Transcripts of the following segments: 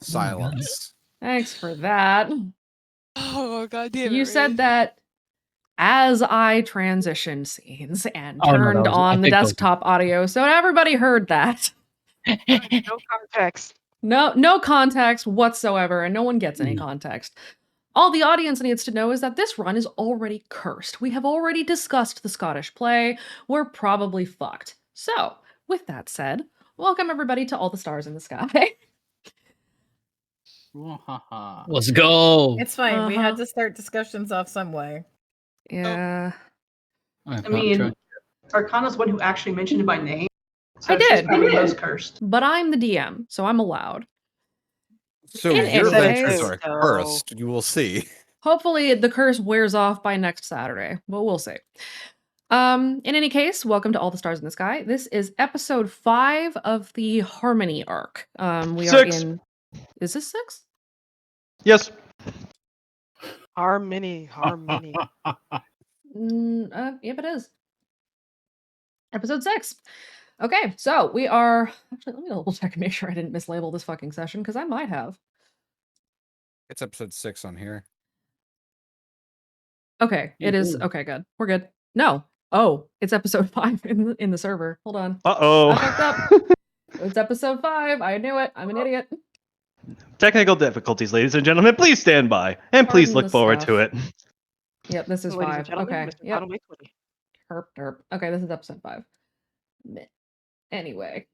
Silence. Thanks for that. Oh, God damn it. You said Raven. that as I transitioned scenes and Oh, no, turned that was on the epic. desktop audio, so everybody heard that. No context. No context whatsoever, and no one gets any Mm. context. All the audience needs to know is that this run is already cursed. We have already discussed the Scottish play. We're probably fucked. So, with that said, welcome everybody to All the Stars in the Sky. Let's go. It's fine. We Uh-huh. had to start discussions off some way. Yeah. I mean, Arcana's one who actually mentioned it by name. So I she's did. probably most cursed. But I'm the DM, so I'm allowed. So In your any adventures case- are cursed. You will see. Hopefully the curse wears off by next Saturday, but we'll see. In any case, welcome to All the Stars in the Sky. This is episode 5 of the Harmony arc. We are 6. in. Is this 6? Yes. Harmony. Yep, it is. Episode 6. Okay, so we are. Actually, let me double check and make sure I didn't mislabel this fucking session because I might have. It's episode 6 on here. Okay, it is. Okay, good. We're good. No. Oh, it's episode 5 in the server. Hold on. I fucked up. It's episode 5. I knew it. I'm an idiot. Technical difficulties, ladies and gentlemen. Please stand by and please Pardon look the forward stuff. to it. Yep, this is Ladies 5. and gentlemen, Okay. Mr. Yep. Conway 20. Derp. Okay, this is episode 5. Anyway.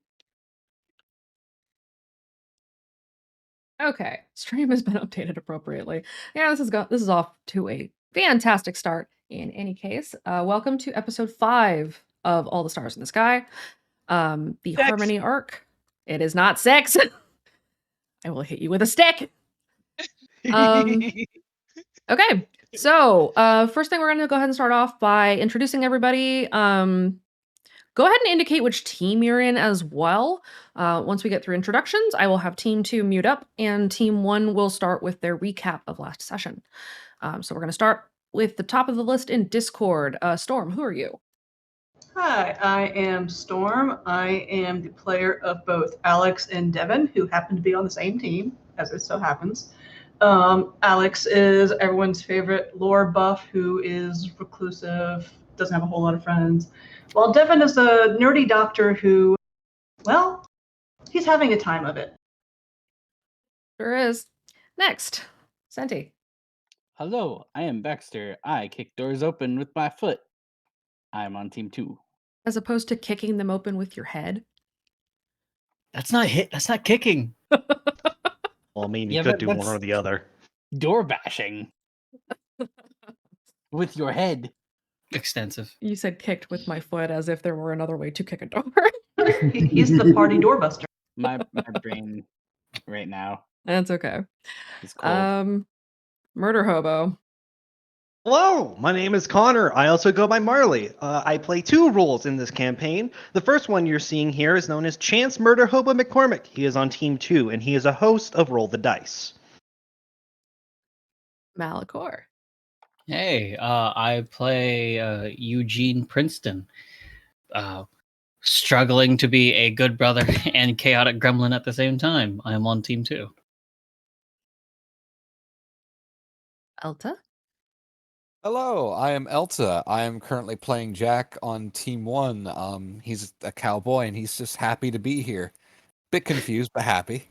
Okay, stream has been updated appropriately. Yeah, this is off to a fantastic start. In any case, welcome to episode 5 of All the Stars in the Sky. The 6. Harmony arc. It is not 6. I will hit you with a stick. Okay, so first thing we're going to go ahead and start off by introducing everybody. Go ahead and indicate which team you're in as well. Once we get through introductions, I will have team 2 mute up, and team 1 will start with their recap of last session. So we're going to start with the top of the list in Discord. Storm, who are you? Hi, I am Storm. I am the player of both Alex and Devin, who happen to be on the same team, as it so happens. Alex is everyone's favorite lore buff who is reclusive, doesn't have a whole lot of friends. While Devin is a nerdy doctor who, well, he's having a time of it. Sure is. Next, Senti. Hello, I am Baxter. I kick doors open with my foot. I'm on team 2. As opposed to kicking them open with your head. That's not kicking. Well, I mean, you Yeah, could but do one that's- or the other. Door bashing. With your head. Extensive. You said kicked with my foot as if there were another way to kick a door. He's the party doorbuster. My brain right now That's okay. is cold. Murder Hobo. Hello, my name is Connor. I also go by Marley. I play 2 roles in this campaign. The first one you're seeing here is known as Chance Murder Hobo McCormick. He is on team 2, and he is a host of Roll the Dice. Malachor. Hey, I play Eugene Princeton. Struggling to be a good brother and chaotic gremlin at the same time. I am on team 2. Elta. Hello, I am Elta. I am currently playing Jack on Team 1. He's a cowboy and he's just happy to be here. Bit confused, but happy.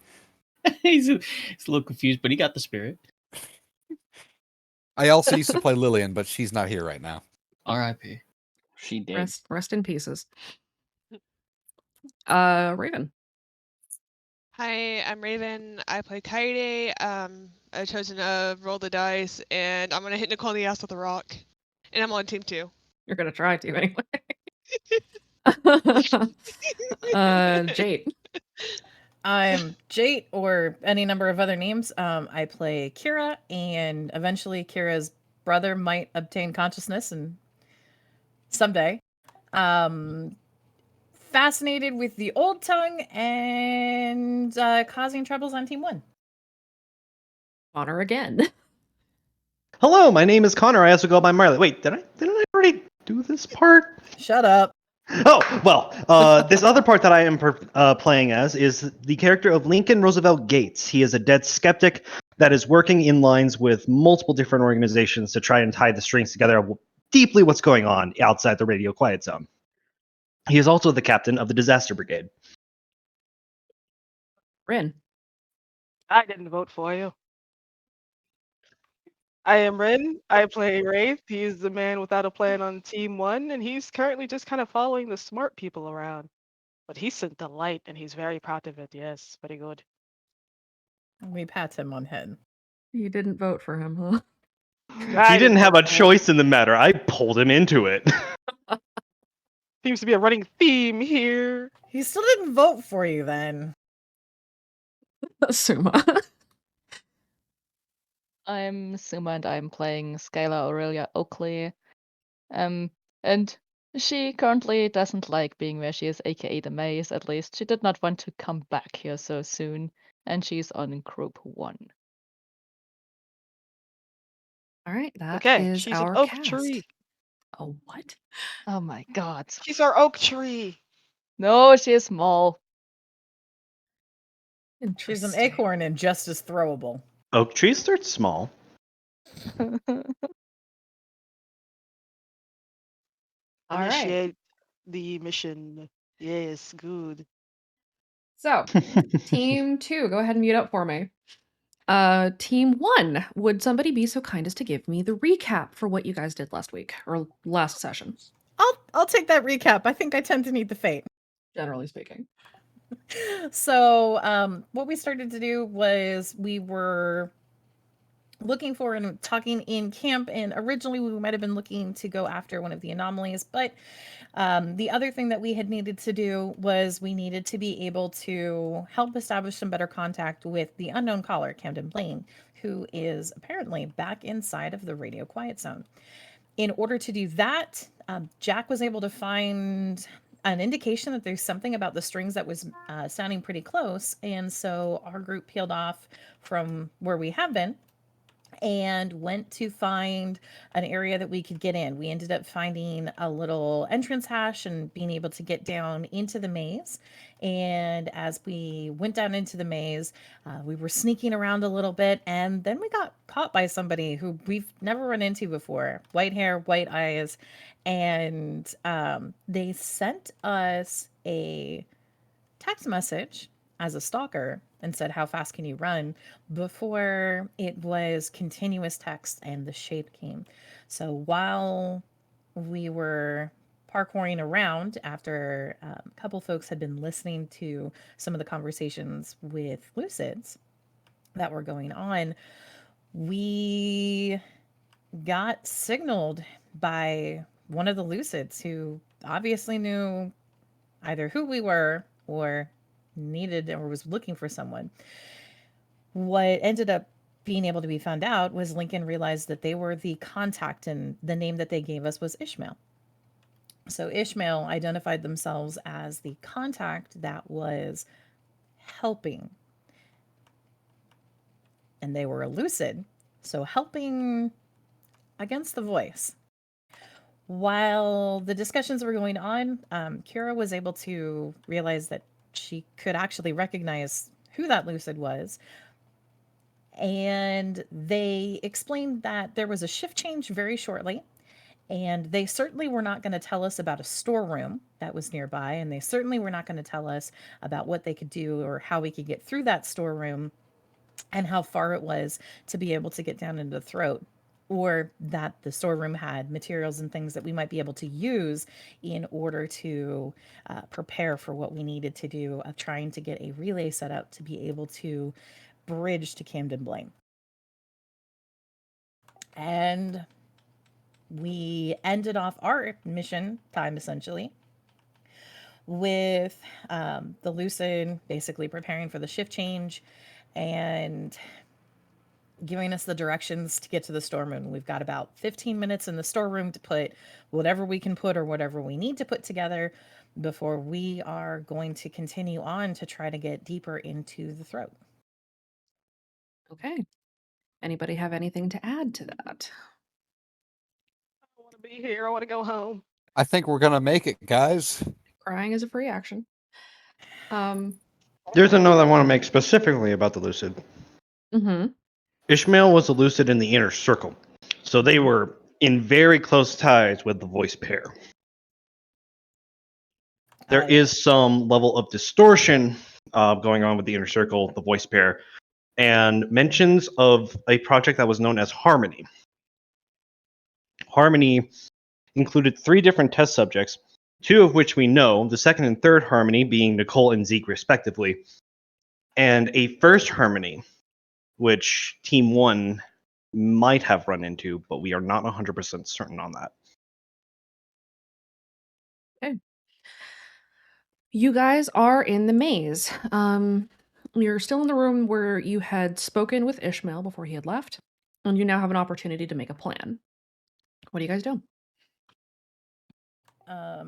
he's a little confused, but he got the spirit. I also used to play Lillian, but she's not here right now. R.I.P. She did. Rest in pieces. Raven. Hi, I'm Raven. I play Kaide. I've chosen to roll the dice, and I'm gonna hit Nicole in the ass with a rock. And I'm on team 2. You're gonna try to anyway. Jade. I'm Jate, or any number of other names. I play Kira, and eventually Kira's brother might obtain consciousness, and someday. Fascinated with the old tongue and causing troubles on team 1. Connor again. Hello, my name is Connor. I also go by Marley. Wait, didn't I already do this part? Shut up. Oh, well, this other part that I am playing as is the character of Lincoln Roosevelt Gates. He is a dead skeptic that is working in lines with multiple different organizations to try and tie the strings together of deeply what's going on outside the radio quiet zone. He is also the captain of the Disaster Brigade. Rin. I didn't vote for you. I am Rin. I play Wraith. He's the man without a plan on Team 1, and he's currently just kind of following the smart people around. But he sent the light, and he's very proud of it. Yes, very good. We pat him on head. You didn't vote for him, huh? I He didn't have a vote for him. choice in the matter. I pulled him into it. Seems to be a running theme here. He still didn't vote for you then. Suma. I'm Suma and I'm playing Skylar Aurelia Oakley. And she currently doesn't like being where she is, aka the maze, at least. She did not want to come back here so soon, and she's on group 1. All right, that Okay, is she's our an oak cast. tree. Oh, what? Oh my god. She's our oak tree. No, she is small. She's an Interesting. acorn and just as throwable. Oak trees start small. All right. Initiate the mission. Yes, good. So, team 2, go ahead and mute up for me. Team 1, would somebody be so kind as to give me the recap for what you guys did last week or last session, I'll take that recap. I think I tend to need the fate. generally speaking? So, what we started to do was we were looking for and talking in camp, and originally we might have been looking to go after one of the anomalies, but the other thing that we had needed to do was we needed to be able to help establish some better contact with the unknown caller, Camden Blaine, who is apparently back inside of the radio quiet zone. In order to do that, Jack was able to find an indication that there's something about the strings that was sounding pretty close, and so our group peeled off from where we have been and went to find an area that we could get in. We ended up finding a little entrance hatch and being able to get down into the maze. And as we went down into the maze, we were sneaking around a little bit, and then we got caught by somebody who we've never run into before. White hair, white eyes, and they sent us a text message as a stalker and said, "How fast can you run?" before it was continuous text and the shape came. So while we were parkouring around after a couple folks had been listening to some of the conversations with Lucids that were going on, we got signaled by one of the Lucids who obviously knew either who we were or needed or was looking for someone. What ended up being able to be found out was Lincoln realized that they were the contact, and the name that they gave us was Ishmael. So Ishmael identified themselves as the contact that was helping. And they were a Lucid, so helping against the voice. While the discussions were going on, Kira was able to realize that she could actually recognize who that Lucid was. And they explained that there was a shift change very shortly. And they certainly were not going to tell us about a storeroom that was nearby. And they certainly were not going to tell us about what they could do or how we could get through that storeroom and how far it was to be able to get down into the throat, or that the storeroom had materials and things that we might be able to use in order to prepare for what we needed to do of trying to get a relay set up to be able to bridge to Camden Blaine. And we ended off our mission time essentially with the Lucid basically preparing for the shift change and giving us the directions to get to the storeroom. We've got about 15 minutes in the storeroom to put whatever we can put or whatever we need to put together before we are going to continue on to try to get deeper into the throat. Okay. Anybody have anything to add to that? I don't want to be here. I want to go home. I think we're gonna make it, guys. Crying is a free action. There's a note I want to make specifically about the Lucid. Mm-hmm. Ishmael was a Lucid in the inner circle, so they were in very close ties with the voice pair. There is some level of distortion going on with the inner circle, the voice pair, and mentions of a project that was known as Harmony. Harmony included 3 different test subjects, 2 of which we know, the second and third Harmony being Nicole and Zeke respectively, and a first Harmony, which Team 1 might have run into, but we are not 100% certain on that. You guys are in the maze. You're still in the room where you had spoken with Ishmael before he had left, and you now have an opportunity to make a plan. What do you guys do?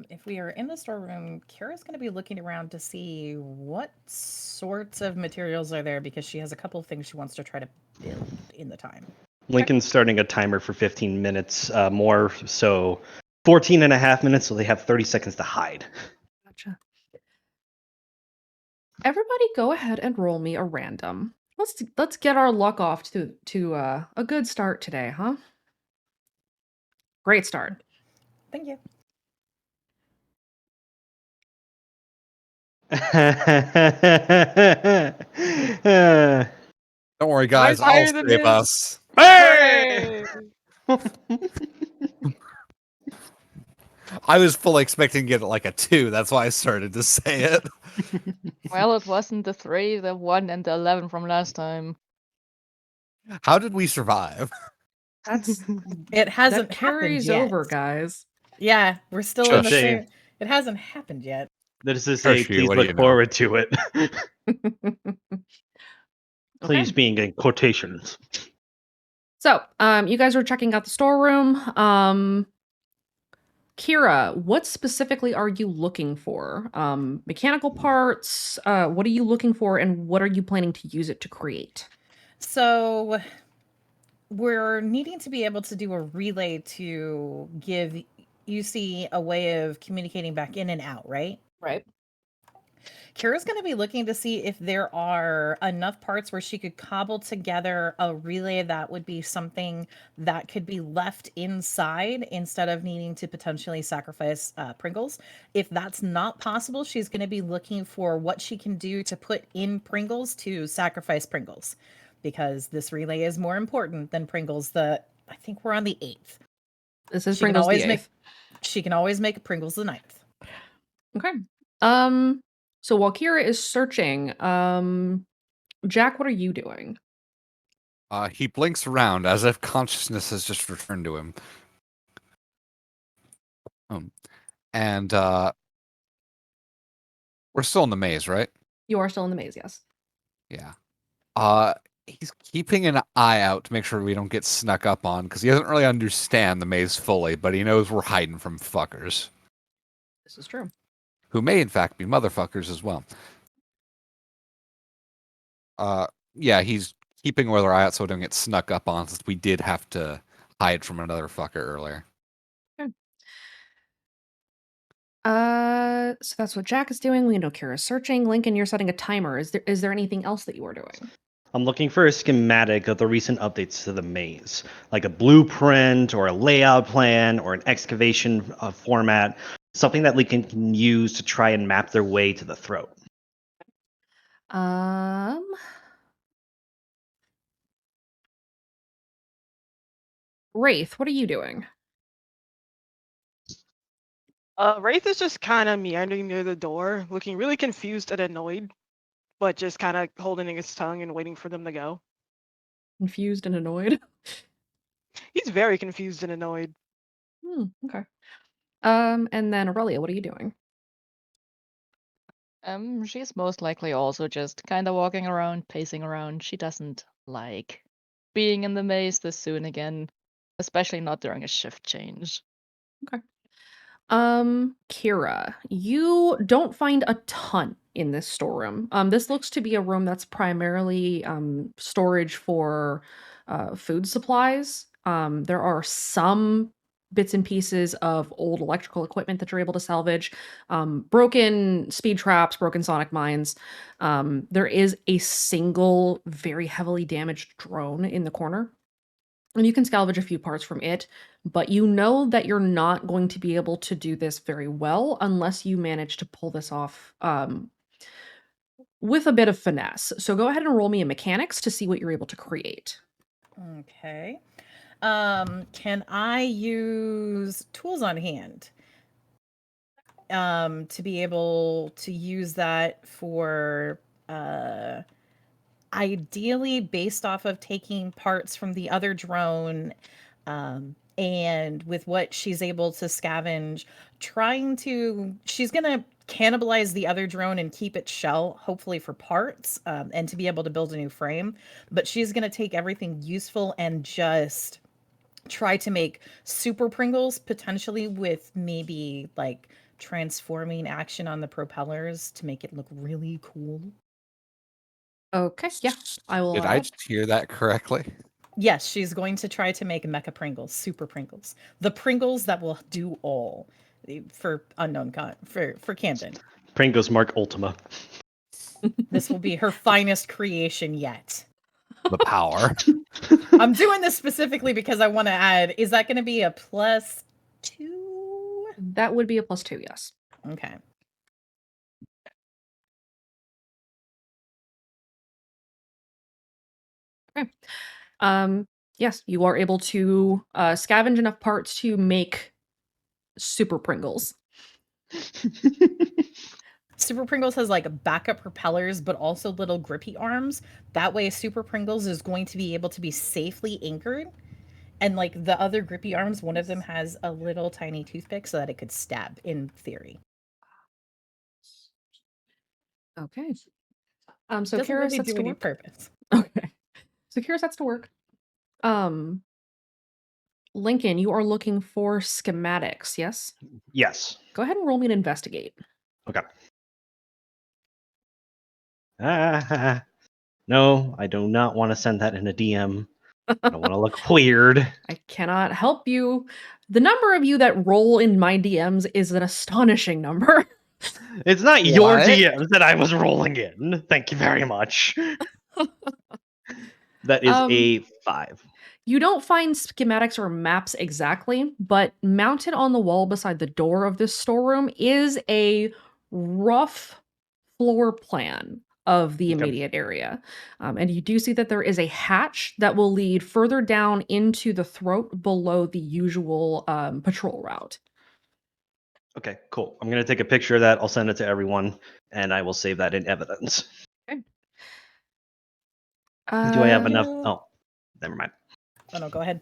If we are in the storeroom, Kira's going to be looking around to see what sorts of materials are there because she has a couple of things she wants to try to build in the time. Lincoln's starting a timer for 15 minutes more, so 14 and a half minutes, so they have 30 seconds to hide. Gotcha. Everybody go ahead and roll me a random. Let's get our luck off to a good start today, huh? Great start. Thank you. Don't worry, guys. Mine's higher I'll than save his. us. Hey! I was fully expecting to get like a 2. That's why I started to say it. Well, it wasn't the 3, the 1, and the 11 from last time. How did we survive? That's It hasn't that carries happened yet. over, guys. Yeah, we're still in the Shush. same. It hasn't happened yet. This is Sure, a Shu, please what do look you know? forward to it. Okay. Please being in quotations. So, you guys are checking out the storeroom. Kira, what specifically are you looking for? Mechanical parts? What are you looking for, and what are you planning to use it to create? So we're needing to be able to do a relay to give UC a way of communicating back in and out, right? Right. Kira's going to be looking to see if there are enough parts where she could cobble together a relay that would be something that could be left inside instead of needing to potentially sacrifice Pringles. If that's not possible, she's going to be looking for what she can do to put in Pringles to sacrifice Pringles, because this relay is more important than Pringles. I think we're on the 8th. This is She can Pringles the always 8th. make. She can always make Pringles the 9th. Okay. So while Kira is searching, Jack, what are you doing? He blinks around as if consciousness has just returned to him. And we're still in the maze, right? You are still in the maze, yes. Yeah. He's keeping an eye out to make sure we don't get snuck up on, because he doesn't really understand the maze fully, but he knows we're hiding from fuckers. This is true. Who may in fact be motherfuckers as well. Yeah, he's keeping our eye out so we don't get snuck up on, since we did have to hide from another fucker earlier. So that's what Jack is doing. We know Kira's searching. Lincoln, you're setting a timer. Is there anything else that you are doing? I'm looking for a schematic of the recent updates to the maze, like a blueprint or a layout plan or an excavation format, something that Lincoln can use to try and map their way to the throat. Wraith, what are you doing? Wraith is just kind of meandering near the door, looking really confused and annoyed, but just kind of holding his tongue and waiting for them to go. Confused and annoyed? He's very confused and annoyed. Okay. And then Aurelia, what are you doing? She's most likely also just kind of walking around, pacing around. She doesn't like being in the maze this soon again, especially not during a shift change. Okay. Kira, you don't find a ton in this storeroom. This looks to be a room that's primarily storage for food supplies. There are some bits and pieces of old electrical equipment that you're able to salvage, broken speed traps, broken sonic mines. There is a single very heavily damaged drone in the corner, and you can salvage a few parts from it, but you know that you're not going to be able to do this very well unless you manage to pull this off with a bit of finesse. So go ahead and roll me a mechanics to see what you're able to create. Okay. Can I use tools on hand? To be able to use that for ideally based off of taking parts from the other drone, and with what she's able to scavenge, she's gonna cannibalize the other drone and keep its shell, hopefully for parts, and to be able to build a new frame. But she's gonna take everything useful and just try to make super Pringles, potentially with maybe like transforming action on the propellers to make it look really cool. Okay, yeah, I will Did allow I it. just hear that correctly? Yes, she's going to try to make Mecha Pringles, super Pringles, the Pringles that will do all for for Camden. Pringles Mark Ultima. This will be her finest creation yet. The power. I'm doing this specifically because I want to add. Is that going to be a +2? That would be a +2, yes. Okay. Okay. Yes, you are able to scavenge enough parts to make super Pringles. Super Pringles has like backup propellers, but also little grippy arms. That way, Super Pringles is going to be able to be safely anchored. And like the other grippy arms, one of them has a little tiny toothpick so that it could stab, in theory. Okay. So Doesn't Kira really sets do to any work. purpose. Okay. So Kira sets to work. Lincoln, you are looking for schematics, yes? Yes. Go ahead and roll me an investigate. Okay. No, I do not want to send that in a DM. I don't want to look weird. I cannot help you. The number of you that roll in my DMs is an astonishing number. It's not your What? DMs that I was rolling in. Thank you very much. That is a 5. You don't find schematics or maps exactly, but mounted on the wall beside the door of this storeroom is a rough floor plan of the Okay. immediate area. And you do see that there is a hatch that will lead further down into the throat below the usual patrol route. Okay, cool. I'm going to take a picture of that. I'll send it to everyone, and I will save that in evidence. Okay. Do I have enough? Oh, never mind. Oh no, go ahead.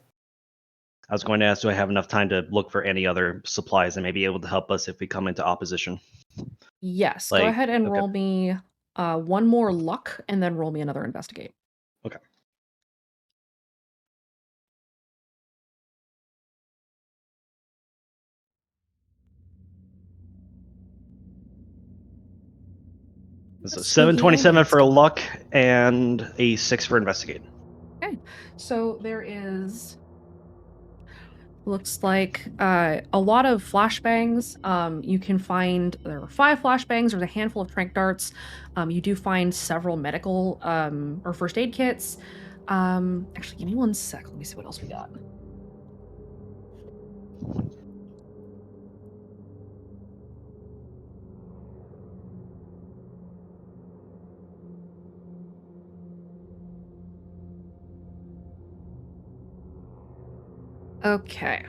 I was going to ask, do I have enough time to look for any other supplies that may be able to help us if we come into opposition? Yes, go Like, ahead and okay. roll me one more luck and then roll me another investigate. Okay. So 727 for a luck and a 6 for investigate. Okay, so there is, looks like a lot of flashbangs. You can find, there are 5 flashbangs, there's a handful of tranq darts. You do find several medical or first aid kits. Actually, give me one sec. Let me see what else we got. Okay.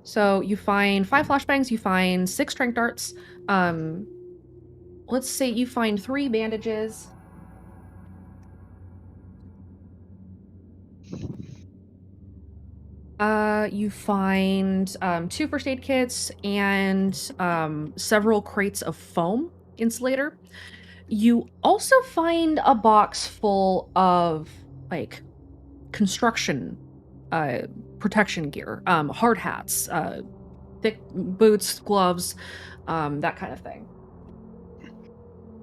So you find 5 flashbangs, you find 6 tranq darts. Let's say you find 3 bandages. You find 2 first aid kits and several crates of foam insulator. You also find a box full of like construction protection gear, hard hats, thick boots, gloves, that kind of thing.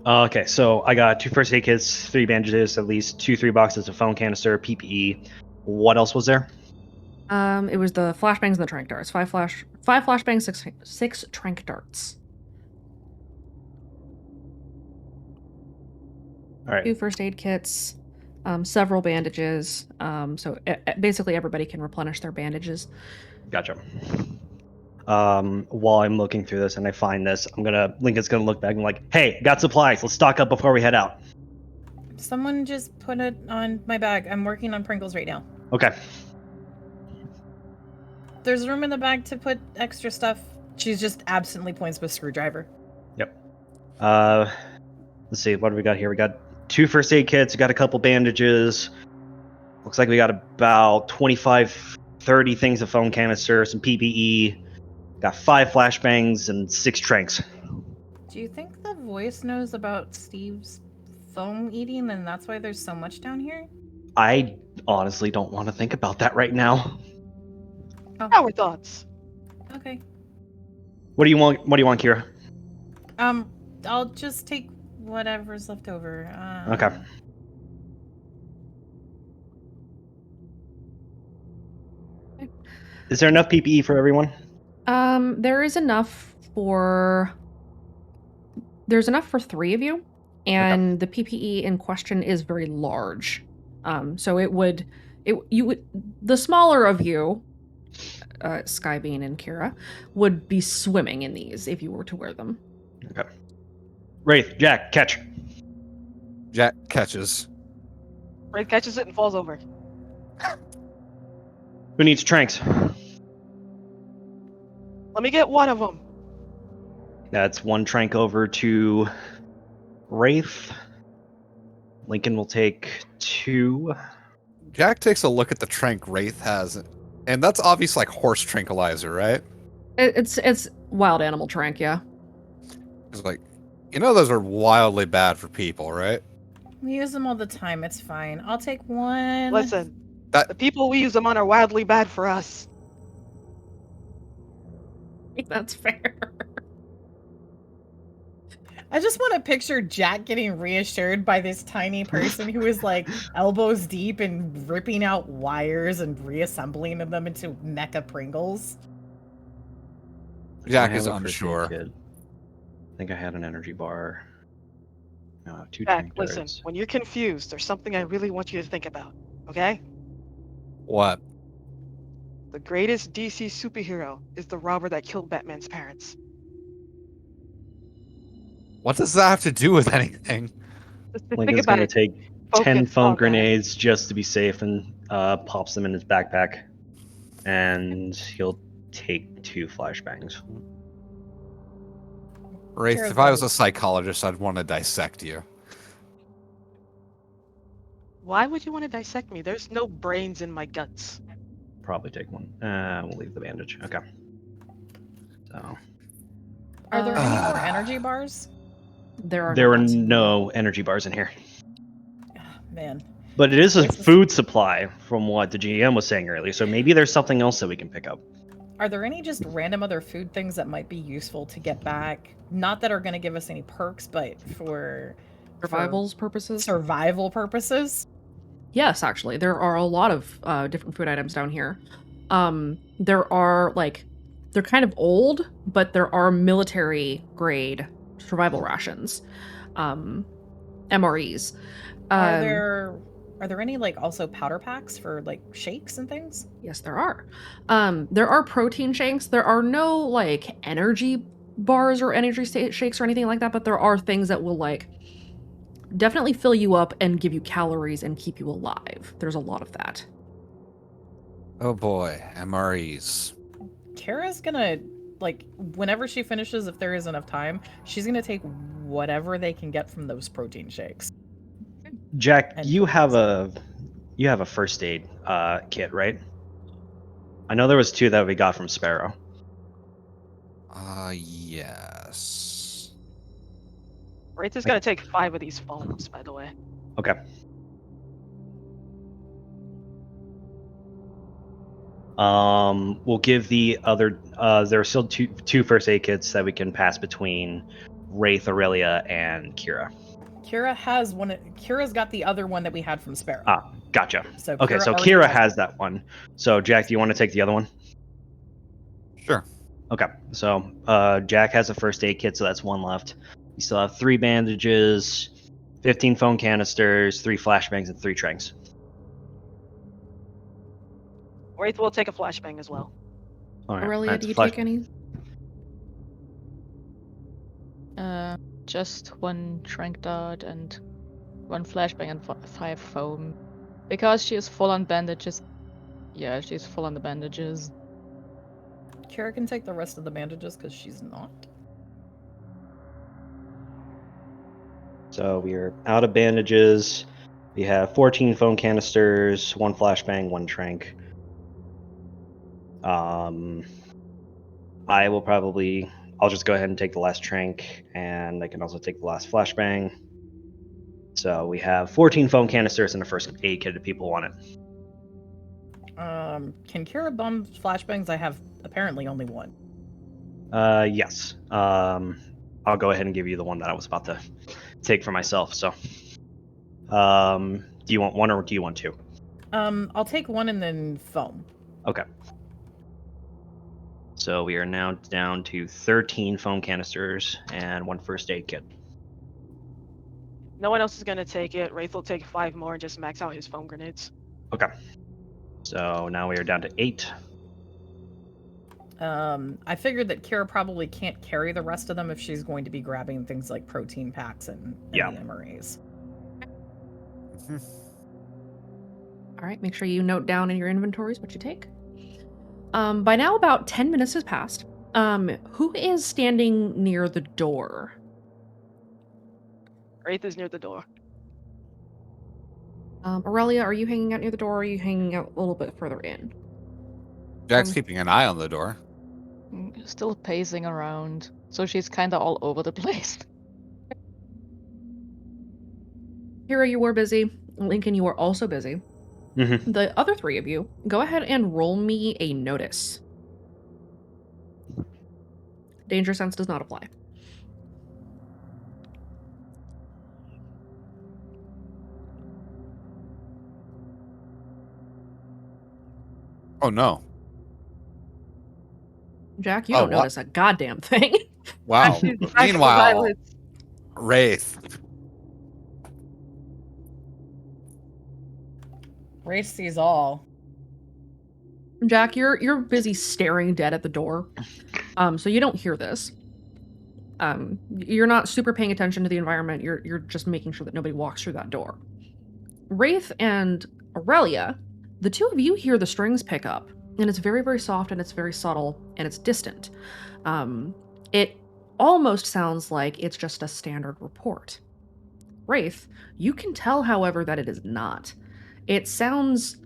Okay, so I got 2 first aid kits, 3 bandages, at least 3 boxes of foam canister, PPE. What else was there? It was the flashbangs and the trank darts. Five flashbangs, six trank darts. All right. 2 first aid kits, several bandages. So basically everybody can replenish their bandages. Gotcha. While I'm looking through this and I find this, Lincoln's gonna look back and like, hey, got supplies. Let's stock up before we head out. Someone just put it on my bag. I'm working on Pringles right now. Okay. There's room in the bag to put extra stuff. She's just absently points with screwdriver. Yep. Let's see. What do we got here? We got 2 first aid kits. We got a couple bandages. Looks like we got about 25, 30 things of foam canister, some PPE. Got 5 flashbangs and 6 tranks. Do you think the voice knows about Steve's foam eating and that's why there's so much down here? I honestly don't want to think about that right now. Our thoughts. Okay. What do you want? What do you want, Kira? I'll just take whatever's left over. Okay. Is there enough PPE for everyone? There is enough for. There's enough for 3 of you, and the PPE in question is very large. So the smaller of you, Skybean and Kira, would be swimming in these if you were to wear them. Okay. Wraith, Jack, catch. Jack catches. Wraith catches it and falls over. Who needs tranks? Let me get one of them. That's 1 trank over to Wraith. Lincoln will take 2. Jack takes a look at the trank Wraith has, and that's obviously like horse tranquilizer, right? It's wild animal trank, yeah. It's like, those are wildly bad for people, right? We use them all the time. It's fine. I'll take 1. Listen, the people we use them on are wildly bad for us. That's fair. I just want to picture Jack getting reassured by this tiny person who is like elbows deep and ripping out wires and reassembling them into mecha Pringles. Jack I is have a first aid unsure. kit. I think I had an energy bar. No, I have 2 Jack, trank listen, darts. when you're confused, there's something I really want you to think about, okay? What? The greatest DC superhero is the robber that killed Batman's parents. What does that have to do with anything? Just think Lincoln's about gonna it. take 10 Focus foam on that. grenades just to be safe and pops them in his backpack. And he'll take 2 flashbangs. Wraith, Kira's if I was right. a psychologist, I'd want to dissect you. Why would you want to dissect me? There's no brains in my guts. Probably take 1. We'll leave the bandage. Okay. So Are there any Uh, more energy bars? There are there were not. no energy bars in here. Ah, man. But it is a This is- food supply from what the GM was saying earlier, so maybe there's something else that we can pick up. Are there any just random other food things that might be useful to get back? Not that are going to give us any perks, but for Survival's purposes? survival purposes? Yes, actually, there are a lot of different food items down here. There are they're kind of old, but there are military grade survival rations, MREs. Are there any also powder packs for shakes and things? Yes, there are. There are protein shakes. There are no energy bars or energy shakes or anything like that, but there are things that will definitely fill you up and give you calories and keep you alive. There's a lot of that. Oh boy, MREs. Kara's gonna whenever she finishes, if there is enough time, she's gonna take whatever they can get from those protein shakes. Jack, And you have a first aid kit, right? I know there was 2 that we got from Sparrow. Yes. Wraith is gonna take 5 of these foams, by the way. Okay. We'll give the other. There are still two first aid kits that we can pass between Wraith, Aurelia, and Kira. Kira has one. Kira's got the other one that we had from Sparrow. Ah, gotcha. So Okay, so already Kira has that one. So Jack, do you want to take the other one? Sure. Okay, so Jack has a first aid kit, so that's one left. You still have 3 bandages, 15 foam canisters, 3 flashbangs, and 3 tranks. Wraith will take a flashbang as well. All right, Aurelia, that's do you flash- take any? Just 1 trank dart and 1 flashbang and 5 foam. Because she is full on bandages. Yeah, she's full on the bandages. Kira can take the rest of the bandages because she's not. So we are out of bandages. We have 14 foam canisters, 1 flashbang, 1 trank. I'll just go ahead and take the last trank, and I can also take the last flashbang. So we have 14 foam canisters and a first aid kit if people want it. Can Kira bum flashbangs? I have apparently only one. Yes. I'll go ahead and give you the one that I was about to take for myself. So, do you want one or do you want 2? I'll take one and then foam. Okay. So we are now down to 13 foam canisters and 1 first aid kit. No one else is gonna take it. Wraith will take 5 more and just max out his foam grenades. Okay. So now we are down to 8. I figured that Kira probably can't carry the rest of them if she's going to be grabbing things like protein packs and Yeah. the MREs. All right, make sure you note down in your inventories what you take. By now, about 10 minutes has passed. Who is standing near the door? Wraith is near the door. Aurelia, are you hanging out near the door or are you hanging out a little bit further in? Jack's keeping an eye on the door. Still pacing around. So she's kinda all over the place. Kira, you were busy. Lincoln, you were also busy. Mm-hmm. The other 3 of you, go ahead and roll me a notice. Danger sense does not apply. Oh no! Jack, you Oh, don't what? notice a goddamn thing. Wow. Back to Meanwhile, violence. Wraith. Wraith sees all. Jack, you're busy staring dead at the door. So you don't hear this. You're not super paying attention to the environment. You're just making sure that nobody walks through that door. Wraith and Aurelia, the 2 of you hear the strings pick up, and it's very, very soft, and it's very subtle, and it's distant. It almost sounds like it's just a standard report. Wraith, you can tell, however, that it is not. It sounds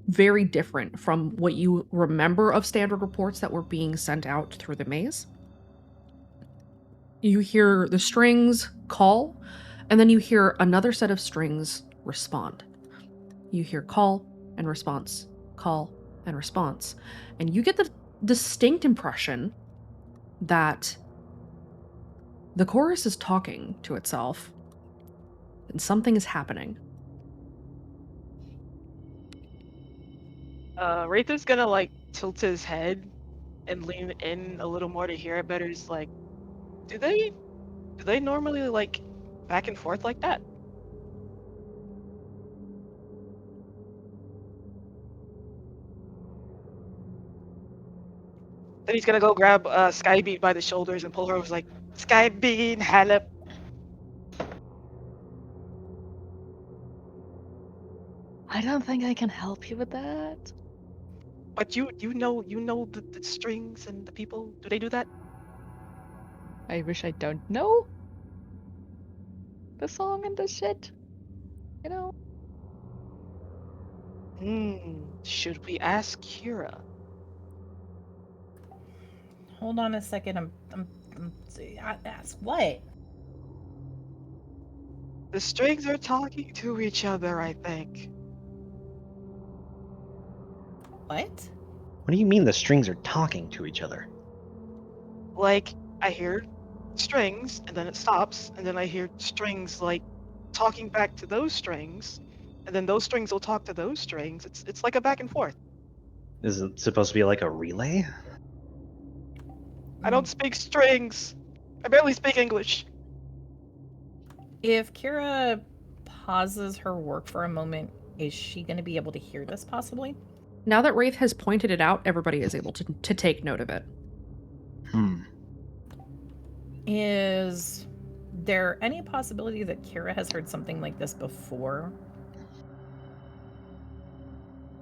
very different from what you remember of standard reports that were being sent out through the maze. You hear the strings call, and then you hear another set of strings respond. You hear call and response, call and response, and you get the distinct impression that the chorus is talking to itself, and something is happening. Wraith is gonna like tilt his head and lean in a little more to hear it better. He's like, do they normally like back and forth like that? Then he's gonna go grab Skybeat by the shoulders and pull her over. He's like, Skybeat, help. I don't think I can help you with that. But you know the strings and the people. Do they do that? I wish I don't know the song and the shit. You know? Should we ask Kira? Hold on a second. I ask what? The strings are talking to each other, I think. What? What do you mean the strings are talking to each other? Like, I hear strings, and then it stops, and then I hear strings like talking back to those strings, and then those strings will talk to those strings. It's like a back and forth. Is it supposed to be like a relay? I don't speak strings. I barely speak English. If Kira pauses her work for a moment, is she going to be able to hear this possibly? Now that Wraith has pointed it out, everybody is able to take note of it. Is there any possibility that Kira has heard something like this before?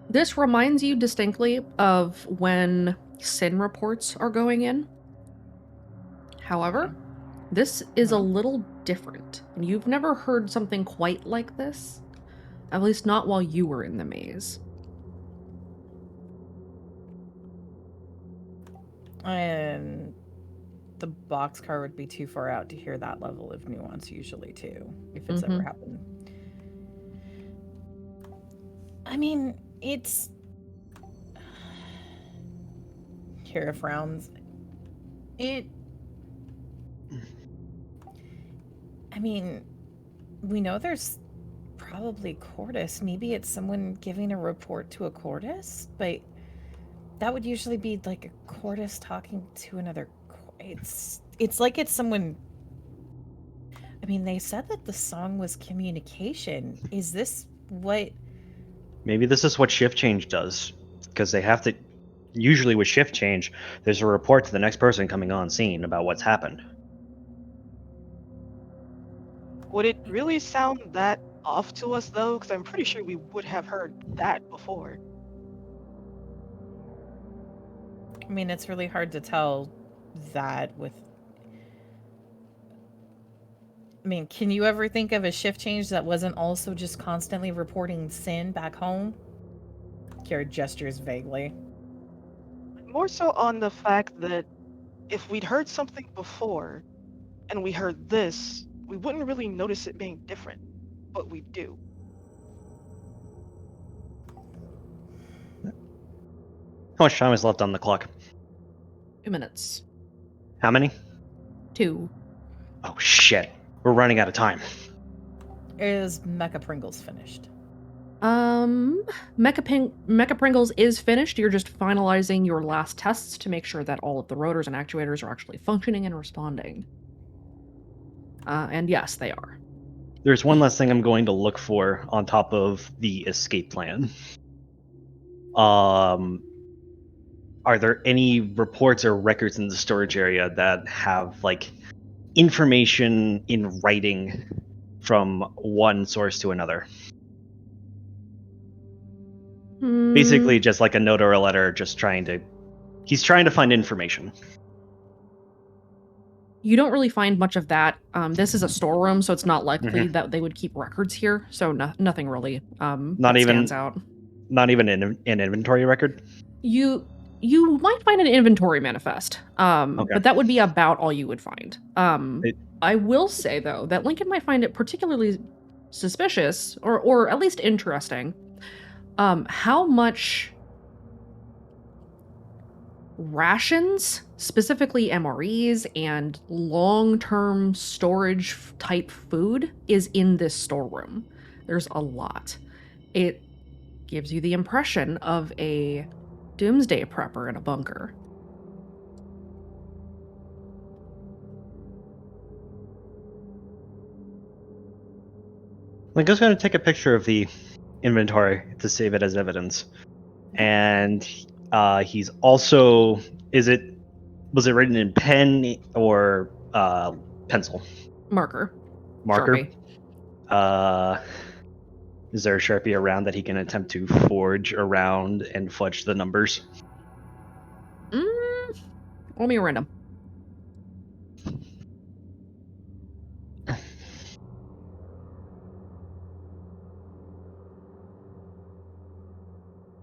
This reminds you distinctly of when Sin reports are going in. However, this is a little different, and you've never heard something quite like this, at least not while you were in the maze. And the boxcar would be too far out to hear that level of nuance usually too, if it's ever happened. I mean, it's... Kira frowns. I mean, we know there's probably Cordis. Maybe it's someone giving a report to a Cordis, but that would usually be like a Cordis talking to another. It's like it's someone. I mean, they said that the song was communication. Is this what? Maybe this is what shift change does, because they have to. Usually with shift change, there's a report to the next person coming on scene about what's happened. Would it really sound that off to us though? Because I'm pretty sure we would have heard that before. I mean, it's really hard to tell that with... I mean, can you ever think of a shift change that wasn't also just constantly reporting Sin back home? Kira gestures vaguely. More so on the fact that if we'd heard something before and we heard this, we wouldn't really notice it being different, but we do. How much time is left on the clock? 2 minutes. How many? 2. Oh shit. We're running out of time. Is Mecha Pringles finished? Mecha Pringles is finished. You're just finalizing your last tests to make sure that all of the rotors and actuators are actually functioning and responding. And yes, they are. There's one last thing I'm going to look for on top of the escape plan. Are there any reports or records in the storage area that have like information in writing from one source to another? Basically just like a note or a letter, he's trying to find information. You don't really find much of that. This is a storeroom, so it's not likely that they would keep records here. So nothing really stands out. Not even an inventory record? You might find an inventory manifest, but that would be about all you would find. I will say, though, that Lincoln might find it particularly suspicious, or at least interesting, how much rations, specifically MREs and long-term storage type food, is in this storeroom. There's a lot. It gives you the impression of a doomsday prepper in a bunker. Lincoln's going to take a picture of the inventory to save it as evidence. And he's also... Was it written in pen or pencil? Marker. Sharpie. Is there a Sharpie around that he can attempt to forge around and fudge the numbers? Roll me a random.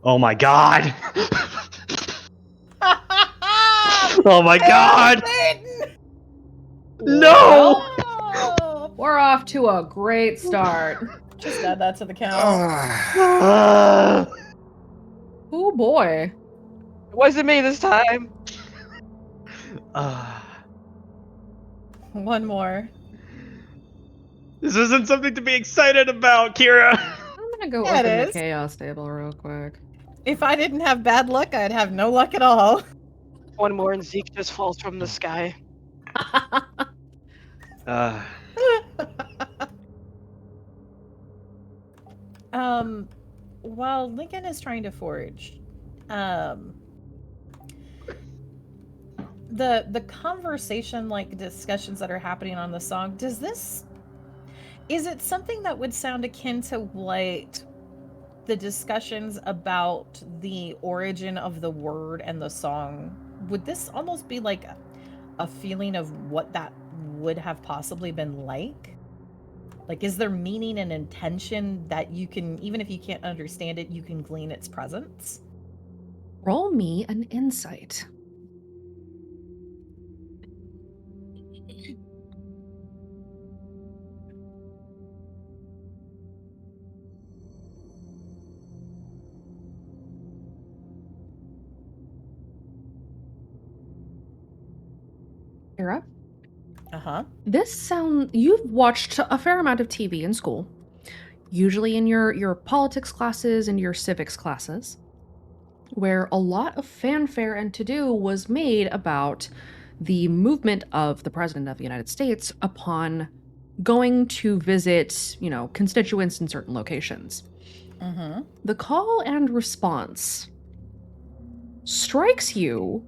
Oh my god! Oh my god! No! Oh, We're off to a great start. just add that to the count. Oh boy. It wasn't me this time. One more. This isn't something to be excited about, Kira. I'm gonna go Yeah, it open the is. chaos table real quick. If I didn't have bad luck, I'd have no luck at all. One more and Zeke just falls from the sky. Uh, While Lincoln is trying to forge, the conversation, like discussions that are happening on the song, is it something that would sound akin to what the discussions about the origin of the word and the song? Would this almost be like a feeling of what that would have possibly been like? Like, is there meaning and intention that you can, even if you can't understand it, you can glean its presence? Roll me an insight. Kira? Uh-huh. You've watched a fair amount of TV in school, usually in your politics classes and your civics classes, where a lot of fanfare and to-do was made about the movement of the President of the United States upon going to visit, constituents in certain locations. Mm-hmm. The call and response strikes you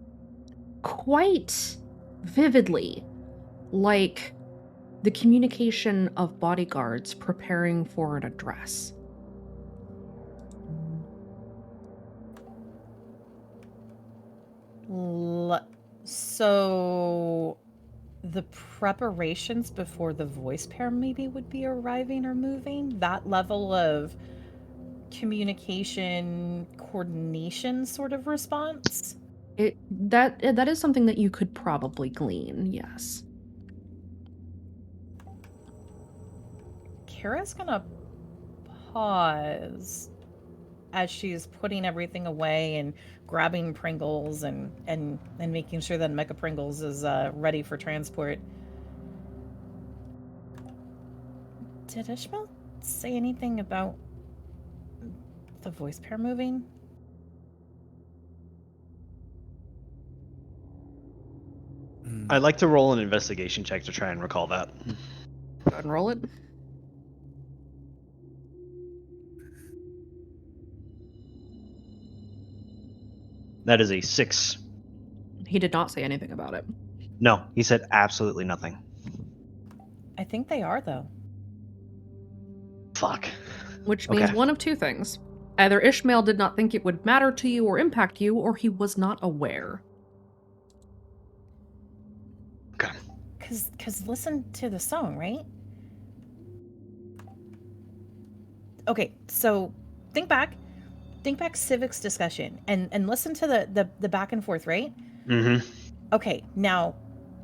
quite vividly like the communication of bodyguards preparing for an address. So the preparations before the voice pair maybe would be arriving or moving, that level of communication coordination sort of response? That is something that you could probably glean, yes. Kira's gonna pause as she's putting everything away and grabbing Pringles and making sure that Mecha Pringles is ready for transport. Did Ishmael say anything about the voice pair moving? I'd like to roll an investigation check to try and recall that. Go ahead and roll it. That is a 6. He did not say anything about it. No, he said absolutely nothing. I think they are, though. Fuck. Which means Okay. one of two things. Either Ishmael did not think it would matter to you or impact you, or he was not aware. Okay. Cause listen to the song, right? Okay, so think back civics discussion and listen to the back and forth, right? Mm-hmm. Okay, now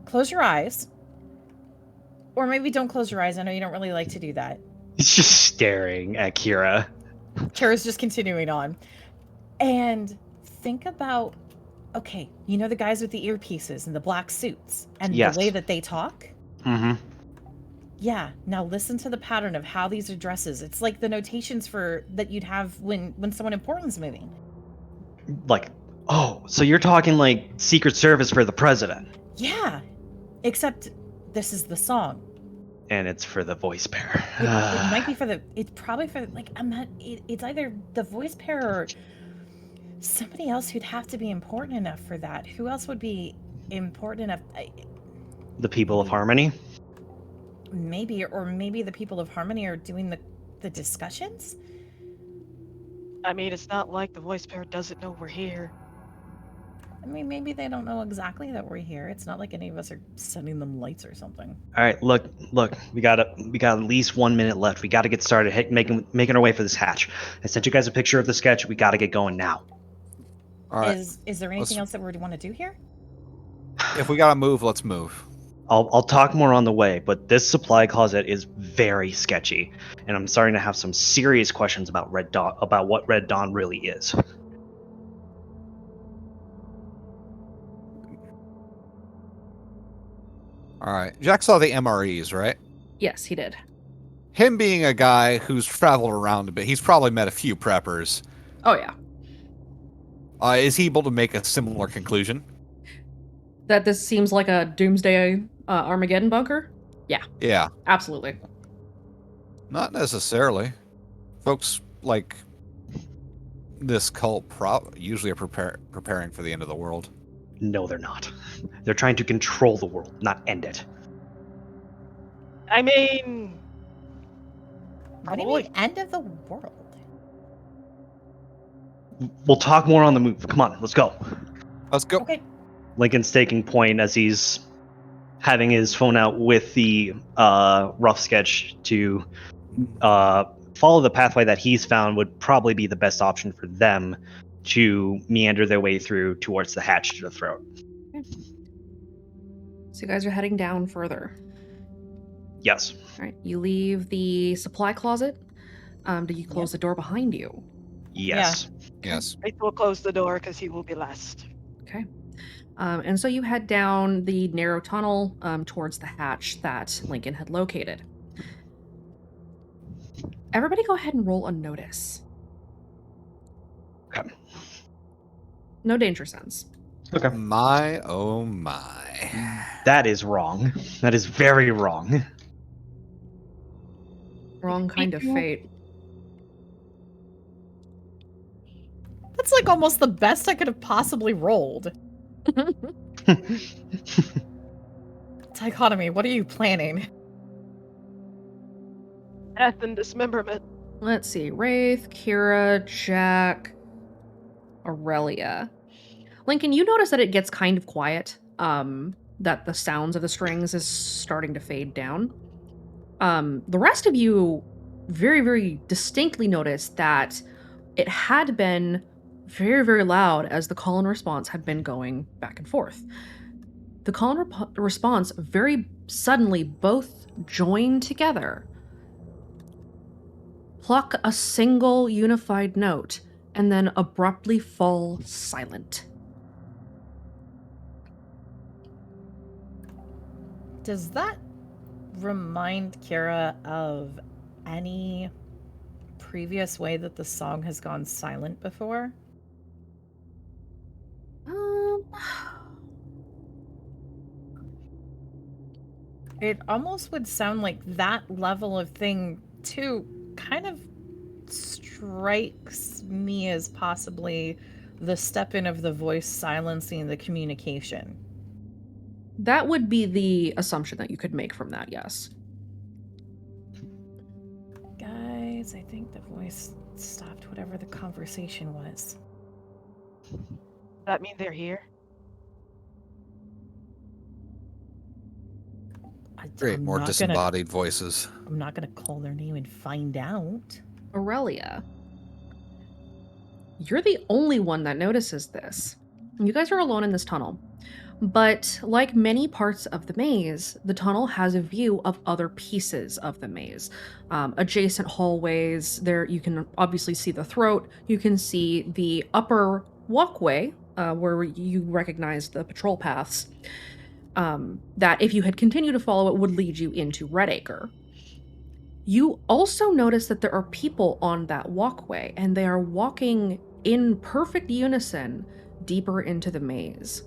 close your eyes. Or maybe don't close your eyes. I know you don't really like to do that. He's just staring at Kira. Kira's just continuing on. And think about, okay, you know the guys with the earpieces and the black suits and Yes. the way that they talk? Mm-hmm. Yeah, now listen to the pattern of how these addresses. It's like the notations that you'd have when someone important's moving. Like, oh, so you're talking like Secret Service for the president. Yeah, except this is the song. And it's for the voice pair. It might be it's probably for, like, it's either the voice pair or somebody else who'd have to be important enough for that. Who else would be important enough? The people of Harmony? Maybe the people of Harmony are doing the discussions? I mean, it's not like the voice pair doesn't know we're here. I mean, maybe they don't know exactly that we're here. It's not like any of us are sending them lights or something. All right, look, we got at least 1 minute left. We got to get started making our way for this hatch. I sent you guys a picture of the sketch. We got to get going now. All right. Is there anything else that we want to do here? If we gotta move, let's move. I'll talk more on the way, but this supply closet is very sketchy, and I'm starting to have some serious questions about what Red Dawn really is. All All right. Jack saw the MREs, right? Yes, he did. Him being a guy who's traveled around a bit, he's probably met a few preppers. Oh yeah. Is he able to make a similar conclusion? That this seems like a doomsday Armageddon bunker? Yeah. Absolutely. Not necessarily. Folks like this cult usually are preparing for the end of the world. No, they're not. They're trying to control the world, not end it. I mean, What do you probably. mean, end of the world? We'll talk more on the move. Come on, let's go. Let's go. Okay. Lincoln's taking point as he's having his phone out with the rough sketch to follow the pathway that he's found would probably be the best option for them to meander their way through towards the hatch to the throat. So you guys are heading down further. Yes. All right. You leave the supply closet. Do you close the door behind you? Yes. Yes. Wraith will close the door because he will be last. Okay. And so you head down the narrow tunnel towards the hatch that Lincoln had located. Everybody go ahead and roll a notice. Okay. No danger sense. Okay. My, oh my. That is wrong. That is very wrong. Wrong kind of fate. That's like almost the best I could have possibly rolled. Dichotomy, what are you planning? Death and dismemberment. Let's see. Wraith, Kira, Jack, Aurelia. Lincoln, you notice that it gets kind of quiet. That the sounds of the strings is starting to fade down. The rest of you very, very distinctly notice that it had been very, very loud as the call and response had been going back and forth. The call and response very suddenly both join together, pluck a single unified note, and then abruptly fall silent. Does that remind Kira of any previous way that the song has gone silent before? It almost would sound like that level of thing, too, kind of strikes me as possibly the step in of the voice silencing the communication. That would be the assumption that you could make from that, yes. Guys, I think the voice stopped whatever the conversation was. Does that mean they're here? Great, more disembodied voices. I'm not gonna call their name and find out. Aurelia, you're the only one that notices this. You guys are alone in this tunnel. But like many parts of the maze, the tunnel has a view of other pieces of the maze. Adjacent hallways, there you can obviously see the throat. You can see the upper walkway where you recognize the patrol paths. That if you had continued to follow it would lead you into Redacre. You also notice that there are people on that walkway, and they are walking in perfect unison deeper into the maze.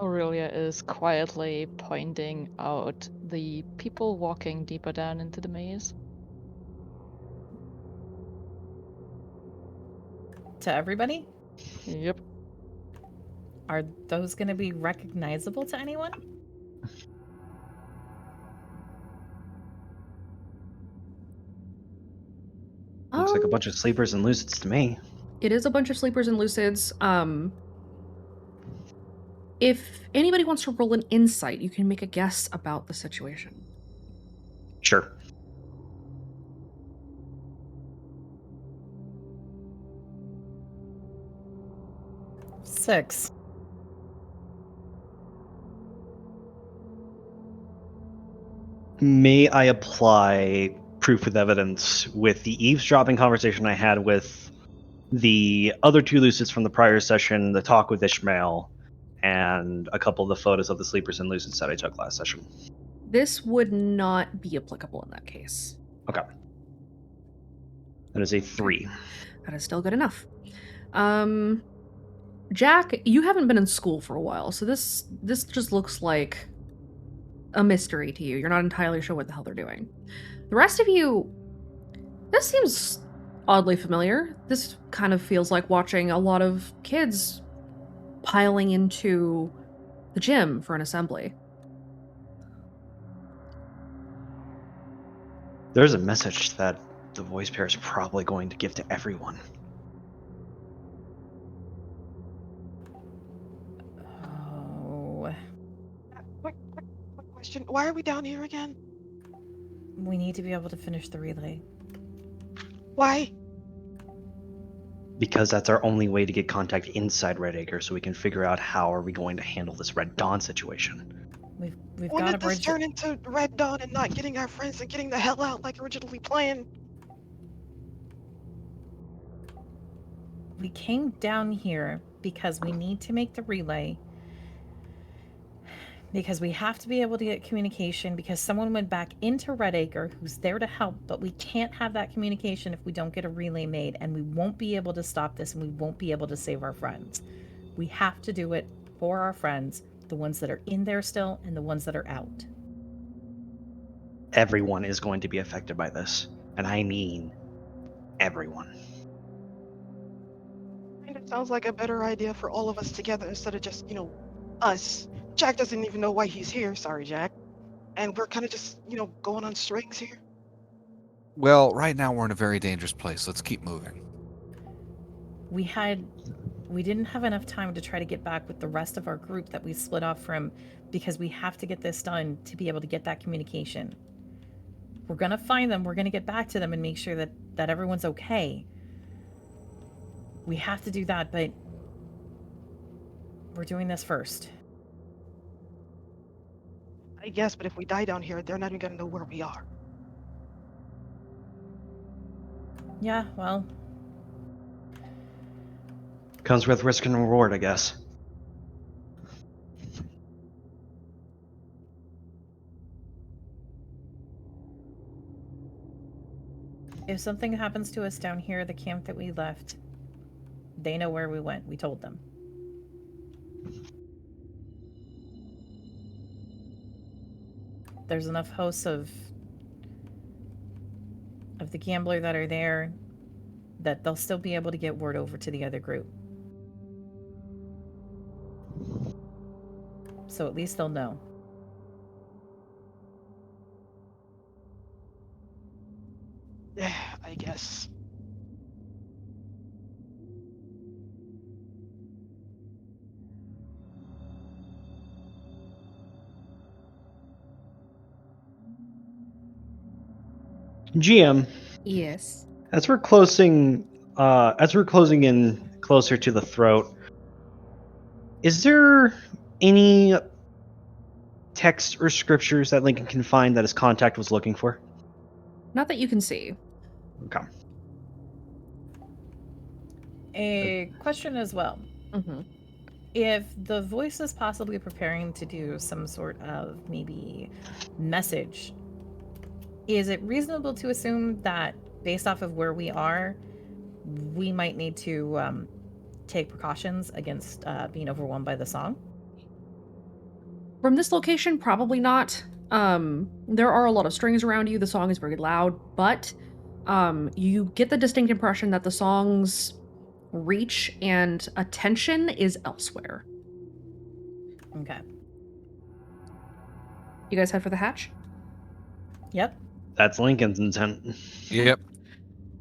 Aurelia is quietly pointing out the people walking deeper down into the maze. To everybody? Yep. Are those going to be recognizable to anyone? Looks like a bunch of sleepers and lucids to me. It is a bunch of sleepers and lucids. If anybody wants to roll an insight, you can make a guess about the situation. Sure. Six. May I apply proof with evidence with the eavesdropping conversation I had with the other 2 Lucids from the prior session, the talk with Ishmael, and a couple of the photos of the sleepers and Lucids that I took last session. This would not be applicable in that case. Okay. That is a 3. That is still good enough. Jack, you haven't been in school for a while, so this just looks like a mystery to you. You're not entirely sure what the hell they're doing. The rest of you, this seems oddly familiar. This kind of feels like watching a lot of kids piling into the gym for an assembly. There's a message that the voice pair is probably going to give to everyone. Oh, Quick question. Why are we down here again? we need to be able to finish the relay. Why? Because that's our only way to get contact inside Red Acre, so we can figure out how are we going to handle this Red Dawn situation. We've When got did to this bridge. turn into Red Dawn and not getting our friends and getting the hell out like originally planned? We came down here because we need to make the relay. Because we have to be able to get communication, because someone went back into Red Acre who's there to help, but we can't have that communication if we don't get a relay made, and we won't be able to stop this, and we won't be able to save our friends. We have to do it for our friends, the ones that are in there still and the ones that are out. Everyone is going to be affected by this, and I mean everyone. And it sounds like a better idea for all of us together instead of just, us. Jack doesn't even know why he's here. Sorry, Jack. And we're kind of just, going on strings here. Well, right now we're in a very dangerous place. Let's keep moving. We didn't have enough time to try to get back with the rest of our group that we split off from, because we have to get this done to be able to get that communication. We're going to find them. We're going to get back to them and make sure that everyone's okay. We have to do that, but we're doing this first. I guess, but if we die down here, they're not even going to know where we are. Yeah, well, Comes with risk and reward, I guess. if something happens to us down here at the camp that we left, they know where we went. We told them. There's enough hosts of the gambler that are there that they'll still be able to get word over to the other group. So at least they'll know. Yeah, I guess. GM, Yes. as we're closing in closer to the throat, is there any text or scriptures that Lincoln can find that his contact was looking for? Not that you can see. Okay. A question as well. Mm-hmm. If the voice is possibly preparing to do some sort of maybe message, is it reasonable to assume that based off of where we are, we might need to take precautions against being overwhelmed by the song? From this location, probably not. There are a lot of strings around you. The song is very loud, but you get the distinct impression that the song's reach and attention is elsewhere. Okay. You guys head for the hatch? Yep. That's Lincoln's intent. Yep.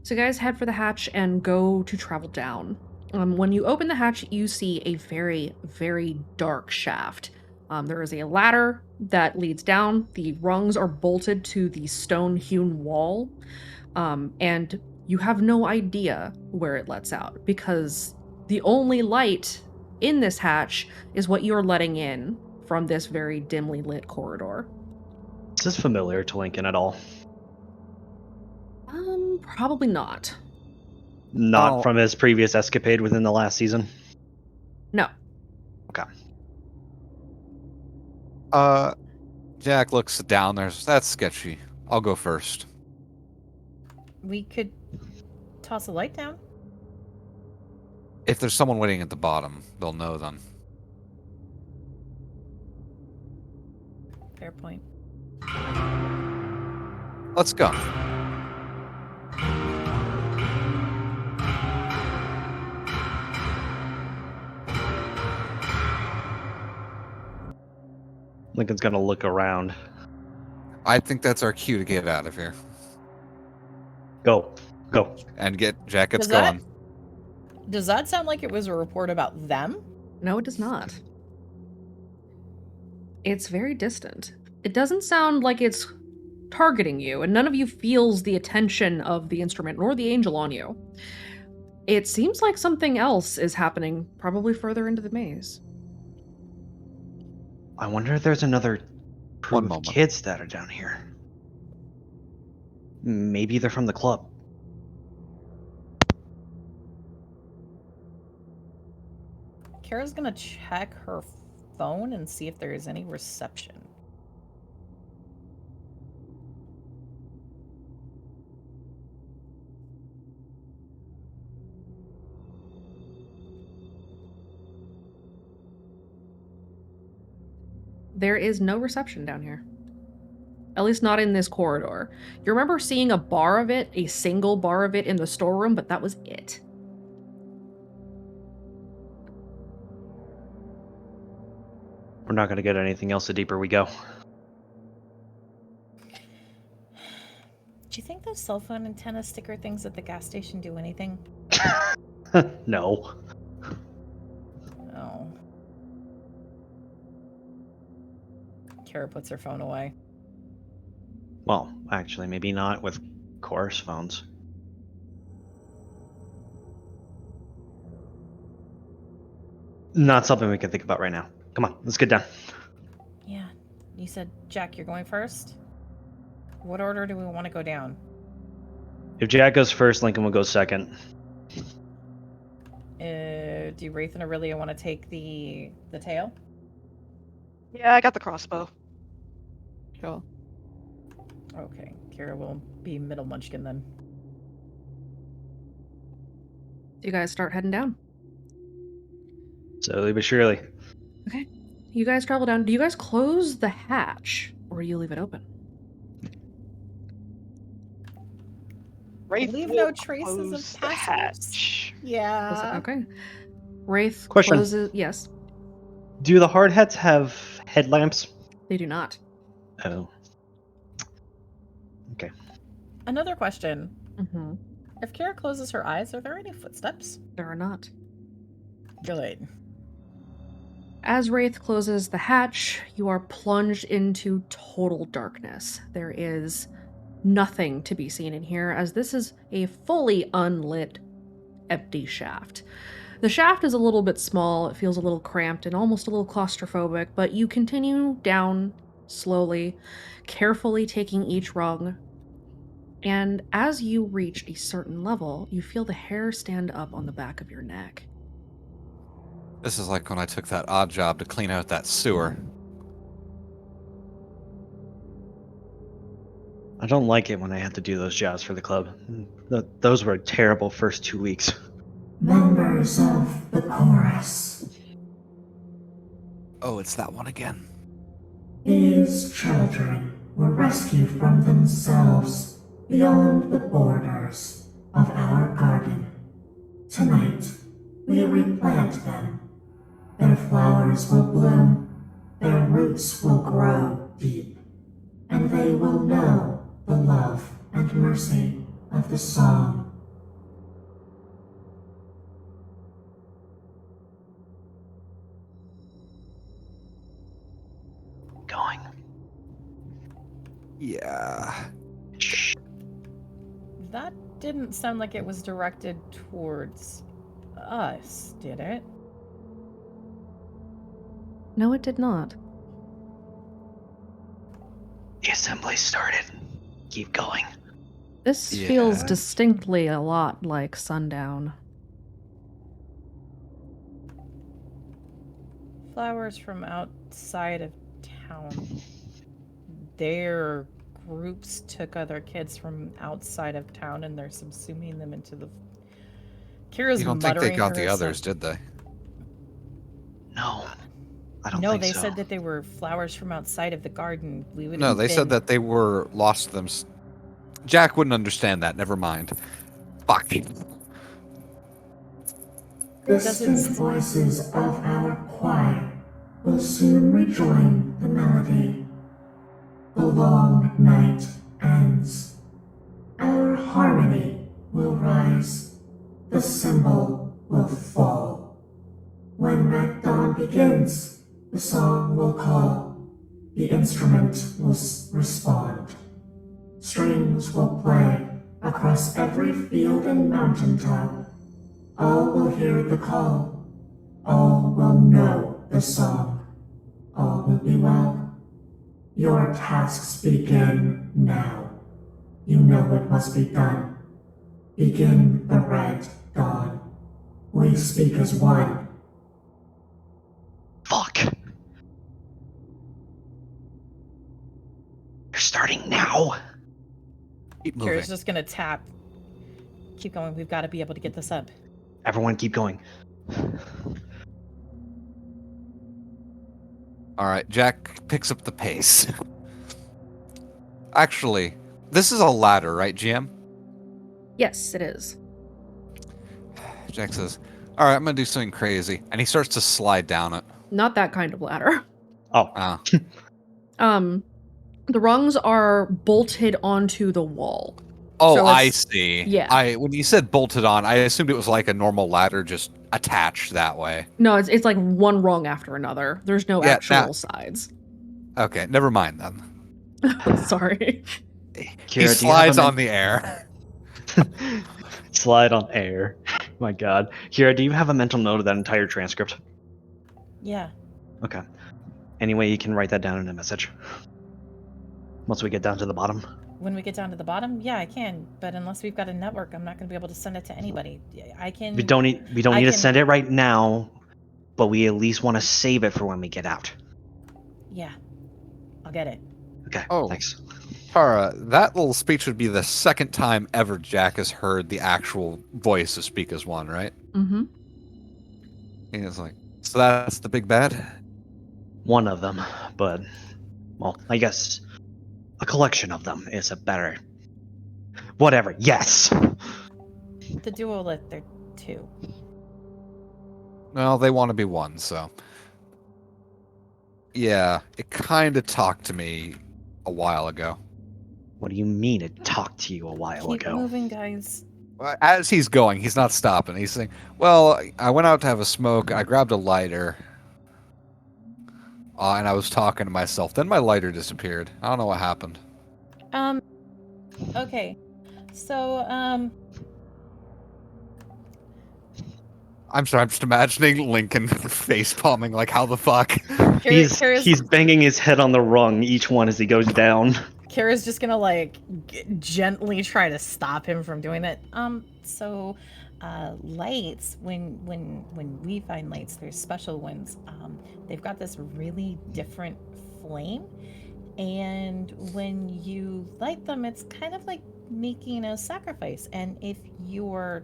So you guys head for the hatch and go to travel down. When you open the hatch, you see a very, very dark shaft. There is a ladder that leads down. The rungs are bolted to the stone-hewn wall. And you have no idea where it lets out, because the only light in this hatch is what you're letting in from this very dimly lit corridor. Is this familiar to Lincoln at all? Probably not. Not Oh. from his previous escapade within the last season. No. Okay. Jack looks down. That's sketchy. I'll go first. We could toss a light down. If there's someone waiting at the bottom, they'll know then. Fair point. Let's go. Lincoln's gonna look around. I think that's our cue to get out of here Go. Go. and get Jack gets Does that- going. Does that sound like it was a report about them? No, it does not. It's very distant. It doesn't sound like it's targeting you, and none of you feels the attention of the instrument nor the angel on you. It seems like something else is happening, probably further into the maze. I wonder if there's another crew One of moment. kids that are down here. Maybe they're from the club. Kara's gonna check her phone and see if there is any reception. There is no reception down here. At least not in this corridor. You remember seeing a bar of it, a single bar of it in the storeroom, but that was it. We're not gonna get anything else the deeper we go. Do you think those cell phone antenna sticker things at the gas station do anything? No. Oh. Kara puts her phone away. Well, actually, maybe not with chorus phones. Not something we can think about right now. Come on, let's get down. Yeah. You said, Jack, you're going first? What order do we want to go down? If Jack goes first, Lincoln will go second. Do Wraith and Aurelia want to take the tail? Yeah, I got the crossbow. Sure. Okay. Kara will be middle munchkin then. You guys start heading down. Slowly but surely. Okay. You guys travel down. Do you guys close the hatch or do you leave it open? Wraith Leave will no traces of close the passengers. hatch. Close it- Yeah. Okay. Wraith Question. closes. Yes, Do the hard hats have headlamps? they do not. Oh. Another question. Mm-hmm. If Kara closes her eyes, are there any footsteps? There are not. Good. As Wraith closes the hatch, you are plunged into total darkness. There is nothing to be seen in here, as this is a fully unlit, empty shaft. The shaft is a little bit small, it feels a little cramped and almost a little claustrophobic, but you continue down slowly, carefully taking each rung. And as you reach a certain level, you feel the hair stand up on the back of your neck. This is like when I took that odd job to clean out that sewer. I don't like it when I have to do those jobs for the club. Those were a terrible first 2 weeks. Members of the chorus, Oh, it's that one again. these children were rescued from themselves beyond the borders of our garden. Tonight, we replant them. Their flowers will bloom, their roots will grow deep, and they will know the love and mercy of the song. Going. Yeah. Shh. That didn't sound like it was directed towards us, did it? No, it did not. The assembly started. Keep going. This feels Yeah. distinctly a lot like Sundown. Flowers from outside of town. Their groups took other kids from outside of town and they're subsuming them into the. Kira's You don't think they muttering got to the herself. others, did they? No, I don't No, think they so. said that they were flowers from outside of the garden. We would. No, they said that they were lost them. Jack wouldn't understand that. Never mind. Fuck. Distant voices of our choir will soon rejoin the melody. The long night ends. Our harmony will rise. The symbol will fall. When Red Dawn begins, the song will call. The instrument will respond. Strings will play across every field and mountaintop. All will hear the call. All will know the song. All will be well. Your tasks begin now. You know what must be done. Begin the Red Dawn. We speak as one. Fuck. You're starting now? Keep moving. Kira's just gonna tap. Keep going. We've got to be able to get this up. Everyone keep going. All right, Jack picks up the pace. Actually, this is a ladder, right, GM? Yes, it is. Jack says, all right, I'm going to do something crazy. And he starts to slide down it. Not that kind of ladder. Oh. The rungs are bolted onto the wall. Oh, So I it's- see. yeah. When you said bolted on, I assumed it was like a normal ladder just attached that way. No, it's like one rung after another. There's no Yeah, actual sides. Okay, never mind then. Sorry. He Kira, do you have slides a on the air. Slide on air. My god. Kira, do you have a mental note of that entire transcript? Yeah. Okay. Anyway, you can write that down in a message. Once we get down to the bottom. When we get down to the bottom, yeah, I can. But unless we've got a network, I'm not going to be able to send it to anybody. I can. We don't need I to can- send it right now, but we at least want to save it for when we get out. Yeah. I'll get it. Okay. Oh. Thanks. Tara, that little speech would be the second time ever Jack has heard the actual voice of Speak as One, right? Mm-hmm. He's like, so that's the big bad? One of them, but well, I guess a collection of them is a better. Whatever. Yes. The duolith, they're two. Well, they want to be one, so. Yeah, it kind of talked to me a while ago. What do you mean it talked to you a while Keep ago? moving, guys. As he's going, he's not stopping. He's saying, well, I went out to have a smoke. I grabbed a lighter. And I was talking to myself. Then my lighter disappeared. I don't know what happened. Okay. So, I'm sorry, I'm just imagining Lincoln face palming like, how the fuck? Kira's He's banging his head on the rung each one as he goes down. Kira's just gonna like gently try to stop him from doing that. Lights. When we find lights, there's special ones. They've got this really different flame, and when you light them, it's kind of like making a sacrifice. And if you're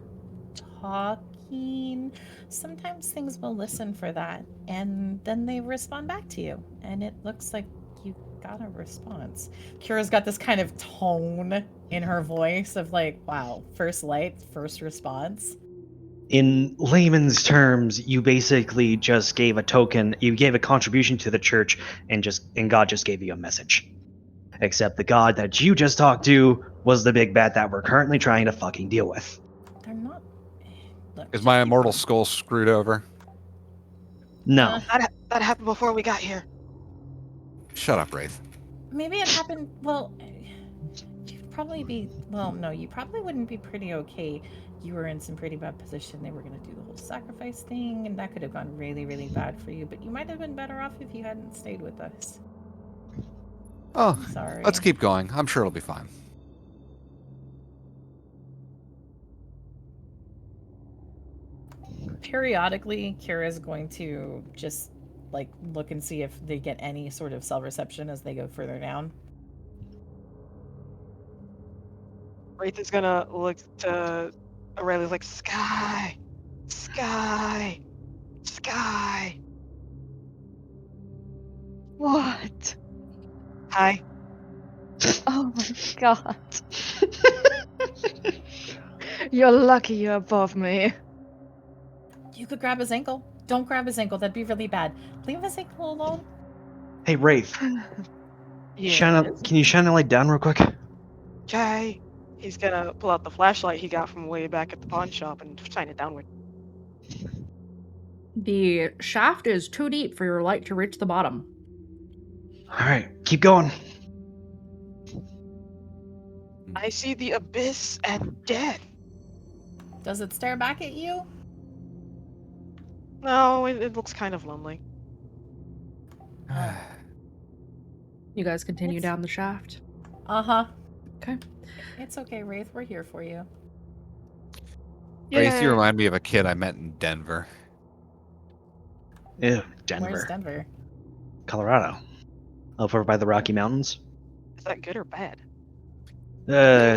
talking, sometimes things will listen for that, and then they respond back to you, and it looks like you got a response. Kira's got this kind of tone in her voice of like, wow, first light, first response. In layman's terms, you basically just gave a token, you gave a contribution to the church, and God just gave you a message. Except the God that you just talked to was the big bad that we're currently trying to fucking deal with. They're not. Look, Is my immortal skull screwed over? No. That happened before we got here. Shut up, Wraith. maybe it happened. Well, you'd probably be. Well, no, you probably wouldn't be pretty okay. You were in some pretty bad position. They were going to do the whole sacrifice thing, and that could have gone really, really bad for you. But you might have been better off if you hadn't stayed with us. Oh, Sorry. let's keep going. I'm sure it'll be fine. Periodically, Kira's going to just like look and see if they get any sort of cell reception as they go further down. Wraith is gonna look to Aurelia like, Sky! Sky! Sky! What? Hi. Oh my god. You're lucky you're above me. You could grab his ankle. Don't grab his ankle. That'd be really bad. Leave his ankle alone. Hey, Wraith. Yeah. Can you shine a light down real quick? Okay. He's gonna pull out the flashlight he got from way back at the pawn shop and shine it downward. The shaft is too deep for your light to reach the bottom. All right, keep going. I see the abyss and death. Does it stare back at you? No, it looks kind of lonely. You guys continue It's- down the shaft. Uh-huh. Okay. It's okay, Wraith. We're here for you. Wraith, you Yeah. remind me of a kid I met in Denver. Ew, Denver, Where's Denver? Colorado. Over by the Rocky Mountains. Is that good or bad?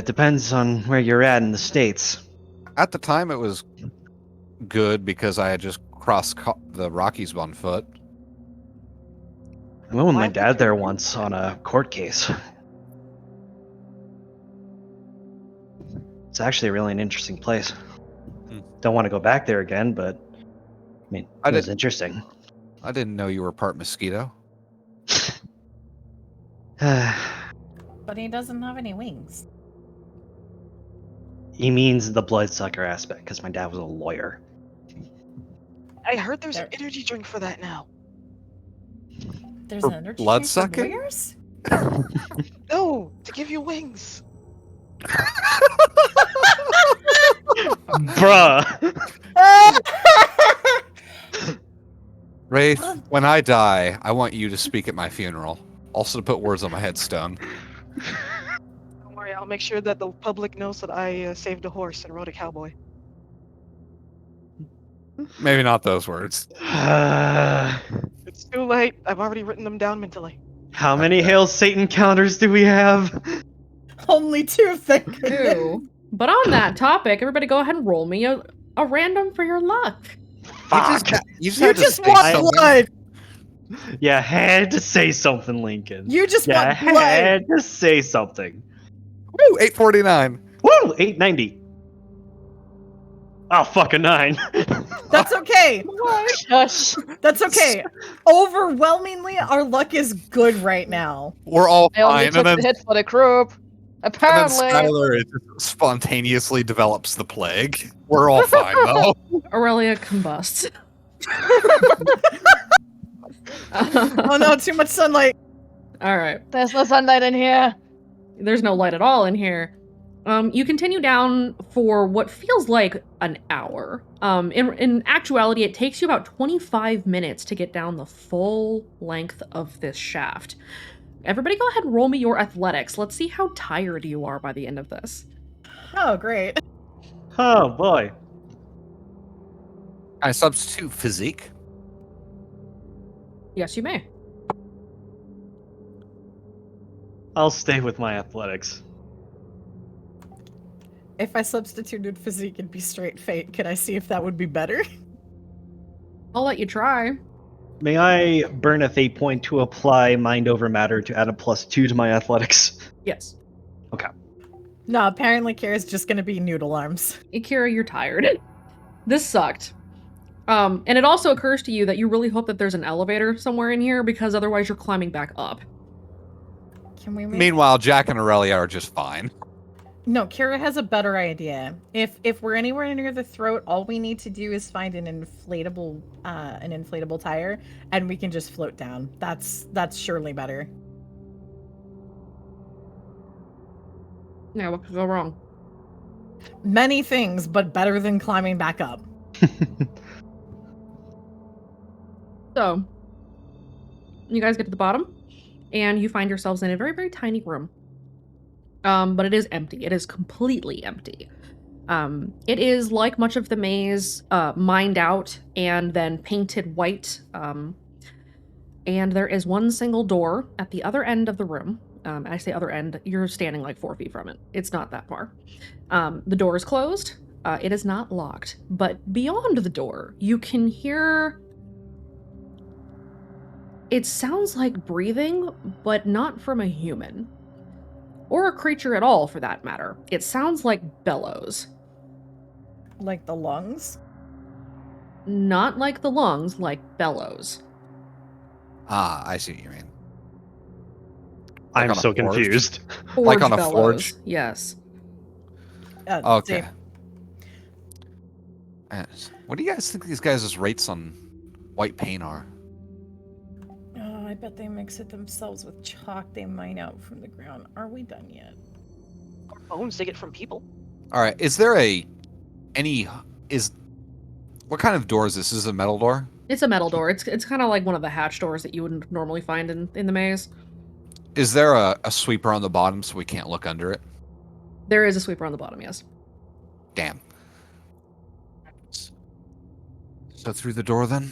Depends on where you're at in the States. At the time, it was good because I had just crossed the Rockies on foot. I went with Why my would dad you- there once on a court case. It's actually really an interesting place. Don't want to go back there again, but I mean, I it was did- interesting. I didn't know you were part mosquito. But he doesn't have any wings. He means the bloodsucker aspect, because my dad was a lawyer. I heard there's an There- energy drink for that now. There's For an energy blood drink for sucking? lawyers? No, to give you wings. Bruh! Wraith, when I die, I want you to speak at my funeral. Also to put words on my headstone. Don't worry, I'll make sure that the public knows that I saved a horse and rode a cowboy. Maybe not those words. It's too late. I've already written them down mentally. How many Hail Satan counters do we have? Only two, thank goodness. Ew. But on that topic, everybody go ahead and roll me a random for your luck. Fuck! You just You had to just say want something. blood. Yeah, had to say something, Lincoln. You just yeah, want blood. had to say something. Woo, 849. Woo! 890. Oh, fuck a 9. That's okay. Shush. That's okay. Overwhelmingly, our luck is good right now. We're all I only fine. took And then, the hit for the group. and then Apparently. Skylar it just spontaneously develops the plague. We're all fine, though. Aurelia combusts. Oh no, too much sunlight. All right. There's no sunlight in here. There's no light at all in here. You continue down for what feels like an hour. In actuality, it takes you about 25 minutes to get down the full length of this shaft. Everybody go ahead and roll me your athletics. Let's see how tired you are by the end of this. Oh, great. Oh, boy. I substitute physique. Yes, you may. I'll stay with my athletics. If I substituted physique, it'd be straight fate. Could I see if that would be better? I'll let you try. May I burn a fate point to apply mind over matter to add a +2 to my athletics? Yes. No, apparently Kira's just gonna be noodle arms. Akira, you're tired. This sucked. And it also occurs to you that you really hope that there's an elevator somewhere in here because otherwise you're climbing back up. Can we make... Meanwhile, Jack and Aurelia are just fine. No, Kira has a better idea. If we're anywhere near the throat, all we need to do is find an inflatable tire, and we can just float down. That's surely better. Yeah, what could go wrong? Many things, but better than climbing back up. So, you guys get to the bottom, and you find yourselves in a very, very tiny room. But it is empty. It is completely empty. It is like much of the maze, mined out and then painted white. And there is one single door at the other end of the room. I say other end, you're standing like 4 feet from it. It's not that far. The door is closed. It is not locked. But beyond the door, you can hear... It sounds like breathing, but not from a human. Or a creature at all, for that matter. It sounds like bellows. Like the lungs? Not like the lungs, like bellows. Ah, I see what you mean. I'm on a so forge? confused. Like on a bellows. forge? Yes. Okay. Dave, What do you guys think these guys' rates on white paint are? oh, I bet they mix it themselves with chalk they mine out from the ground. Are we done yet? Or bones they get from people. All right. Is there what kind of door is this? Is this a metal door? It's a metal door. It's kind of like one of the hatch doors that you wouldn't normally find in the maze. Is there a sweeper on the bottom so we can't look under it? There is a sweeper on the bottom, yes. Damn. So through the door then?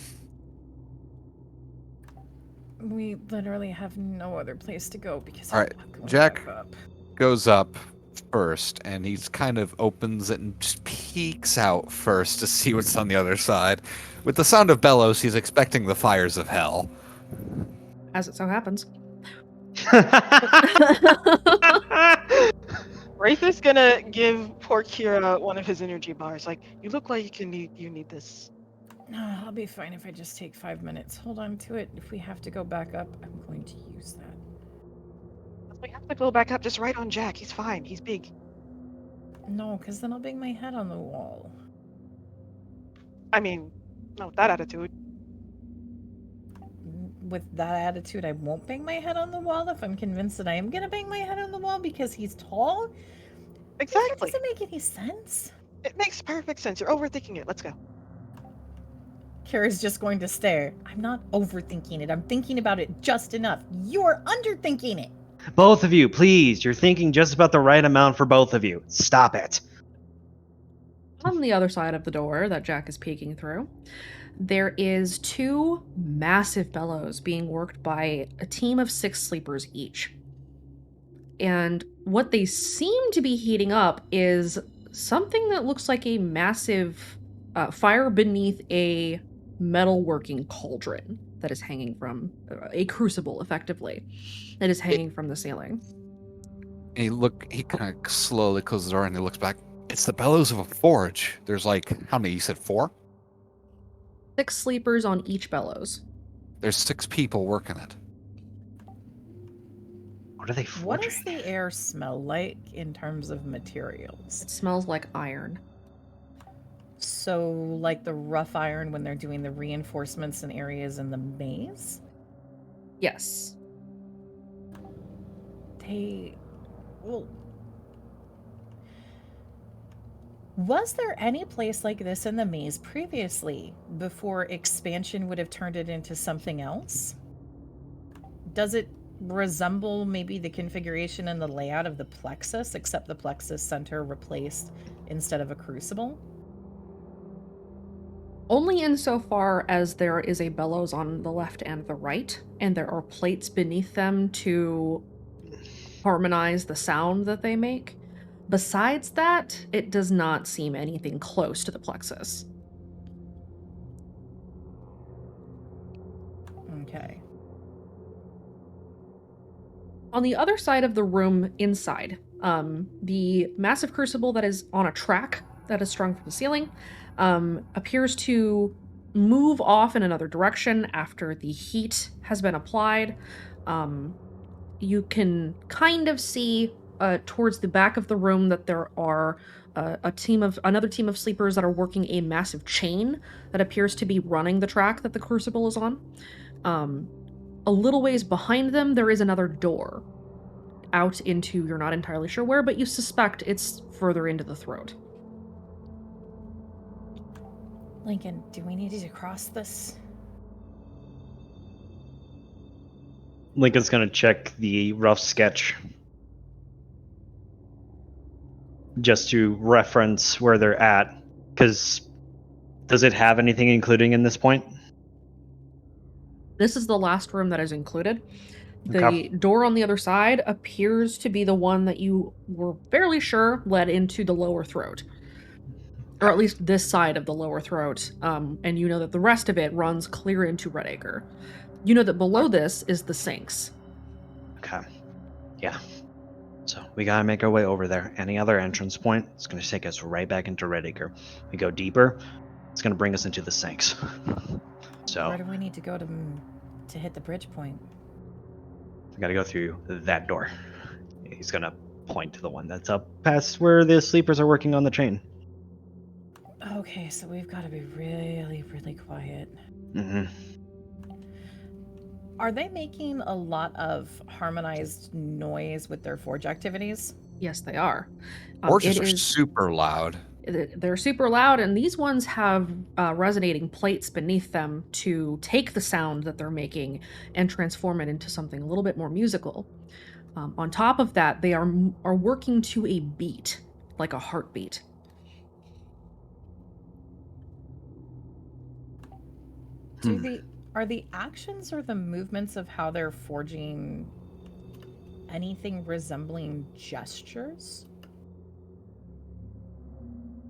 We literally have no other place to go because All right, I'm not going Jack. back up. Goes up first, and he's kind of opens it and just peeks out first to see what's on the other side. With the sound of bellows, he's expecting the fires of hell. As it so happens. Wraith is gonna give poor Kira one of his energy bars. Like, you look like you need this. No, I'll be fine if I just take 5 minutes. Hold on to it. If we have to go back up, I'm going to use that. We have to go back up. Just right on Jack. He's fine. He's big. No, because then I'll bang my head on the wall. I mean, not with that attitude. With that attitude, I won't bang my head on the wall if I'm convinced that I am going to bang my head on the wall because he's tall. Exactly. That doesn't make any sense. It makes perfect sense. You're overthinking it. Let's go. Kira's just going to stare. I'm not overthinking it. I'm thinking about it just enough. You're underthinking it. Both of you, please. You're thinking just about the right amount for both of you. Stop it. On the other side of the door that Jack is peeking through, there is 2 massive bellows being worked by a team of 6 sleepers each. And what they seem to be heating up is something that looks like a massive fire beneath a metalworking cauldron that is hanging from a crucible, effectively, that is hanging from the ceiling. And he kind of slowly closes the door and he looks back. It's the bellows of a forge. There's like, how many? You said 4? 6 sleepers on each bellows. There's 6 people working it. What are they What forging? does the air smell like in terms of materials? It smells like iron. So, like the rough iron when they're doing the reinforcements in areas in the maze? Yes. Well, was there any place like this in the maze previously before expansion would have turned it into something else? Does it resemble maybe the configuration and the layout of the plexus, except the plexus center replaced instead of a crucible? Only insofar as there is a bellows on the left and the right, and there are plates beneath them to harmonize the sound that they make. Besides that, it does not seem anything close to the plexus. Okay. On the other side of the room inside, the massive crucible that is on a track that is strung from the ceiling appears to move off in another direction after the heat has been applied. You can kind of see towards the back of the room that there are another team of sleepers that are working a massive chain that appears to be running the track that the crucible is on. A little ways behind them, there is another door out into, you're not entirely sure where, but you suspect it's further into the throat. Lincoln, do we need to cross this? Lincoln's gonna check the rough sketch. just to reference where they're at. Because does it have anything including in this point? This is the last room that is included. The Okay. door on the other side appears to be the one that you were fairly sure led into the lower throat. Or at least this side of the lower throat. And you know that the rest of it runs clear into Redacre. You know that below this is the sinks. Okay. Yeah. So we gotta make our way over there. Any other entrance point, it's gonna take us right back into Redacre. We go deeper, it's gonna bring us into the sinks. So Where do we need to go to hit the bridge point? we gotta go through that door. He's gonna point to the one that's up past where the sleepers are working on the chain. Okay, so we've got to be really, really quiet. Mm-hmm. Are they making a lot of harmonized noise with their forge activities? Yes, they are. Forges it are is- super loud. They're super loud, and these ones have resonating plates beneath them to take the sound that they're making and transform it into something a little bit more musical. On top of that, they are working to a beat, like a heartbeat. Are the actions or the movements of how they're forging anything resembling gestures?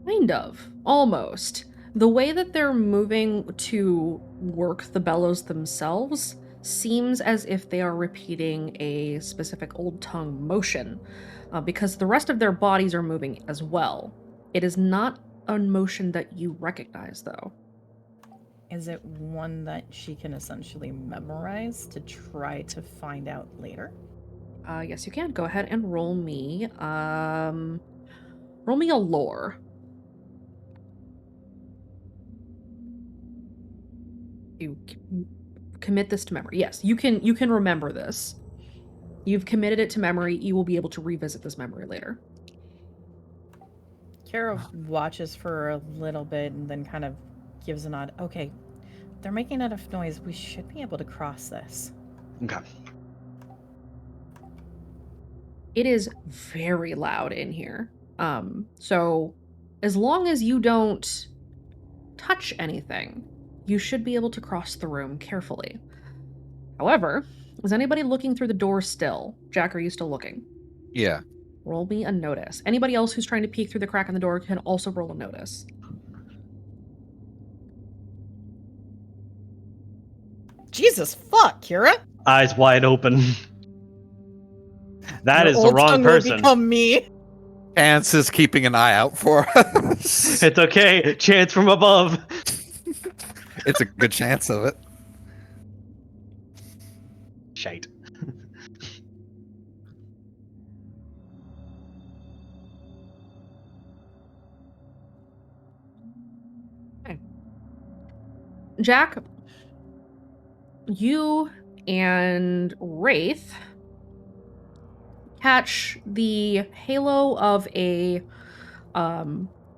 Kind of. Almost. The way that they're moving to work the bellows themselves seems as if they are repeating a specific Old Tongue motion, because the rest of their bodies are moving as well. It is not a motion that you recognize, though. Is it one that she can essentially memorize to try to find out later? Yes, you can. Go ahead and roll me a lore. You commit this to memory. Yes, you can remember this. You've committed it to memory. You will be able to revisit this memory later. Kara watches for a little bit and then kind of gives a nod. Okay, they're making enough noise. We should be able to cross this. Okay. It is very loud in here. So as long as you don't touch anything, you should be able to cross the room carefully. However, is anybody looking through the door still? Jack, are you still looking? Yeah. Roll me a notice. Anybody else who's trying to peek through the crack in the door can also roll a notice. Jesus fuck, Kira! Eyes wide open. That Your is the old wrong tongue will person. become me. Chance is keeping an eye out for us. It's okay. Chance from above. It's a good chance of it. Shite. Jack, you and Wraith catch the halo of a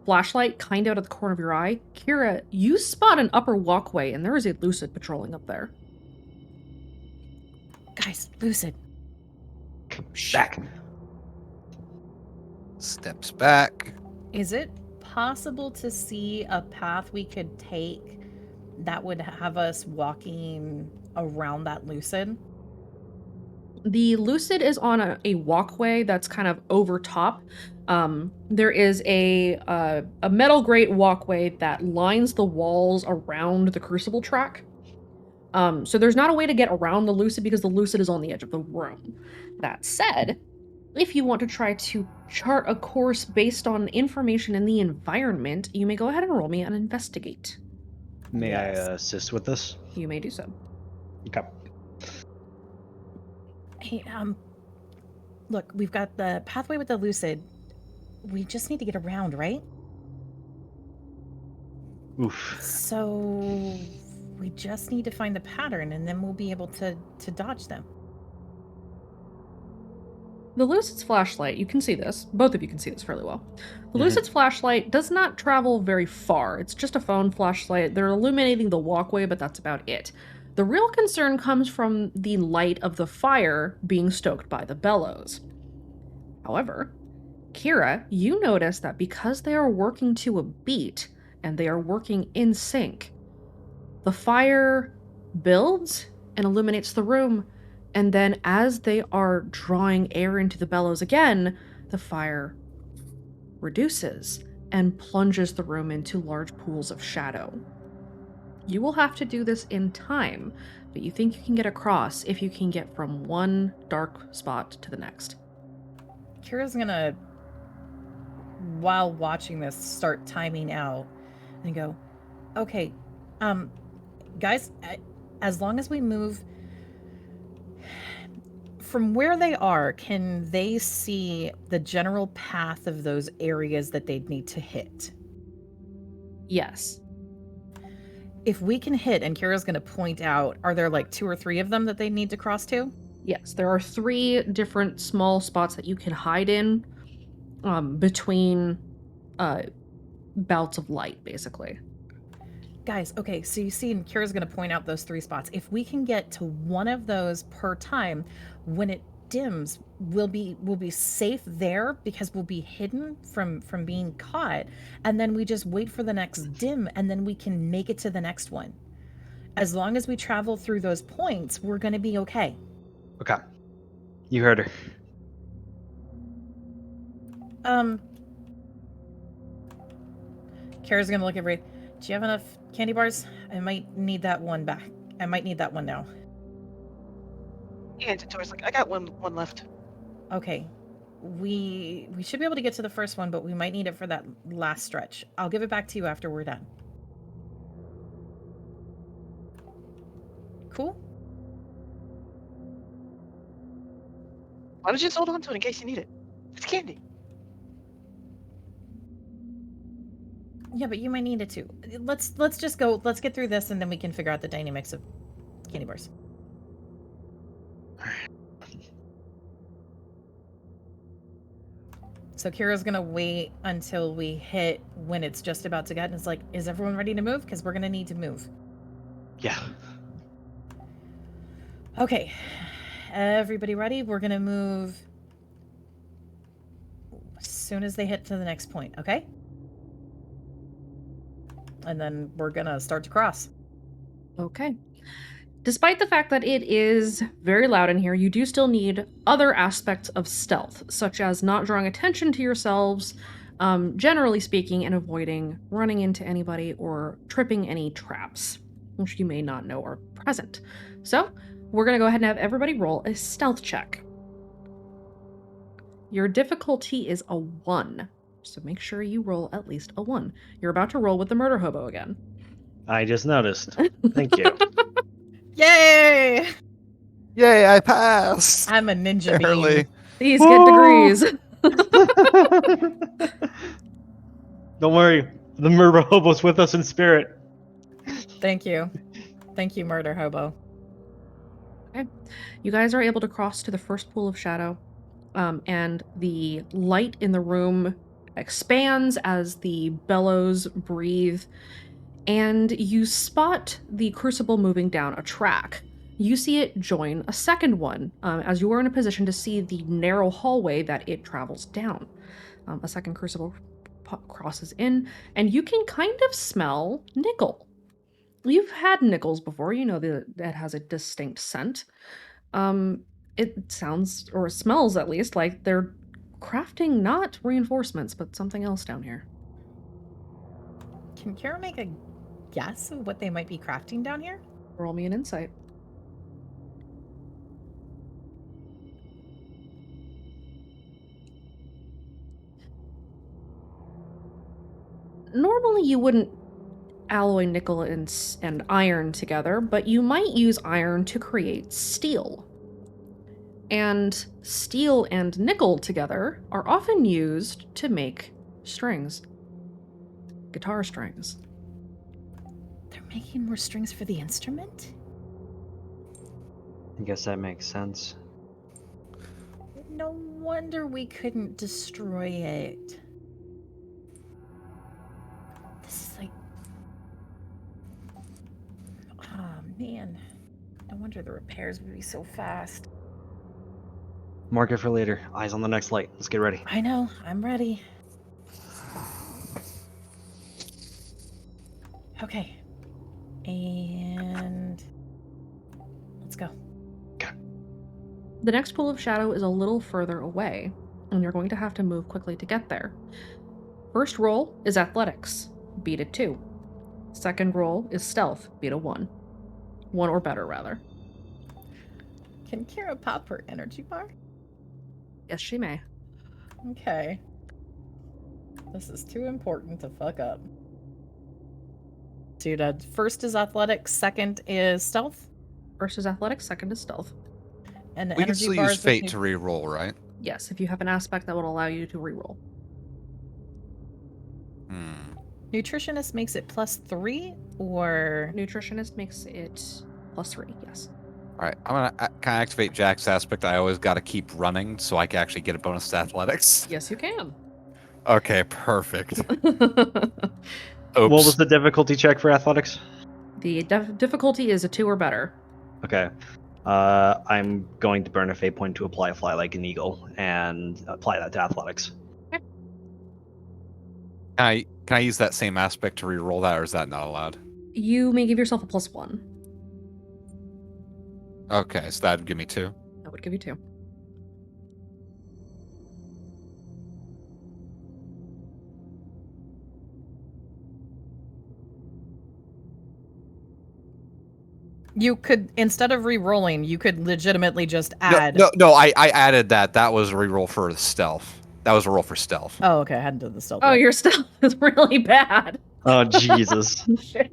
flashlight kind out of the corner of your eye. Kira, you spot an upper walkway, and there is a Lucid patrolling up there. Guys, Lucid. Back. Steps back. Is it possible to see a path we could take that would have us walking around that Lucid? The Lucid is on a walkway that's kind of over top. There is a metal grate walkway that lines the walls around the Crucible track. So there's not a way to get around the Lucid because the Lucid is on the edge of the room. That said, if you want to try to chart a course based on information in the environment, you may go ahead and roll me an investigate. May Yes. I assist with this? You may do so. Okay. Hey, look, we've got the pathway with the Lucid. We just need to get around, right? Oof. So we just need to find the pattern and then we'll be able to dodge them. The Lucid's flashlight, you can see this. Both of you can see this fairly well. The Mhm. Lucid's flashlight does not travel very far. It's just a phone flashlight. They're illuminating the walkway, but that's about it. The real concern comes from the light of the fire being stoked by the bellows. However, Kira, you notice that because they are working to a beat and they are working in sync, the fire builds and illuminates the room, and then as they are drawing air into the bellows again, the fire reduces and plunges the room into large pools of shadow. You will have to do this in time, but you think you can get across if you can get from one dark spot to the next. Kira's gonna, while watching this, start timing out and go, okay, guys, as long as we move from where they are, can they see the general path of those areas that they'd need to hit? Yes. If we can hit, and Kira's going to point out, are there like 2 or 3 of them that they need to cross to? Yes, there are 3 different small spots that you can hide in between bouts of light, basically. Guys, okay, so you see, and Kira's going to point out those 3 spots. If we can get to one of those per time, when it dims, we'll be safe there because we'll be hidden from being caught, and then we just wait for the next dim, and then we can make it to the next one. As long as we travel through those points, we're going to be okay. Okay. You heard her. Kara's going to look at Ray. Do you have enough candy bars? I might need that one back. I might need that one now. And Tori's like, I got one left. Okay. We should be able to get to the first one, but we might need it for that last stretch. I'll give it back to you after we're done. Cool? Why don't you just hold on to it in case you need it? It's candy. Yeah, but you might need it too. Let's just go. Let's get through this, and then we can figure out the dynamics of candy bars. So Kira's gonna wait until we hit when it's just about to get, and it's like, is everyone ready to move? Because we're gonna need to move. Yeah. Okay. Everybody ready? We're gonna move as soon as they hit to the next point, okay? And then we're gonna start to cross. Okay. Despite the fact that it is very loud in here, you do still need other aspects of stealth, such as not drawing attention to yourselves, generally speaking, and avoiding running into anybody or tripping any traps, which you may not know are present. So, we're going to go ahead and have everybody roll a stealth check. Your difficulty is a 1, so make sure you roll at least a 1. You're about to roll with the murder hobo again. I just noticed. Thank you. Yay! Yay, I passed! I'm a ninja Barely. bean. These get degrees. Don't worry. The murder hobo's with us in spirit. Thank you. Thank you, murder hobo. Okay. You guys are able to cross to the first pool of shadow, and the light in the room expands as the bellows breathe, and you spot the crucible moving down a track. You see it join a second one, as you are in a position to see the narrow hallway that it travels down. A second crucible crosses in, and you can kind of smell nickel. You've had nickels before, you know that it has a distinct scent. It sounds, or smells at least, like they're crafting not reinforcements, but something else down here. Can Kara make a guess of what they might be crafting down here? Roll me an insight. Normally you wouldn't alloy nickel and iron together, but you might use iron to create steel. And steel and nickel together are often used to make strings. Guitar strings. They're making more strings for the instrument? I guess that makes sense. No wonder we couldn't destroy it. This is like... Oh, man. No wonder the repairs would be so fast. Mark it for later. Eyes on the next light. Let's get ready. I know. I'm ready. Okay. And let's go. The next pool of shadow is a little further away, and you're going to have to move quickly to get there. First roll is athletics, beat a 2. Second roll is stealth, beat a 1. 1 or better, rather. Can Kira pop her energy bar? Yes, she may. Okay. This is too important to fuck up. Dude, first is athletics, second is stealth. First is athletics, second is stealth. And the We can energy still bars use with fate nu- to re-roll, right? Yes, if you have an aspect that would allow you to reroll. Nutritionist makes it +3, or Nutritionist makes it +3, yes. All right, I'm gonna kind of activate Jack's aspect. I always got to keep running so I can actually get a bonus to athletics. Yes, you can. Okay, perfect. What Oops. was the difficulty check for athletics? The difficulty is a 2 or better. Okay. I'm going to burn a fate point to apply Fly Like an Eagle and apply that to athletics. Can I use that same aspect to re-roll that, or is that not allowed? You may give yourself a +1. Okay, so that'd give me 2. That would give you 2. you could, instead of re-rolling, you could legitimately just No, add. no, I added that. That was a re-roll for stealth. That was a roll for stealth. Oh, okay. I hadn't done the stealth. Oh, yet. your stealth is really bad. Oh, Jesus. Shit.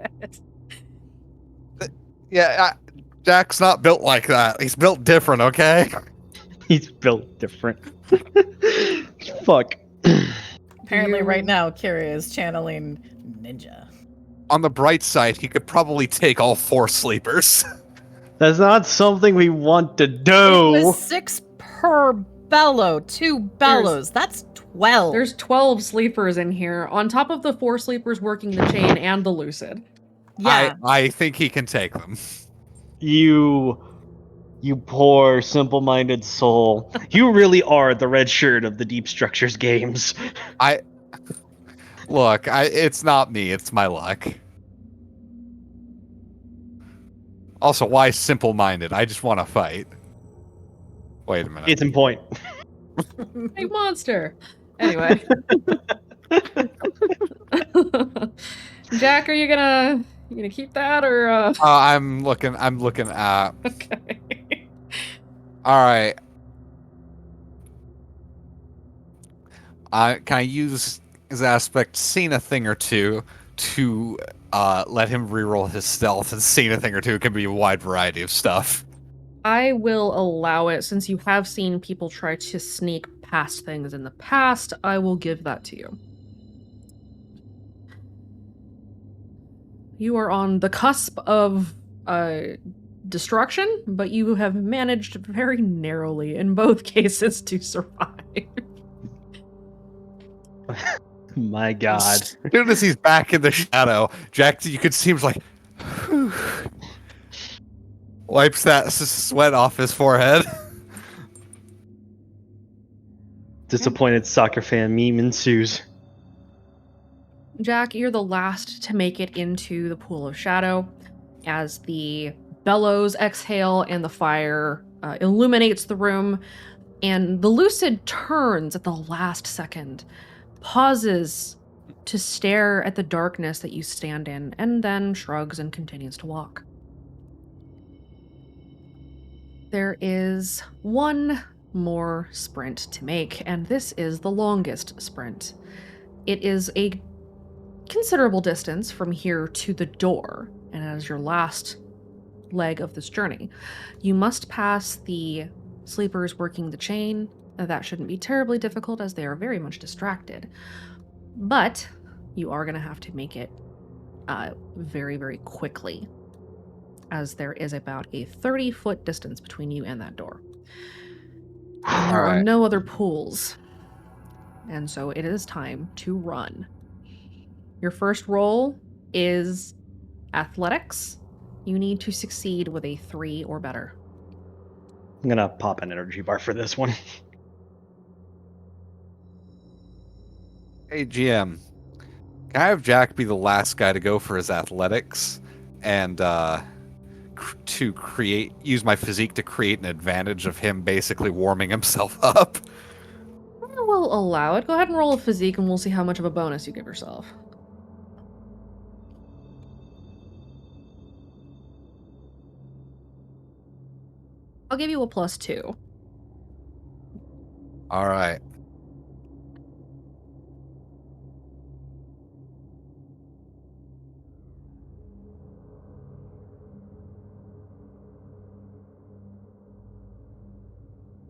Yeah, Jack's not built like that. He's built different, okay? He's built different. Fuck. Apparently, You- right now, Kira is channeling ninja. On the bright side, he could probably take all 4 sleepers. That's not something we want to It do. was 6 per bellow, 2 bellows. That's 12. There's 12 sleepers in here, on top of the 4 sleepers working the chain and the lucid. yeah. I think he can take them. You poor, simple-minded soul. You really are the red shirt of the Deep Structures games. Look, it's not me, it's my luck. Also, why simple-minded? I just want to fight. Wait a minute. It's in point. Big monster. Anyway. Jack, are you gonna keep that or I'm looking at. okay. All right. Can I use his aspect, seen a thing or two, to let him reroll his stealth, and seen a thing or two? It can be a wide variety of stuff. I will allow it since you have seen people try to sneak past things in the past. I will give that to you. You are on the cusp of destruction, but you have managed very narrowly in both cases to survive. My God. As soon as he's back in the shadow, Jack, you could see him like, whew, wipes that sweat off his forehead. Disappointed soccer fan meme ensues. Jack, you're the last to make it into the pool of shadow as the bellows exhale and the fire illuminates the room, and the lucid turns at the last second, pauses to stare at the darkness that you stand in, and then shrugs and continues to walk. There is one more sprint to make, and this is the longest sprint. It is a considerable distance from here to the door, and as your last leg of this journey, you must pass the sleepers working the chain. That shouldn't be terribly difficult as they are very much distracted, but you are going to have to make it very, very quickly, as there is about a 30-foot distance between you and that door. And there are Alright. no other pools, and so it is time to run. Your first roll is athletics. You need to succeed with a 3 or better. I'm gonna pop an energy bar for this one. Hey, GM. Can I have Jack be the last guy to go for his athletics and use my physique to create an advantage of him basically warming himself up? I will allow it. Go ahead and roll a physique and we'll see how much of a bonus you give yourself. I'll give you a +2. All right.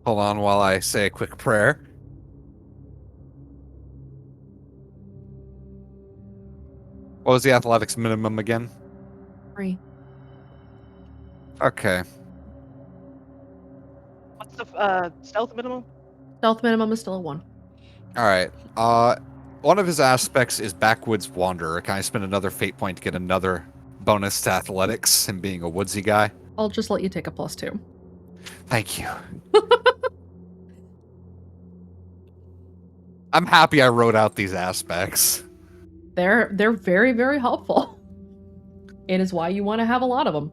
Hold on while I say a quick prayer. What was the athletics minimum again? 3. Okay. What's the stealth minimum? Stealth minimum is still a 1. All right. One of his aspects is Backwoods Wanderer. Can I spend another fate point to get another bonus to athletics and being a woodsy guy? I'll just let you take a +2. Thank you. I'm happy I wrote out these aspects. They're very, very helpful. It is why you want to have a lot of them.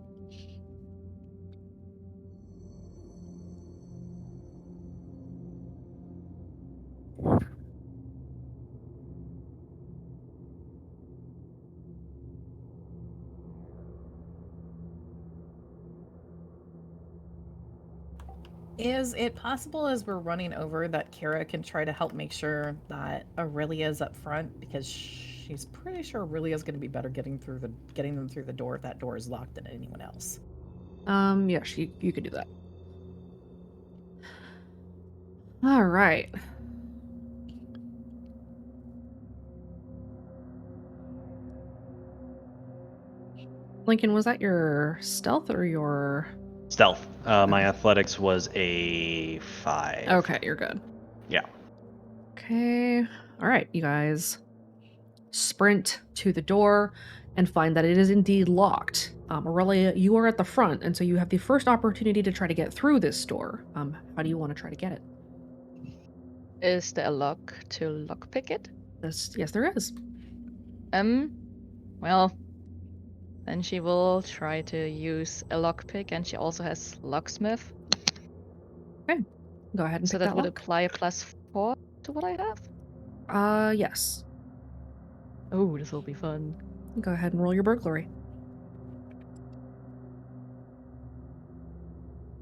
Is it possible as we're running over that Kara can try to help make sure that Aurelia's up front, because she's pretty sure Aurelia's going to be better getting them through the door if that door is locked than anyone else. Yes, you could do that. All right. Lincoln, was that your stealth or your... Stealth. My athletics was a 5. Okay, you're good. Yeah. Okay. All right, you guys sprint to the door and find that it is indeed locked. Aurelia, you are at the front, and so you have the first opportunity to try to get through this door. How do you want to try to get it? Is there a lock to lockpick it? Yes, there is. Well, then she will try to use a lockpick, and she also has locksmith. Okay. Go ahead and So pick that would lock. apply a +4 to what I have? Yes. Oh, this will be fun. Go ahead and roll your burglary.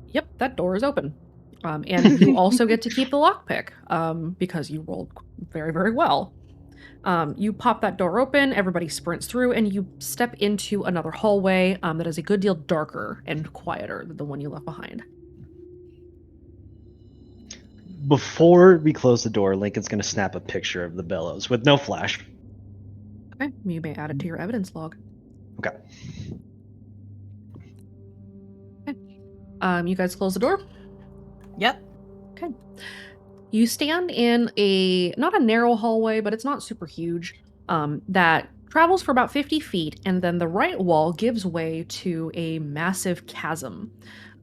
Yep, that door is open. And you also get to keep the lockpick because you rolled very, very well. You pop that door open, everybody sprints through, and you step into another hallway that is a good deal darker and quieter than the one you left behind. Before we close the door, Lincoln's going to snap a picture of the bellows with no flash. Okay, you may add it to your evidence log. Okay. You guys close the door? Yep. Okay. You stand in not a narrow hallway, but it's not super huge, that travels for about 50 feet, and then the right wall gives way to a massive chasm.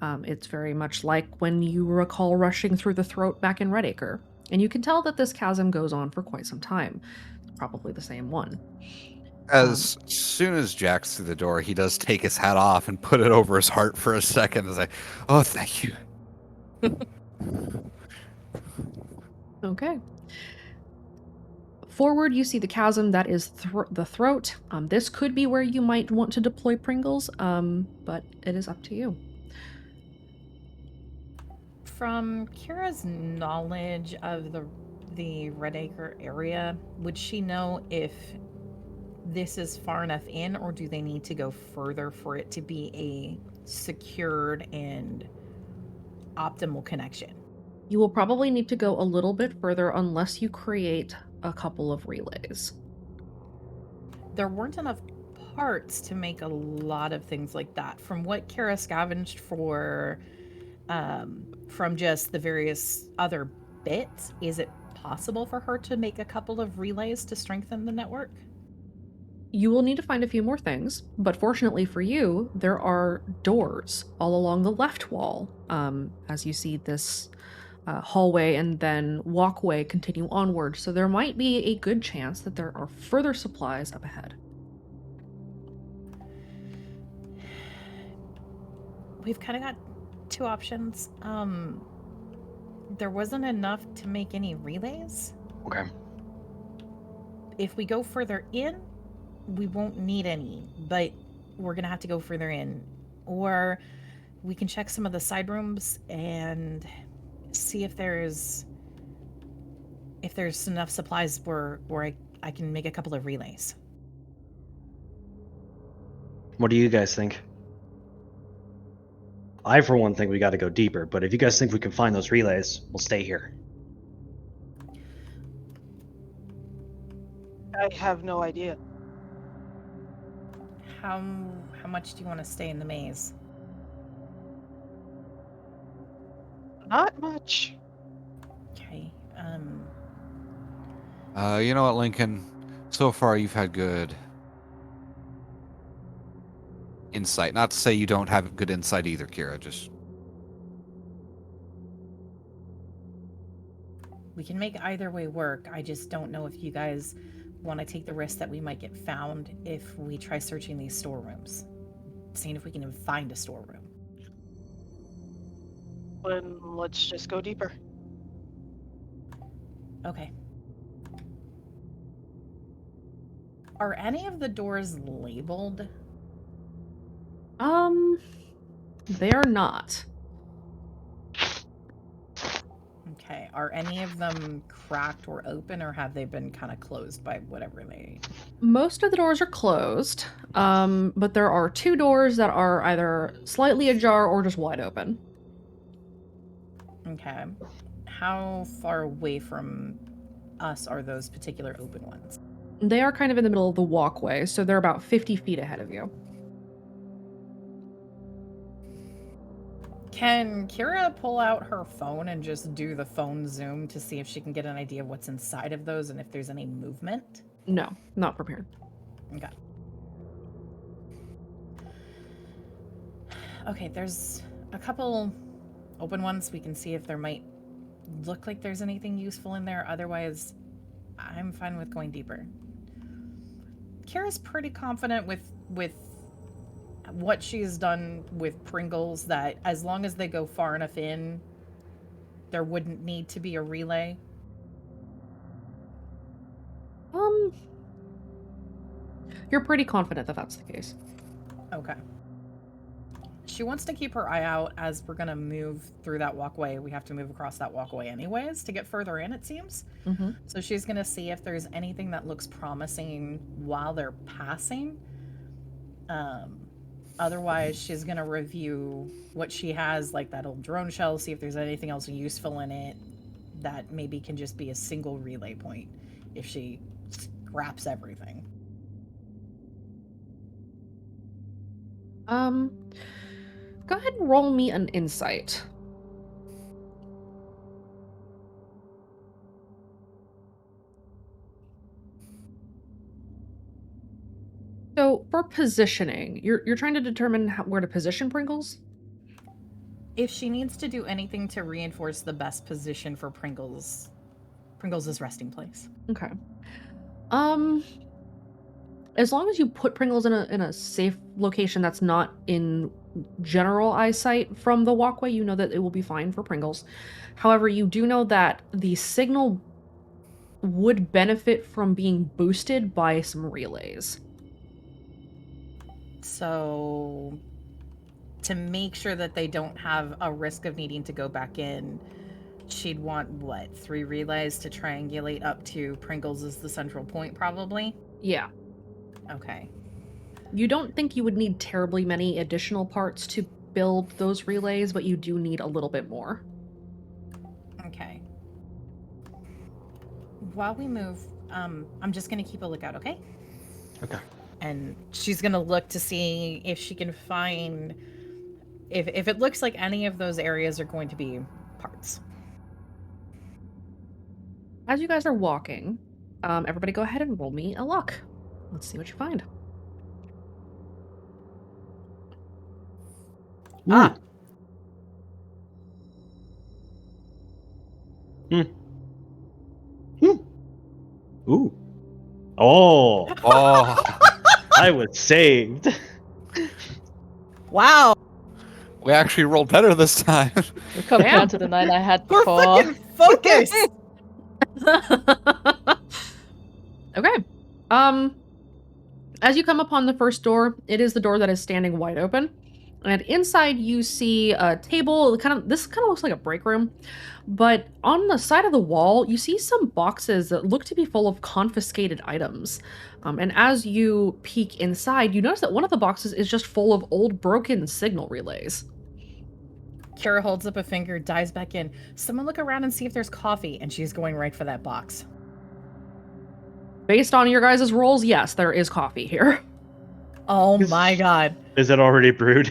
It's very much like when you recall rushing through the throat back in Redacre. And you can tell that this chasm goes on for quite some time. It's probably the same one. As soon as Jack's through the door, he does take his hat off and put it over his heart for a second and say, "Oh, thank you." Okay. Forward, you see the chasm that is the throat. This could be where you might want to deploy Pringles, but it is up to you. From Kira's knowledge of the Redacre area, would she know if this is far enough in, or do they need to go further for it to be a secured and optimal connection? You will probably need to go a little bit further unless you create a couple of relays. There weren't enough parts to make a lot of things like that. From what Kira scavenged for, from just the various other bits, is it possible for her to make a couple of relays to strengthen the network? You will need to find a few more things, but fortunately for you, there are doors all along the left wall. As you see this hallway and then walkway continue onward, so there might be a good chance that there are further supplies up ahead. We've kind of got two options. There wasn't enough to make any relays. Okay. If we go further in, we won't need any, but we're gonna have to go further in. Or we can check some of the side rooms and see if there's enough supplies where I can make a couple of relays. What do you guys think? I, for one, think we got to go deeper, but if you guys think we can find those relays, we'll stay here. I have no idea. How much do you want to stay in the maze? Not much. Okay. You know what, Lincoln? So far, you've had good insight. Not to say you don't have good insight either, Kira. Just we can make either way work. I just don't know if you guys want to take the risk that we might get found if we try searching these storerooms. Seeing if we can even find a storeroom. Then let's just go deeper. Okay. Are any of the doors labeled? They are not. Okay. Are any of them cracked or open, or have they been kind of closed by whatever they... Most of the doors are closed, but there are 2 doors that are either slightly ajar or just wide open. Okay. How far away from us are those particular open ones? They are kind of in the middle of the walkway, so they're about 50 feet ahead of you. Can Kira pull out her phone and just do the phone zoom to see if she can get an idea of what's inside of those and if there's any movement? No, not prepared. Okay. Okay, there's a couple open ones. We can see if there might look like there's anything useful in there. Otherwise, I'm fine with going deeper. Kira's pretty confident with what she's done with Pringles that as long as they go far enough in, there wouldn't need to be a relay. You're pretty confident that that's the case. Okay. She wants to keep her eye out as we're gonna move through that walkway. We have to move across that walkway anyways to get further in, it seems. Mm-hmm. So she's gonna see if there's anything that looks promising while they're passing. Otherwise, she's gonna review what she has, like that old drone shell, see if there's anything else useful in it that maybe can just be a single relay point if she scraps everything. Go ahead and roll me an insight. So for positioning, you're trying to determine where to position Pringles? If she needs to do anything to reinforce the best position for Pringles' resting place. Okay. As long as you put Pringles in a safe location that's not in general eyesight from the walkway, you know that it will be fine for Pringles. However, you do know that the signal would benefit from being boosted by some relays. So, to make sure that they don't have a risk of needing to go back in, she'd want, what, 3 relays to triangulate up to Pringles as the central point, probably? Yeah. Okay. You don't think you would need terribly many additional parts to build those relays, but you do need a little bit more. Okay. While we move, I'm just going to keep a lookout, okay? Okay. And she's going to look to see if she can find... If it looks like any of those areas are going to be parts. As you guys are walking, everybody go ahead and roll me a luck. Let's see what you find. Ah. Ooh. Oh, Oh, I was saved. Wow. we actually rolled better this time. Compared to the 9 I had We're before. fucking focused. Okay. As you come upon the first door, it is the door that is standing wide open. And inside you see a table. This kind of looks like a break room. But on the side of the wall, you see some boxes that look to be full of confiscated items. And as you peek inside, you notice that one of the boxes is just full of old broken signal relays. Kira holds up a finger, dives back in. Someone look around and see if there's coffee, and she's going right for that box. Based on your guys' rolls, yes, there is coffee here. Oh my god. Is it already brewed?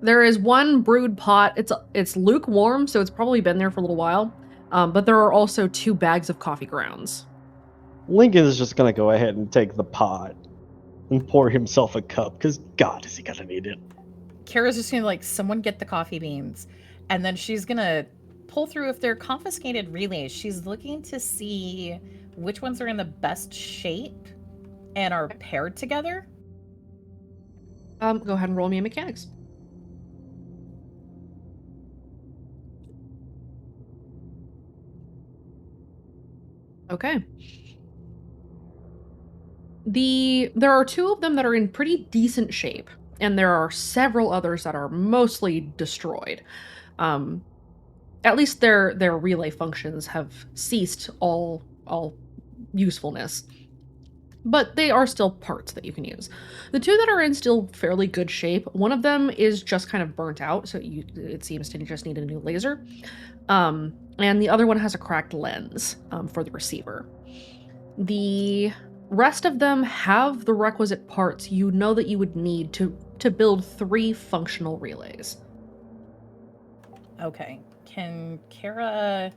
There is one brewed pot. It's lukewarm, so it's probably been there for a little while. But there are also 2 bags of coffee grounds. Lincoln is just gonna go ahead and take the pot and pour himself a cup, because God, is he gonna need it? Kira's just gonna someone get the coffee beans, and then she's gonna pull through if they're confiscated relays. She's looking to see which ones are in the best shape and are paired together. Go ahead and roll me a mechanics. Okay. There are 2 of them that are in pretty decent shape, and there are several others that are mostly destroyed. At least their relay functions have ceased all usefulness. But they are still parts that you can use. The 2 that are in still fairly good shape, one of them is just kind of burnt out, so it seems to just need a new laser. And the other one has a cracked lens for the receiver. The rest of them have the requisite parts you know that you would need to build 3 functional relays. Okay. Can Kira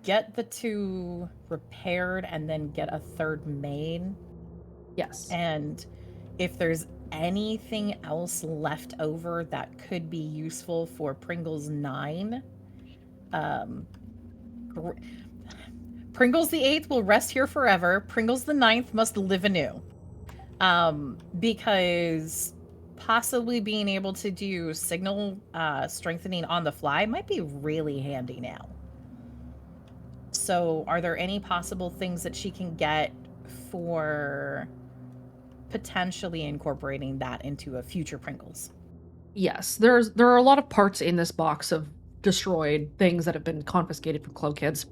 get the 2 repaired and then get a 3rd made? Yes. And if there's anything else left over that could be useful for Pringles 9, Pringles the 8th will rest here forever. Pringles the 9th must live anew. Because possibly being able to do signal strengthening on the fly might be really handy now. So are there any possible things that she can get for potentially incorporating that into a future Pringles? Yes, there are a lot of parts in this box of destroyed things that have been confiscated from Clo Kids.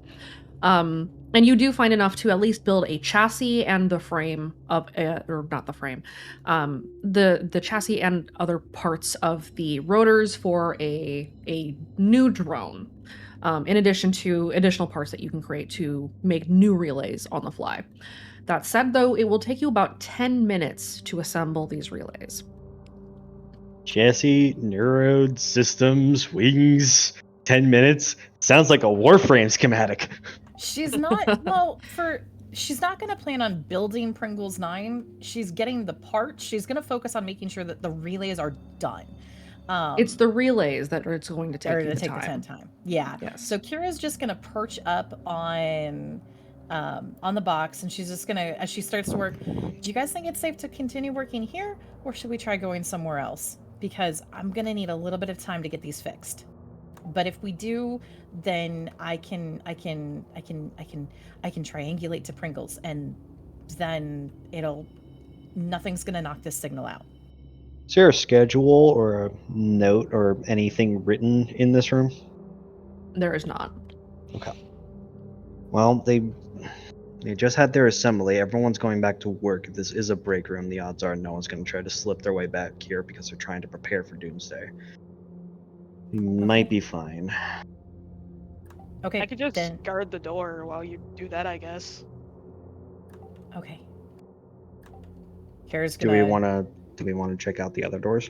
And you do find enough to at least build a chassis and the frame of or not the frame, the chassis and other parts of the rotors for a new drone. In addition to additional parts that you can create to make new relays on the fly. That said, though, it will take you about 10 minutes to assemble these relays. Chassis, neurodes, systems, wings, 10 minutes. Sounds like a Warframe schematic. She's not she's not going to plan on building Pringles 9. She's getting the parts. She's going to focus on making sure that the relays are done. It's the relays that it's going to take the 10 time. Yeah. Yes. So Kira's just going to perch up on the box, and she's just going to, as she starts to work, do you guys think it's safe to continue working here, or should we try going somewhere else? Because I'm going to need a little bit of time to get these fixed. But if we do, then I can triangulate to Pringles, and then nothing's going to knock this signal out. Is there a schedule or a note or anything written in this room? There is not. Okay. Well, they just had their assembly. Everyone's going back to work. If this is a break room, the odds are no one's going to try to slip their way back here because they're trying to prepare for Doomsday. We might be fine. Okay. I could just guard the door while you do that, I guess. Okay. Kira's Do gonna... we want to check out the other doors?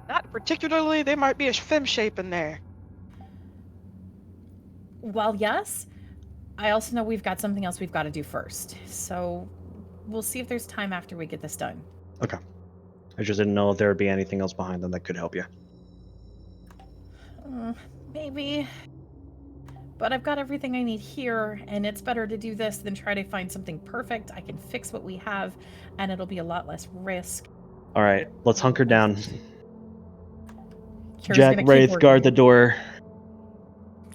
Not particularly. There might be a fem shape in there. Well, yes. I also know we've got something else we've got to do first. So we'll see if there's time after we get this done. Okay. I just didn't know if there would be anything else behind them that could help you. Maybe. But I've got everything I need here, and it's better to do this than try to find something perfect. I can fix what we have, and it'll be a lot less risk. All right, let's hunker down. Kira's Jack, gonna keep Wraith, guard the working. door.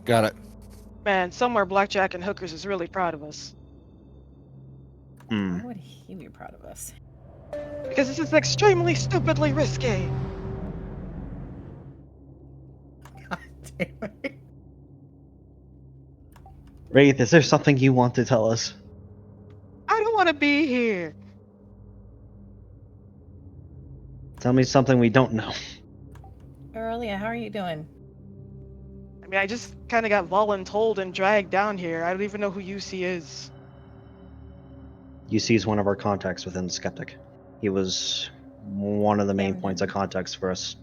Got it. Man, somewhere Blackjack and Hookers is really proud of us. Why would he be proud of us? Because this is extremely stupidly risky. God damn it. Wraith, is there something you want to tell us? I don't want to be here. Tell me something we don't know. Aurelia, how are you doing? I mean, I just kind of got voluntold and dragged down here. I don't even know who UC is. UC is one of our contacts within the Skeptic. He was one of the main Camden. points of contacts for us.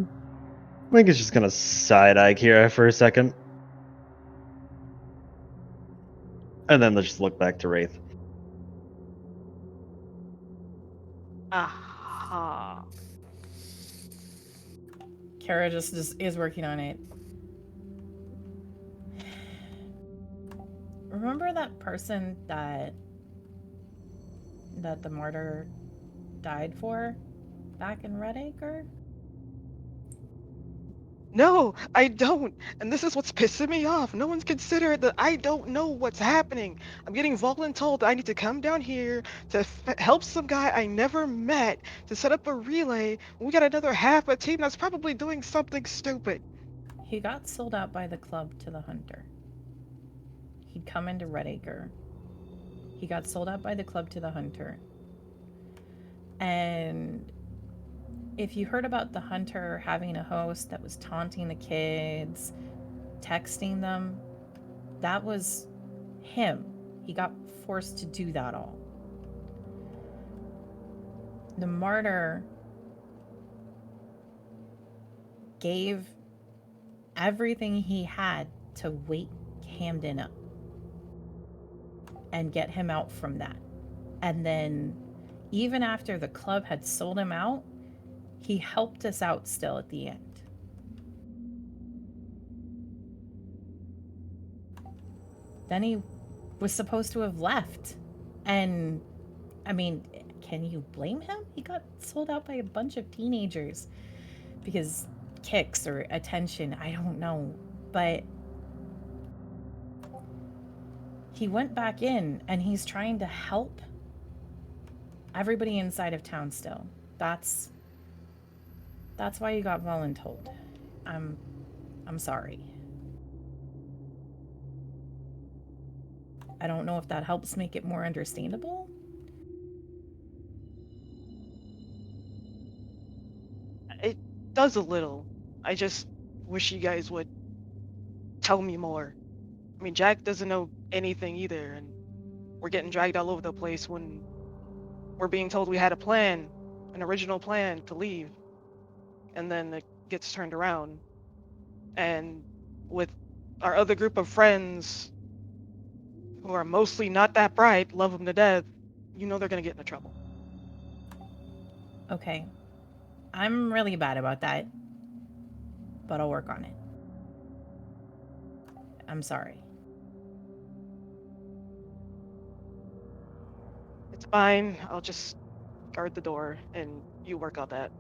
I think it's just gonna side-eye Kira for a second. And then let's just look back to Wraith. Aha. Kara just is working on it. Remember that person that the martyr died for back in Redacre? No, I don't. And this is what's pissing me off. No one's considered that I don't know what's happening. I'm getting voluntold that I need to come down here to help some guy I never met to set up a relay. We got another half a team that's probably doing something stupid. He got sold out by the club to the hunter. He'd come into Redacre. He got sold out by the club to the hunter. And if you heard about the hunter having a host that was taunting the kids, texting them, that was him. He got forced to do that all. The martyr gave everything he had to wake Camden up and get him out from that. And then even after the club had sold him out, he helped us out still at the end. Then he was supposed to have left. And, I mean, can you blame him? He got sold out by a bunch of teenagers because kicks or attention, I don't know. But he went back in and he's trying to help everybody inside of town still. That's why you got voluntold. I'm sorry. I don't know if that helps make it more understandable. It does a little. I just wish you guys would tell me more. I mean, Jack doesn't know anything either, and we're getting dragged all over the place when we're being told we had a plan, an original plan to leave, and then it gets turned around. And with our other group of friends who are mostly not that bright, love them to death, you know they're gonna get into trouble. Okay. I'm really bad about that, but I'll work on it. I'm sorry. It's fine. I'll just guard the door and you work on that.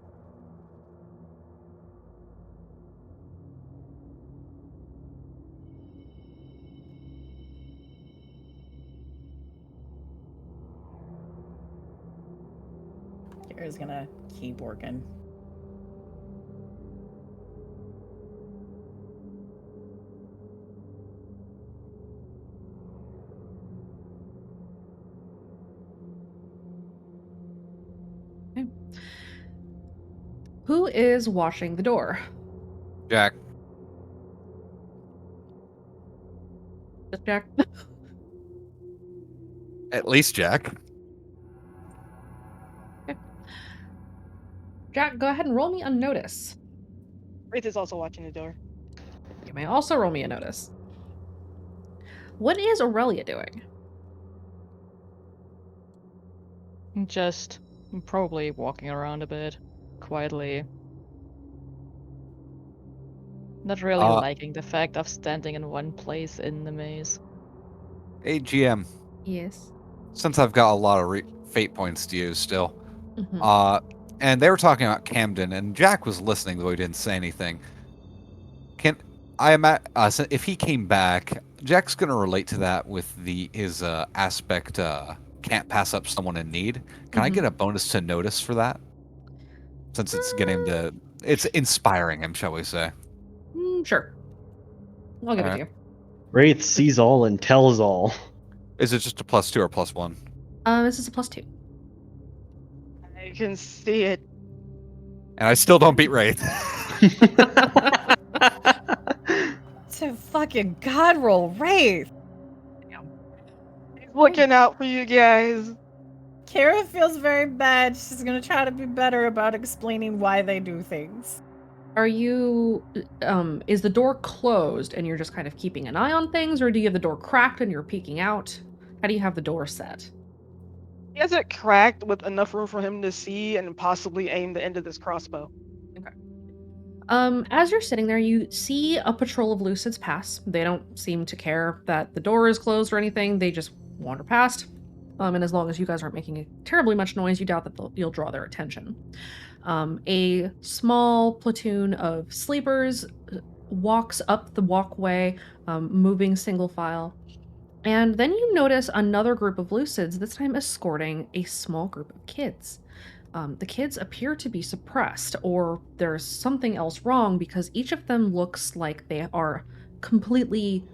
Kira's gonna keep working. Okay. Who is washing the door? Jack. Just Jack. At least Jack. Okay. Jack, go ahead and roll me a notice. Wraith is also watching the door. You may also roll me a notice. What is Aurelia doing? Just probably walking around a bit, quietly. Not really Uh, liking the fact of standing in one place in the maze. Hey, GM, Yes. since I've got a lot of fate points to use still, Mhm. and they were talking about Camden, and Jack was listening, though he didn't say anything. Can if he came back, Jack's gonna relate to that with his aspect. Can't pass up someone in need. Can I get a bonus to notice for that? Since it's getting to, it's inspiring him, shall we say? Sure. I'll give it to Alright. you. Wraith sees all and tells all. Is it just a +2 or +1? This is a +2. I can see it. And I still don't beat Wraith. It's a fucking god roll, Wraith. He's looking out for you guys. Kara feels very bad. She's gonna try to be better about explaining why they do things. Are you is the door closed and you're just kind of keeping an eye on things, or do you have the door cracked and you're peeking out? How do you have the door set? He has it cracked with enough room for him to see and possibly aim the end of this crossbow. As you're sitting there, you see a patrol of Lucids pass. They don't seem to care that the door is closed or anything. They just wander past. And as long as you guys aren't making terribly much noise, you doubt that you'll draw their attention. A small platoon of sleepers walks up the walkway, moving single file. And then you notice another group of Lucids, this time escorting a small group of kids. The kids appear to be suppressed, or there's something else wrong because each of them looks like they are completely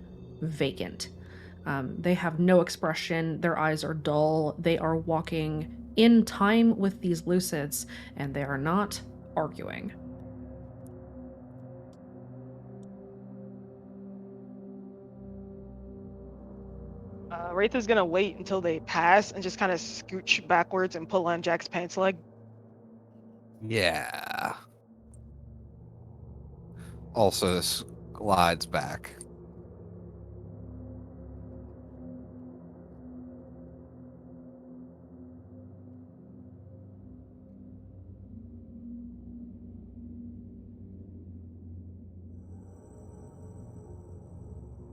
vacant. They have no expression, their eyes are dull, they are walking in time with these Lucids, and they are not arguing. Wraith is gonna wait until they pass and just kind of scooch backwards and pull on Jack's pants leg. Yeah. Also glides back.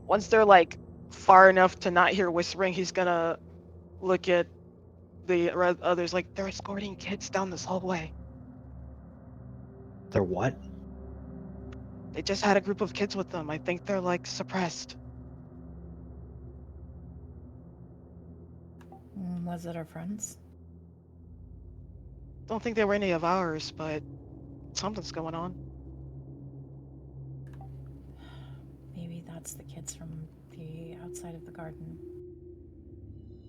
Once they're like far enough to not hear whispering, he's gonna look at the others like they're escorting kids down this hallway. They're what? They just had a group of kids with them. I think they're like suppressed. Was it our friends? Don't think they were any of ours, but something's going on. Maybe that's the kids from the outside of the garden.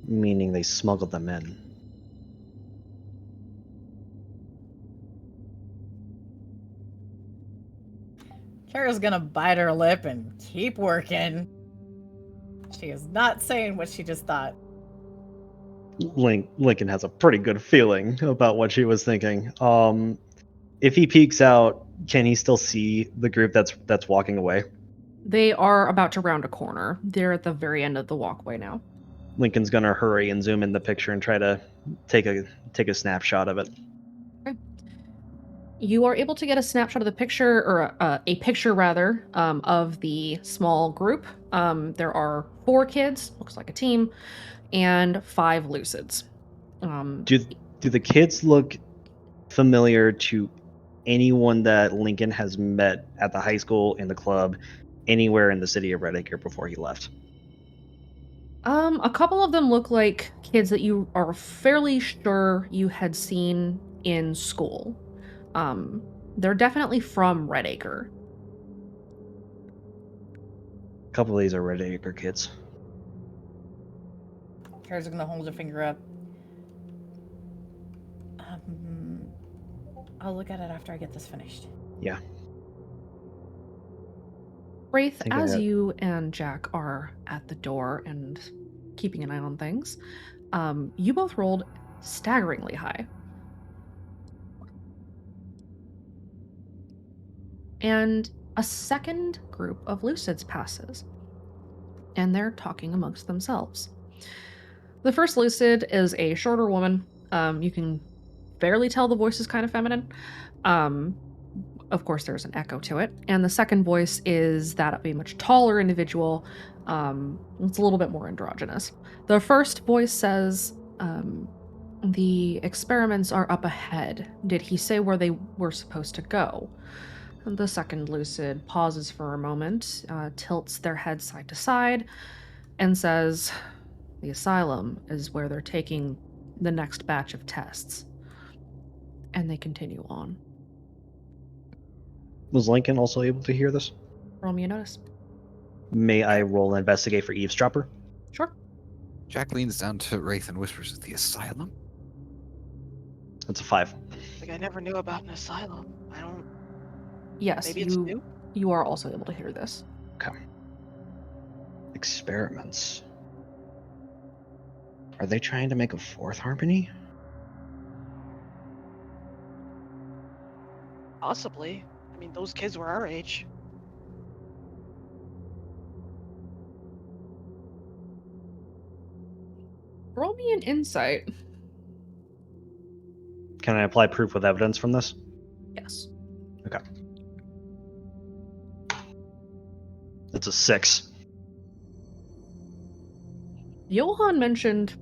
Meaning they smuggled them in. Kara's gonna bite her lip and keep working. She is not saying what she just thought. Lincoln has a pretty good feeling about what she was thinking. If he peeks out, can he still see the group that's walking away? They are about to round a corner. They're at the very end of the walkway now. Lincoln's gonna hurry and zoom in the picture and try to take a snapshot of it. You are able to get a snapshot of the picture, or a picture rather, of the small group. There are 4 kids, looks like a team, and 5 Lucids. Do the kids look familiar to anyone that Lincoln has met at the high school, in the club, anywhere in the city of Redacre before he left? A couple of them look like kids that you are fairly sure you had seen in school. They're definitely from Redacre. A couple of these are Redacre kids. Kara's gonna hold her finger up. I'll look at it after I get this finished. Yeah. Wraith, Think of as that. you and Jack are at the door and keeping an eye on things, you both rolled staggeringly high. And a second group of Lucids passes. and they're talking amongst themselves. The first Lucid is a shorter woman. You can barely tell the voice is kind of feminine. Of course, there's an echo to it. And the second voice is that of a much taller individual. It's a little bit more androgynous. The first voice says, the experiments are up ahead. Did he say where they were supposed to go? And the second Lucid pauses for a moment, tilts their head side to side, and says, the asylum is where they're taking the next batch of tests. And they continue on. Was Lincoln also able to hear this? Roll me a notice. May I roll and investigate for eavesdropper? Sure. Jack leans down to Wraith and whispers, "The asylum?" That's a 5. Like, I never knew about an asylum. I don't. Yes, Maybe it's new? you are also able to hear this. Okay. Experiments. Are they trying to make a fourth harmony? Possibly. I mean, those kids were our age. Roll me an insight. Can I apply proof with evidence from this? Yes. Okay. That's a 6. Johan mentioned...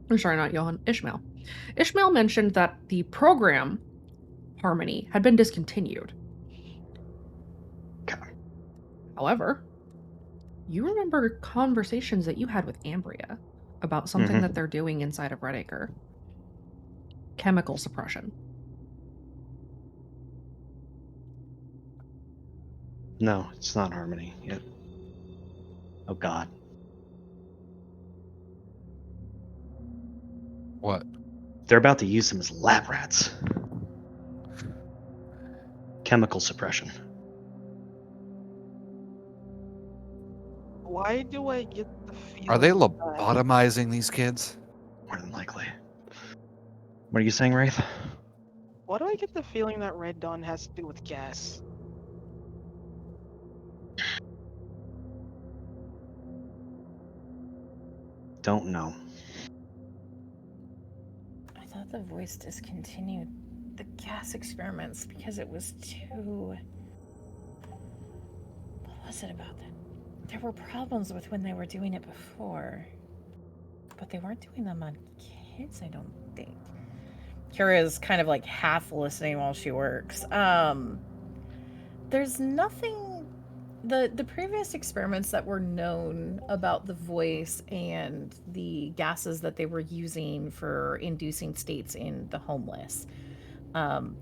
I'm sorry, not Johan. Ishmael. Ishmael mentioned that the program, Harmony, had been discontinued. Okay. However, you remember conversations that you had with Ambria about something that they're doing inside of Redacre. Chemical suppression. No, it's not harmony yet. Oh god. What? They're about to use them as lab rats. Chemical suppression. Why do I get the feeling? Are they that- lobotomizing these kids? More than likely. What are you saying, Wraith? Why do I get the feeling that Red Dawn has to do with gas? Don't know. I thought the voice discontinued the gas experiments because it was too... What was it about that? There were problems with when they were doing it before. But they weren't doing them on kids, I don't think. Kira is kind of like half listening while she works. There's nothing... The previous experiments that were known about the voice and the gases that they were using for inducing states in the homeless,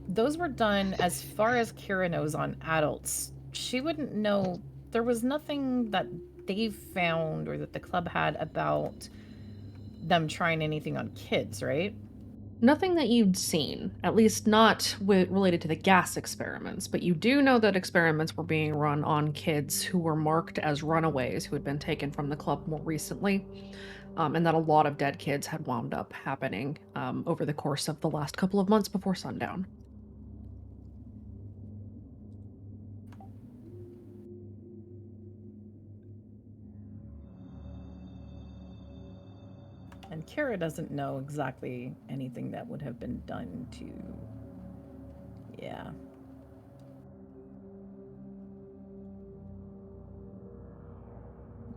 those were done, as far as Kira knows, on adults. She wouldn't know. There was nothing that they found or that the club had about them trying anything on kids, right? Nothing that you'd seen, at least not related to the gas experiments, but you do know that experiments were being run on kids who were marked as runaways who had been taken from the club more recently, and that a lot of dead kids had wound up happening over the course of the last couple of months before sundown. And Kira doesn't know exactly anything that would have been done to... Yeah.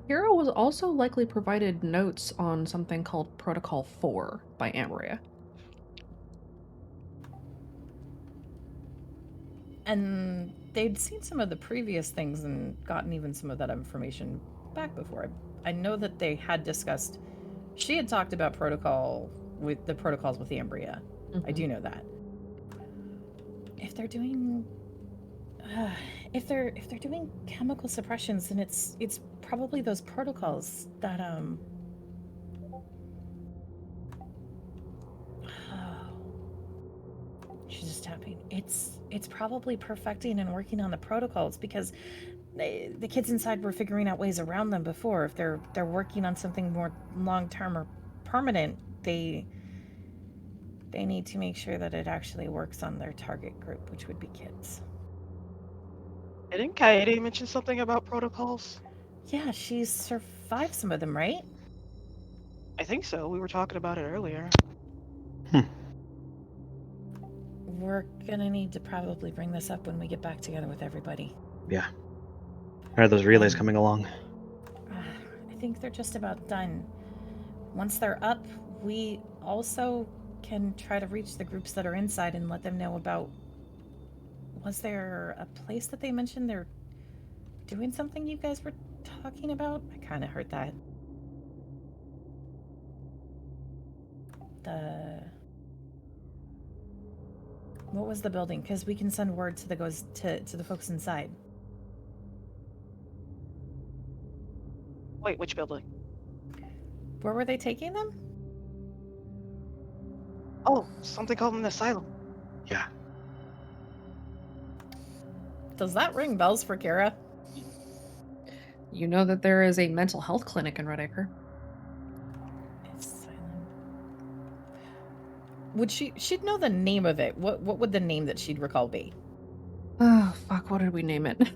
Kira was also likely provided notes on something called Protocol 4 by Ambria. And they'd seen some of the previous things and gotten even some of that information back before. I know that they had discussed... She had talked about protocol with the protocols with Ambria. I do know that. If they're doing... if they're doing chemical suppressions, then it's probably those protocols that she's just tapping. It's probably perfecting and working on the protocols, because the kids inside were figuring out ways around them before. If they're working on something more long-term or permanent, they need to make sure that it actually works on their target group, which would be kids. Didn't Kaede mention something about protocols? Yeah, she's survived some of them, right? I think so. We were talking about it earlier. We're gonna need to probably bring this up when we get back together with everybody. Yeah. How are those relays Um, coming along? I think they're just about done. Once they're up, we also can try to reach the groups that are inside and let them know about. Was there a place that they mentioned they're doing something you guys were talking about? I kind of heard that. What was the building? Because we can send word to the folks inside. Wait, which building? Where were they taking them? Oh, something called an asylum. Yeah. Does that ring bells for Kara? You know that there is a mental health clinic in Red Acre. Asylum. Would she'd know the name of it? What would the name that she'd recall be? Oh, fuck, what did we name it?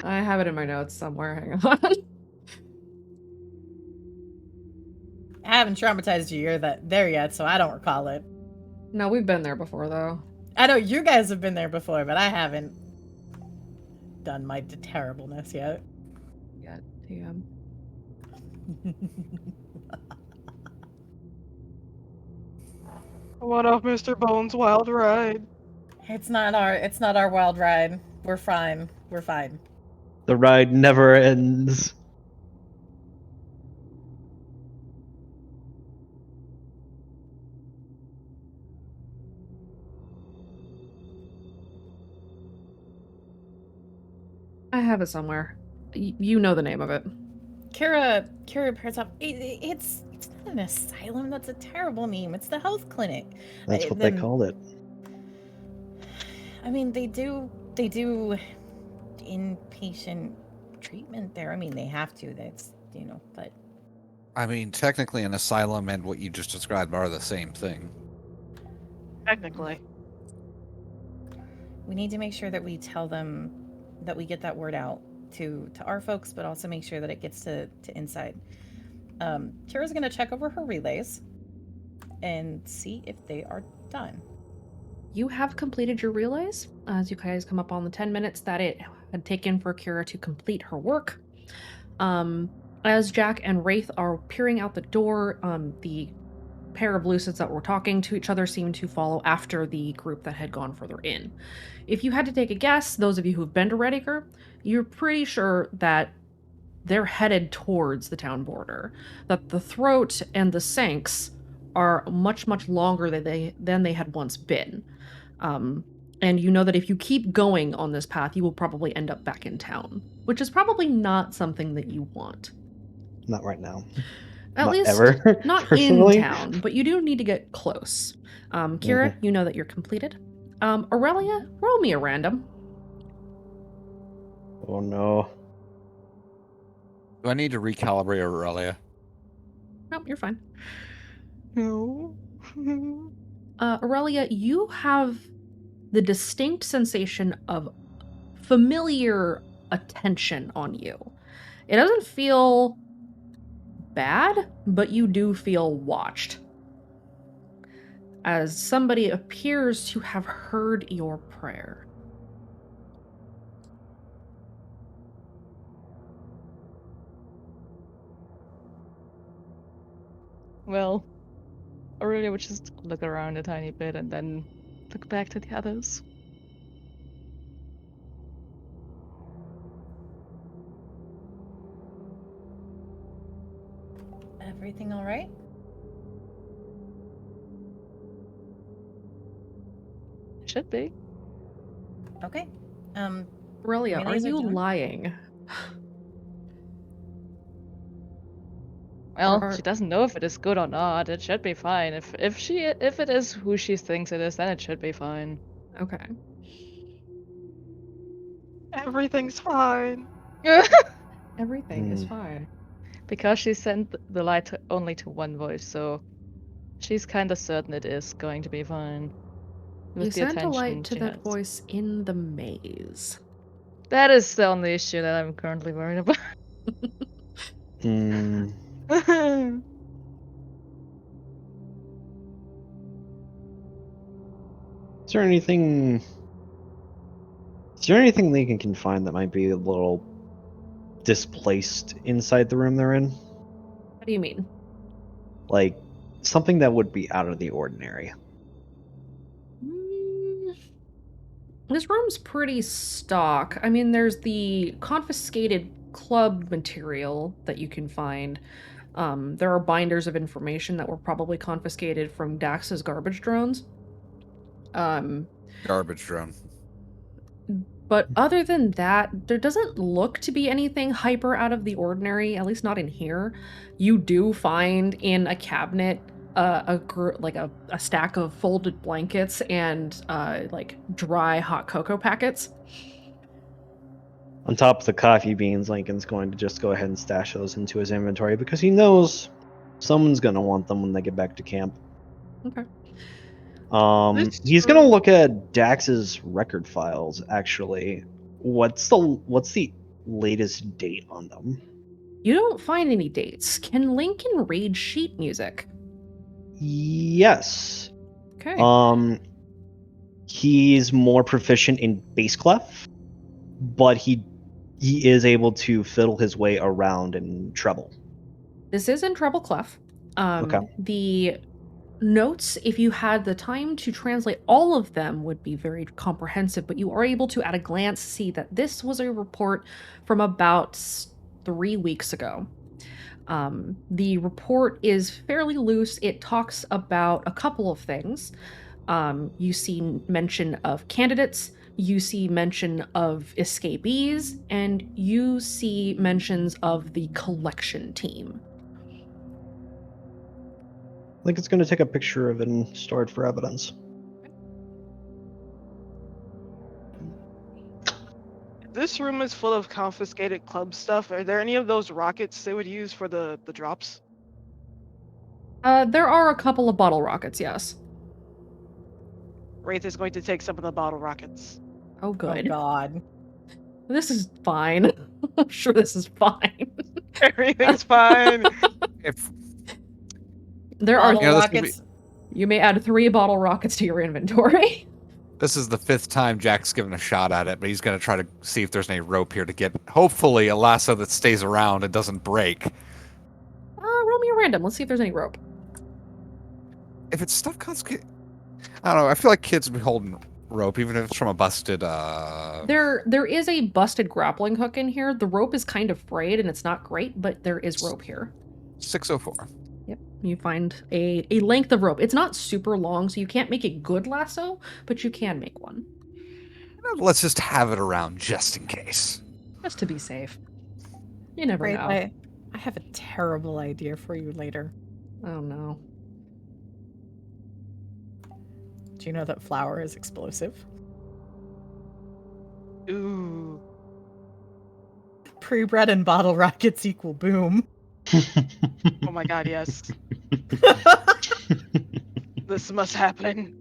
I have it in my notes somewhere. Hang on. I haven't traumatized you there yet, so I don't recall it. No, we've been there before, though. I know you guys have been there before, but I haven't done my terribleness yet. Yeah, TM. What of Mr. Bones' wild ride? It's not our wild ride. We're fine. We're fine. The ride never ends. I have it somewhere. You know the name of it. Kara pairs up. It's not an asylum. That's a terrible name. It's the health clinic. That's what they called it. I mean, they do inpatient treatment there. I mean, they have to. That's but I mean, technically, an asylum and what you just described are the same thing. Technically. we need to make sure that we tell them that we get that word out to our folks, but also make sure that it gets to inside. Kira's gonna check over her relays and see if they are done. You have completed your relays as you guys come up on the 10 minutes that it had taken for Kira to complete her work. As Jack and Wraith are peering out the door, the pair of Lucids that were talking to each other seem to follow after the group that had gone further in. If you had to take a guess, those of you who've been to Red Acre, you're pretty sure that they're headed towards the town border, that the Throat and the Sanks are much, much longer than they had once been. And you know that if you keep going on this path, you will probably end up back in town, which is probably not something that you want. Not right now. At Not least ever, not in personally. town, but you do need to get close. Kira, you know that you're completed. Aurelia, roll me a random. Oh no. Do I need to recalibrate Aurelia? Nope, you're fine. No. Aurelia, you have the distinct sensation of familiar attention on you. It doesn't feel bad, but you do feel watched. As somebody appears to have heard your prayer. Well, Aurelia would just look around a tiny bit and then look back to the others. Everything all right? Should be. Okay. Aurelia, are relays are you done? lying? Well, Or- she doesn't know if it is good or not. It should be fine. If it is who she thinks it is, then it should be fine. Okay. Everything's fine. Everything is fine. Because she sent the light only to one voice, so she's kind of certain it is going to be fine. With You the sent a light attention to she that has. voice in the maze. That is the only issue that I'm currently worried about. Hmm. Is there anything? Is there anything they can find that might be a little displaced inside the room they're in? What do you mean? Like something that would be out of the ordinary. Mm, This room's pretty stock. I mean, there's the confiscated club material that you can find. There are binders of information that were probably confiscated from Dax's garbage drones. Garbage drone. But other than that, there doesn't look to be anything hyper out of the ordinary, at least not in here. You do find in a cabinet a stack of folded blankets and like dry hot cocoa packets. On top of the coffee beans, Lincoln's going to just go ahead and stash those into his inventory because he knows someone's going to want them when they get back to camp. Okay. He's going to look at Dax's record files, actually. What's the latest date on them? You don't find any dates. Can Lincoln read sheet music? Yes. Okay. He's more proficient in bass clef, but he is able to fiddle his way around in treble. This is in treble clef. Okay. The notes, if you had the time to translate all of them, would be very comprehensive, but you are able to at a glance see that this was a report from about 3 weeks ago. The report is fairly loose. It talks about a couple of things. You see mention of candidates, you see mention of escapees, and you see mentions of the collection team. Lincoln's going to take a picture of it and store it for evidence. This room is full of confiscated club stuff. Are there any of those rockets they would use for the drops? There are a couple of bottle rockets, yes. Wraith is going to take some of the bottle rockets. Oh, Oh good. God. This is fine. I'm sure this is fine. Everything's fine. If There are. Bottle You know, this could rockets. You may add 3 bottle rockets to your inventory. this is the 5th time Jack's given a shot at it, but he's going to try to see if there's any rope here to get, hopefully, a lasso that stays around and doesn't break. Roll me a random. Let's see if there's any rope. If it's stuff confiscated, I don't know. I feel like kids would be holding rope, even if it's from a busted. There is a busted grappling hook in here. The rope is kind of frayed and it's not great, but there is rope here. 604. Yep. You find a length of rope. It's not super long, so you can't make a good lasso, but you can make one. Let's just have it around just in case. Just to be safe. You never Right, know. I have a terrible idea for you later. Oh no. Do you know that flour is explosive? Ooh. Pre-bred and bottle rockets equal boom. Oh my god, yes. This must happen.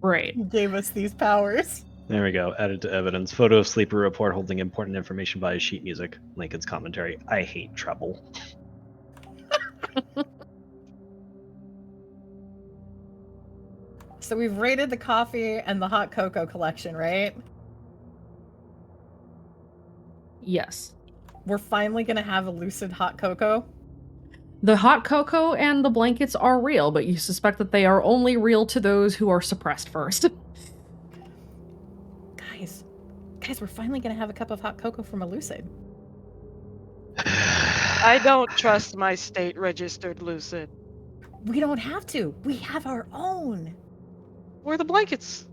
Right. Who gave us these powers? There we go. Added to evidence. Photo of sleeper report holding important information via sheet music. Lincoln's commentary. I hate treble. So we've raided the coffee and the hot cocoa collection, right? Yes. We're finally gonna have a lucid hot cocoa. The hot cocoa and the blankets are real, but you suspect that they are only real to those who are suppressed first. Guys, we're finally gonna have a cup of hot cocoa from a lucid. I don't trust my state registered lucid. We don't have to. We have our own. Where are the blankets?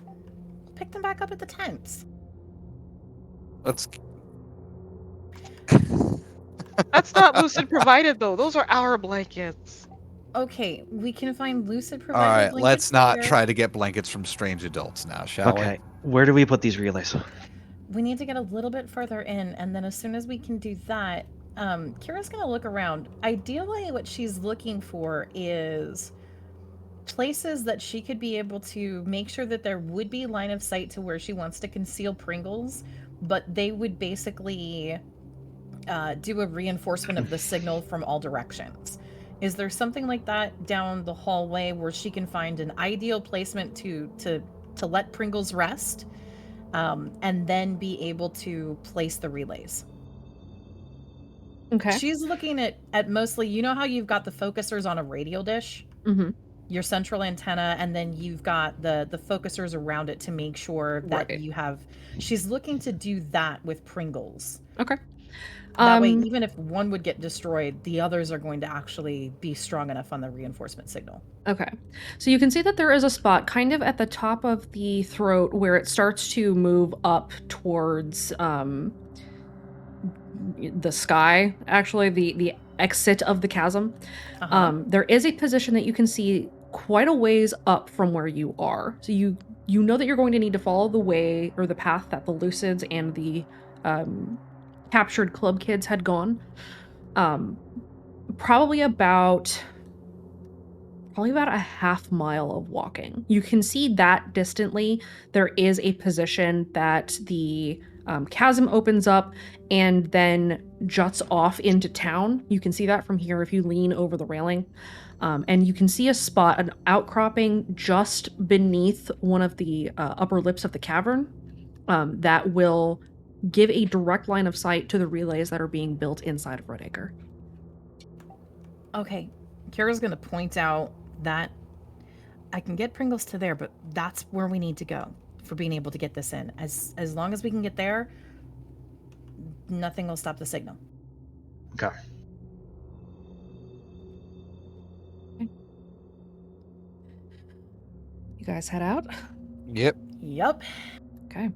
We'll pick them back up at the tents. Let's. That's not lucid provided though. Those are our blankets. Okay, we can find lucid All provided right, blankets let's not here. try to get blankets from strange adults now, shall Okay, where do we put these relays? We need to get a little bit further in, and then as soon as we can do that, Kira's gonna look around. Ideally, what she's looking for is places that she could be able to make sure that there would be line of sight to where she wants to conceal Pringles, but they would basically do a reinforcement of the signal from all directions. Is there something like that down the hallway where she can find an ideal placement to let Pringles rest, and then be able to place the relays? Okay. She's looking at mostly, you know how you've got the focusers on a radio dish? Mm-hmm. Your central antenna, and then you've got the focusers around it to make sure that Right. you have. She's looking to do that with Pringles. Okay. That way, even if one would get destroyed, the others are going to actually be strong enough on the reinforcement signal. Okay. So you can see that there is a spot kind of at the top of the throat where it starts to move up towards the sky, actually, the exit of the chasm. There is a position that you can see quite a ways up from where you are. So you know that you're going to need to follow the way or the path that the Lucids and the captured club kids had gone. Probably about a half mile of walking. You can see that distantly there is a position that the chasm opens up and then juts off into town. You can see that from here if you lean over the railing. And you can see a spot, an outcropping just beneath one of the upper lips of the cavern that will give a direct line of sight to the relays that are being built inside of Redacre. Okay, Kira's going to point out that I can get Pringles to there, but that's where we need to go for being able to get this in. As long as we can get there, nothing will stop the signal. Okay. You guys head out? Yep. Yep. Okay.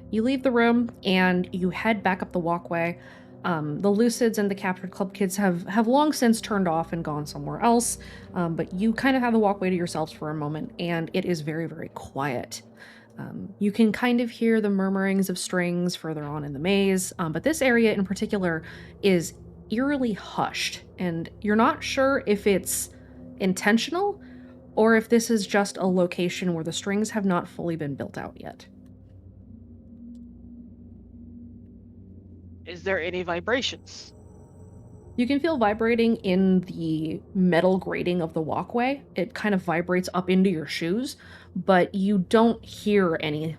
You leave the room and you head back up the walkway. The Lucids and the captured club kids have long since turned off and gone somewhere else, but you kind of have the walkway to yourselves for a moment, and it is very, very quiet. You can kind of hear the murmurings of strings further on in the maze, but this area in particular is eerily hushed, and you're not sure if it's intentional or if this is just a location where the strings have not fully been built out yet. Is there any vibrations? You can feel vibrating in the metal grating of the walkway. It kind of vibrates up into your shoes, but you don't hear any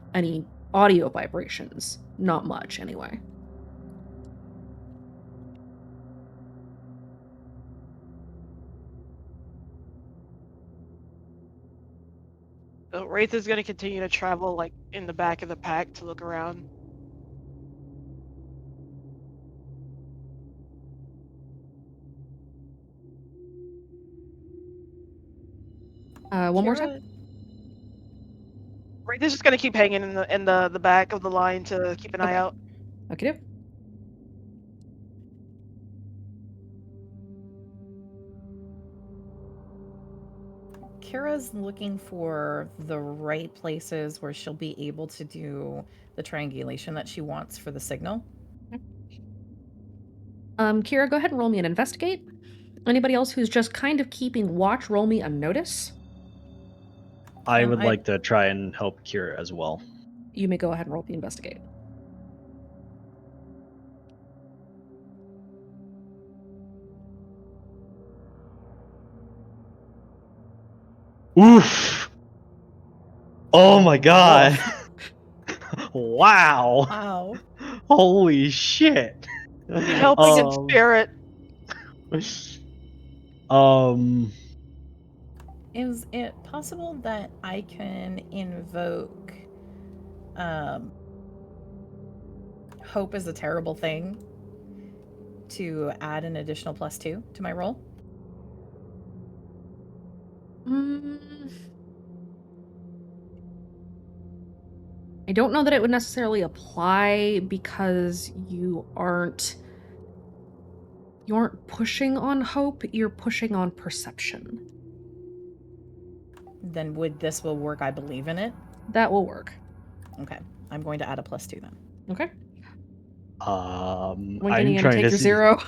audio vibrations. Not much, anyway. So Wraith is going to continue to travel like in the back of the pack to look around. One more time. Wraith is just going to keep hanging in the back of the line to keep an eye out. Okay. Kira's looking for the right places where she'll be able to do the triangulation that she wants for the signal. Kira, go ahead and roll me an investigate. Anybody else who's just kind of keeping watch, roll me a notice. I would like to try and help Kira as well. You may go ahead and roll the investigate. Oof! Oh my god! Wow! Wow. Holy shit! Helping in spirit. Is it possible that I can invoke hope is a terrible thing to add an additional +2 to my roll? I don't know that it would necessarily apply because you aren't pushing on hope, you're pushing on perception. Then this will work, I believe in it? That will work. Okay. I'm going to add a +2 then. Okay. I'm When you trying take to your see. 0.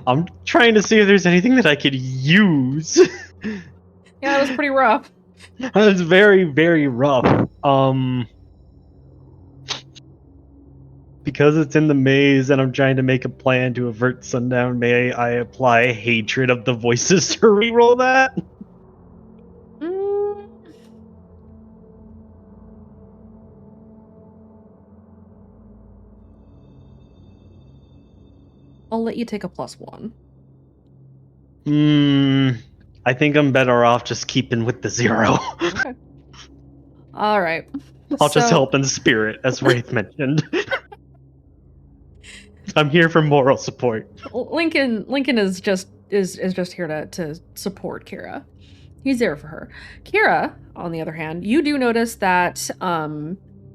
I'm trying to see if there's anything that I could use. Yeah, Yeah, it was pretty rough. It's very, very rough. Because it's in the maze and I'm trying to make a plan to avert sundown, may I apply hatred of the voices to reroll that? Mm, I'll let you take a +1. I think I'm better off just keeping with the 0. Okay. All right. I'll just So- help in spirit, as Wraith mentioned. I'm here for moral support. Lincoln is just here to support Kira. He's there for her. Kira, on the other hand, you do notice that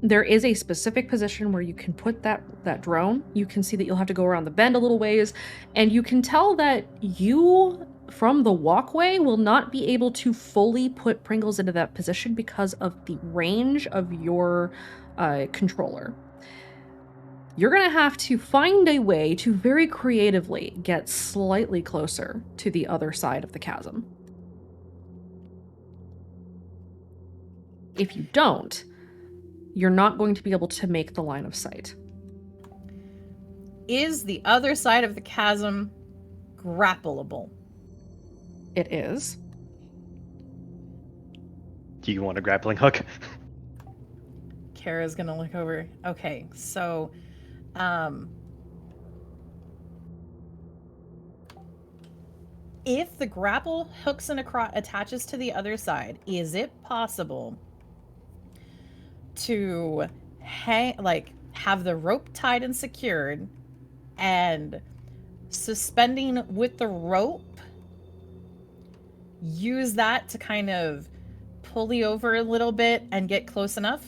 there is a specific position where you can put that drone. You can see that you'll have to go around the bend a little ways, and you can tell that you, from the walkway, will not be able to fully put Pringles into that position because of the range of your controller. You're going to have to find a way to very creatively get slightly closer to the other side of the chasm. If you don't, you're not going to be able to make the line of sight. Is the other side of the chasm grappleable? It is. Do you want a grappling hook? Kara's gonna look over. Okay, so if the grapple hooks and attaches to the other side, is it possible to have the rope tied and secured and suspending with the rope, use that to kind of pulley over a little bit and get close enough?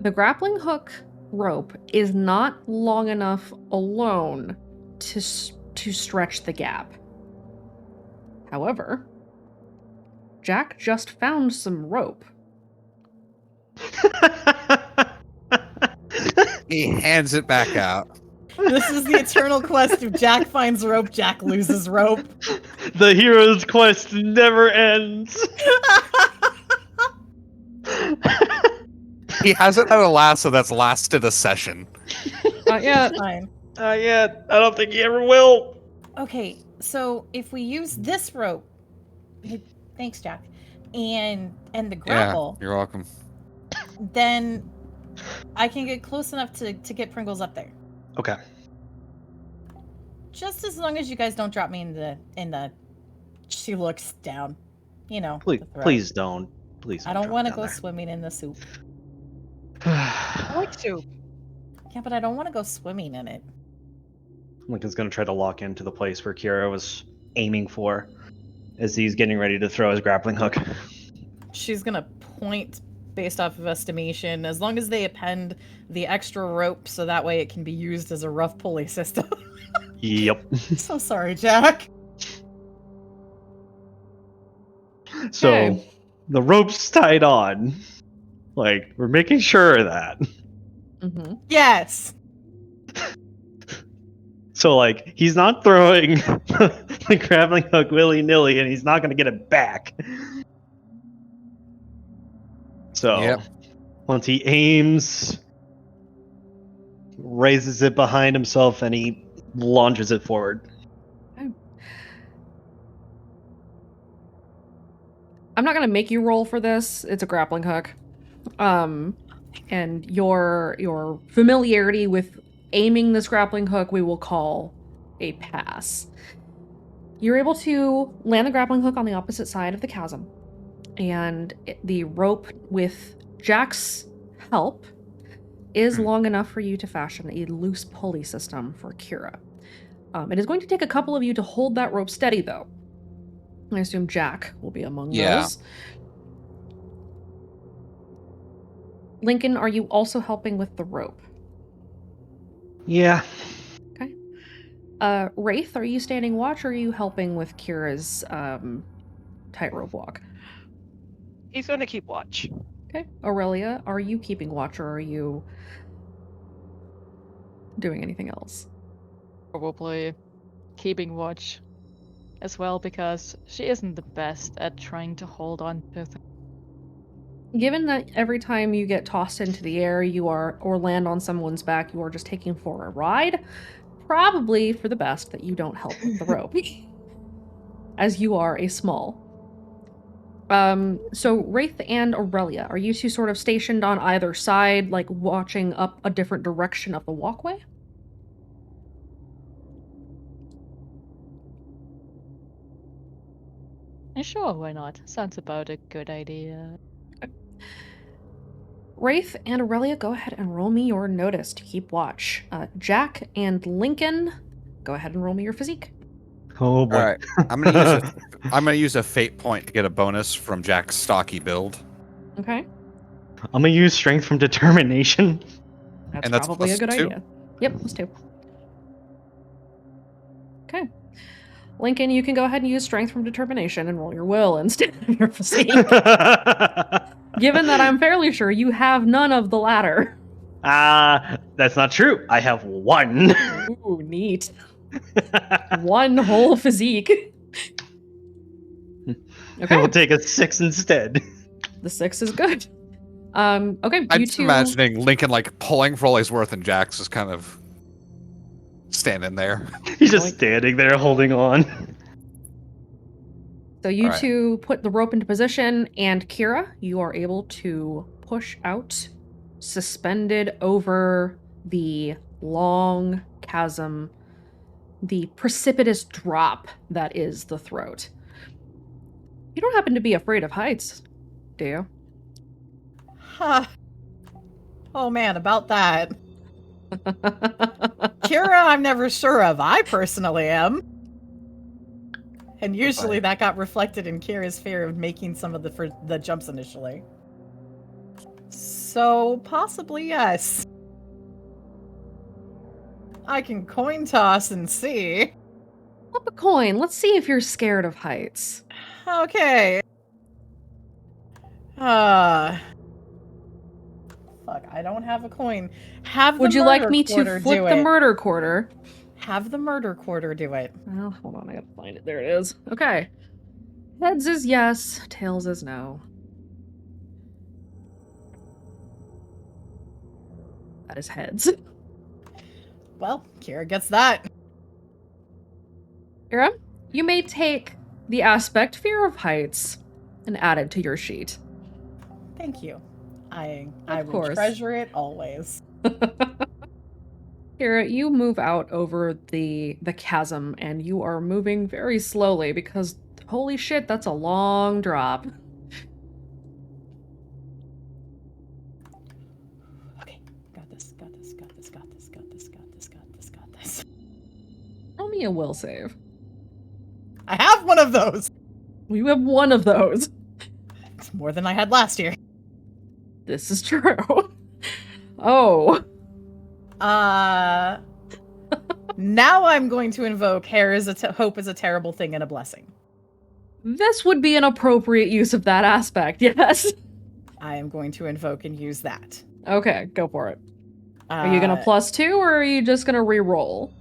The grappling hook rope is not long enough alone to stretch the gap. However, Jack just found some rope. He hands it back out. This is the eternal quest. If Jack finds rope, Jack loses rope. The hero's quest never ends. He hasn't had a lasso that's lasted a session. Yeah. Fine. Yeah, I don't think he ever will. Okay, so if we use this rope, thanks, Jack, and the grapple, Yeah, you're welcome. then I can get close enough to get Pringles up there. Okay. Just as long as you guys don't drop me in the. She looks down. You know. Please, the throat. please don't. Please. I don't want to go swimming in the soup. I like soup. Yeah, but I don't want to go swimming in it. Lincoln's gonna try to lock into the place where Kira was aiming for as he's getting ready to throw his grappling hook. She's gonna point based off of estimation, as long as they append the extra rope so that way it can be used as a rough pulley system. Yep. So sorry, Jack. So Okay. the rope's tied on. Like, we're making sure of that. Mm-hmm. Yes. So, like, he's not throwing the grappling hook willy-nilly, and he's not going to get it back. So, Yep. once he aims, raises it behind himself, and he launches it forward. I'm not gonna make you roll for this. It's a grappling hook. And your familiarity with aiming this grappling hook, we will call a pass. You're able to land the grappling hook on the opposite side of the chasm, and the rope, with Jack's help, is long enough for you to fashion a loose pulley system for Kira. It is going to take a couple of you to hold that rope steady, though. I assume Jack will be among those. Lincoln, are you also helping with the rope? Yeah. Okay. Wraith, are you standing watch, or are you helping with Kira's tightrope walk? He's gonna keep watch. Okay. Aurelia, are you keeping watch, or are you doing anything else? Probably keeping watch. as well because she isn't the best at trying to hold on to things. Given that every time you get tossed into the air, you are or land on someone's back, you are just taking for a ride. Probably for the best that you don't help with the rope, as you are a small. So Wraith and Aurelia, are you two sort of stationed on either side, like watching up a different direction of the walkway? Sure, why not? Sounds about a good idea. Wraith and Aurelia, go ahead and roll me your notice to keep watch. Jack and Lincoln, go ahead and roll me your physique. Oh boy. All right, I'm gonna use a fate point to get a bonus from Jack's stocky build, Okay, I'm gonna use strength from determination. that's and that's probably a plus good 2. idea. Yep, plus 2. Okay. Lincoln, you can go ahead and use strength from determination and roll your will instead of your physique. Given that I'm fairly sure you have none of the latter. That's not true. I have 1. Ooh, neat. One whole physique. I will Okay, take a 6 instead. the 6 is good. Okay, I'm you just two. imagining Lincoln like pulling for all he's worth, and Jack's just kind of standing there. He's just Like- standing there holding on. So you Alright. two put the rope into position, and Kira, you are able to push out, suspended over the long chasm, the precipitous drop that is the throat. You don't happen to be afraid of heights, do you? Huh. Oh man, about that. Kira, I'm never sure of. I personally am. And usually that got reflected in Kira's fear of making some of the jumps initially. So possibly yes. I can coin toss and see. Flip a coin. Let's see if you're scared of heights. Okay. Fuck, I don't have a coin. Have the Would you like murder me to quarter flip do the it. murder quarter? Have the murder quarter do it. Well, hold on, I gotta find it. There it is. Okay. Heads is yes, tails is no. That is heads. Well, Kira gets that. Kira, you may take the aspect fear of heights and add it to your sheet. Thank you. I Of will course. treasure it always. Kira, you move out over the chasm, and you are moving very slowly because holy shit, that's a long drop. Okay, got this, got this, got this, got this, got this, got this, got this, got this. Roll me a will save. I have one of those! You have one of those. It's more than I had last year. This is true. Oh. Now I'm going to invoke hope is a terrible thing and a blessing. This would be an appropriate use of that aspect, yes. I am going to invoke and use that. Okay, go for it. Are you gonna +2, or are you just gonna re-roll?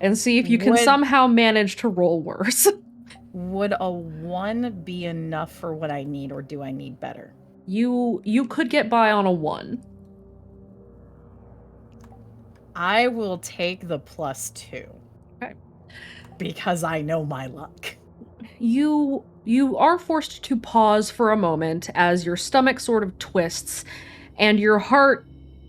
And see if you can Would- somehow manage to roll worse. Would a 1 be enough for what I need, or do I need better? You could get by on a 1. I will take the +2. Okay. Because I know my luck. You are forced to pause for a moment as your stomach sort of twists and your heart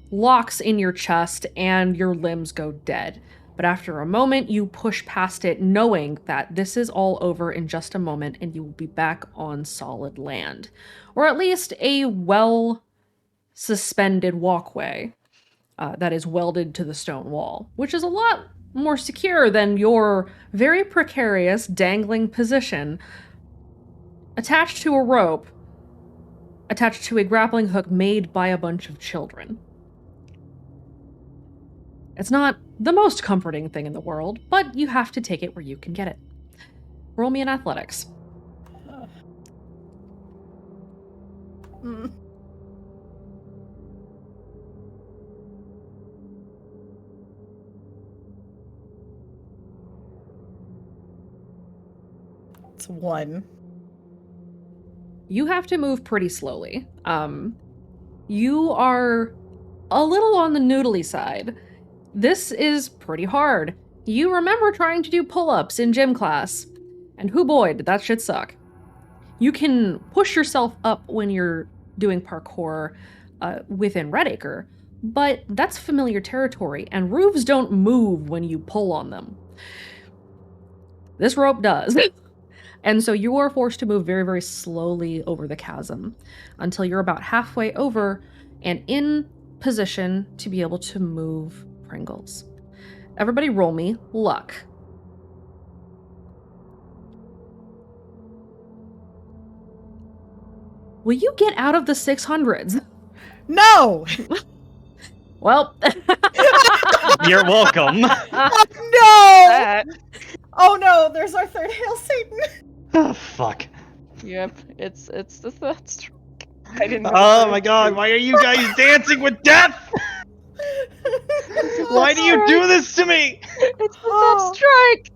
locks in your chest and your limbs go dead. But after a moment, you push past it, knowing that this is all over in just a moment and you will be back on solid land. Or at least a well-suspended walkway that is welded to the stone wall, which is a lot more secure than your very precarious dangling position attached to a rope, attached to a grappling hook made by a bunch of children. It's not the most comforting thing in the world, but you have to take it where you can get it. Roll me in athletics. Mm. It's 1. You have to move pretty slowly. You are a little on the noodly side. This is pretty hard. You remember trying to do pull-ups in gym class, and hoo boy, did that shit suck. You can push yourself up when you're doing parkour within Redacre, but that's familiar territory, and roofs don't move when you pull on them. This rope does. And so you are forced to move very, very slowly over the chasm until you're about halfway over and in position to be able to move Pringles. Everybody roll me luck. Will you get out of the 600s? No! Well, You're welcome. No! That. Oh no, there's our third Hail Satan. Oh, fuck. Yep, it's the third strike. I didn't know Oh that. my god, why are you guys dancing with death? Why do you do this to me? It's the Oh. third strike!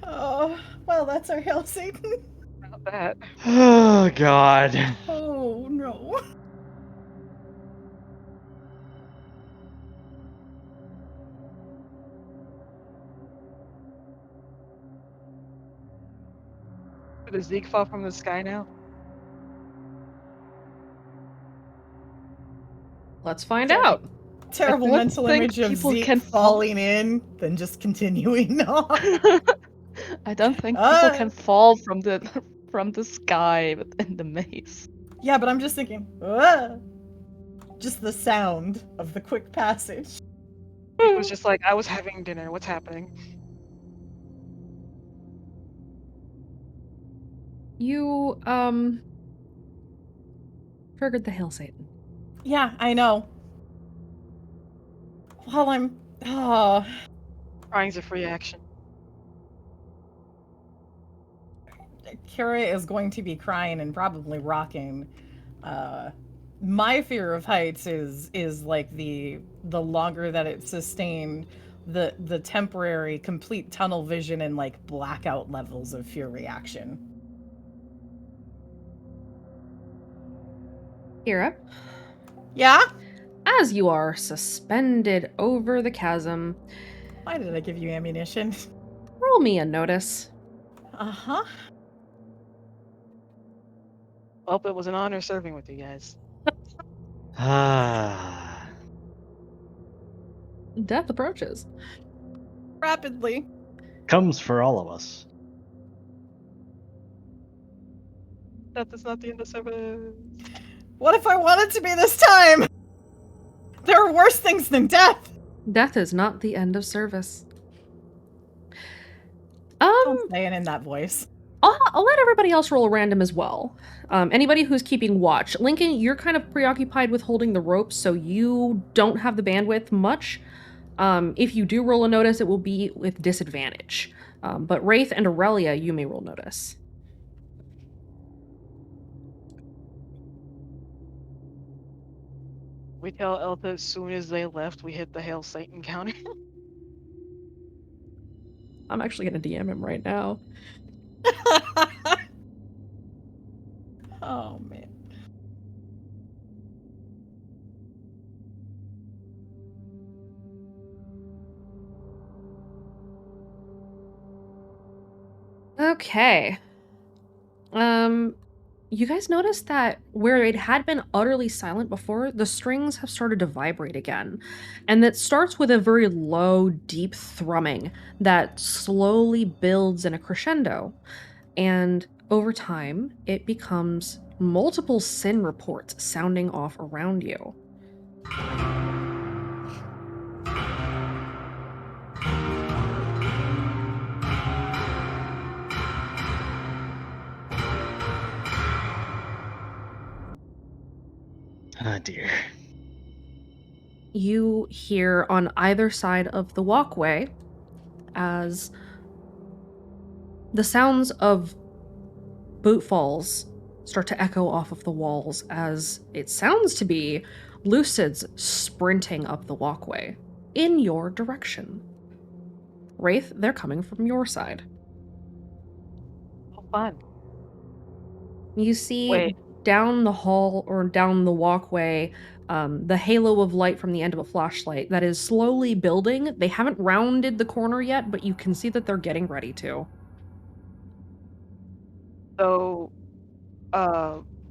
Oh, well, that's our Hail Satan. Not that. Oh god. Oh no. Does Zeke fall from the sky now? let's find out. Terrible don't mental think image of people Zeke can fall- falling in, then just continuing on. I don't think Ah. people can fall from the sky within the maze. Yeah, but I'm just thinking, "Ah." Just the sound of the quick passage. It was just like, I was having dinner. What's happening? You, triggered the Hail Satan. Yeah, I know. While I'm, oh, Crying's a free action. Kira is going to be crying and probably rocking. My fear of heights is like the longer that it's sustained, the temporary complete tunnel vision and like blackout levels of fear reaction. Kira, Yeah? as you are suspended over the chasm, Why did I give you ammunition? roll me a notice. Uh-huh. Well, it was an honor serving with you guys. Ah. Death approaches. Rapidly. Comes for all of us. That is not the end of service. What if I want it to be this time? There are worse things than death. Death is not the end of service. Don't say it in that voice. I'll let everybody else roll a random as well. Anybody who's keeping watch. Lincoln, you're kind of preoccupied with holding the rope, so you don't have the bandwidth much. If you do roll a notice, it will be with disadvantage. But Wraith and Aurelia, you may roll notice. We tell Elta as soon as they left, we hit the Hail Satan counter. I'm actually going to DM him right now. Oh, man. Okay. You guys noticed that where it had been utterly silent before, the strings have started to vibrate again. And that starts with a very low, deep thrumming that slowly builds in a crescendo. And over time, it becomes multiple sin reports sounding off around you. Oh dear. You hear on either side of the walkway as the sounds of boot falls start to echo off of the walls as it sounds to be Lucids sprinting up the walkway in your direction. Wraith, they're coming from your side. fun. You see Wait. down the hall or down the walkway, the halo of light from the end of a flashlight that is slowly building. They haven't rounded the corner yet, but you can see that they're getting ready to. So,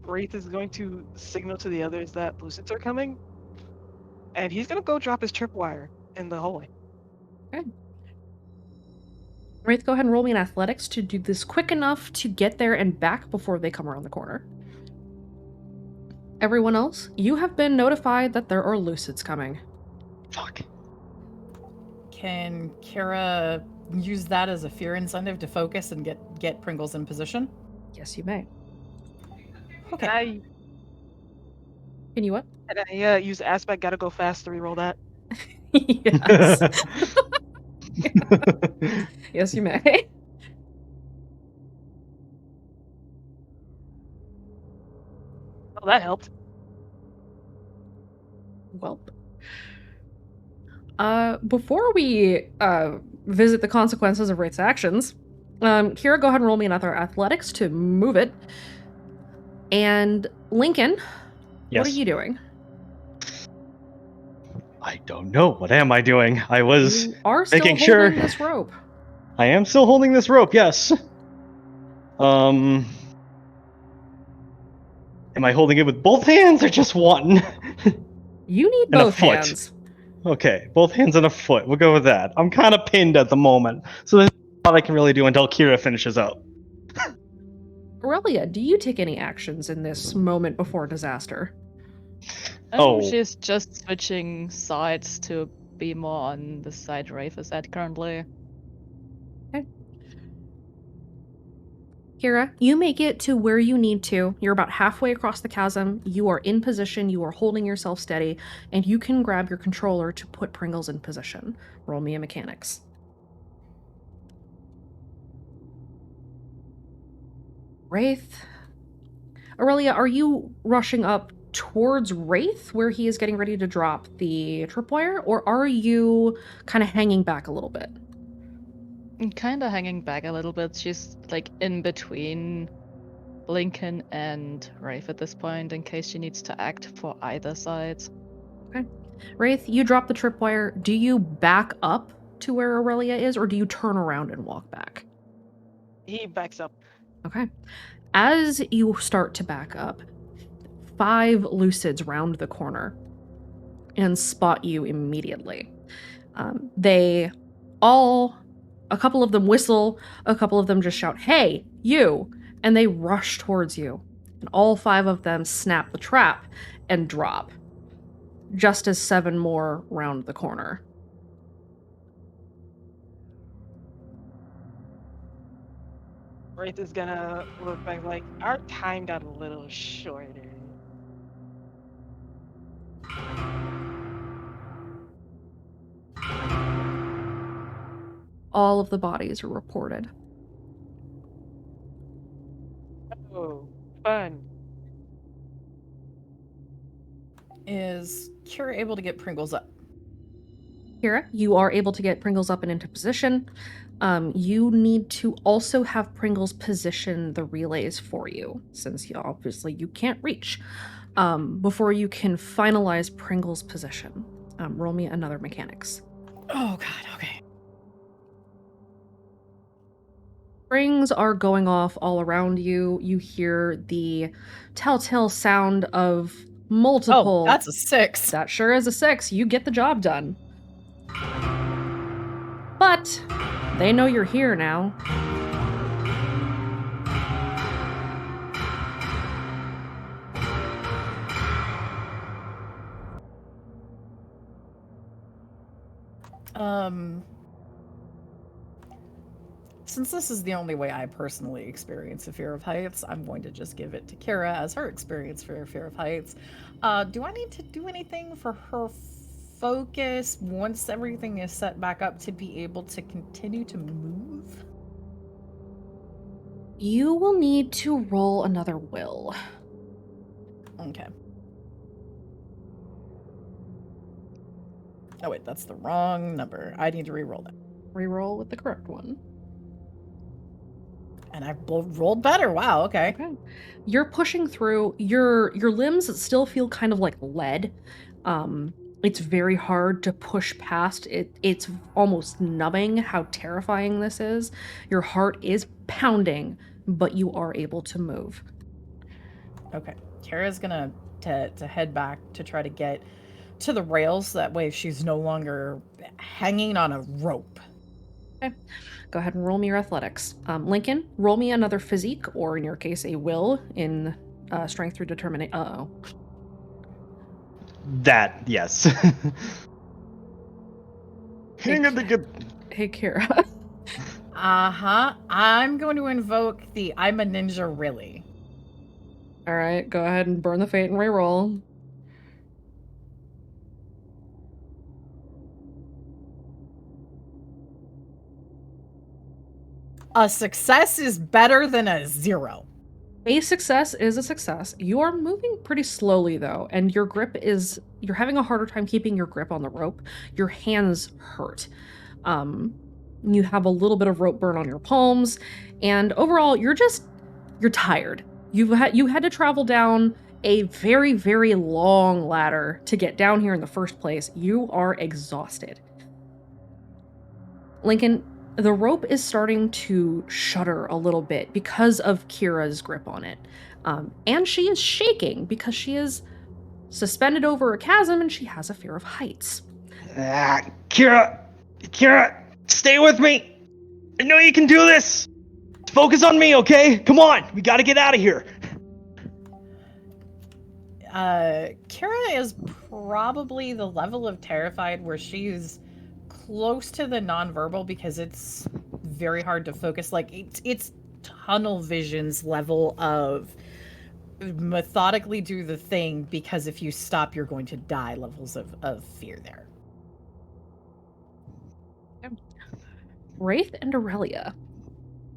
Wraith is going to signal to the others that Lucids are coming, and he's gonna go drop his tripwire in the hallway. Wraith, go ahead and roll me an athletics to do this quick enough to get there and back before they come around the corner. Everyone else, you have been notified that there are Lucids coming. Fuck. Can Kira use that as a fear incentive to focus and get Pringles in position? Yes, you may. Okay. Can you what? Can I use aspect? Gotta go fast to reroll that. Yes. Yes, you may. Oh, that helped. Well, before we visit the consequences of Wraith's actions, Kira, go ahead and roll me another athletics to move it. And Lincoln, Yes. what are you doing? I don't know. What am I doing? I was You are still making holding sure. this rope. I am still holding this rope, yes. Am I holding it with both hands or just one? You need And a both foot. hands. Okay, both hands and a foot. We'll go with that. I'm kind of pinned at the moment, so there's not a lot I can really do until Kira finishes up. Aurelia, do you take any actions in this moment before disaster? Oh. She's just switching sides to be more on the side Wraith is at currently. Kira, you make it to where you need to. You're about halfway across the chasm. You are in position. You are holding yourself steady, and you can grab your controller to put Pringles in position. Roll me a mechanics. Wraith. Aurelia, are you rushing up towards Wraith, where he is getting ready to drop the tripwire, or are you kind of hanging back a little bit? I'm kind of hanging back a little bit. She's like in between Lincoln and Wraith at this point in case she needs to act for either side. Okay. Wraith, you drop the tripwire. Do you back up to where Aurelia is, or do you turn around and walk back? He backs up. Okay. As you start to back up, 5 Lucids round the corner and spot you immediately. They all, a couple of them whistle, a couple of them just shout, "Hey, you!" And they rush towards you. And all 5 of them snap the trap and drop, just as 7 more round the corner. Wraith is gonna look back like, our time got a little shorter. All of the bodies are reported. Oh, fun. Is Kira able to get Pringles up? Kira, you are able to get Pringles up and into position. You need to also have Pringles position the relays for you, since obviously you can't reach, before you can finalize Pringles' position. Roll me another mechanics. Oh god, okay. Springs are going off all around you. You hear the telltale sound of multiple... Oh, that's a 6. That sure is a 6. You get the job done. But they know you're here now. Since this is the only way I personally experience a fear of heights, I'm going to just give it to Kira as her experience for fear of heights. Do I need to do anything for her focus once everything is set back up to be able to continue to move? You will need to roll another will. Okay. Oh wait, that's the wrong number. I need to re-roll that. Reroll with the correct one. And I rolled better. Wow, okay. Okay. You're pushing through. Your limbs still feel kind of like lead. It's very hard to push past. It's almost numbing how terrifying this is. Your heart is pounding, but you are able to move. Okay. Kara's gonna to head back to try to get to the rails. That way she's no longer hanging on a rope. Okay. Go ahead and roll me your athletics. Lincoln, roll me another physique, or in your case, a will in strength through determination. Uh-oh. That, yes. Hey, Kira. Uh-huh. I'm going to invoke the I'm a ninja really. All right, go ahead and burn the fate and reroll. A success is better than a 0. A success is a success. You are moving pretty slowly though, and your grip is, you're having a harder time keeping your grip on the rope. Your hands hurt. You have a little bit of rope burn on your palms, and overall you're tired. You had to travel down a very, very long ladder to get down here in the first place. You are exhausted. Lincoln, the rope is starting to shudder a little bit because of Kira's grip on it. And she is shaking because she is suspended over a chasm and she has a fear of heights. Kira, stay with me. I know you can do this. Focus on me, okay? Come on, we gotta get out of here. Kira is probably the level of terrified where she's close to the nonverbal because it's very hard to focus. Like it's tunnel vision's level of methodically do the thing because if you stop you're going to die levels of fear there. Wraith and Aurelia,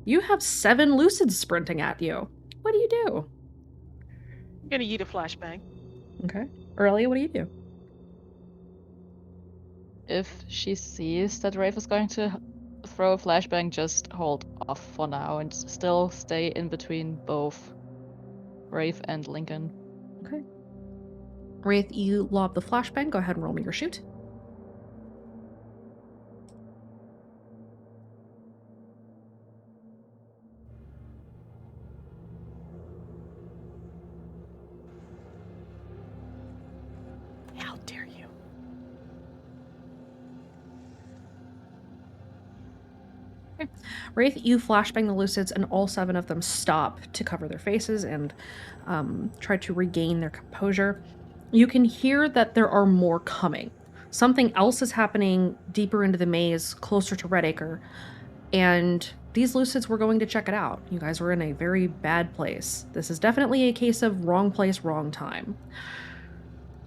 you have 7 lucids sprinting at you. What do you do? I'm gonna eat a flashbang. Okay. Aurelia, what do you do? If she sees that Wraith is going to throw a flashbang, just hold off for now and still stay in between both Wraith and Lincoln. Okay. Wraith, you lob the flashbang. Go ahead and roll me your shoot. How dare you? Wraith, you flashbang the lucids, and all 7 of them stop to cover their faces and try to regain their composure. You can hear that there are more coming. Something else is happening deeper into the maze, closer to Redacre, and these lucids were going to check it out. You guys were in a very bad place. This is definitely a case of wrong place, wrong time.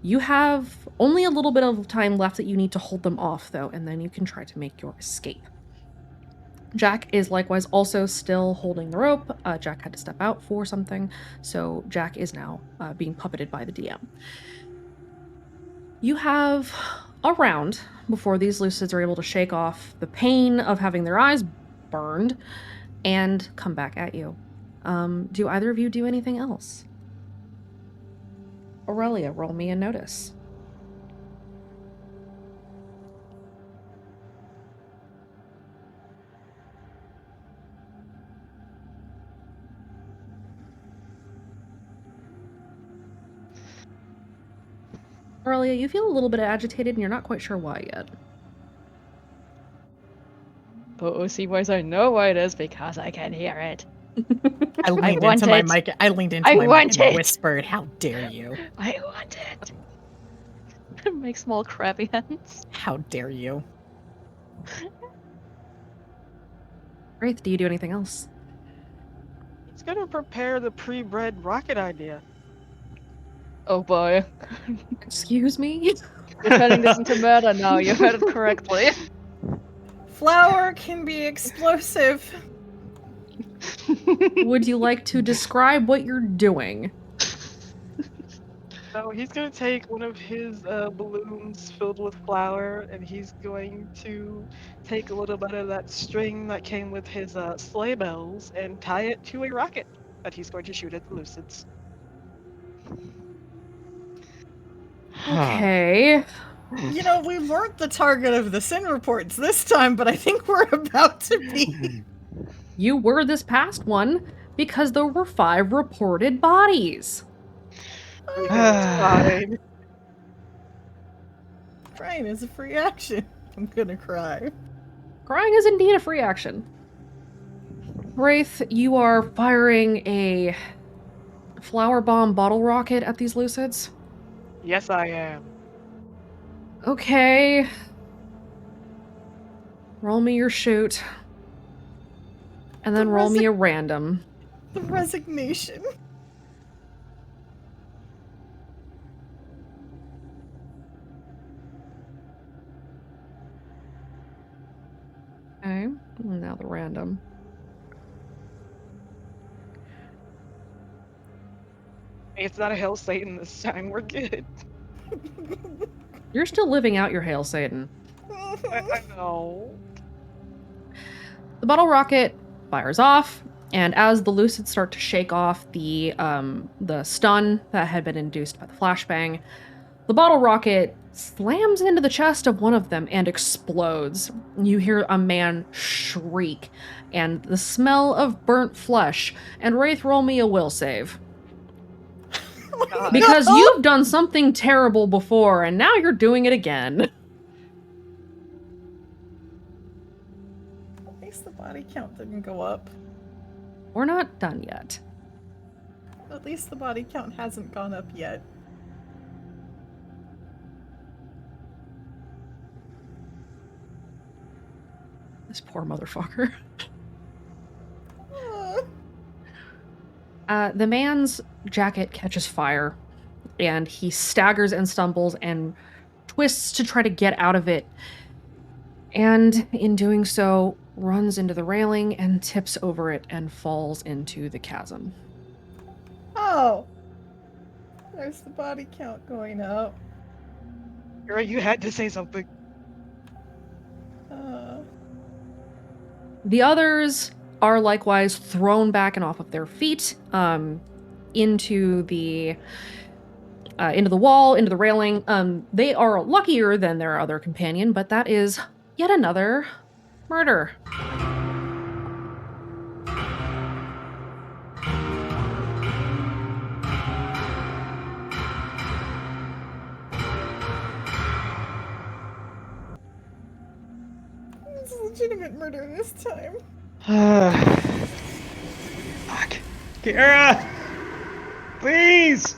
You have only a little bit of time left that you need to hold them off, though, and then you can try to make your escape. Jack is likewise also still holding the rope. Jack had to step out for something, so Jack is now being puppeted by the DM. You have a round before these lucids are able to shake off the pain of having their eyes burned and come back at you. Do either of you do anything else? Aurelia, roll me a notice. Aurelia, you feel a little bit agitated and you're not quite sure why yet. Oh, see, boys, I know why it is because I can hear it. I leaned want into my it. mic. I leaned into I my want mic and it. whispered, "How dare you? I want it. Make small crabby hands. How dare you?" Wraith, do you do anything else? It's gonna prepare the pre-bred rocket idea. Oh boy. Excuse me? You're turning this into murder now, you heard it correctly. Flour can be explosive. Would you like to describe what you're doing? No, he's gonna take one of his balloons filled with flour, and he's going to take a little bit of that string that came with his sleigh bells and tie it to a rocket that he's going to shoot at the Lucids. Okay. You know, we weren't the target of the sin reports this time, but I think we're about to be. You were this past one because there were 5 reported bodies. It's fine. Crying is a free action. I'm gonna cry. Crying is indeed a free action. Wraith, you are firing a flower bomb bottle rocket at these Lucids. Yes, I am. Okay. Roll me your shoot. And then The roll me a random. The resignation. Okay. Now the random. It's not a Hail Satan this time. We're good. You're still living out your Hail Satan. I know. The bottle rocket fires off, and as the Lucids start to shake off the stun that had been induced by the flashbang, the bottle rocket slams into the chest of one of them and explodes. You hear a man shriek, and the smell of burnt flesh. And Wraith, roll me a will save. God. Because you've done something terrible before, and now you're doing it again. At least the body count didn't go up. We're not done yet. At least the body count hasn't gone up yet. This poor motherfucker. Uh, The man's jacket catches fire, and he staggers and stumbles and twists to try to get out of it. And in doing so, runs into the railing and tips over it and falls into the chasm. oh! There's the body count going up. Girl, you had to say something. The others are likewise thrown back and off of their feet into the wall, into the railing. They are luckier than their other companion, but that is yet another murder. It's legitimate murder this time. Fuck. Kira! Please!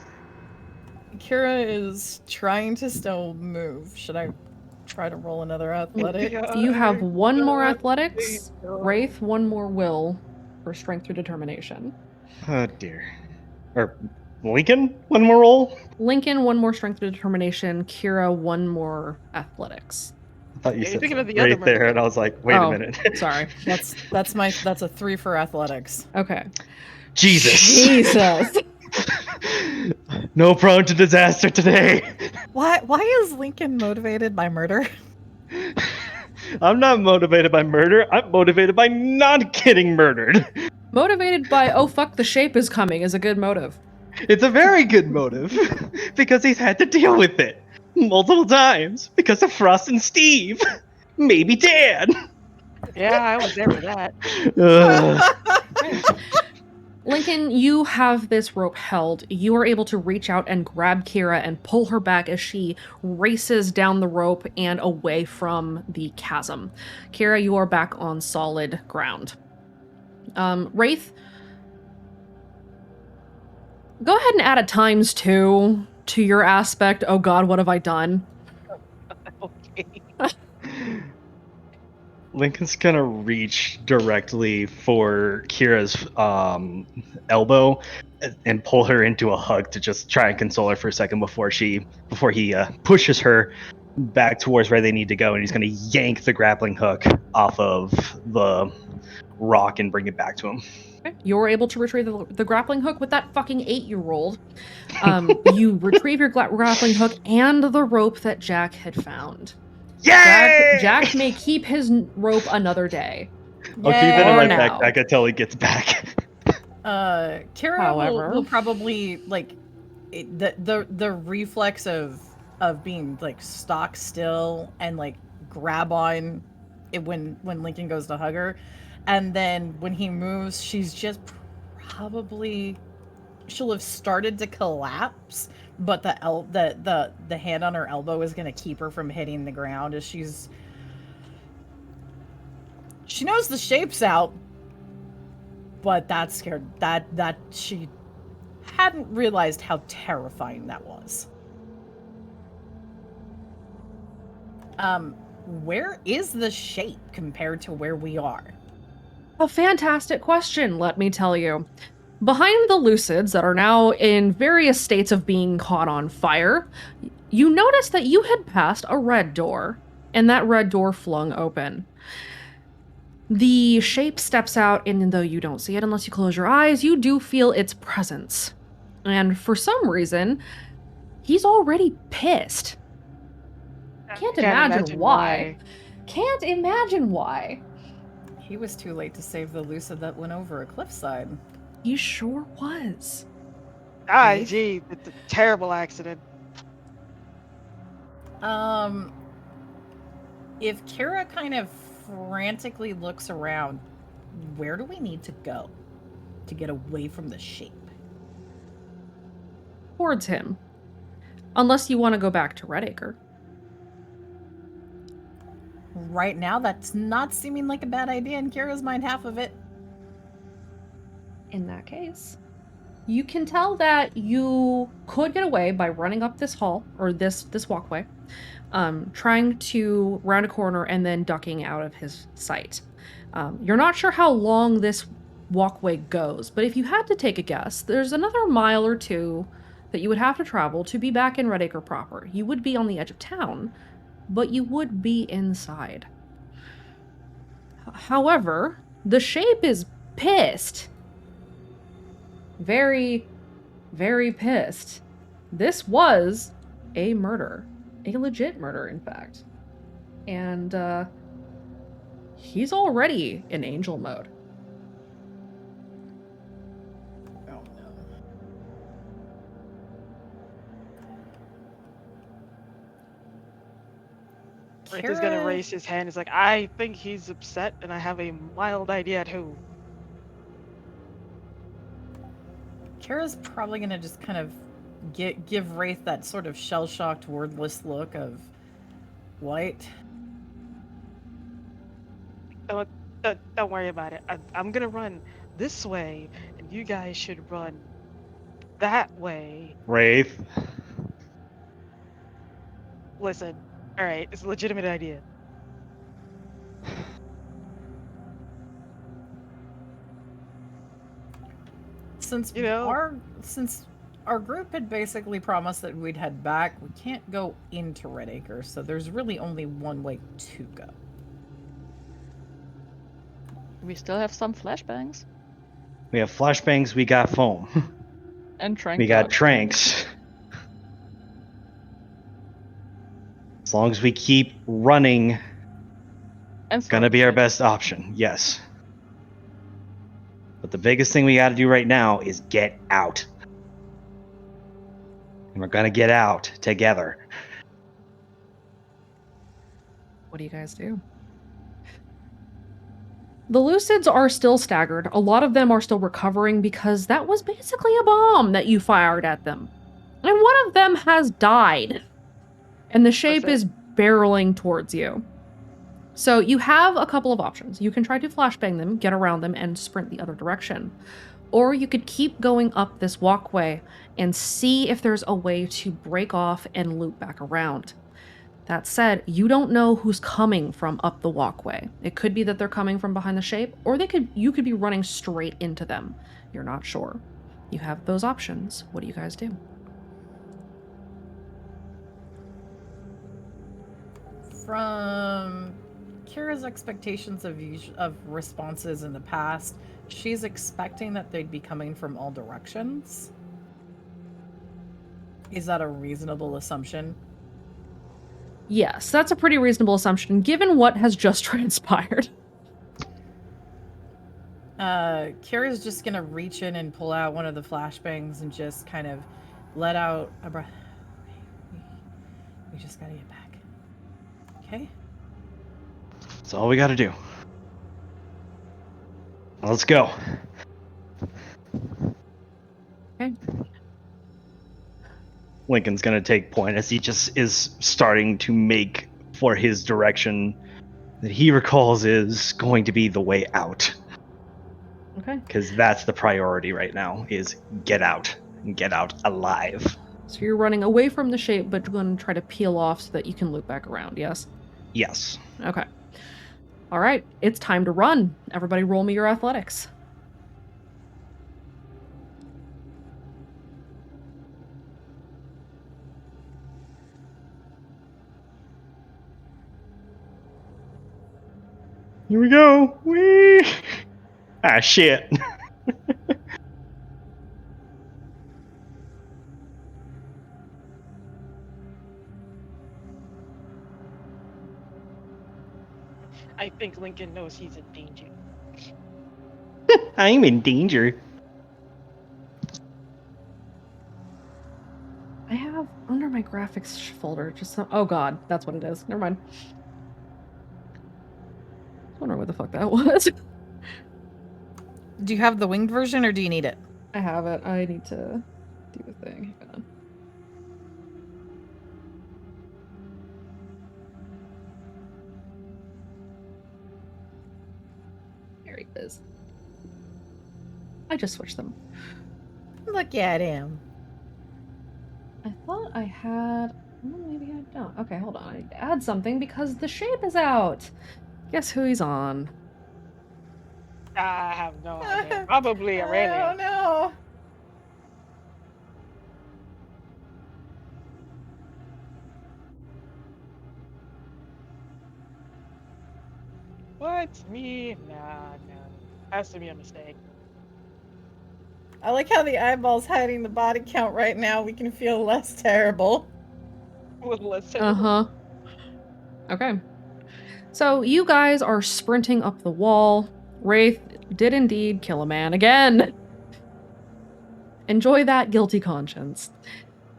Kira is trying to still move. Should I try to roll another athletic? You have one more athletics, Wraith, one more will for strength through determination. Oh dear. Or Lincoln? One more roll? Lincoln, one more strength through determination. Kira, one more athletics. I thought you Yeah, you're said thinking of the right other there, murder. and I was like, wait Oh, a minute. Sorry. That's a 3 for athletics. Okay. Jesus. Jesus. No prone to disaster today. Why is Lincoln motivated by murder? I'm not motivated by murder. I'm motivated by not getting murdered. Motivated by, oh fuck, the shape is coming is a good motive. It's a very good motive because he's had to deal with it multiple times because of Frost and Steve. Maybe Dan. Yeah, I was there for that. Ugh. Lincoln, you have this rope held. You are able to reach out and grab Kira and pull her back as she races down the rope and away from the chasm. Kira, you are back on solid ground. Wraith, go ahead and add a ×2 to your aspect. Oh god, what have I done? Okay. Lincoln's gonna reach directly for Kira's elbow and pull her into a hug to just try and console her for a second before he pushes her back towards where they need to go, and he's gonna yank the grappling hook off of the rock and bring it back to him. You're able to retrieve the grappling hook with that fucking 8 you rolled. You retrieve your grappling hook and the rope that Jack had found. Yay! Jack may keep his rope another day. I'll keep it in Or my now. backpack until he gets back. Kira However. will probably like the reflex of being like stock still and like grab on it when Lincoln goes to hug her, and then when he moves, she's just probably she'll have started to collapse, but the hand on her elbow is gonna keep her from hitting the ground as she knows the shape's out, but that scared that she hadn't realized how terrifying that was. Where is the shape compared to where we are? A fantastic question, let me tell you. Behind the Lucids that are now in various states of being caught on fire, you notice that you had passed a red door, and that red door flung open. The shape steps out, and though you don't see it unless you close your eyes, you do feel its presence. And for some reason, he's already pissed. Can't imagine why. Can't imagine why. He was too late to save the Lucid that went over a cliffside. He sure was. Ah, gee, it's a terrible accident. If Kira kind of frantically looks around, where do we need to go to get away from the shape? Towards him. Unless you want to go back to Redacre. Right now, that's not seeming like a bad idea in Kira's mind, half of it. In that case, you can tell that you could get away by running up this hall, or this walkway, trying to round a corner and then ducking out of his sight. You're not sure how long this walkway goes, but if you had to take a guess, there's another mile or two that you would have to travel to be back in Redacre proper. You would be on the edge of town, but you would be inside. However, the shape is pissed. Very, very pissed. This was a murder. A legit murder, in fact. And, he's already in angel mode. Oh no. Rick is gonna raise his hand. He's like, I think he's upset, and I have a mild idea at who. Kira's probably gonna just kind of give Wraith that sort of shell-shocked, wordless look of, what? Don't worry about it. I'm gonna run this way, and you guys should run that way. Wraith. Listen, alright, it's a legitimate idea. Since You know- our group had basically promised that we'd head back, we can't go into Redacre, so there's really only one way to go. We still have some flashbangs. We have flashbangs, we got foam. And trank. We got dogs. tranks. As long as we keep running, And it's gonna be our scorpion. best option, yes. But the biggest thing we gotta do right now is get out. And we're gonna get out together. What do you guys do? The Lucids are still staggered. A lot of them are still recovering because that was basically a bomb that you fired at them. And one of them has died. And the shape it? is barreling towards you. So you have a couple of options. You can try to flashbang them, get around them, and sprint the other direction. Or you could keep going up this walkway and see if there's a way to break off and loop back around. That said, you don't know who's coming from up the walkway. It could be that they're coming from behind the shape, or you could be running straight into them. You're not sure. You have those options. What do you guys do? From Kira's expectations of responses in the past, she's expecting that they'd be coming from all directions. Is that a reasonable assumption? Yes, that's a pretty reasonable assumption given what has just transpired. Kira's just gonna reach in and pull out one of the flashbangs and just kind of let out a breath. We just gotta get back. Okay? That's all we gotta do. Let's go. Okay. Lincoln's gonna take point as he just is starting to make for his direction that he recalls is going to be the way out. Okay. Because that's the priority right now, is get out. And get out alive. So you're running away from the shape, but you're going to try to peel off so that you can loop back around, yes? Yes. Okay. All right, it's time to run. Everybody roll me your athletics. Here we go. Whee! Ah, shit. I think Lincoln knows he's in danger. I'm in danger. I have under my graphics folder just some, oh god, that's what it is. Never mind. I wonder what the fuck that was. Do you have the winged version or do you need it? I have it. I need to do the thing. Hang on. There he is. I just switched them. Look at him. I thought I had. Oh, maybe I don't. Okay, hold on. I need to add something because the shape is out. Guess who he's on? I have no idea. Probably I Aurelia. don't know. What? Me? Nah. Has to be a mistake. I like how the eyeball's hiding the body count right now. We can feel less terrible. With listen. Uh-huh. Okay. So you guys are sprinting up the wall. Wraith did indeed kill a man again. Enjoy that guilty conscience.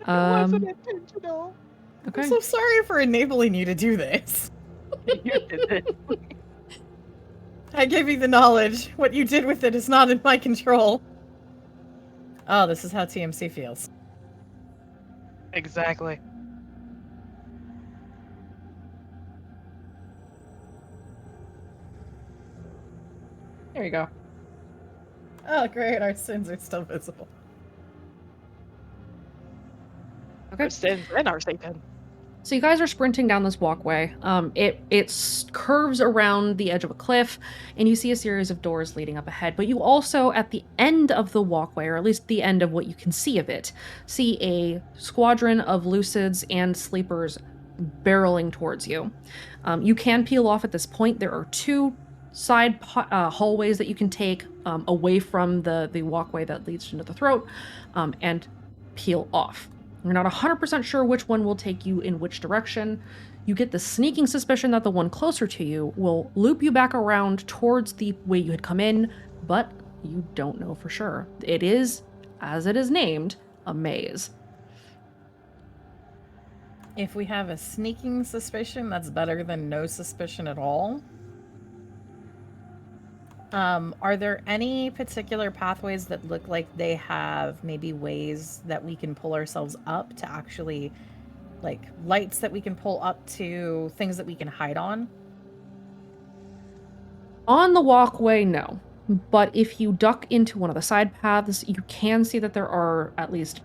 It wasn't intentional. Okay. I'm so sorry for enabling you to do this. You did it. I gave you the knowledge. What you did with it is not in my control. Oh, this is how TMC feels. Exactly. There you go. Oh, great. Our sins are still visible. Okay. Our sins and our Satan. So you guys are sprinting down this walkway. It curves around the edge of a cliff, and you see a series of doors leading up ahead. But you also, at the end of the walkway, or at least the end of what you can see of it, see a squadron of lucids and sleepers barreling towards you. You can peel off at this point. There are two side hallways that you can take away from the walkway that leads into the throat, and peel off. You're not 100% sure which one will take you in which direction. You get the sneaking suspicion that the one closer to you will loop you back around towards the way you had come in, but you don't know for sure. It is, as it is named, a maze. If we have a sneaking suspicion, that's better than no suspicion at all. Are there any particular pathways that look like they have maybe ways that we can pull ourselves up to actually, like, lights that we can pull up to, things that we can hide on? On the walkway, no. But if you duck into one of the side paths, you can see that there are at least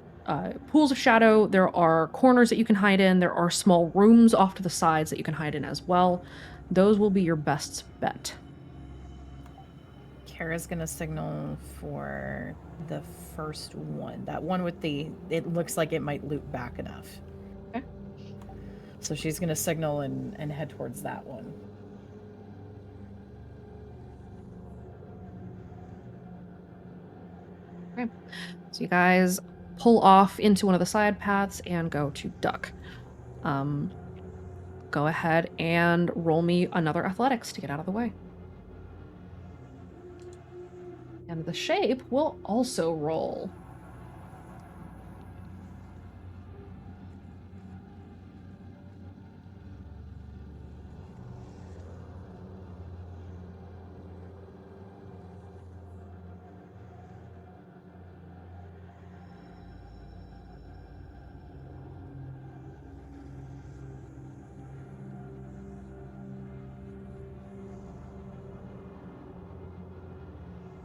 pools of shadow, there are corners that you can hide in, there are small rooms off to the sides that you can hide in as well. Those will be your best bet. Kara's gonna signal for the first one. That one with it looks like it might loop back enough. Okay. So she's gonna signal and head towards that one. So you guys pull off into one of the side paths and go to duck. Go ahead and roll me another athletics to get out of the way. And the shape will also roll.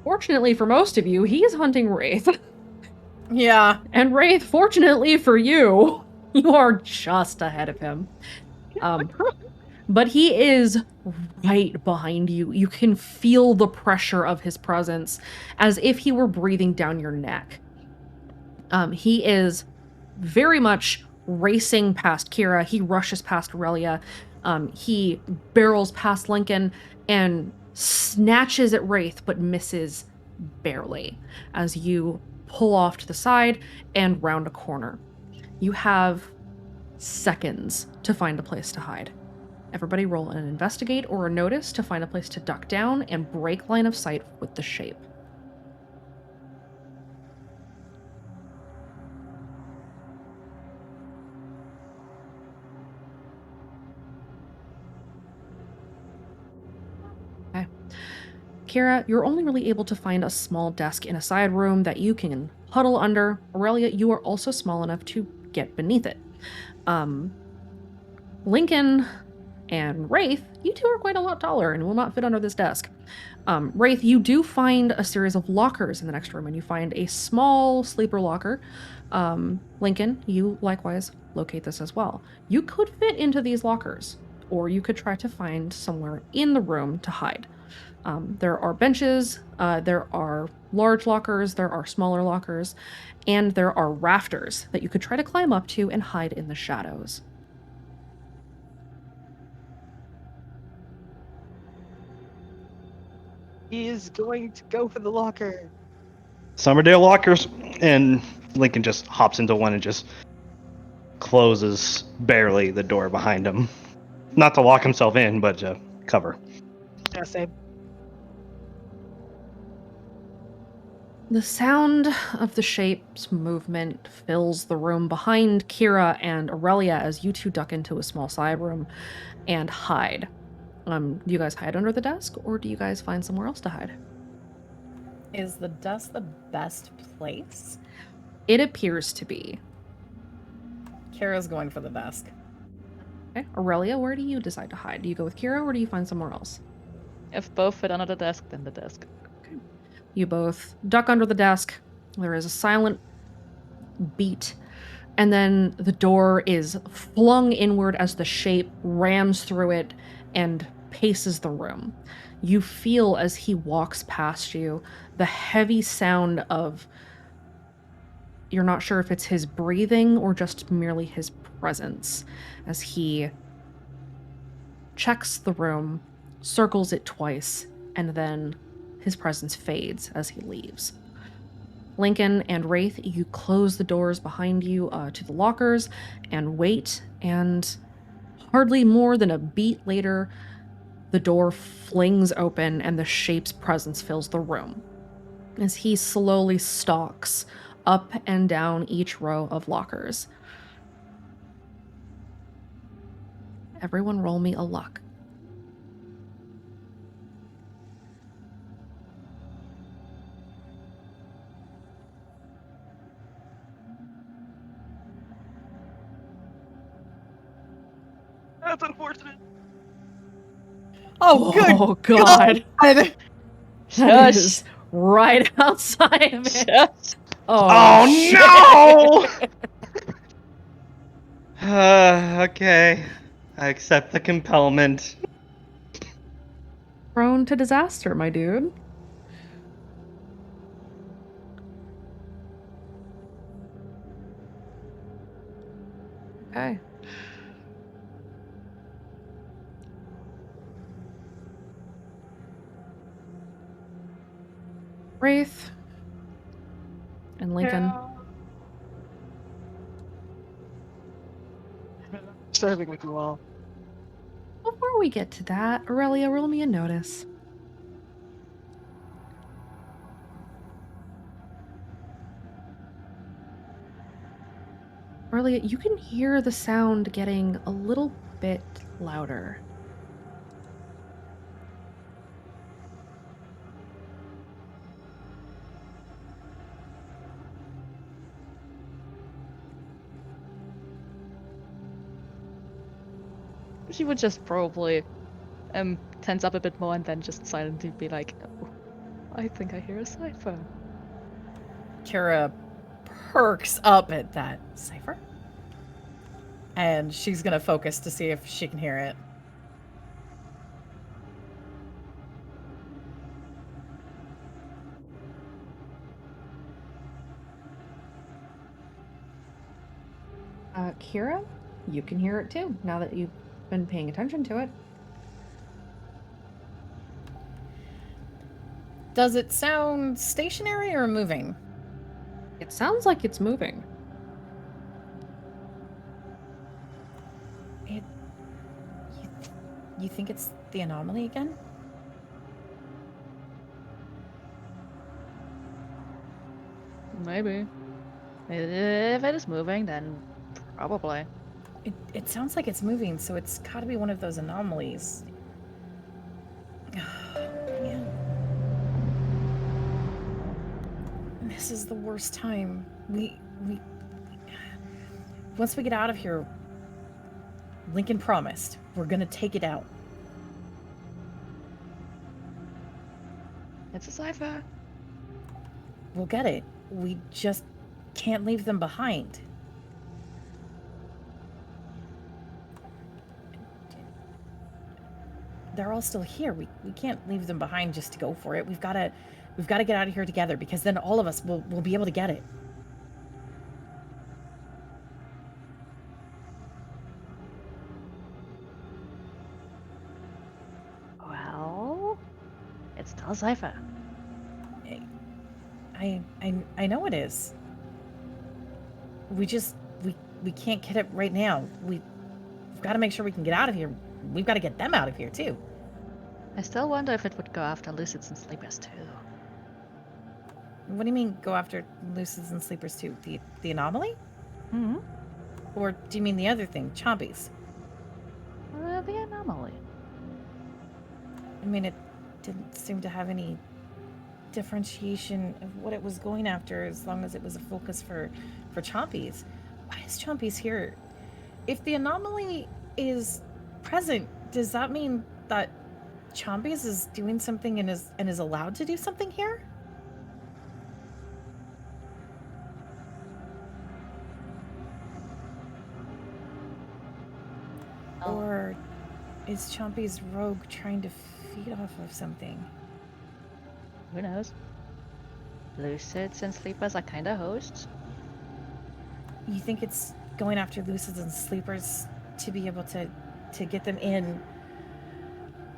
Fortunately for most of you, he is hunting Wraith. Yeah. And Wraith, fortunately for you, you are just ahead of him. But he is right behind you. You can feel the pressure of his presence as if he were breathing down your neck. He is very much racing past Kira. He rushes past Aurelia. He barrels past Lincoln and snatches at Wraith, but misses barely as you pull off to the side and round a corner. You have seconds to find a place to hide. Everybody roll an investigate or a notice to find a place to duck down and break line of sight with the shape. Okay. Kira, you're only really able to find a small desk in a side room that you can huddle under. Aurelia, you are also small enough to get beneath it. Lincoln and Wraith, you two are quite a lot taller and will not fit under this desk. Wraith, you do find a series of lockers in the next room, and you find a small sleeper locker. Lincoln, you likewise locate this as well. You could fit into these lockers, or you could try to find somewhere in the room to hide. There are benches, there are large lockers, there are smaller lockers, and there are rafters that you could try to climb up to and hide in the shadows. He is going to go for the locker. Summerdale lockers, and Lincoln just hops into one and just closes barely the door behind him. Not to lock himself in, but to cover. Yeah, same. The sound of the shape's movement fills the room behind Kira and Aurelia as you two duck into a small side room and hide. Do you guys hide under the desk, or do you guys find somewhere else to hide? Is the desk the best place? It appears to be. Kira's going for the desk. Okay, Aurelia, where do you decide to hide? Do you go with Kira, or do you find somewhere else? If both fit under the desk, then the desk. You both duck under the desk. There is a silent beat, and then the door is flung inward as the shape rams through it and paces the room. You feel as he walks past you the heavy sound of, you're not sure if it's his breathing or just merely his presence, as he checks the room, circles it twice, and then his presence fades as he leaves. Lincoln and Wraith, you close the doors behind you to the lockers and wait, and hardly more than a beat later, the door flings open and the shape's presence fills the room as he slowly stalks up and down each row of lockers. Everyone roll me a luck. That's unfortunate. Oh, good. Oh, God. God. That Shush. is right outside of it. Shush. Oh, no! Okay. I accept the compellment. Prone to disaster, my dude. Okay. Wraith and Lincoln. Serving with you all. Before we get to that, Aurelia, roll me a notice. Aurelia, you can hear the sound getting a little bit louder. She would just probably tense up a bit more and then just silently be like, oh, I think I hear a cipher. Kira perks up at that. Cipher? And she's gonna focus to see if she can hear it. Kira, you can hear it too, now that you've been paying attention to it. Does it sound stationary or moving? It sounds like it's moving. You think it's the anomaly again? Maybe. If it is moving, then probably. It sounds like it's moving, so it's gotta be one of those anomalies. Man. This is the worst time. We once we get out of here, Lincoln promised we're gonna take it out. It's a cipher. We'll get it. We just can't leave them behind. They're all still here. We can't leave them behind just to go for it. We've got to get out of here together, because then all of us will be able to get it. Well, it's still a cipher. I know it is. We can't get it right now. We've got to make sure we can get out of here. We've got to get them out of here too. I still wonder if it would go after Lucids and Sleepers too. What do you mean go after Lucids and Sleepers too? The anomaly? Hmm. Or do you mean the other thing, Chompies? The anomaly. I mean, it didn't seem to have any differentiation of what it was going after, as long as it was a focus for Chompies. Why is Chompies here? If the anomaly is present, does that mean that Chompies is doing something and is allowed to do something here? Or is Chompies rogue trying to feed off of something? Who knows? Lucids and Sleepers are kinda hosts. You think it's going after Lucids and Sleepers to be able to get them in,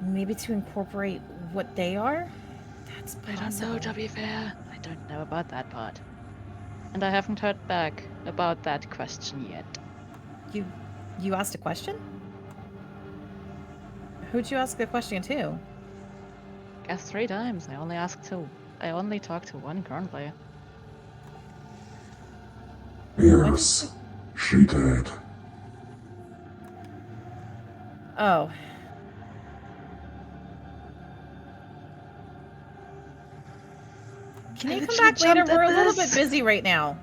maybe to incorporate what they are? That's possible. I don't know, to be fair. I don't know about that part. And I haven't heard back about that question yet. You asked a question? Who'd you ask the question to? Guess 3 times. I only talked to one currently. Yes, she did. Oh. Can you come back later? We're a little bit busy right now.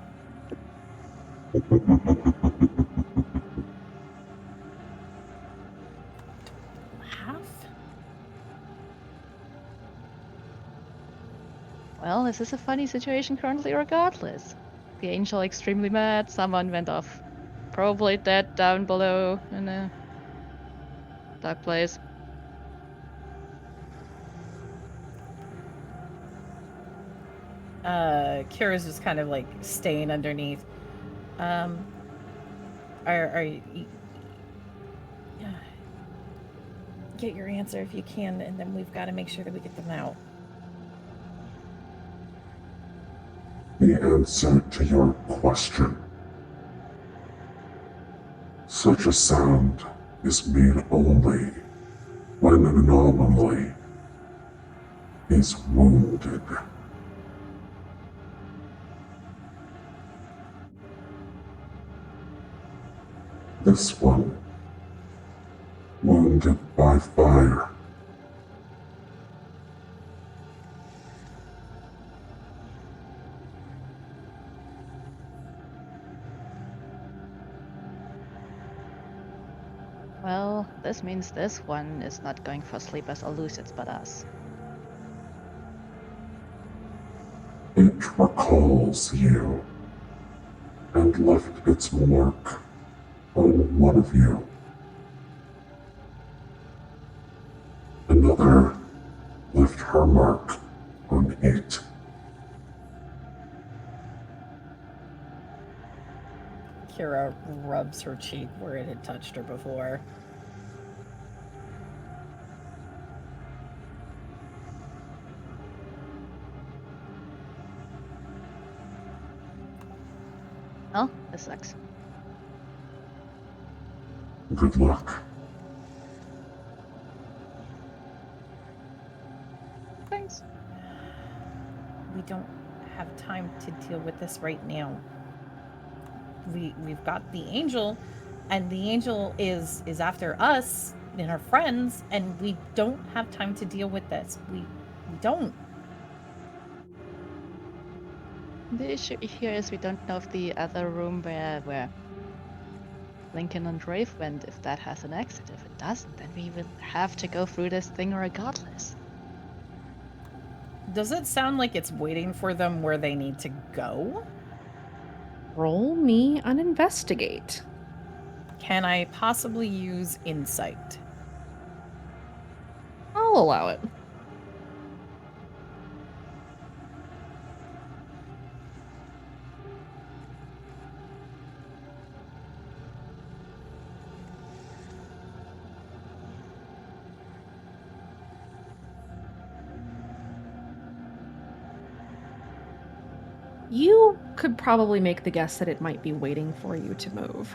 Well, this is a funny situation currently regardless. The angel extremely mad, someone went off. Probably dead down below in a dark place. Kira's just kind of like staying underneath. Are you... Get your answer if you can, and then we've got to make sure that we get them out. the answer to your question. Such a sound is made only when an anomaly is wounded. This one, wounded by fire. Well, this means this one is not going for sleepers or lucids but us. It recalls you and left its mark on one of you. Another left her mark on it. Kira rubs her cheek where it had touched her before. Oh, this sucks. Good luck. Thanks. We don't have time to deal with this right now. We've got the angel, and the angel is after us and our friends, and we don't have time to deal with this. We don't. The issue here is we don't know if the other room where Lincoln and Rafe went, if that has an exit. If it doesn't, then we will have to go through this thing regardless. Does it sound like it's waiting for them where they need to go? Roll me an investigate. Can I possibly use insight? I'll allow it. You could probably make the guess that it might be waiting for you to move.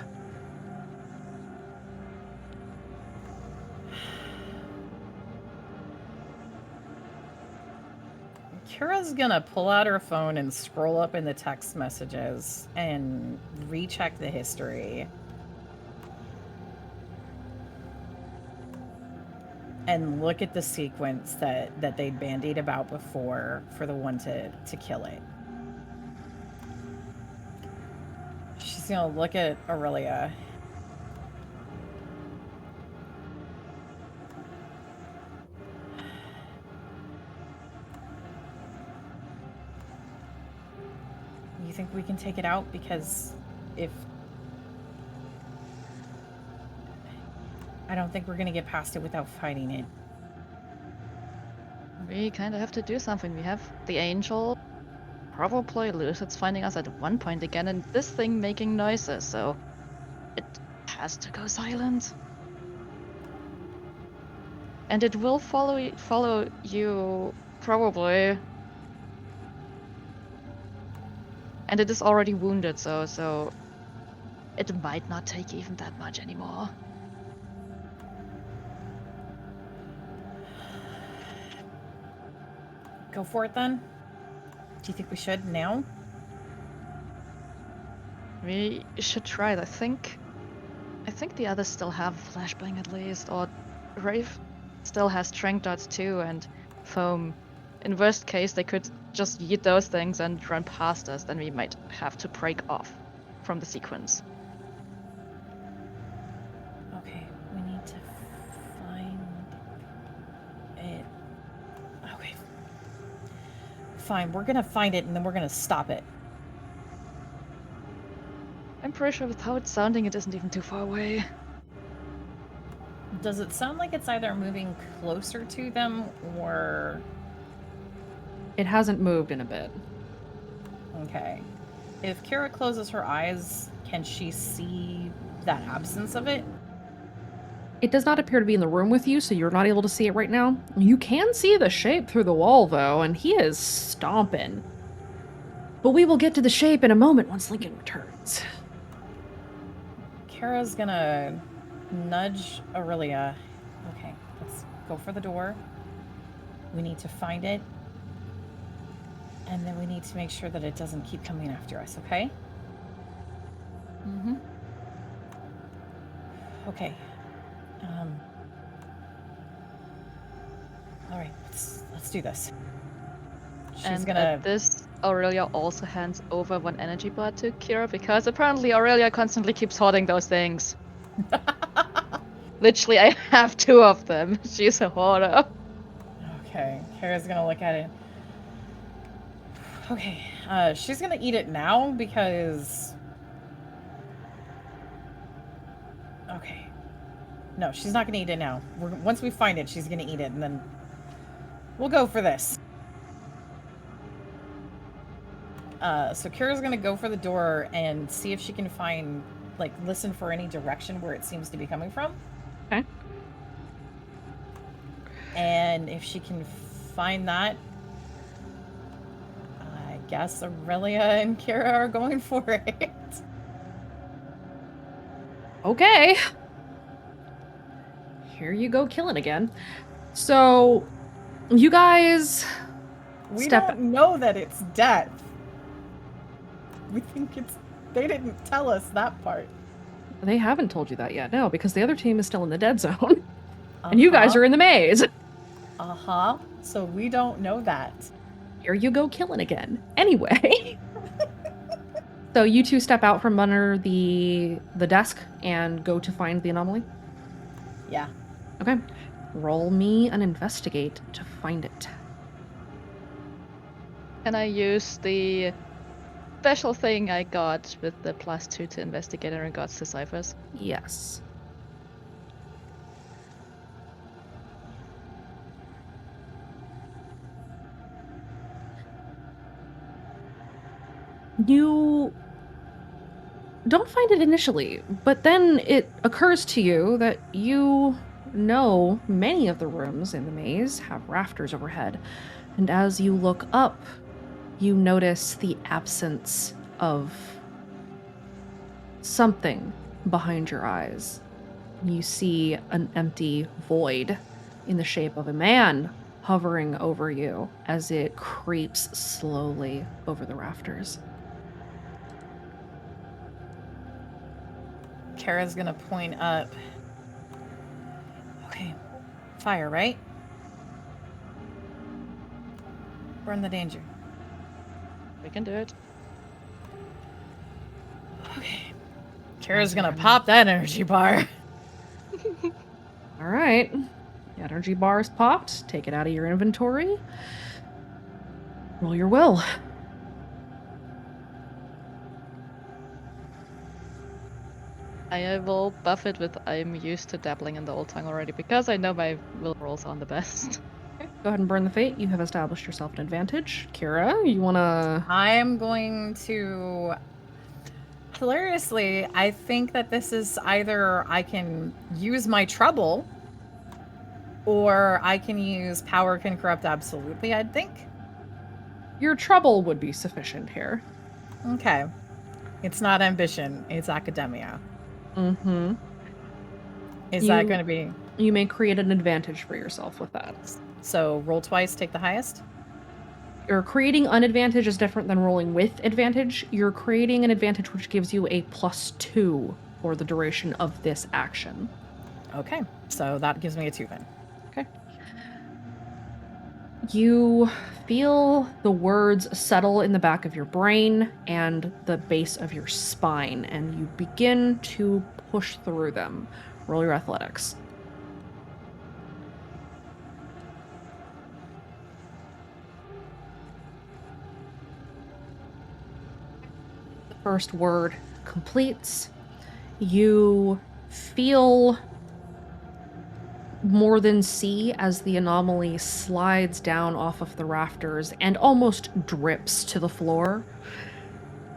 Kira's gonna pull out her phone and scroll up in the text messages and recheck the history. And look at the sequence that they'd bandied about before for the one to kill it. She's gonna look at Aurelia. You think we can take it out? Because if... I don't think we're gonna get past it without fighting it. We kind of have to do something. We have the angel, probably Lucid's finding us at one point again, and this thing making noises, so it has to go silent. And it will follow you, probably. And it is already wounded, so it might not take even that much anymore. Go for it then? Do you think we should now? We should try it. I think the others still have flashbang at least, or Rafe still has strength darts too, and foam. In worst case, they could just yeet those things and run past us. Then we might have to break off from the sequence. Okay, we need to find it. Okay. Fine, we're gonna find it and then we're gonna stop it. I'm pretty sure with how it's sounding, it isn't even too far away. Does it sound like it's either moving closer to them or... It hasn't moved in a bit. Okay. If Kira closes her eyes, can she see that absence of it? It does not appear to be in the room with you, so you're not able to see it right now. You can see the shape through the wall, though, and he is stomping. But we will get to the shape in a moment once Lincoln returns. Kara's gonna nudge Aurelia. Okay, let's go for the door. We need to find it. And then we need to make sure that it doesn't keep coming after us, okay? Mm-hmm. Okay. All right, let's do this. She's And gonna. at this, Aurelia also hands over one energy bar to Kira because apparently Aurelia constantly keeps hoarding those things. Literally, I have 2 of them. She's a hoarder. Okay, Kara's gonna look at it. Okay, she's gonna eat it now because. Okay. No, she's not gonna eat it now. Once we find it, she's gonna eat it, and then we'll go for this. So Kira's gonna go for the door and see if she can find, like, listen for any direction where it seems to be coming from. Okay. And if she can find that, I guess Aurelia and Kira are going for it. Okay. Here you go, killing again. So, you guys We step. don't know that it's death. We think it's. They didn't tell us that part. They haven't told you that yet, no, because the other team is still in the dead zone. And you guys are in the maze. Uh-huh. So we don't know that. Here you go, killing again. Anyway. So you two step out from under the desk and go to find the anomaly? Yeah. Okay. Roll me an investigate to find it. Can I use the special thing I got with the +2 to investigate in regards to ciphers? Yes. You don't find it initially, but then it occurs to you that you know many of the rooms in the maze have rafters overhead. And as you look up, you notice the absence of something behind your eyes. You see an empty void in the shape of a man hovering over you as it creeps slowly over the rafters. Kara's gonna point up. Okay. Fire, right? Burn the danger. We can do it. Okay. Kara's gonna pop that energy bar. All right. The energy bar is popped. Take it out of your inventory. Roll your will. I will buff it with I'm used to dabbling in the old tongue already because I know my will rolls aren't the best. Okay, go ahead and burn the fate. You have established yourself an advantage. Kira, you wanna... I'm going to. Hilariously, I think that this is either I can use my trouble or I can use power can corrupt absolutely, I'd think. Your trouble would be sufficient here. Okay. It's not ambition, it's academia. Mm-hmm. Is that You- going to be. You may create an advantage for yourself with that. So roll twice, take the highest? You're creating an advantage is different than rolling with advantage. You're creating an advantage which gives you a +2 for the duration of this action. Okay. So that gives me a 2 then. Okay. You feel the words settle in the back of your brain and the base of your spine, and you begin to push through them. Roll your athletics. The first word completes. You feel more than see as the anomaly slides down off of the rafters and almost drips to the floor.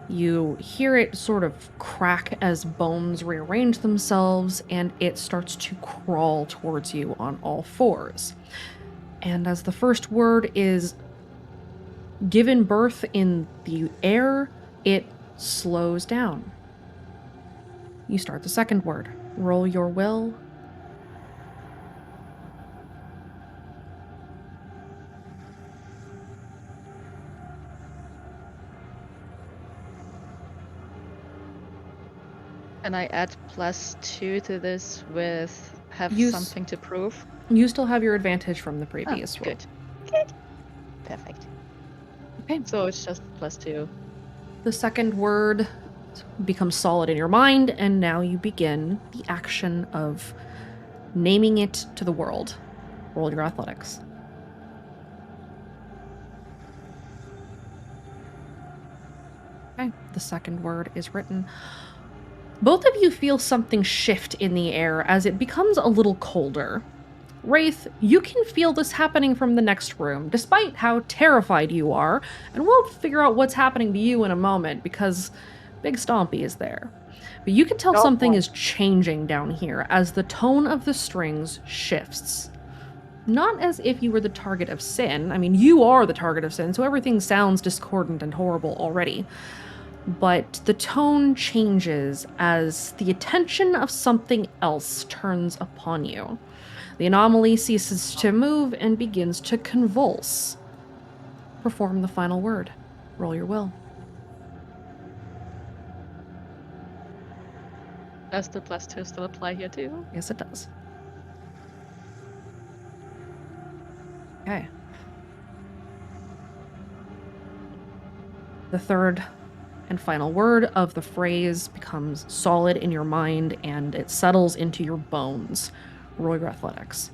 You hear it sort of crack as bones rearrange themselves, and it starts to crawl towards you on all fours. And as the first word is given birth in the air, it slows down. You start the second word. Roll your will. Can I add +2 to this with have Use- something to prove? You still have your advantage from the Oh, previous roll. good. Good. Perfect. Okay. So it's just +2. The second word becomes solid in your mind, and now you begin the action of naming it to the world. Roll your athletics. Okay, the second word is written. Both of you feel something shift in the air as it becomes a little colder. Wraith, you can feel this happening from the next room, despite how terrified you are, and we'll figure out what's happening to you in a moment because Big Stompy is there. But you can tell Oh, something boy. is changing down here as the tone of the strings shifts. Not as if you were the target of sin. I mean, you are the target of sin, so everything sounds discordant and horrible already. But the tone changes as the attention of something else turns upon you. The anomaly ceases to move and begins to convulse. Perform the final word. Roll your will. Does the +2 still apply here too? Yes, it does. Okay. The third and final word of the phrase becomes solid in your mind and it settles into your bones. Roll your athletics.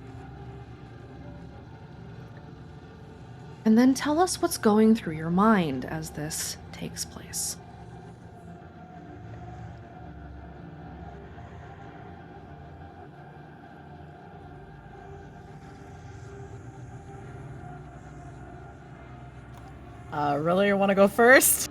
And then tell us what's going through your mind as this takes place. Really, you want to go first?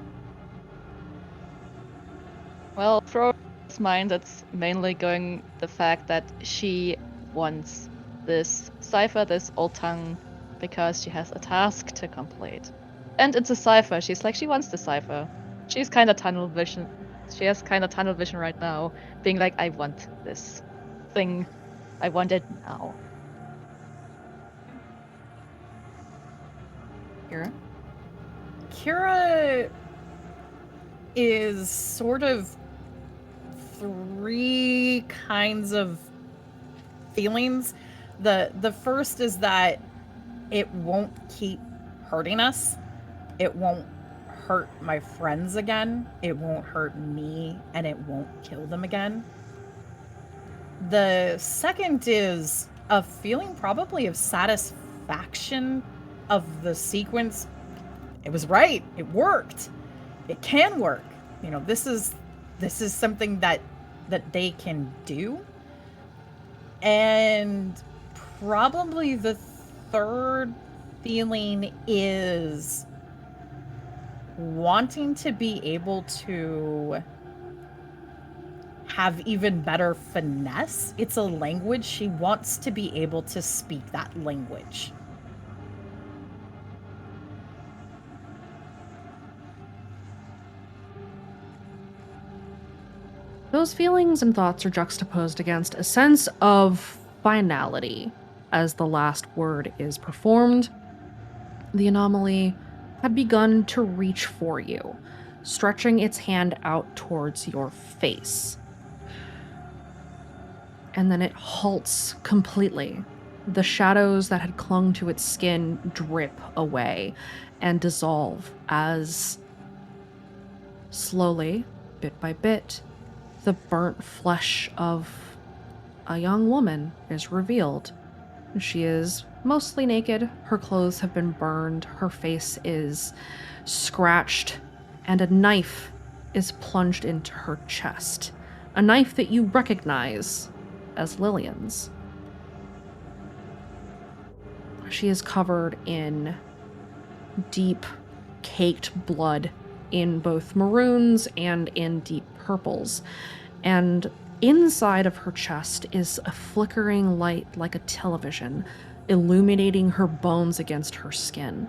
Well, for his mind, it's mainly going the fact that she wants this cipher, this old tongue, because she has a task to complete. And it's a cipher. She's like, she wants the cipher. She's kind of tunnel vision. She has kind of tunnel vision right now, being like, I want this thing. I want it now. Kira? Kira is sort of three kinds of feelings. The first is that it won't keep hurting us. It won't hurt my friends again. It won't hurt me, and it won't kill them again. The second is a feeling probably of satisfaction of the sequence. It was right. It worked. It can work. You know, this is something that they can do. And probably the third feeling is wanting to be able to have even better finesse. It's a language. She wants to be able to speak that language. Those feelings and thoughts are juxtaposed against a sense of finality as the last word is performed. The anomaly had begun to reach for you, stretching its hand out towards your face. And then it halts completely. The shadows that had clung to its skin drip away and dissolve as slowly, bit by bit, the burnt flesh of a young woman is revealed. She is mostly naked, her clothes have been burned, her face is scratched, and a knife is plunged into her chest. A knife that you recognize as Lillian's. She is covered in deep, caked blood in both maroons and in deep purples. And inside of her chest is a flickering light like a television, illuminating her bones against her skin.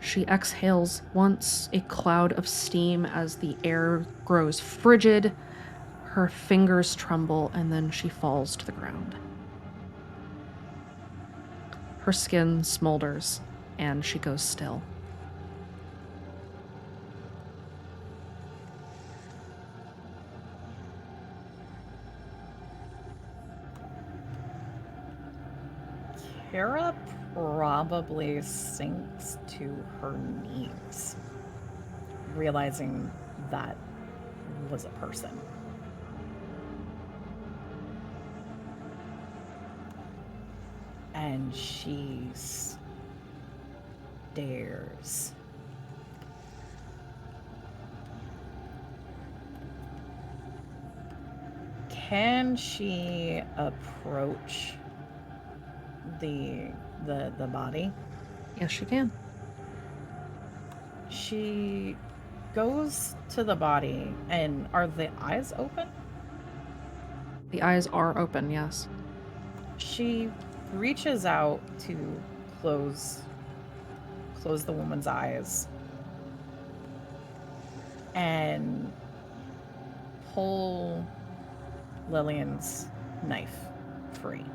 She exhales once, a cloud of steam as the air grows frigid. Her fingers tremble, and then she falls to the ground. Her skin smolders, and she goes still. Kara probably sinks to her knees, realizing that was a person. And she stares. Can she approach the body? Yes, she can. She goes to the body, and are the eyes open? The eyes are open, yes. She reaches out to close the woman's eyes and pull Lillian's knife free.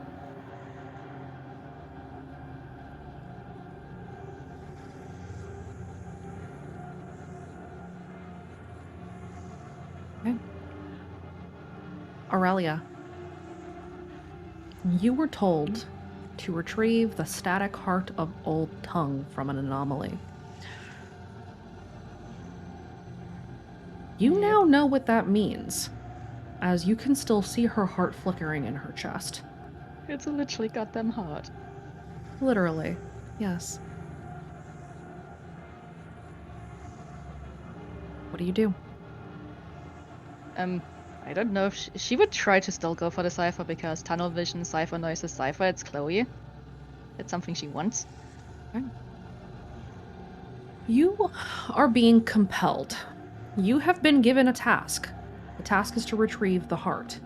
Okay. Aurelia, you were told to retrieve the static heart of Old Tongue from an anomaly. You now know what that means, as you can still see her heart flickering in her chest. It's literally goddamn hard. Literally, yes. What do you do? I don't know if she would try to still go for the cipher because tunnel vision, cipher noises, cipher, it's Chloe. It's something she wants. Okay. You are being compelled. You have been given a task. The task is to retrieve the heart.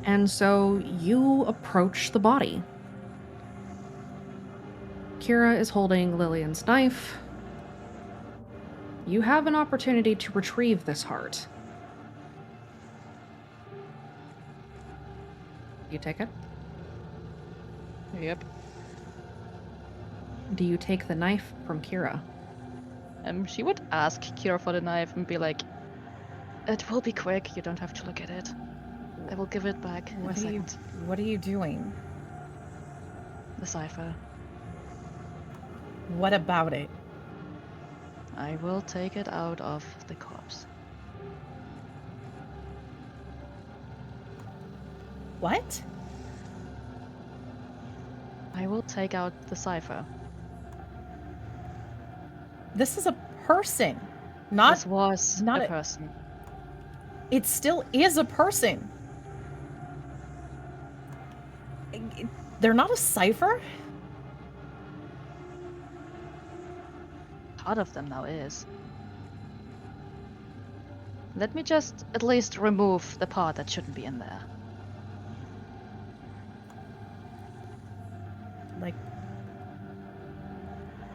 And so you approach the body. Kira is holding Lillian's knife. You have an opportunity to retrieve this heart. You take it? Yep. Do you take the knife from Kira? She would ask Kira for the knife and be like, "It will be quick. You don't have to look at it. I will give it back in a second." What are you doing? The cipher. What about it? I will take it out of the corpse. What? I will take out the cipher. This is a person, not. This was not a a- person. It still is a person. They're not a cipher? Part of them now is. Let me just at least remove the part that shouldn't be in there. Like,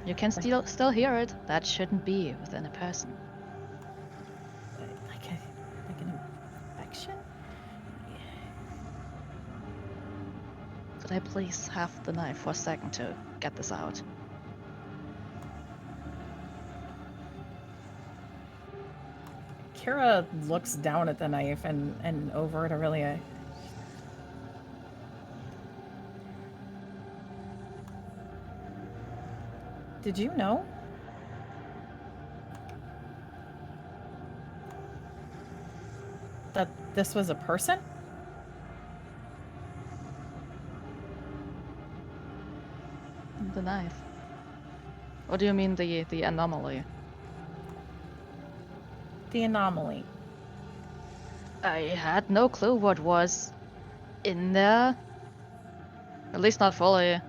You can still hear it. That shouldn't be within a person. like an infection? Could I please have the knife for a second to get this out? Kira looks down at the knife and over at Aurelia. Did you know? That this was a person? The knife. What do you mean the anomaly? The anomaly. I had no clue what was in there. At least not fully.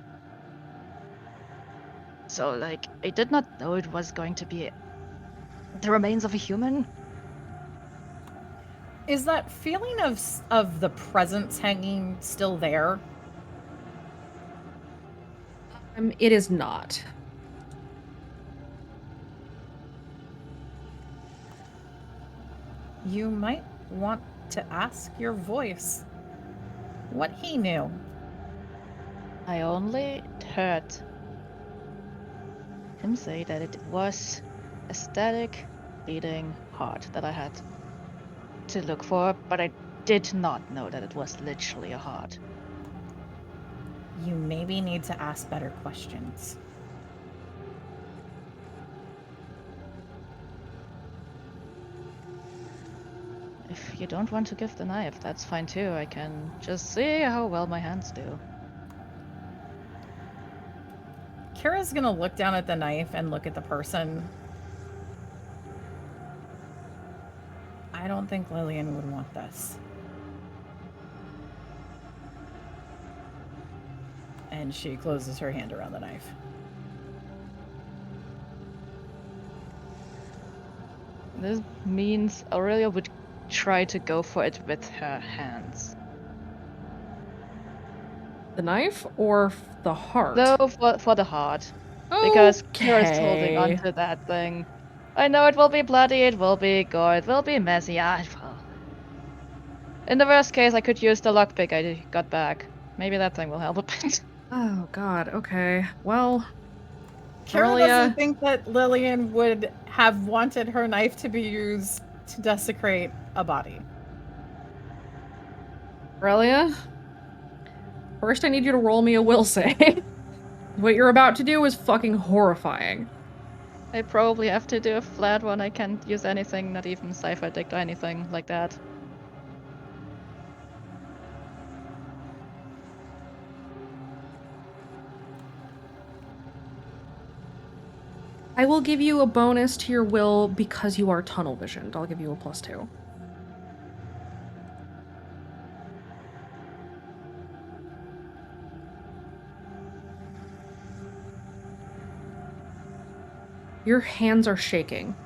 So, like, I did not know it was going to be the remains of a human. Is that feeling of the presence hanging still there? It is not. You might want to ask your voice what he knew. I only heard him say that it was a static beating heart that I had to look for, but I did not know that it was literally a heart. You maybe need to ask better questions. If you don't want to give the knife, that's fine too. I can just see how well my hands do. Kira's gonna look down at the knife and look at the person. I don't think Lillian would want this. And she closes her hand around the knife. This means Aurelia would try to go for it with her hands. The knife or the heart? No, for the heart. Because Kira's holding onto that thing. I know it will be bloody, it will be gore, it will be messy. In the worst case, I could use the lockpick I got back. Maybe that thing will help a bit. Oh god, okay. Well, Kira Aurelia- doesn't think that Lillian would have wanted her knife to be used to desecrate a body. Aurelia, first I need you to roll me a will save. What you're about to do is fucking horrifying. I probably have to do a flat one. I can't use anything, not even Cypher Dict or anything like that. I will give you a bonus to your will because you are tunnel visioned. I'll give you a +2. Your hands are shaking,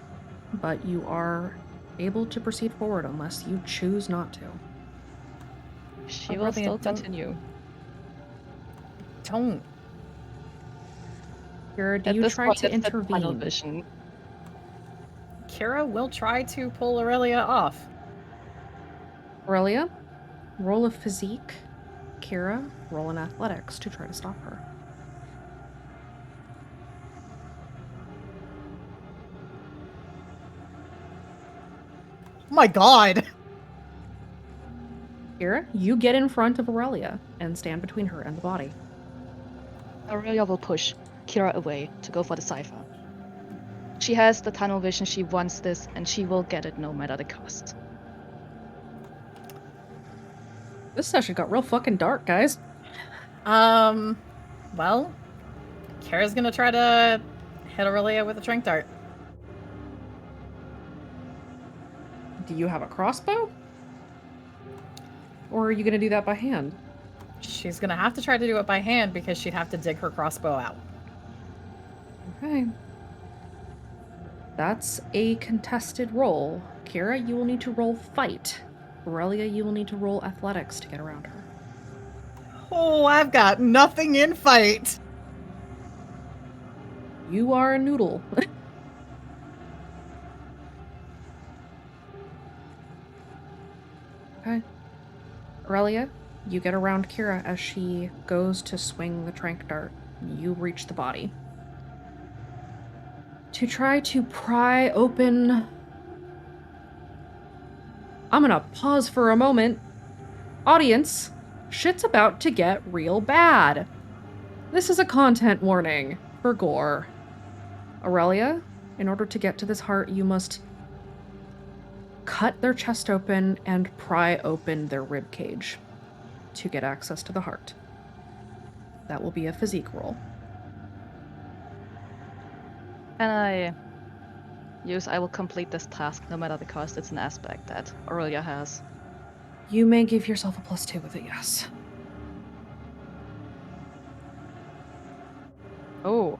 but you are able to proceed forward unless you choose not to. She will Aurelia, still don't- continue. Don't. Kira, do At you this try point, to it's the tunnel intervene? vision. Kira will try to pull Aurelia off. Aurelia, roll a physique. Kira, roll an athletics to try to stop her. My god! Kira, you get in front of Aurelia and stand between her and the body. Aurelia will push Kira away to go for the Cypher. She has the tunnel vision, she wants this, and she will get it no matter the cost. This session got real fucking dark, guys. Well, Kira's gonna try to hit Aurelia with a tranq dart. Do you have a crossbow? Or are you gonna do that by hand? She's gonna have to try to do it by hand because she'd have to dig her crossbow out. Okay. That's a contested roll. Kira, you will need to roll fight. Aurelia, you will need to roll athletics to get around her. Oh, I've got nothing in fight! You are a noodle. Okay. Aurelia, you get around Kira as she goes to swing the tranq dart. You reach the body. To try to pry open... I'm gonna pause for a moment. Audience, shit's about to get real bad. This is a content warning for gore. Aurelia, in order to get to this heart, you must cut their chest open and pry open their rib cage to get access to the heart. That will be a physique roll. And I will complete this task no matter the cost. It's an aspect that Aurelia has. You may give yourself a +2 with it, yes. Oh,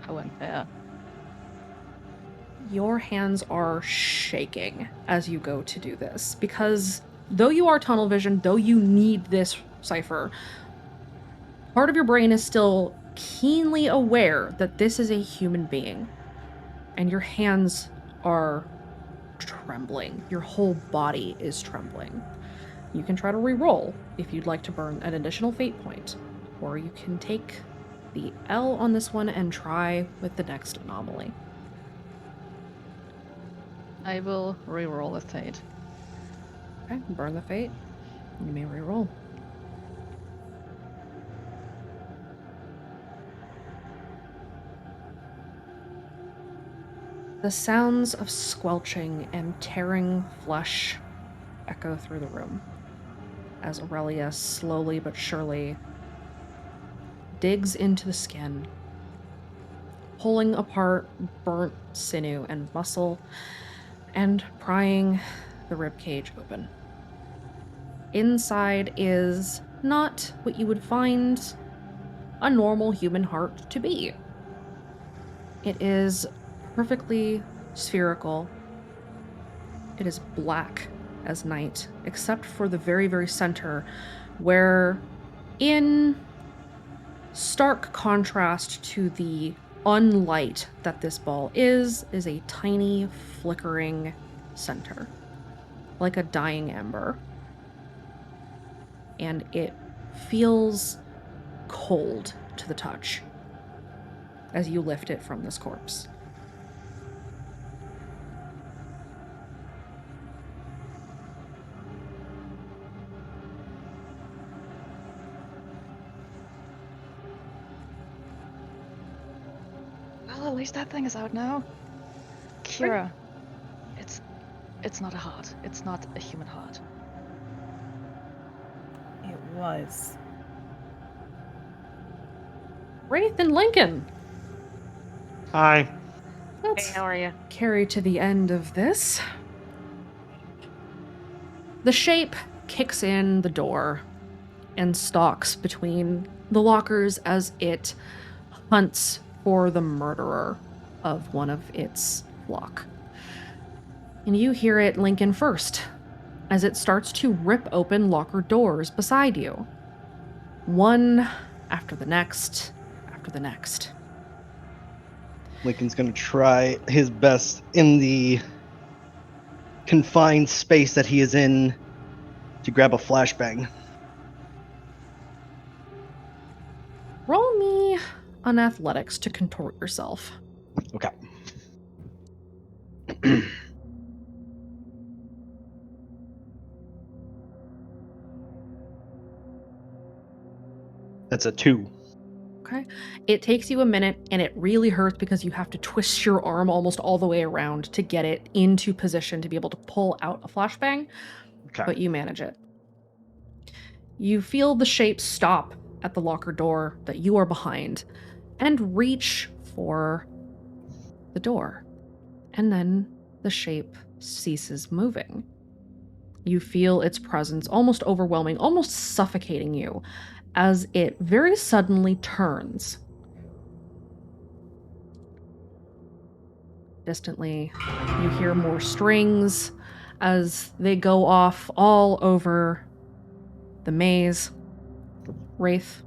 how unfair. Your hands are shaking as you go to do this because though you are tunnel vision, though you need this cipher, part of your brain is still keenly aware that this is a human being, and your hands are trembling. Your whole body is trembling. You can try to re-roll if you'd like to burn an additional fate point, or you can take the L on this one and try with the next anomaly. I will re-roll the fate. Okay, burn the fate. You may re-roll. The sounds of squelching and tearing flesh echo through the room as Aurelia slowly but surely digs into the skin, pulling apart burnt sinew and muscle and prying the ribcage open. Inside is not what you would find a normal human heart to be. It is perfectly spherical. It is black as night, except for the very, very center, where, in stark contrast to the unlight that this ball is a tiny flickering center, like a dying ember. And it feels cold to the touch as you lift it from this corpse. Well, at least that thing is out now. Kira, it's not a heart. It's not a human heart. It was. Wraith and Lincoln. Hi. Let's Hey, how are you? carry to the end of this. The shape kicks in the door and stalks between the lockers as it hunts for the murderer of one of its flock. And you hear it, Lincoln, first, as it starts to rip open locker doors beside you. One after the next, after the next. Lincoln's going to try his best in the confined space that he is in to grab a flashbang. Roll me on athletics to contort yourself. Okay. That's a 2. Okay. It takes you a minute and it really hurts because you have to twist your arm almost all the way around to get it into position to be able to pull out a flashbang, Okay. but you manage it. You feel the shape stop at the locker door that you are behind and reach for the door. And then the shape ceases moving. You feel its presence almost overwhelming, almost suffocating you, as it very suddenly turns. Distantly, you hear more strings as they go off all over the maze. Wraith.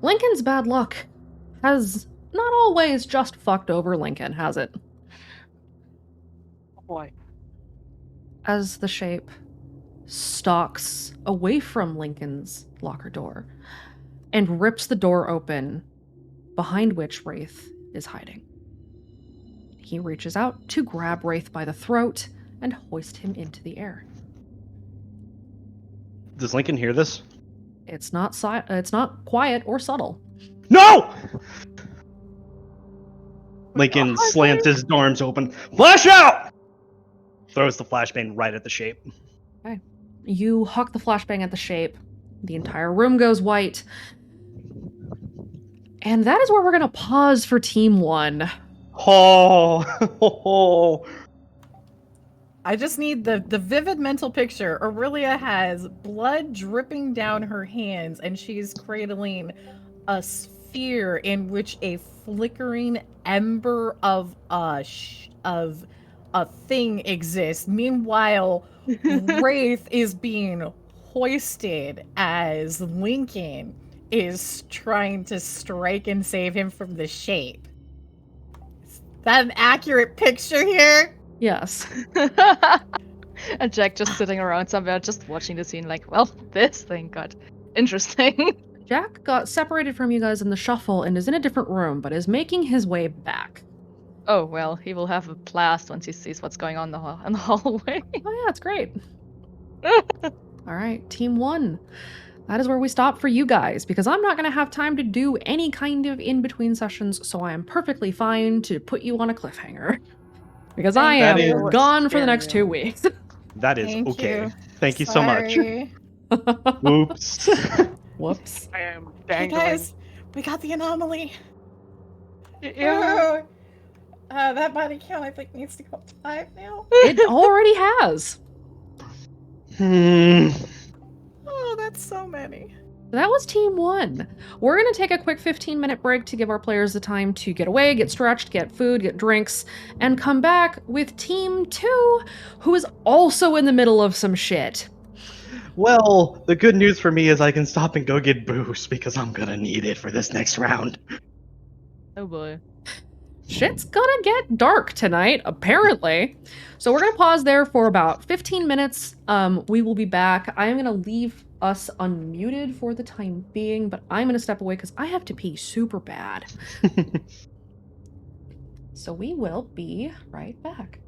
Lincoln's bad luck has not always just fucked over Lincoln, has it? Oh boy. As the shape stalks away from Lincoln's locker door and rips the door open, behind which Wraith is hiding. He reaches out to grab Wraith by the throat and hoist him into the air. Does Lincoln hear this? It's not quiet or subtle. No! Lincoln slams his arms open. Flash out! Throws the flashbang right at the shape. Okay. You huck the flashbang at the shape. The entire room goes white. And that is where we're going to pause for Team 1. Oh. I just need the vivid mental picture. Aurelia has blood dripping down her hands, and she's cradling a sphere in which a flickering ember of a thing exists. Meanwhile, Wraith is being hoisted as Lincoln is trying to strike and save him from the shape. Is that an accurate picture here? Yes. And Jack just sitting around somewhere, just watching the scene, like, well, this thing got interesting. Jack got separated from you guys in the shuffle and is in a different room, but is making his way back. Oh, well, he will have a blast once he sees what's going on in the hallway. Oh yeah, it's great. All right, team 1. That is where we stop for you guys, because I'm not going to have time to do any kind of in-between sessions, so I am perfectly fine to put you on a cliffhanger. Because I That am is gone for the very next 2 weeks. That is Thank okay. you. Thank you so much. Sorry. Oops. Whoops. I am Hey dangling. guys, we got the anomaly. Yeah. That body count I think needs to go up to 5 now. It already has. Oh, that's so many. That was team 1. We're going to take a quick 15-minute break to give our players the time to get away, get stretched, get food, get drinks, and come back with team 2, who is also in the middle of some shit. Well, the good news for me is I can stop and go get boost because I'm gonna need it for this next round. Oh boy. Shit's gonna get dark tonight, apparently. So we're gonna pause there for about 15 minutes. We will be back. I am gonna leave us unmuted for the time being, but I'm gonna step away because I have to pee super bad. So we will be right back.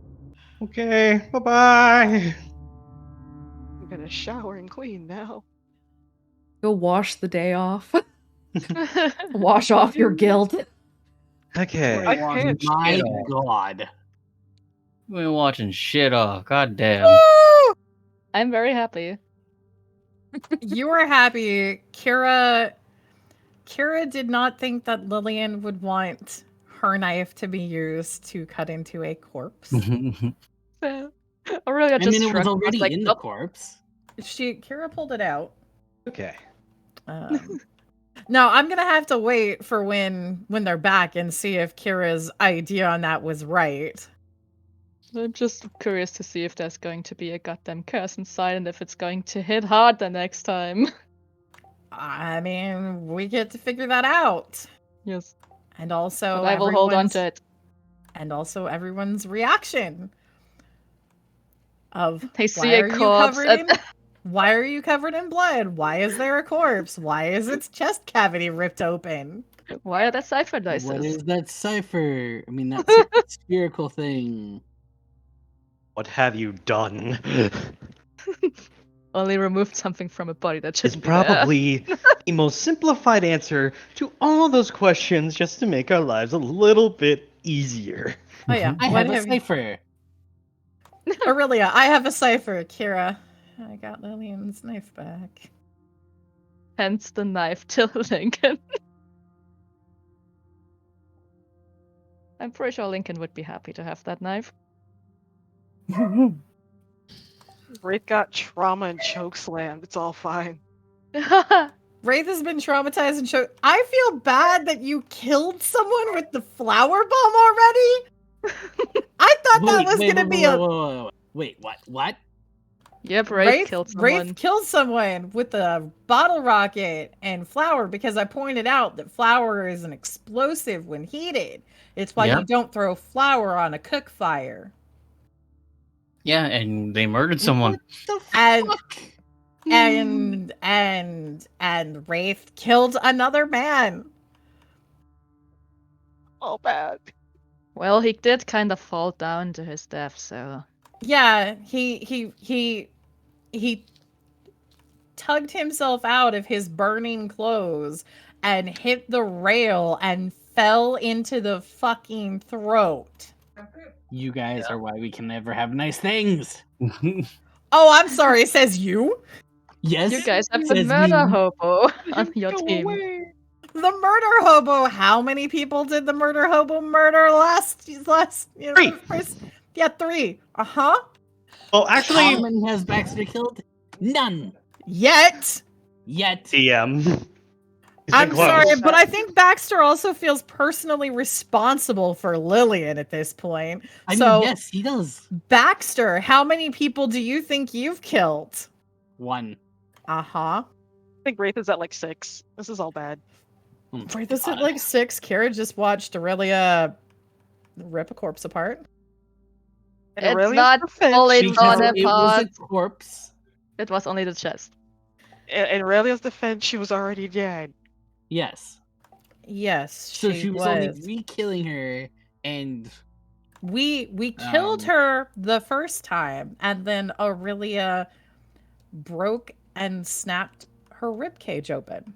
Okay, bye-bye. I'm gonna shower and clean now. Go wash the day off. Wash off your guilt. Okay. I can't My shit God. We've been watching shit off. God damn. I'm very happy. You were happy. Kira did not think that Lillian would want her knife to be used to cut into a corpse. Aurelia I just mean, it was shrugged, already like, in the "Nope." corpse. Kira pulled it out. Okay. No, I'm gonna have to wait for when they're back and see if Kira's idea on that was right. I'm just curious to see if there's going to be a goddamn curse inside and if it's going to hit hard the next time. I mean, we get to figure that out. Yes. And also, But I will hold on to it. And also everyone's reaction of They see a corpse why are you covered in blood? Why is there a corpse? Why is its chest cavity ripped open? Why are there cipher What dices? is that cipher? I mean, that's a spherical thing. What have you done? Only removed something from a body that It's shouldn't be there. probably the most simplified answer to all those questions just to make our lives a little bit easier. Oh yeah, I what have a have you- cipher. Aurelia, I have a cipher. Kira, I got Lillian's knife back. Hence the knife to Lincoln. I'm pretty sure Lincoln would be happy to have that knife. Wraith got trauma and chokeslammed. It's all fine. Wraith has been traumatized and choked. I feel bad that you killed someone with the flower bomb already. I thought that was gonna be a Wait, what? What? Yep, Wraith killed someone. Wraith killed someone with a bottle rocket and flour because I pointed out that flour is an explosive when heated. It's why Yeah. you don't throw flour on a cook fire. Yeah, and they murdered someone. And and Wraith killed another man. All bad. Well, he did kind of fall down to his death, so Yeah, he tugged himself out of his burning clothes and hit the rail and fell into the fucking throat. You guys are why we can never have nice things. Oh, I'm sorry, it says you? Yes. you guys have the says murder me. hobo on your Go team. away. The murder hobo. How many people did the murder hobo murder last you know, Three. first? Yeah, 3. Uh-huh. Well, How actually, many has Baxter killed? None. Yet. Yet. DM. It's I'm been close. sorry, but I think Baxter also feels personally responsible for Lillian at this point. I mean, So, yes, he does. Baxter, how many people do you think you've killed? 1. Uh-huh. think Wraith is at like 6. This is all bad. Wait, this at like 6. Kira just watched Aurelia rip a corpse apart. And It's Aurelia's not defense, fully she torn was- it was a apart. corpse. It was only the chest. in Aurelia's defense, she was already dead. Yes. Yes, So she was was. only re-killing her, and We killed Um, her the first time, and then Aurelia broke and snapped her rib cage open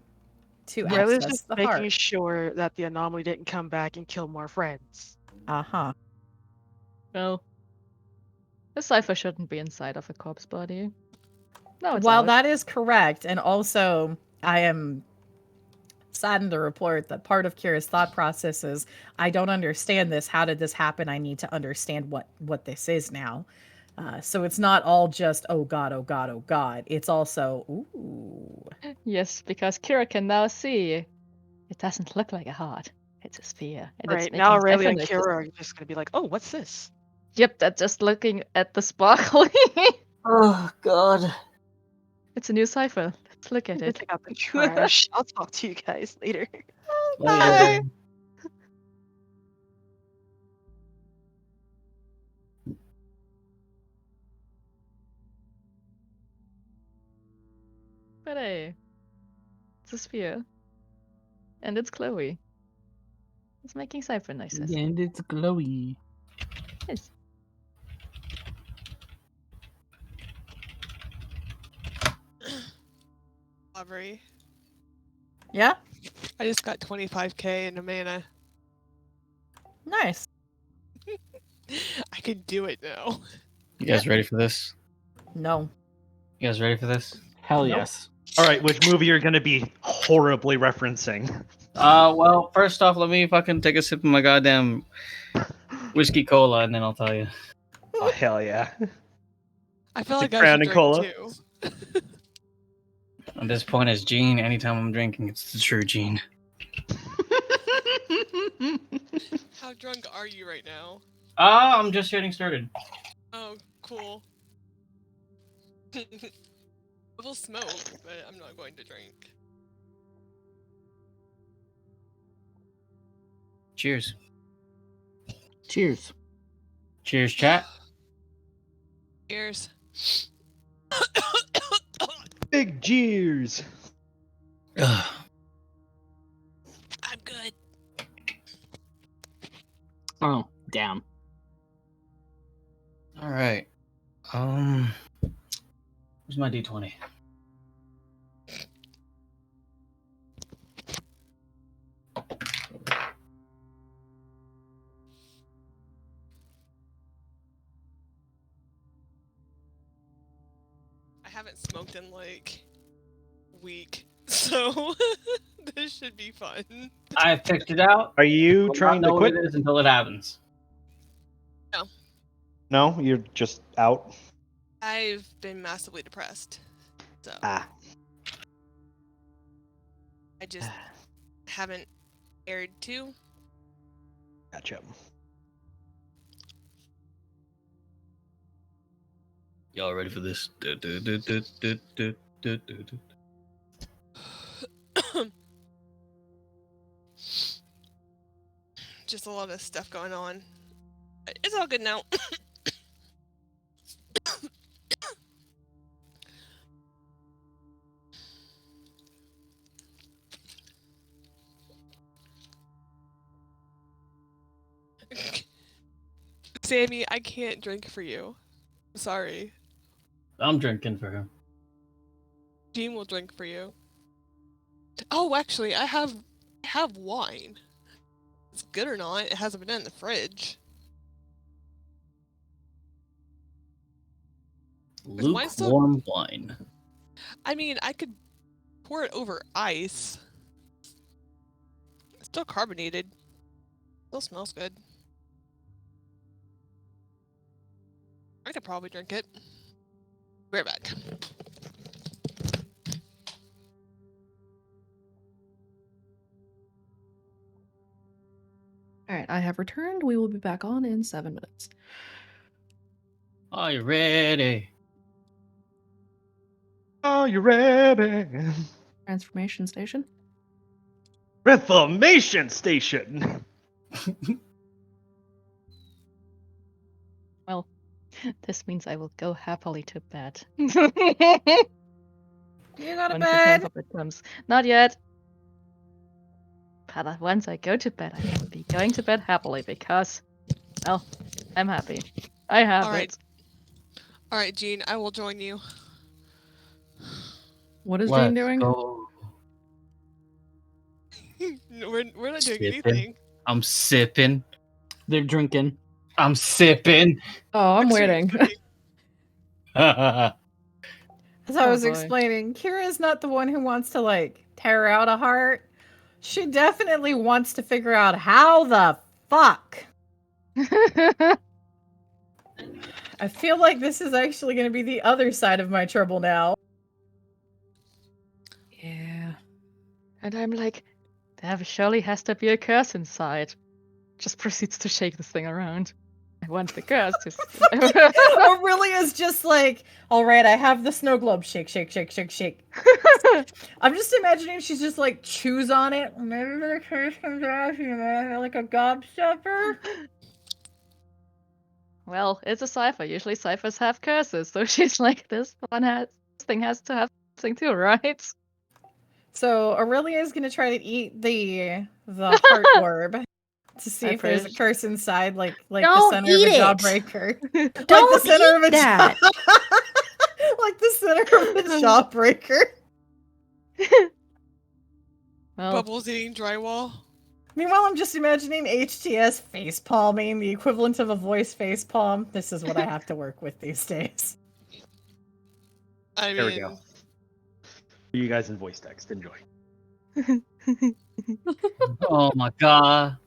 to Aurelia's access just the making heart. sure that the anomaly didn't come back and kill more friends. Uh-huh. Well, a cipher shouldn't be inside of a corpse body. No, it's While out. that is correct, and also I am saddened to report that part of Kira's thought process is, I don't understand this. How did this happen? I need to understand what this is now. So it's not all just, oh god, oh god, oh god. It's also, ooh. Yes, because Kira can now see it doesn't look like a heart. It's a sphere. And it's Right, now making Aurelia and cipher Kira noises. are just gonna be like, oh, what's this? Yep, that's just looking at the sparkly. Oh god. It's a new cipher. Let's look at Go it. take out the trash. I'll talk to you guys later. Later. But hey, it's a sphere. And it's Chloe. It's making cipher noises. and it's glowy. Yes. Aubrey, Yeah? I just got 25k in a mana. Nice. I can do it now. You guys ready for this? No. You guys ready for this? Hell Nope. yes. All right, which movie you're going to be horribly referencing? Well, first off, let me fucking take a sip of my goddamn whiskey cola, and then I'll tell you. Oh, hell yeah. I feel It's a like I Crown should and drink Cola. too. At this point, it's Gene. Anytime I'm drinking, it's the true Gene. How drunk are you right now? I'm just getting started. Oh, cool. We'll smoke, but I'm not going to drink. Cheers. Cheers. Cheers, chat. Cheers. Big cheers. Ugh. I'm good. Oh, damn. All right. Where's my D20? I haven't smoked in like a week, so this should be fun. I picked it out. Are you Will trying not to know quit? what it is until it happens. No, you're just out. I've been massively depressed, so Ah. I just haven't cared to. Gotcha. Y'all ready for this? Just a lot of stuff going on. It's all good now. Sammy, I can't drink for you. I'm sorry. I'm drinking for him. Jean will drink for you. Oh, actually, I have wine. It's good or not, it hasn't been in the fridge. wine's still- Lukewarm wine. I mean, I could pour it over ice. It's still carbonated. Still smells good. I could probably drink it. Be right back. All right, I have returned. We will be back on in 7 minutes. Are you ready? Are you ready? All Transformation station. Reformation Station. Well, this means I will go happily to bed. You go to When the time bed. for bed comes. Not yet. But once I go to bed, I will be going to bed happily because, well, I'm happy. I have All right. it. All right, Jean, I will join you. What is Jane Let's doing? go. We're not doing Sipping. anything. I'm sipping. They're drinking. I'm sipping. Oh, I'm Actually, waiting. As I Oh, was boy. explaining, Kira is not the one who wants to like tear out a heart. She definitely wants to figure out how the fuck. I feel like this is actually going to be the other side of my trouble now. Yeah. And I'm like, there surely has to be a curse inside. Just proceeds to shake this thing around. I want the curse to. Aurelia's just like, all right, I have the snow globe. Shake, shake, shake, shake, shake. I'm just imagining she's just like chews on it. Maybe the curse comes out, you know, like a gobstopper. Well, it's a cipher. Usually ciphers have curses, so she's like, this thing has to have something too, right? So Aurelia's gonna try to eat the heart orb to see I if there's a praise- curse inside, like the Don't center eat of a it. jawbreaker. Don't like the center of eat a that. like the center of a jawbreaker. Well, Bubbles eating drywall. Meanwhile, I'm just imagining HTS face palming, the equivalent of a voice face palm. This is what I have to work with these days. I There we mean, go. You guys in voice text, enjoy. Oh my god.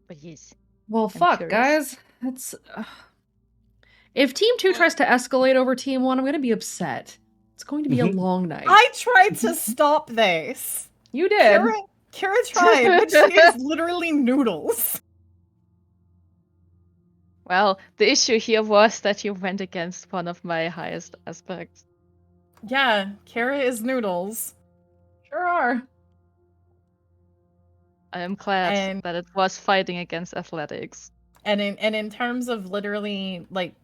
but yes. Well, I'm fuck, curious. guys. It's if Team 2 tries to escalate over Team 1, I'm gonna be upset. It's going to be a long night. I tried to stop this. You did. Kira tried, but she is literally noodles. Well, the issue here was that you went against one of my highest aspects. Yeah, Kara is noodles. Sure are. I am glad And- that it was fighting against athletics. And in terms of literally like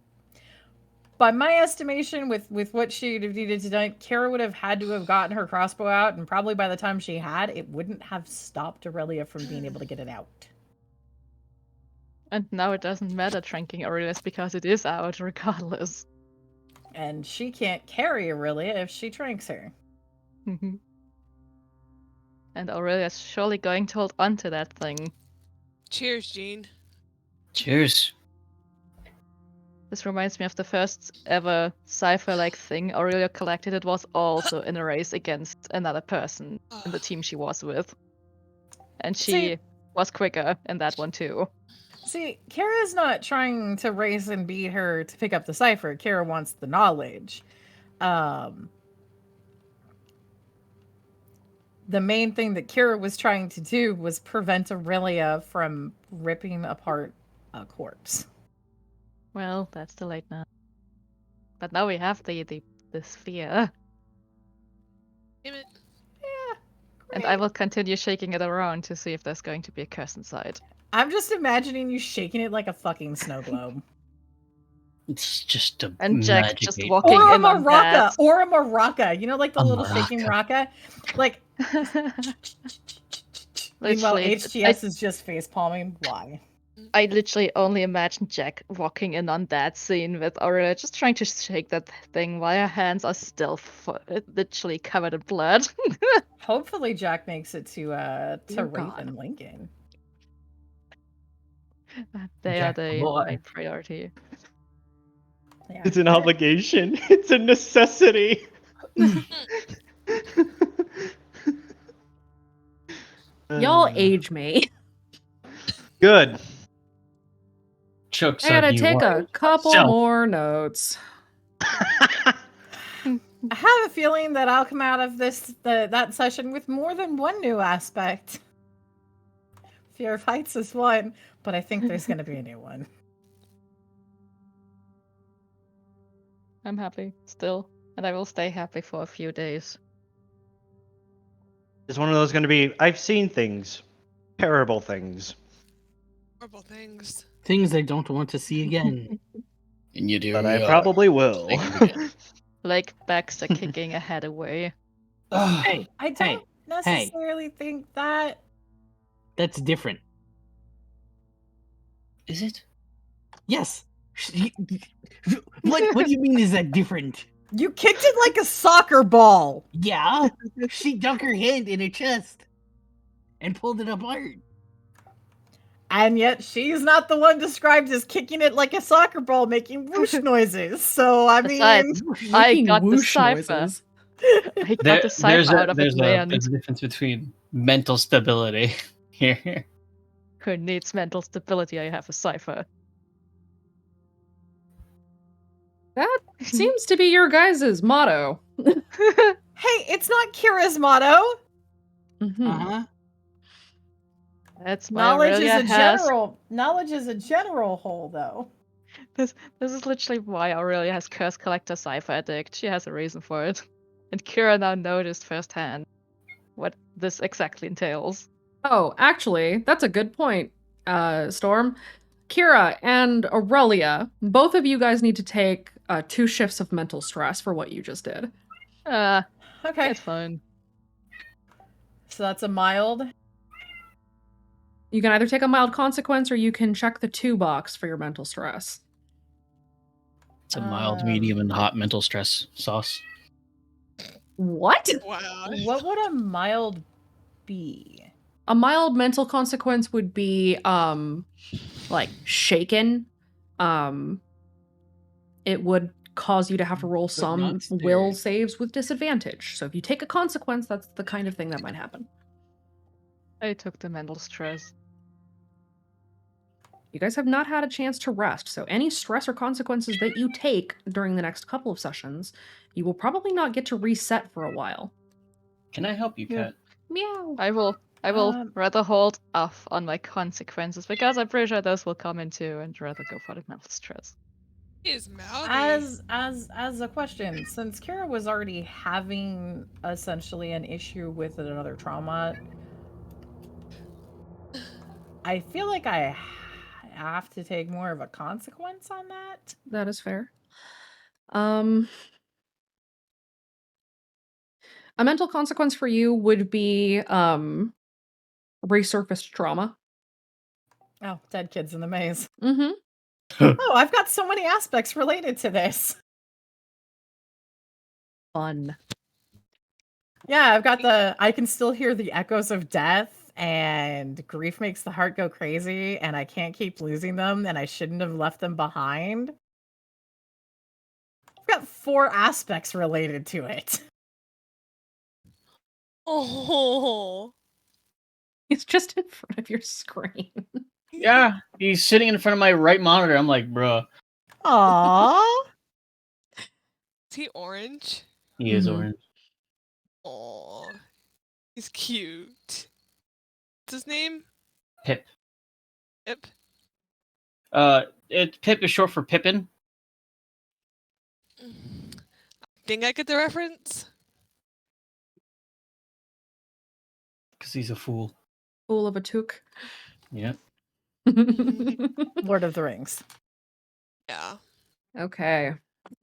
by my estimation with what she needed tonight, Kara would have had to have gotten her crossbow out, and probably by the time she had, it wouldn't have stopped Aurelia from being able to get it out. And now it doesn't matter tranking Aurelius because it is out regardless. And she can't carry Aurelia if she tranks her. And Aurelia's surely going to hold on to that thing. cheers, Jean. Cheers. This reminds me of the first ever cipher-like thing Aurelia collected. It was also in a race against another person in the team she was with. And she See- was quicker in that one too. See, Kara's not trying to race and beat her to pick up the cipher. Kara wants the knowledge. The main thing that Kira was trying to do was prevent Aurelia from ripping apart a corpse. Well, that's too late now. But now we have the sphere. Damn it. Yeah. And I will continue shaking it around to see if there's going to be a curse inside. I'm just imagining you shaking it like a fucking snow globe. It's just a And Jack magic just eight walking Or a in on maraca. that. Or a maraca. You know, like the A little shaking maraca? Like, meanwhile, Literally, HTS is just face palming. Why? I literally only imagine Jack walking in on that scene with Aurelia just trying to shake that thing while her hands are still literally covered in blood. Hopefully Jack makes it to Dear Raven God. Lincoln. They Jack, are the boy. main priority. Yeah. It's an obligation. It's a necessity. Y'all age me. Good. Chokes I gotta on you, take a wife. couple Self. more notes. I have a feeling that I'll come out of that session with more than one new aspect. Fear of Heights is one, but I think there's going to be a new one. I'm happy still. and I will stay happy for a few days. It's one of those going to be, I've seen things. Terrible things. Horrible things. Things I don't want to see again. And you do. But I probably will. Like Baxter kicking a head away. Hey, I don't necessarily think that. that's different. Is it? Yes. What do you mean is that different? You kicked it like a soccer ball. Yeah. She dug her hand in her chest and pulled it apart. And yet she's not the one described as kicking it like a soccer ball, making whoosh noises. So, I mean... Besides, I Making got the whoosh cipher. noises. I got the cipher out of his hand. There's a difference between mental stability here. Who needs mental stability? I have a cipher. That seems to be your guys' motto. Hey, it's not Kira's motto. Mhm. Uh-huh. That's why Knowledge Aurelia is a has. general whole, though. This is literally why Aurelia has Curse Collector Cipher Addict. She has a reason for it. And Kira now noticed firsthand what this exactly entails. Oh, actually, that's a good point, Storm. Kira and Aurelia, both of you guys need to take 2 shifts of mental stress for what you just did. Okay. It's fine. So that's a mild. You can either take a mild consequence or you can check the 2 box for your mental stress. It's a mild, medium, and hot mental stress sauce. What? Wow. What would a mild be? A mild mental consequence would be like shaken. It would cause you to have to roll some not scared. will saves with disadvantage. So if you take a consequence, that's the kind of thing that might happen. I took the mental stress. You guys have not had a chance to rest, so any stress or consequences that you take during the next couple of sessions, you will probably not get to reset for a while. Can I help you, Yeah. Kat? Meow. I will Um, rather hold off on my consequences because I'm pretty sure those will come in too, and rather go for the mental stress. Is mouthy. As a question, since Kira was already having essentially an issue with another trauma, I feel like I have to take more of a consequence on that. That is fair. A mental consequence for you would be resurfaced trauma. Oh, dead kids in the maze. Mm-hmm. Oh, I've got so many aspects related to this. Fun. Yeah, I've got I can still hear the echoes of death, and grief makes the heart go crazy, and I can't keep losing them, and I shouldn't have left them behind. I've got 4 aspects related to it. Oh. It's just in front of your screen. Yeah, he's sitting in front of my right monitor. I'm like, bruh. Aww. Is he orange? He is Mhm. orange. Oh. He's cute. What's his name? Pip. Pip. Pip is short for Pippin. Think I get the reference? Because he's a fool. Fool of a took. Yeah. Lord of the Rings. Yeah. Okay.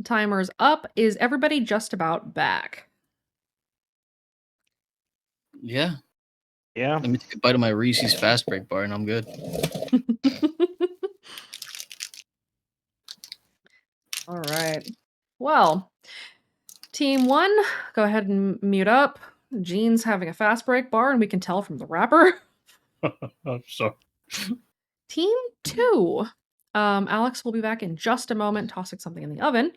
Timer's up. Is everybody just about back? Yeah. Yeah. Let me take a bite of my Reese's Fast Break bar and I'm good. All right. Well, team 1, go ahead and mute up. Jean's having a fast break bar, and we can tell from the wrapper. I'm sorry. Team 2. Alex will be back in just a moment, tossing something in the oven.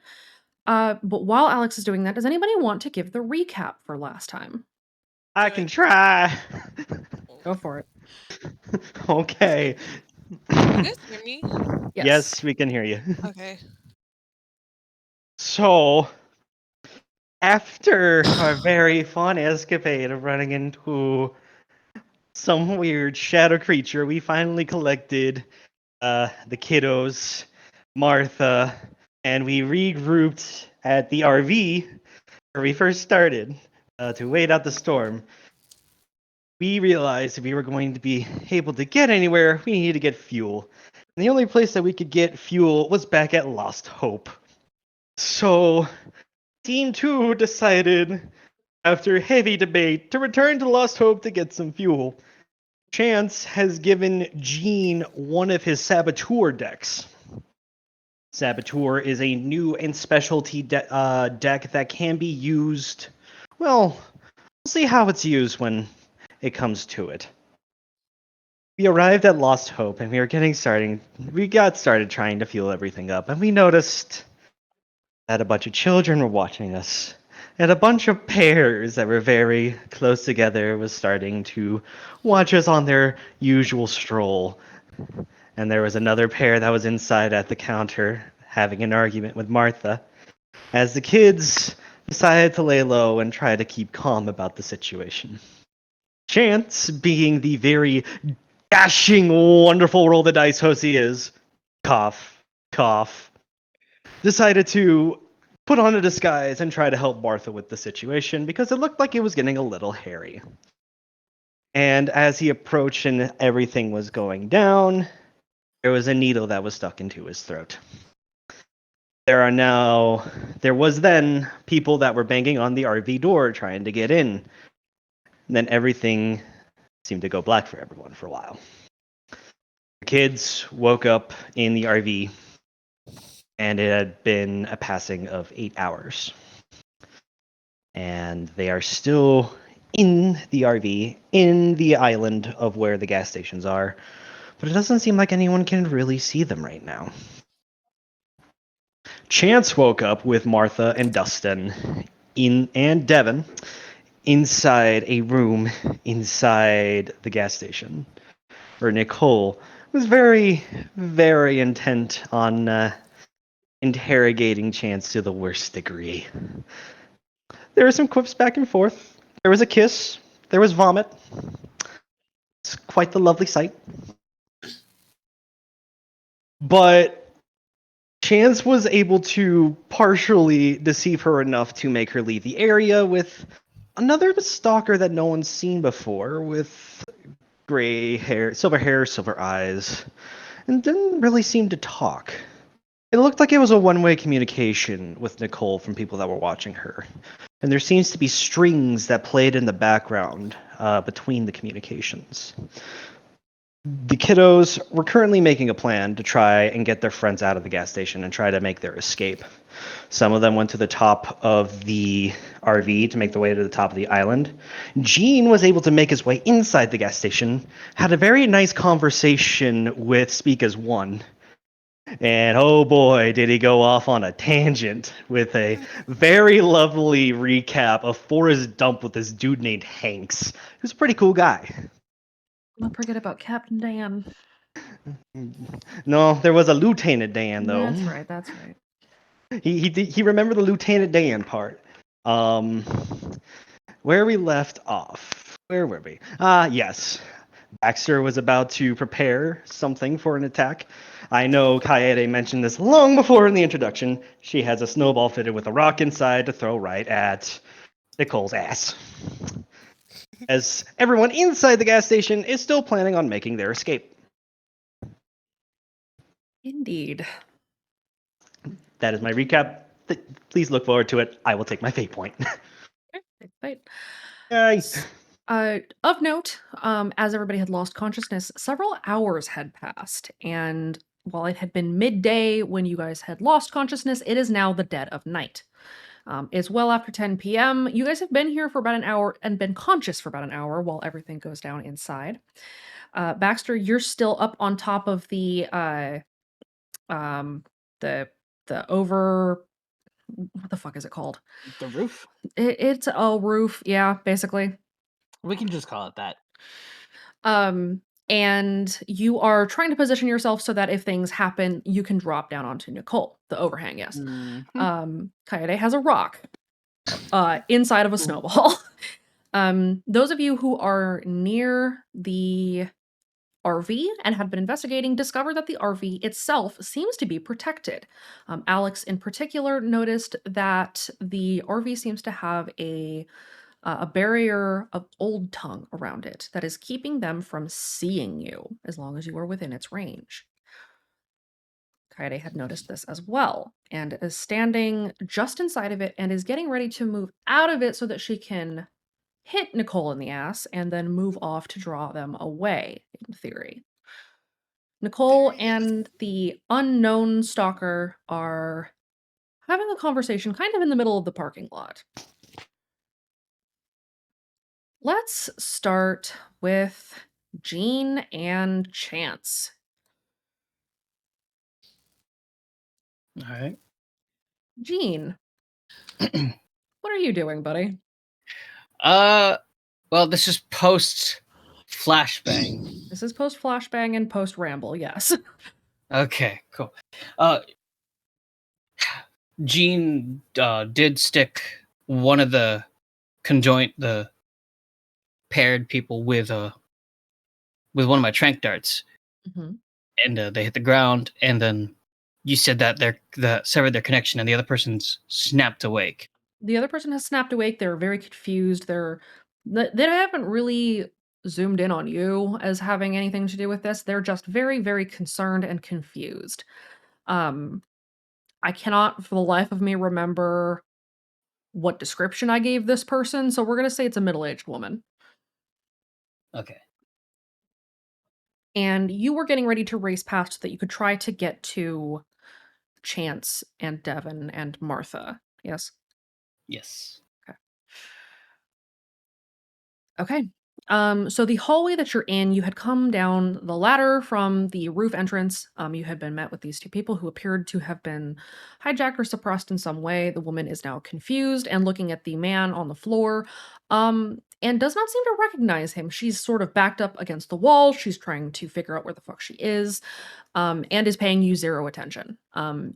But while Alex is doing that, does anybody want to give the recap for last time? I can try. Go for it. Okay. You guys hear me? Yes, we can hear you. Okay. So, after our very fun escapade of running into some weird shadow creature, we finally collected the kiddos, Martha, and we regrouped at the RV where we first started to wait out the storm. We realized if we were going to be able to get anywhere, we needed to get fuel. And the only place that we could get fuel was back at Lost Hope. So, Team 2 decided, after heavy debate, to return to Lost Hope to get some fuel. Chance has given Gene one of his Saboteur decks. Saboteur is a new and specialty deck that can be used. Well, we'll see how it's used when it comes to it. We arrived at Lost Hope and we got started trying to fuel everything up, and we noticed that a bunch of children were watching us, and a bunch of pairs that were very close together was starting to watch us on their usual stroll. And there was another pair that was inside at the counter having an argument with Martha, as the kids decided to lay low and try to keep calm about the situation. Chance, being the very dashing, wonderful roll the dice host he is, cough, decided to put on a disguise and try to help Martha with the situation because it looked like it was getting a little hairy. And as he approached and everything was going down, there was a needle that was stuck into his throat. There was then people that were banging on the RV door trying to get in. And then everything seemed to go black for everyone for a while. The kids woke up in the RV, and it had been a passing of 8 hours. And they are still in the RV, in the island of where the gas stations are, but it doesn't seem like anyone can really see them right now. Chance woke up with Martha and Dustin and Devin inside a room inside the gas station, where Nicole was very, very intent on interrogating Chance to the worst degree. There were some quips back and forth. There was a kiss. There was vomit. It's quite the lovely sight. But Chance was able to partially deceive her enough to make her leave the area with another stalker that no one's seen before, with gray hair, silver eyes, and didn't really seem to talk. It looked like it was a one-way communication with Nicole from people that were watching her. And there seems to be strings that played in the background between the communications. The kiddos were currently making a plan to try and get their friends out of the gas station and try to make their escape. Some of them went to the top of the RV to make their way to the top of the island. Gene was able to make his way inside the gas station, had a very nice conversation with Speak as One. And oh boy, did he go off on a tangent with a very lovely recap of Forrest Gump with this dude named Hanks. He was a pretty cool guy. Don't forget about Captain Dan. No, there was a Lieutenant Dan though. That's right. He remembered the Lieutenant Dan part. Where we left off. Where were we? Yes. Baxter was about to prepare something for an attack. I know Kaede mentioned this long before in the introduction. She has a snowball fitted with a rock inside to throw right at Nicole's ass. As everyone inside the gas station is still planning on making their escape. Indeed. That is my recap. Please look forward to it. I will take my fate point. Right. Nice. Of note, as everybody had lost consciousness, several hours had passed, and while it had been midday when you guys had lost consciousness, it is now the dead of night. It's well after 10 p.m. You guys have been here for about an hour and been conscious for about an hour while everything goes down inside. Baxter, you're still up on top of the over. What the fuck is it called? The roof? It's a roof, yeah, basically. We can just call it that. And you are trying to position yourself so that if things happen, you can drop down onto Nicole, the overhang, yes. Mhm. Kaede has a rock inside of a snowball. Those of you who are near the RV and had been investigating, discovered that the RV itself seems to be protected. Alex, in particular, noticed that the RV seems to have a barrier of old tongue around it that is keeping them from seeing you as long as you are within its range. Kaede had noticed this as well and is standing just inside of it and is getting ready to move out of it so that she can hit Nicole in the ass and then move off to draw them away, in theory. Nicole and the unknown stalker are having a conversation kind of in the middle of the parking lot. Let's start with Jean and Chance. All right. Jean, what are you doing, buddy? Well, this is post flashbang. This is post flashbang and post ramble, yes. Okay, cool. Jean did stick one of the the paired people with one of my trank darts, Mhm. and they hit the ground. And then you said that they severed their connection, and the other person's snapped awake. The other person has snapped awake. They're very confused. They haven't really zoomed in on you as having anything to do with this. They're just very, very concerned and confused. I cannot for the life of me remember what description I gave this person, so we're going to say it's a middle-aged woman. Okay. And you were getting ready to race past so that you could try to get to Chance and Devin and Martha. Yes? Yes. Okay. So the hallway that you're in, you had come down the ladder from the roof entrance. You had been met with these two people who appeared to have been hijacked or suppressed in some way. The woman is now confused and looking at the man on the floor, and does not seem to recognize him. She's sort of backed up against the wall. She's trying to figure out where the fuck she is, and is paying you zero attention.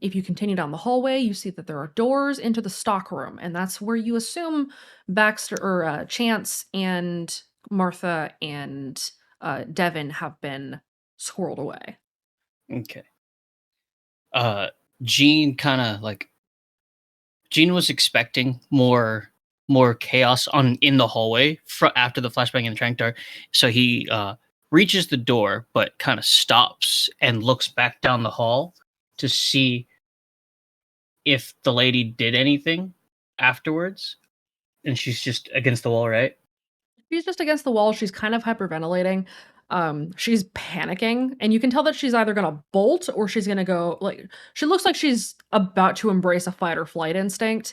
If you continue down the hallway, you see that there are doors into the stock room, and that's where you assume Baxter or Chance and Martha and Devin have been squirreled away. Okay. Jean Jean was expecting more chaos in the hallway after the flashbang and the trank dart. So he reaches the door, but kind of stops and looks back down the hall to see if the lady did anything afterwards. And she's just against the wall, right? She's just against the wall. She's kind of hyperventilating. She's panicking, and you can tell that she's either gonna bolt or she's gonna go, she looks like she's about to embrace a fight or flight instinct.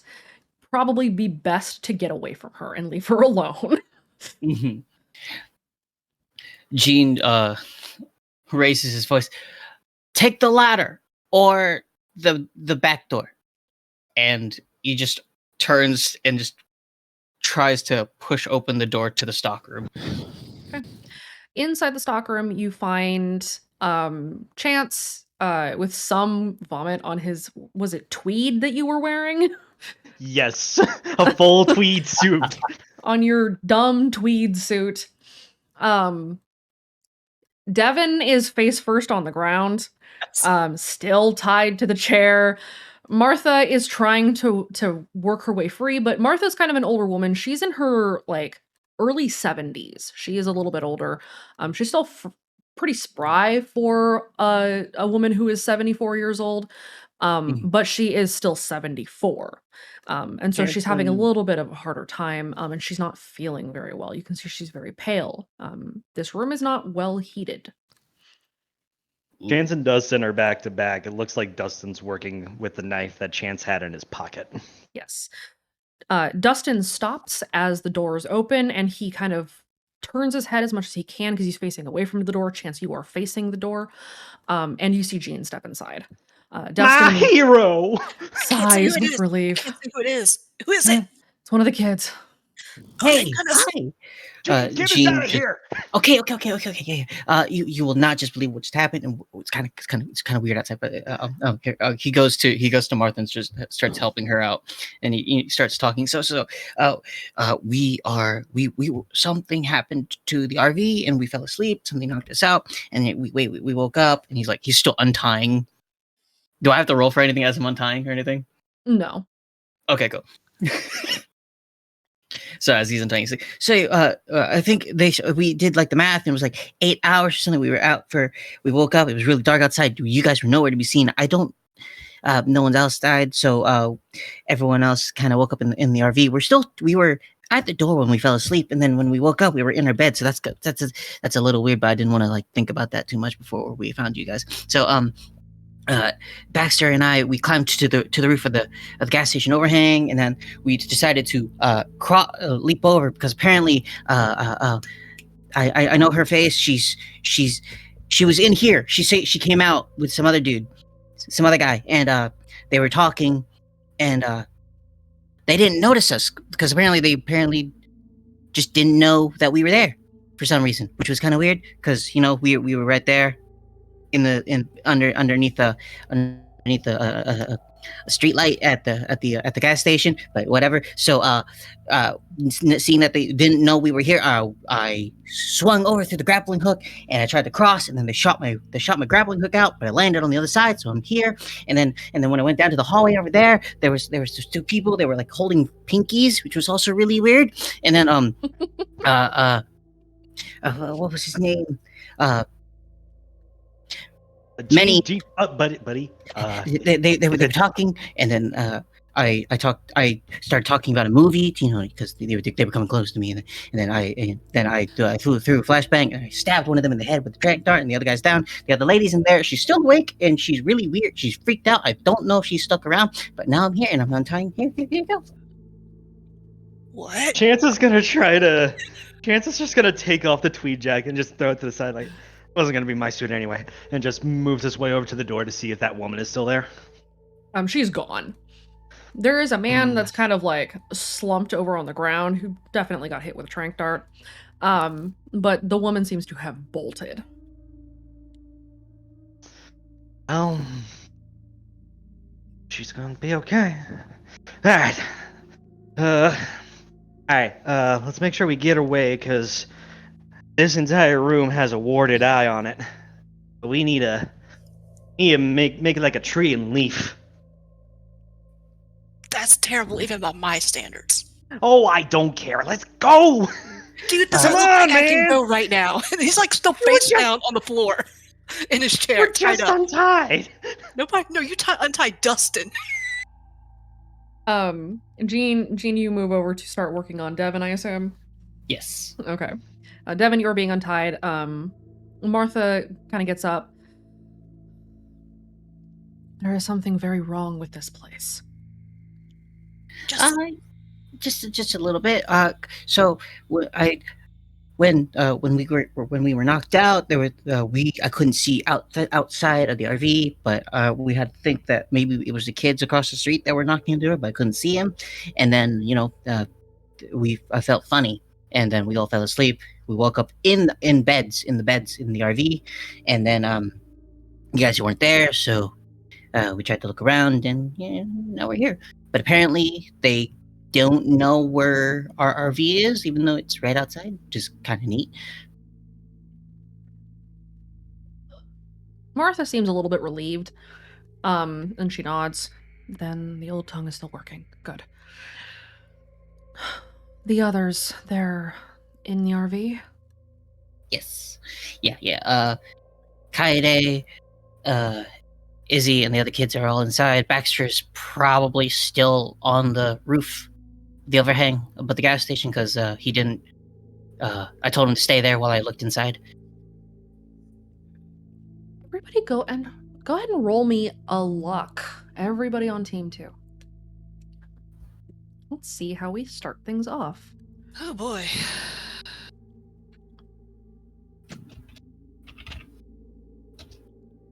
Probably be best to get away from her and leave her alone. Mm-hmm. Jean raises his voice. Take the ladder or the back door. And he just turns and just tries to push open the door to the stockroom. Okay. Inside the stockroom, you find Chance with some vomit on his, was it tweed that you were wearing? Yes, a full tweed suit. On your dumb tweed suit. Devin is face first on the ground, still tied to the chair. Martha is trying to work her way free, but Martha's kind of an older woman. She's in her early 70s. She is a little bit older. She's still pretty spry for a woman who is 74 years old, but she is still 74. And so she's having a little bit of a harder time, and she's not feeling very well. You can see she's very pale. This room is not well heated. Chance and Dustin are back to back. It looks like Dustin's working with the knife that Chance had in his pocket. Yes. Dustin stops as the doors open, and he kind of turns his head as much as he can because he's facing away from the door. Chance, you are facing the door. And you see Jean step inside. Dustin, my hero! Sighs with relief. I can't see who it is. Who is it? It's one of the kids. Hey, hi. Get us Jean out of just- here! Okay. You will not just believe what just happened, and it's kind of weird outside. But here, he goes to Martha and just starts helping her out, and he starts talking. We something happened to the RV, and we fell asleep. Something knocked us out, and we woke up, and he's still untying. Do I have to roll for anything as I'm untying or anything? No. Okay, cool. So as he's untying, he's like, I think we did like the math, and it was like 8 hours or something. We woke up. It was really dark outside. You guys were nowhere to be seen. No one else died, so everyone else kind of woke up in the RV. We were at the door when we fell asleep, and then when we woke up, we were in our bed. So that's a little weird, but I didn't want to like think about that too much before we found you guys. So Baxter and we climbed to the roof of the gas station overhang, and then we decided to leap over because apparently I know her face. She was in here. She came out with some other guy, and they were talking, and they didn't notice us because they just didn't know that we were there for some reason, which was kind of weird because we were right there underneath a street light at the gas station, but whatever. So seeing that they didn't know we were here, I swung over through the grappling hook and I tried to cross, and then they shot my grappling hook out, but I landed on the other side, so I'm here. And then when I went down to the hallway over there was just two people. They were like holding pinkies, which was also really weird. And then what was his name? Buddy. They were talking, and then I started talking about a movie, because they were coming close to me, and then I threw a flashbang and I stabbed one of them in the head with the drag dart, and the other guy's down. The other lady's in there. She's still awake and she's really weird. She's freaked out. I don't know if she's stuck around, but now I'm here and I'm untying. Here you go. What? Chance is just gonna take off the tweed jacket and just throw it to the side like, wasn't gonna be my suit anyway, and just moves his way over to the door to see if that woman is still there. She's gone. There is a man that's kind of like slumped over on the ground who definitely got hit with a tranq dart. But the woman seems to have bolted. She's gonna be okay. Alright. Let's make sure we get away, because this entire room has a warded eye on it. We need to make it like a tree and leaf. That's terrible, even by my standards. Oh, I don't care. Let's go! Dude, does it look like I can go right now? He's like still face down on the floor in his chair. We're just untied. No, you untied Dustin. Jean, you move over to start working on Devin, I assume? Yes. Okay. Devin, you're being untied. Martha kind of gets up. There is something very wrong with this place. Just a little bit. So when we were knocked out, I couldn't see outside of the RV, but we had to think that maybe it was the kids across the street that were knocking on the door, but I couldn't see him. And then I felt funny, and then we all fell asleep. We woke up in the beds in the RV, and then you guys weren't there, so we tried to look around, and now we're here. But apparently they don't know where our RV is, even though it's right outside, which is kind of neat. Martha seems a little bit relieved, and she nods. Then the old tongue is still working. Good. The others, they're in the RV? Yes. Yeah. Kaede, Izzy, and the other kids are all inside. Baxter's probably still on the roof, the overhang above the gas station, because he didn't. I told him to stay there while I looked inside. Everybody go ahead and roll me a luck. Everybody on team 2. Let's see how we start things off. Oh boy.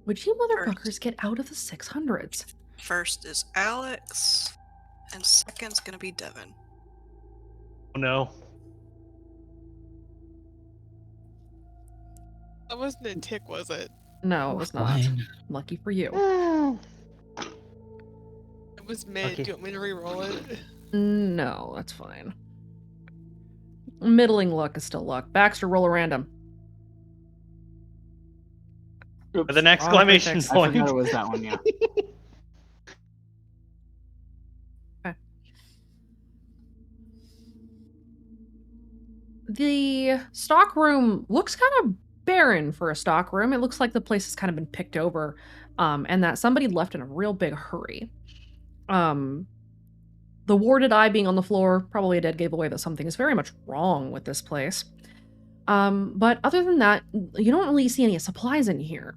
Would you motherfuckers get out of the 600s? First is Alex, and second's gonna be Devin. Oh no. That wasn't a tick, was it? No, it was not. Fine. Lucky for you. It was mid. Okay. Do you want me to re-roll it? No, that's fine. Middling luck is still luck. Baxter, roll a random. Oops, With an exclamation text. I point. forgot it was that one. Yeah. The stock room looks kind of barren for a stock room. It looks like the place has kind of been picked over, and that somebody left in a real big hurry. The warded eye being on the floor, probably a dead giveaway that something is very much wrong with this place. But other than that, you don't really see any supplies in here.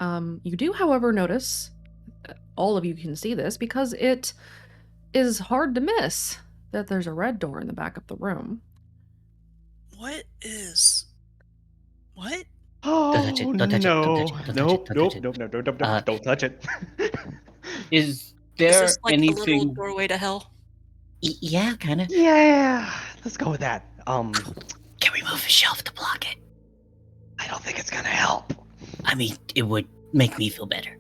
You do, however, notice, all of you can see this, because it is hard to miss that there's a red door in the back of the room. What is? What? Oh touch it, don't touch it, no! don't touch it, don't touch Nope, it, don't nope, touch it. nope, nope, nope, nope, Uh, don't touch it. Is Is there this like the little anything? doorway to hell? Yeah, kind of. Yeah, let's go with that. Can we move a shelf to block it? I don't think it's gonna help. I mean, it would make me feel better.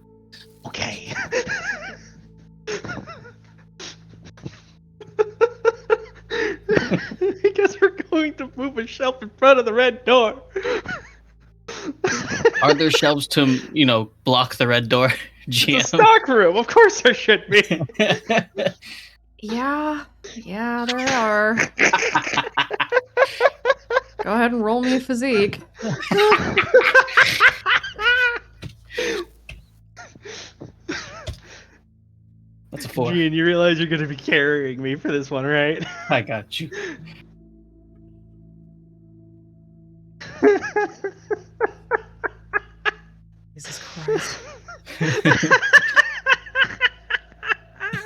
Okay. I guess we're going to move a shelf in front of the red door. Are there shelves to, block the red door? It's a GM. stock room. Of course there should be. Yeah, there are. Go ahead and roll me a physique. That's a 4. Gene, you realize you're going to be carrying me for this one, right? I got you. Jesus Christ.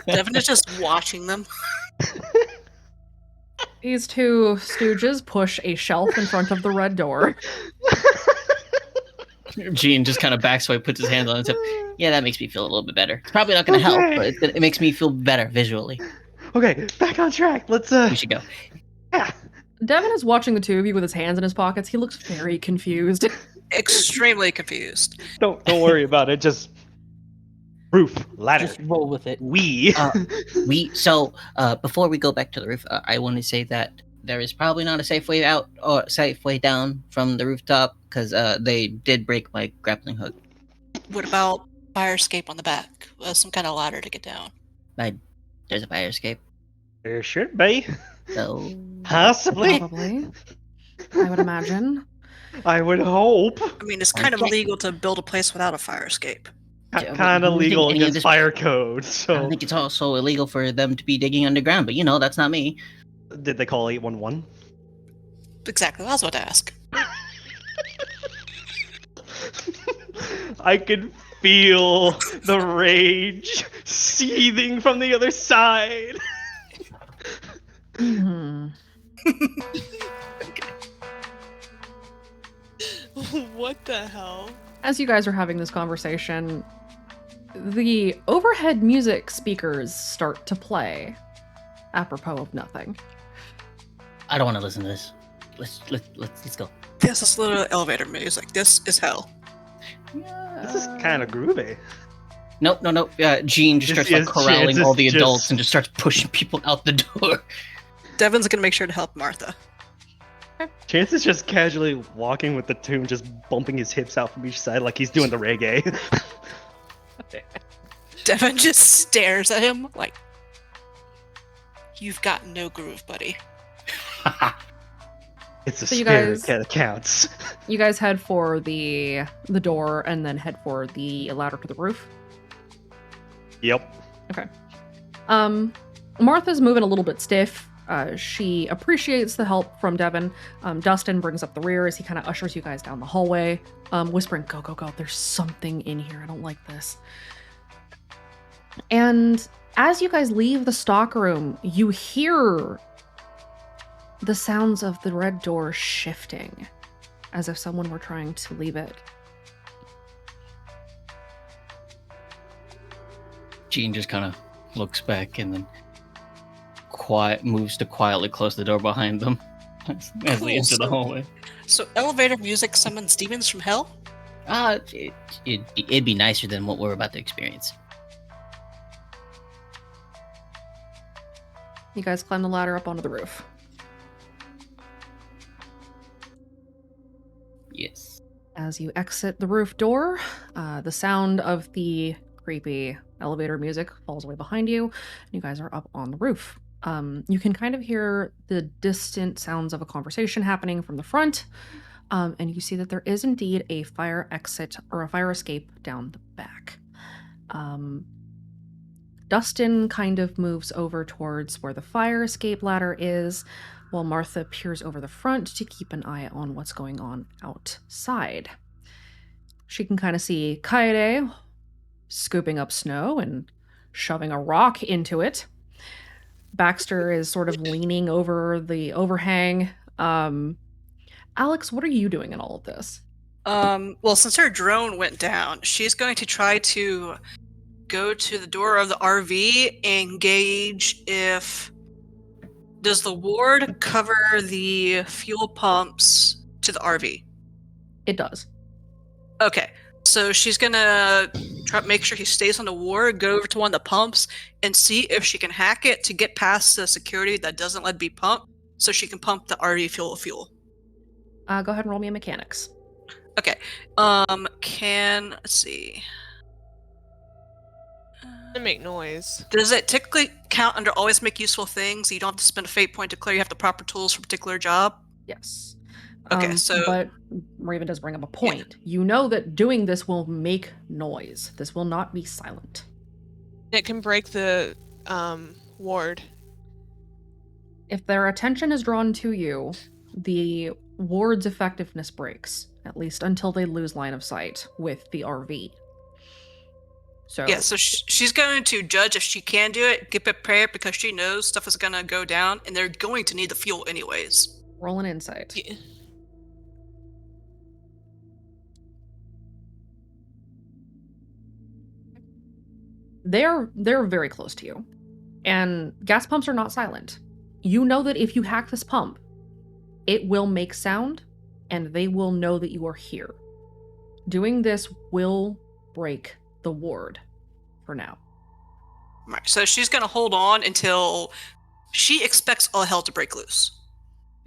Devin is just watching them. These two stooges push a shelf in front of the red door. Gene just kind of backs away, puts his hands on it, and says, "Yeah, that makes me feel a little bit better. It's probably not going to help, but it makes me feel better visually. Okay, back on track. Let's We should go." Yeah. Devin is watching the two of you with his hands in his pockets. He looks very confused. Extremely confused. Don't worry about it. Just roof, ladder. Just roll with it. Before we go back to the roof, I want to say that there is probably not a safe way out or safe way down from the rooftop, because they did break my grappling hook. What about fire escape on the back? Some kind of ladder to get down. There's a fire escape. There should be. So Possibly. Probably. I would imagine. I would hope. I mean, it's kind of illegal to build a place without a fire escape. Yeah, Kind of I don't think legal any of against this- fire code. I So think it's also illegal for them to be digging underground, but that's not me. did they call 811? Exactly. I was about to ask. I can feel the rage seething from the other side. Mhm. What the hell? As you guys are having this conversation, the overhead music speakers start to play, apropos of nothing. I don't want to listen to this. Let's go. This is little elevator music. This is hell. This is kind of groovy. Nope. Gene just This starts like is- corralling this all the is adults just- and just starts pushing people out the door. Devin's gonna make sure to help Martha. Chance is just casually walking with the tune, just bumping his hips out from each side like he's doing the reggae. Devin just stares at him like, "You've got no groove, buddy." It's a So you spirit guys- that counts. You guys head for the door and then head for the ladder to the roof. Yep. Martha's moving a little bit stiff. She appreciates the help from Devin. Dustin brings up the rear as he kind of ushers you guys down the hallway, whispering, "Go, go, go. There's something in here. I don't like this." And as you guys leave the stock room, you hear the sounds of the red door shifting, as if someone were trying to leave it. Gene just kind of looks back and then moves to quietly close the door behind them. as they Cool, enter the so- hallway. So elevator music summons demons from hell? It'd be nicer than what we're about to experience. You guys climb the ladder up onto the roof. Yes. As you exit the roof door, the sound of the creepy elevator music falls away behind you, and you guys are up on the roof. You can kind of hear the distant sounds of a conversation happening from the front, and you see that there is indeed a fire exit or a fire escape down the back. Dustin kind of moves over towards where the fire escape ladder is, while Martha peers over the front to keep an eye on what's going on outside. She can kind of see Kaede scooping up snow and shoving a rock into it. Baxter is sort of leaning over the overhang. Alex, what are you doing in all of this? Well, since her drone went down, she's going to try to go to the door of the RV and gauge if does the ward cover the fuel pumps to the RV. It does. Okay, so she's gonna try to make sure he stays on the ward, go over to one of the pumps, and see if she can hack it to get past the security that doesn't let it be pumped, so she can pump the RV fuel. Go ahead and roll me a mechanics. Okay. Let's see. To make noise. Does it typically count under always make useful things? You don't have to spend a fate point to clear. You have the proper tools for a particular job. Yes. Okay, so But Raven does bring up a point. You know that doing this will make noise. This will not be silent. It can break the ward. If their attention is drawn to you, the ward's effectiveness breaks, at least until they lose line of sight with the RV. So yeah, so she's going to judge if she can do it, get prepared because she knows stuff is going to go down, and they're going to need the fuel anyways. roll an insight. Yeah. They're very close to you. And gas pumps are not silent. You know that if you hack this pump, it will make sound and they will know that you are here. Doing this will break the ward for now. Right, so she's going to hold on until she expects all hell to break loose.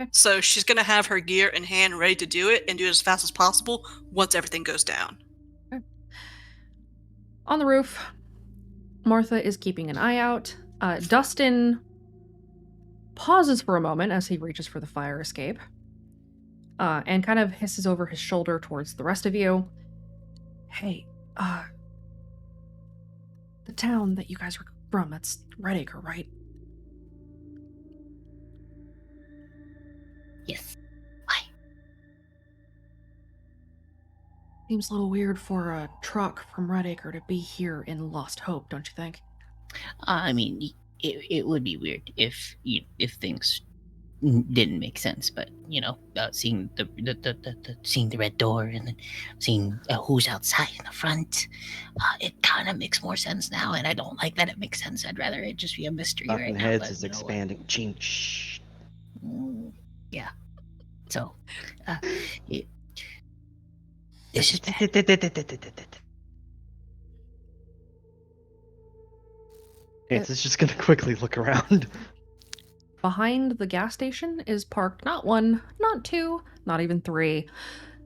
Okay. So she's going to have her gear in hand ready to do it and do it as fast as possible once everything goes down. Okay. On the roof, Martha is keeping an eye out. Dustin pauses for a moment as he reaches for the fire escape and kind of hisses over his shoulder towards the rest of you. Hey, the town that you guys are from, that's Redacre, right? Yes. Why? Seems a little weird for a truck from Redacre to be here in Lost Hope, don't you think? I mean, it would be weird if things didn't make sense, but seeing seeing the red door and then seeing who's outside in the front, it kind of makes more sense now. And I don't like that it makes sense. I'd rather it just be a mystery right Talking now. Heads but, is you know, expanding. Ching. Shh. Yeah. So, this is Chance is just gonna quickly look around. Behind the gas station is parked not one, not two, not even three.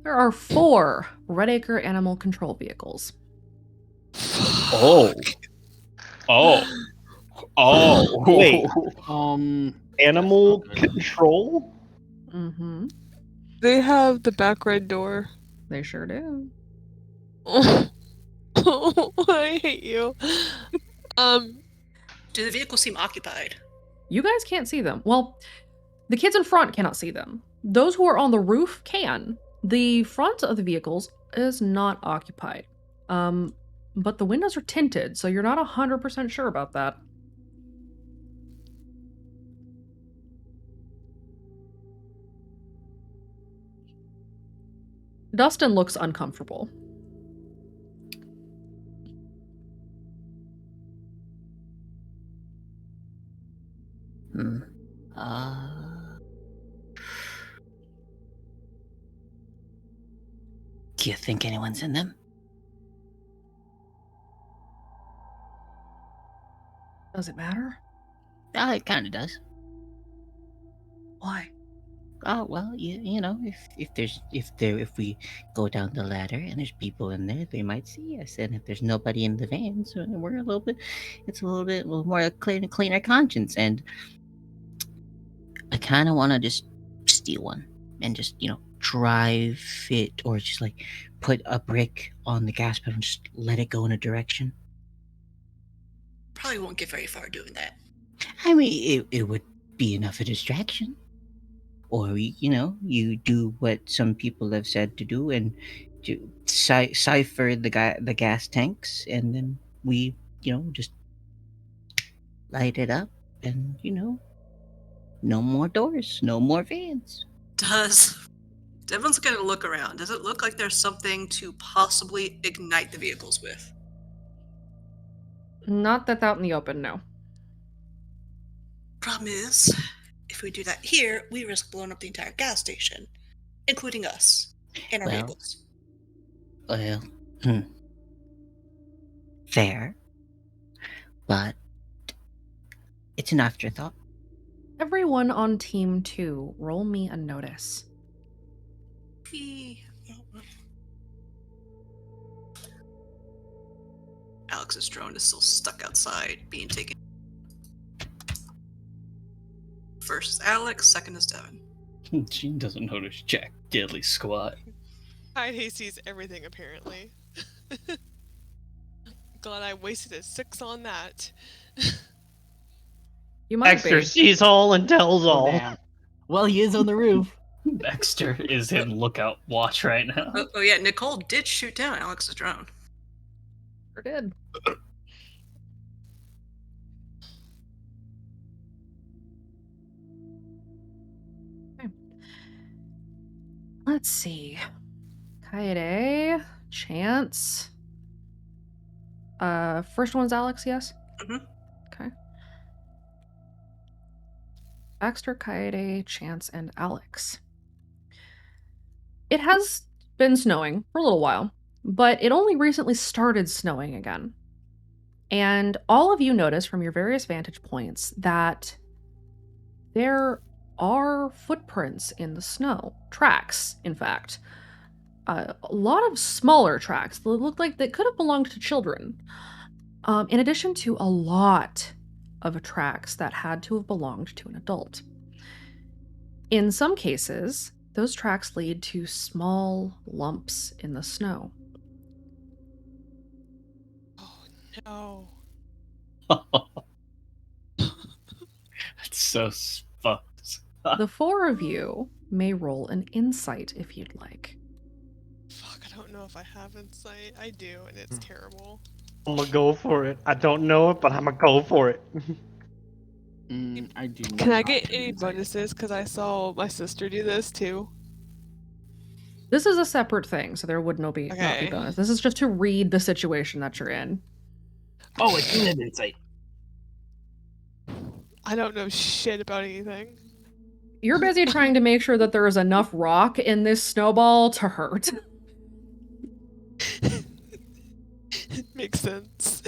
There are 4 Redacre animal control vehicles. Oh. Wait. Animal Okay. control? Mm-hmm. They have the back red door. They sure do. I hate you. Do the vehicles seem occupied? You guys can't see them. Well, the kids in front cannot see them. Those who are on the roof can. The front of the vehicles is not occupied. But the windows are tinted, so you're not 100% sure about that. Dustin looks uncomfortable. Do you think anyone's in them? Does it matter? It kind of does. Why? Oh well, you know, if we go down the ladder and there's people in there, they might see us, and if there's nobody in the vans, we're a little more cleaner conscience, and I kind of want to just steal one and just drive it, or just like put a brick on the gas pedal and just let it go in a direction. Probably won't get very far doing that. I mean, it would be enough of a distraction. Or you do what some people have said to do, and to cipher the gas tanks, and then we just light it up, and no more doors, no more vans. Devon's gonna look around. Does it look like there's something to possibly ignite the vehicles with? Not that's out in the open, no. Problem is, if we do that here, we risk blowing up the entire gas station, including us and our vehicles. Well, fair, but it's an afterthought. Everyone on Team 2, roll me a notice. Alex's drone is still stuck outside, being taken. First is Alex, second is Devon. She doesn't notice Jack deadly squat. Kaide sees everything, apparently. Glad I wasted a 6 on that. You might Baxter sees all and tells all. Damn. Well, he is on the roof. Baxter is in lookout watch right now. Oh yeah, Nicole did shoot down Alex's drone. Sure did. Okay. Let's see. Kaede, Chance. First one's Alex, yes? Mhm. Okay. Baxter, Kaede, Chance, and Alex. It has been snowing for a little while, but it only recently started snowing again. And all of you notice from your various vantage points that there are footprints in the snow. Tracks, in fact. A lot of smaller tracks that look like they could have belonged to children. In addition to a lot of tracks that had to have belonged to an adult. In some cases, those tracks lead to small lumps in the snow. No. That's so fucked. The four of you may roll an insight if you'd like. Fuck, I don't know if I have insight. I do, and it's terrible. I'm gonna go for it. I don't know it, but I'm gonna go for it. I do. Can I not get have any insight. bonuses? Because I saw my sister do this too. This is a separate thing, so there would not be Okay. bonus. This is just to read the situation that you're in. Oh, I do have insight. I don't know shit about anything. You're busy trying to make sure that there is enough rock in this snowball to hurt. Makes sense.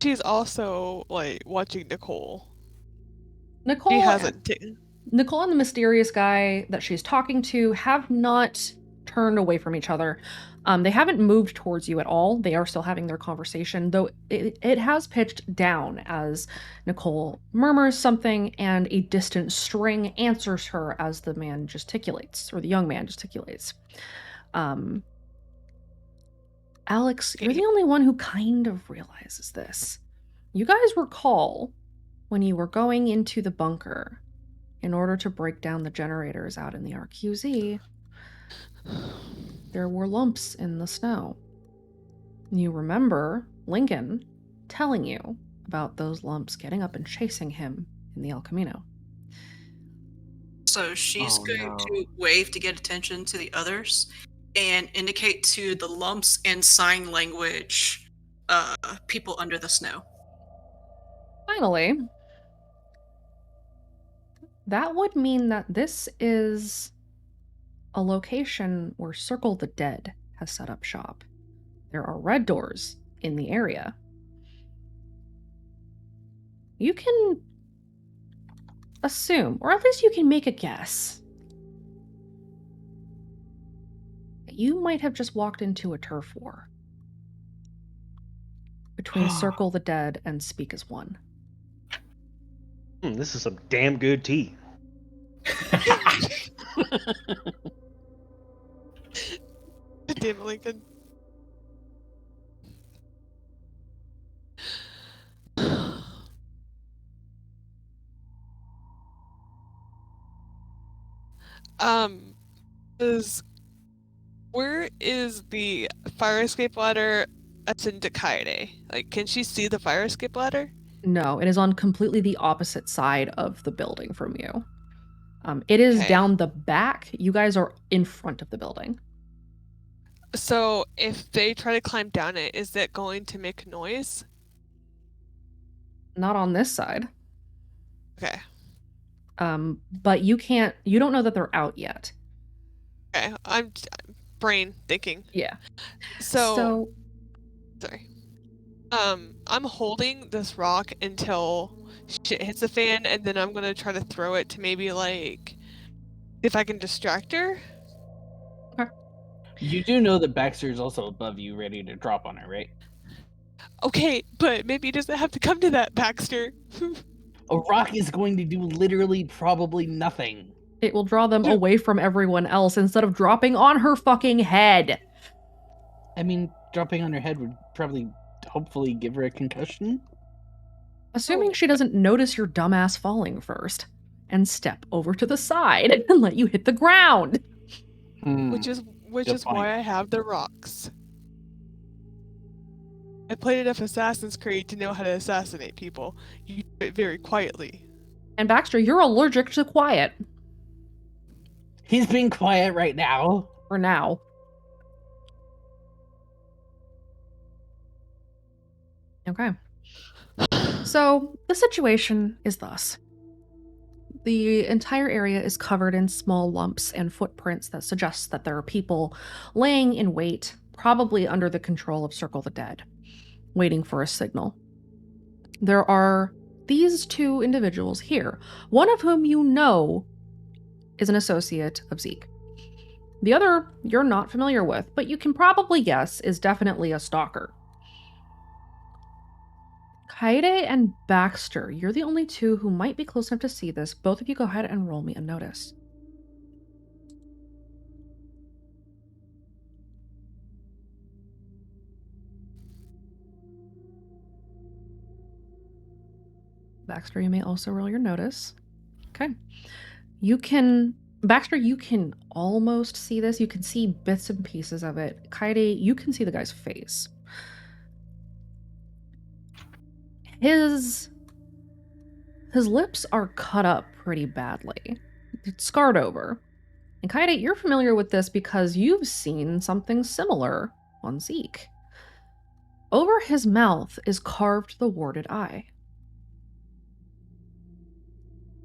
She's also like watching Nicole. Nicole, She hasn't. Nicole and the mysterious guy that she's talking to have not turned away from each other. They haven't moved towards you at all. They are still having their conversation, though it has pitched down as Nicole murmurs something and a distant string answers her as the man gesticulates, or the young man gesticulates. Alex, you're the only one who kind of realizes this. You guys recall when you were going into the bunker in order to break down the generators out in the RQZ, there were lumps in the snow. You remember Lincoln telling you about those lumps getting up and chasing him in the El Camino. So she's Oh, going no. to wave to get attention to the others and indicate to the lumps and sign language people under the snow. Finally, that would mean that this is a location where Circle the Dead has set up shop. There are red doors in the area. You can assume, or at least you can make a guess, that you might have just walked into a turf war between Circle the Dead and Speak as One. This is some damn good tea. Damn, Lincoln. Where is the fire escape ladder that's in Kaede? Like, can she see the fire escape ladder? No, it is on completely the opposite side of the building from you. It is Okay. down the back. You guys are in front of the building. So if they try to climb down it, is that going to make noise? Not on this side. Okay. But you don't know that they're out yet. Okay. I'm brain thinking. Yeah. So sorry. I'm holding this rock until shit hits the fan, and then I'm gonna try to throw it to maybe like if I can distract her. You do know that Baxter is also above you, ready to drop on her, right? Okay, but maybe it doesn't have to come to that, Baxter. A rock is going to do literally probably nothing. It will draw them away from everyone else instead of dropping on her fucking head. I mean, dropping on her head would probably, hopefully, give her a concussion. Assuming she doesn't notice your dumbass falling first and step over to the side and let you hit the ground. Which is why I have the rocks. I played enough Assassin's Creed to know how to assassinate people. You do it very quietly. And Baxter, you're allergic to quiet. He's being quiet right now. For now. Okay. So, the situation is thus. The entire area is covered in small lumps and footprints that suggest that there are people laying in wait, probably under the control of Circle the Dead, waiting for a signal. There are these two individuals here, one of whom you know is an associate of Zeke. The other you're not familiar with, but you can probably guess is definitely a stalker. Kaede and Baxter, you're the only two who might be close enough to see this. Both of you go ahead and roll me a notice. Baxter, you may also roll your notice. Okay. Baxter, you can almost see this. You can see bits and pieces of it. Kaede, you can see the guy's face. His lips are cut up pretty badly. It's scarred over. And Kaede, you're familiar with this because you've seen something similar on Zeke. Over his mouth is carved the warded eye.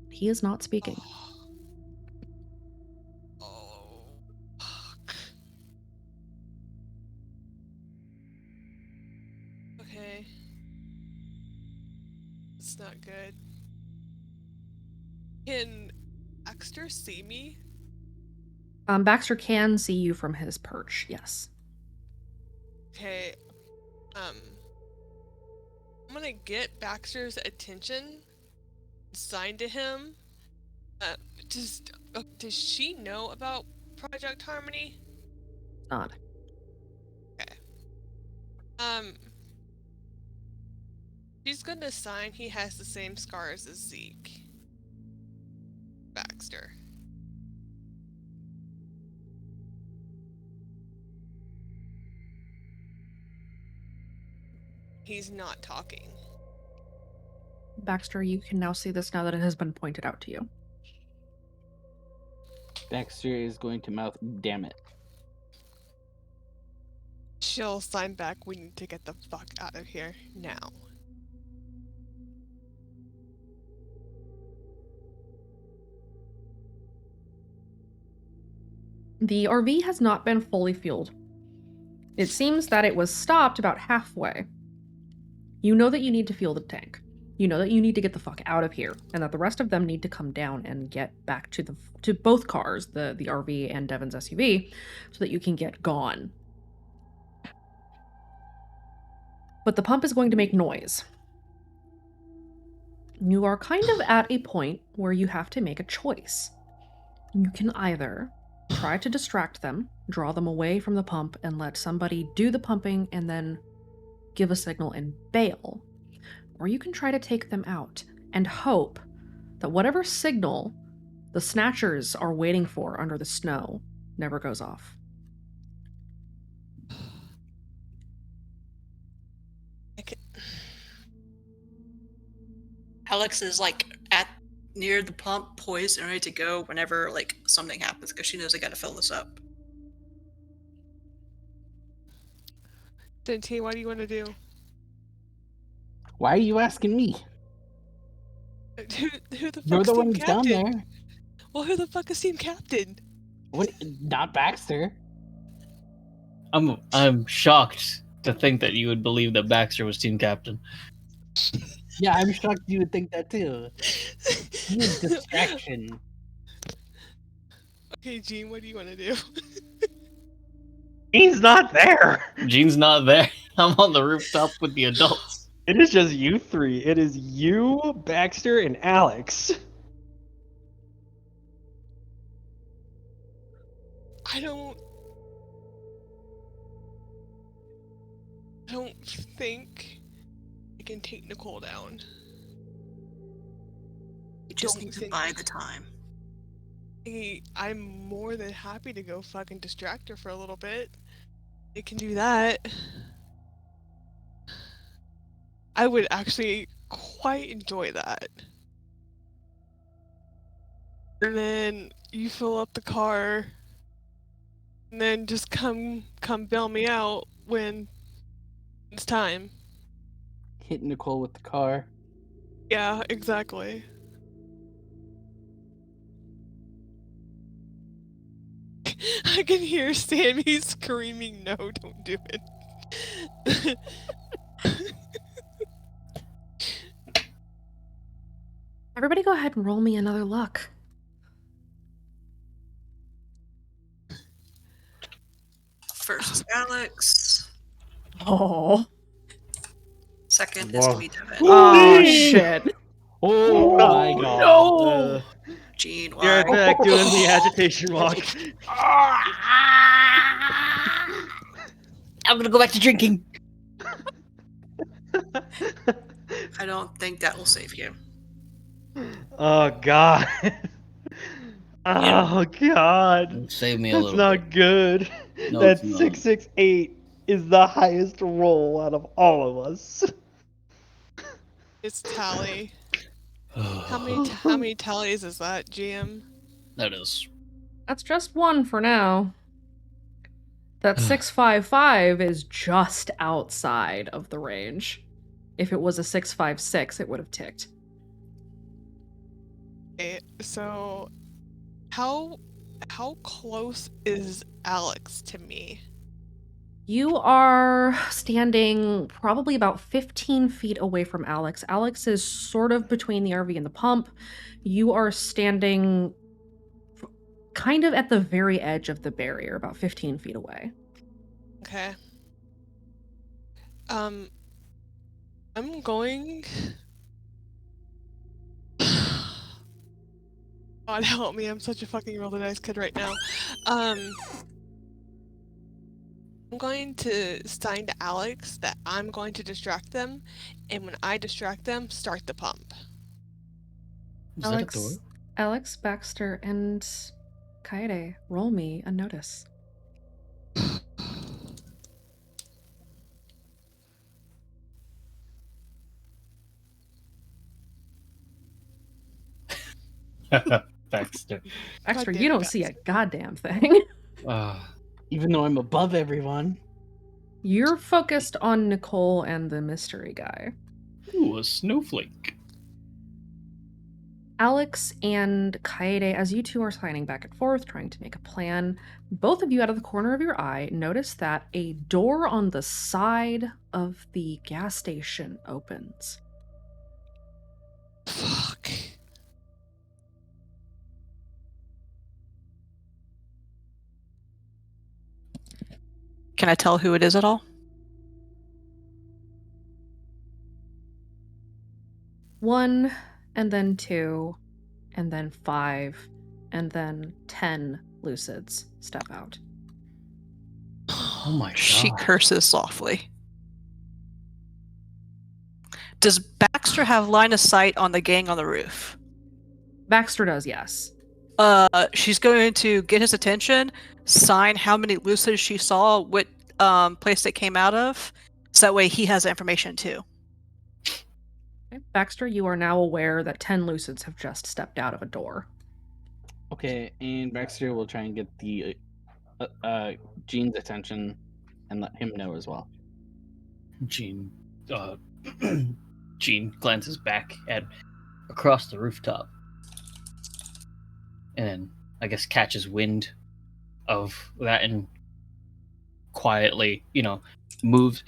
He is not speaking. Okay. It's not good. Can Baxter see me? Baxter can see you from his perch, yes. Okay. I'm gonna get Baxter's attention, sign to him. Does she know about Project Harmony? Not. Okay. She's gonna sign he has the same scars as Zeke. Baxter. He's not talking. Baxter, you can now see this now that it has been pointed out to you. Baxter is going to mouth, "Damn it." She'll sign back, we need to get the fuck out of here now. The RV has not been fully fueled. It seems that it was stopped about halfway. You know that you need to fuel the tank. You know that you need to get the fuck out of here, and that the rest of them need to come down and get back to both cars, the RV and Devon's SUV, so that you can get gone. But the pump is going to make noise. You are kind of at a point where you have to make a choice. You can either try to distract them, draw them away from the pump, and let somebody do the pumping and then give a signal and bail. Or you can try to take them out and hope that whatever signal the Snatchers are waiting for under the snow never goes off. Alex is like at near the pump, poised and ready to go whenever like something happens because she knows I gotta fill this up. Then T, what do you want to do? Why are you asking me? Who the fuck's You're the team one who's down captain? there. Well, who the fuck is team captain? What? Not Baxter. I'm shocked to think that you would believe that Baxter was team captain. Yeah, I'm shocked you would think that too. He is distraction. Okay, Gene, what do you want to do? Gene's not there. Gene's not there. I'm on the rooftop with the adults. It is just you three. It is you, Baxter, and Alex. I don't think I can take Nicole down. You just need to buy the time. I'm more than happy to go fucking distract her for a little bit. It can do that. I would actually quite enjoy that. And then you fill up the car, and then just come bail me out when it's time. Hit Nicole with the car. Yeah, exactly. I can hear Sammy screaming, "No, don't do it." Everybody go ahead and roll me another luck. First is Alex. Oh. Second is Whoa. gonna be Devin. Oh, shit. Oh my god. No! Gene, You're why? right back doing the agitation walk. I'm gonna go back to drinking. I don't think that will save you. Oh god. Oh god. Save me a That's little. not good. No, That it's not. 668 is the highest roll out of all of us. It's tally. How many tallies is that, GM? That is. That's just one for now. That 655 is just outside of the range. If it was a 656, it would have ticked. Okay, so how close is Alex to me? You are standing probably about 15 feet away from Alex. Alex is sort of between the RV and the pump. You are standing kind of at the very edge of the barrier, about 15 feet away. Okay. I'm going. God help me, I'm such a fucking roll the dice kid right now. I'm going to sign to Alex that I'm going to distract them, and when I distract them, start the pump. Is that a door? Alex, Baxter, and Kaede, roll me a notice. Baxter. Baxter, damn you it, don't see a goddamn thing. Even though I'm above everyone. You're focused on Nicole and the mystery guy. Ooh, a snowflake. Alex and Kaede, as you two are signing back and forth, trying to make a plan, both of you out of the corner of your eye notice that a door on the side of the gas station opens. Fuck. Can I tell who it is at all? 1, and then 2, and then 5, and then 10 Lucids step out. Oh my god. She curses softly. Does Baxter have line of sight on the gang on the roof? Baxter does, yes. She's going to get his attention, sign how many Lucids she saw, what place they came out of, so that way he has the information too. Okay. Baxter, you are now aware that 10 Lucids have just stepped out of a door. Okay, and Baxter will try and get the Gene's attention and let him know as well. Gene Gene glances back at across the rooftop. And then I guess catches wind of that and quietly, moves.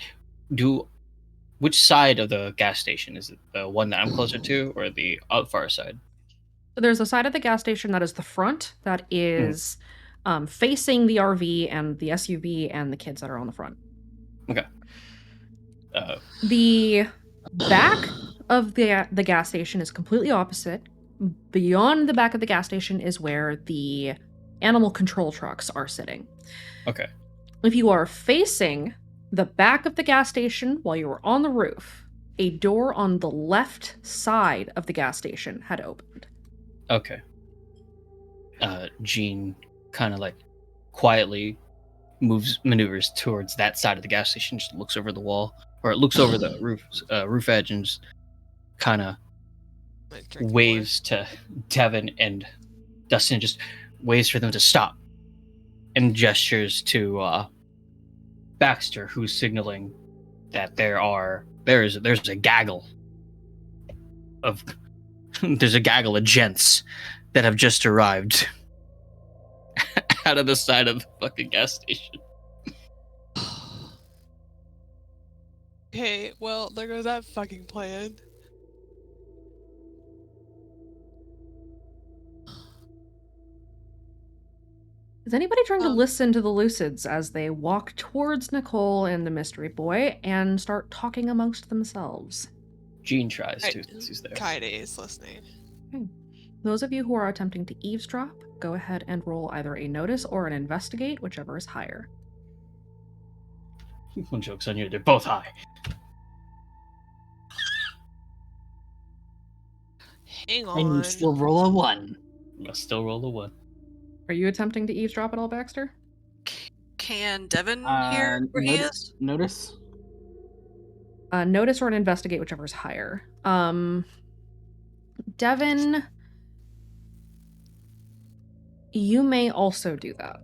Which side of the gas station? Is it the one that I'm closer to or the far side? So there's a side of the gas station that is the front, that is facing the RV and the SUV and the kids that are on the front. Okay. The back of the gas station is completely opposite. Beyond the back of the gas station is where the animal control trucks are sitting. Okay. If you are facing the back of the gas station while you were on the roof, a door on the left side of the gas station had opened. Okay. Gene kind of like quietly maneuvers towards that side of the gas station, just looks over the wall, or it looks over the roof edge, and just kind of waves to Devin and Dustin, just waves for them to stop, and gestures to Baxter, who's signaling that there's a gaggle of gents that have just arrived out of the side of the fucking gas station. Okay, well, there goes that fucking plan. Is anybody trying to listen to the Lucids as they walk towards Nicole and the mystery boy and start talking amongst themselves? Gene tries to, since he's there. Kaede is listening. Okay. Those of you who are attempting to eavesdrop, go ahead and roll either a notice or an investigate, whichever is higher. One joke's on you, they're both high. Hang on. And you still roll a 1. Must still roll a 1. Are you attempting to eavesdrop at all, Baxter? Can Devin hear where he is? Notice? Notice or an investigate, whichever is higher. Devin, you may also do that.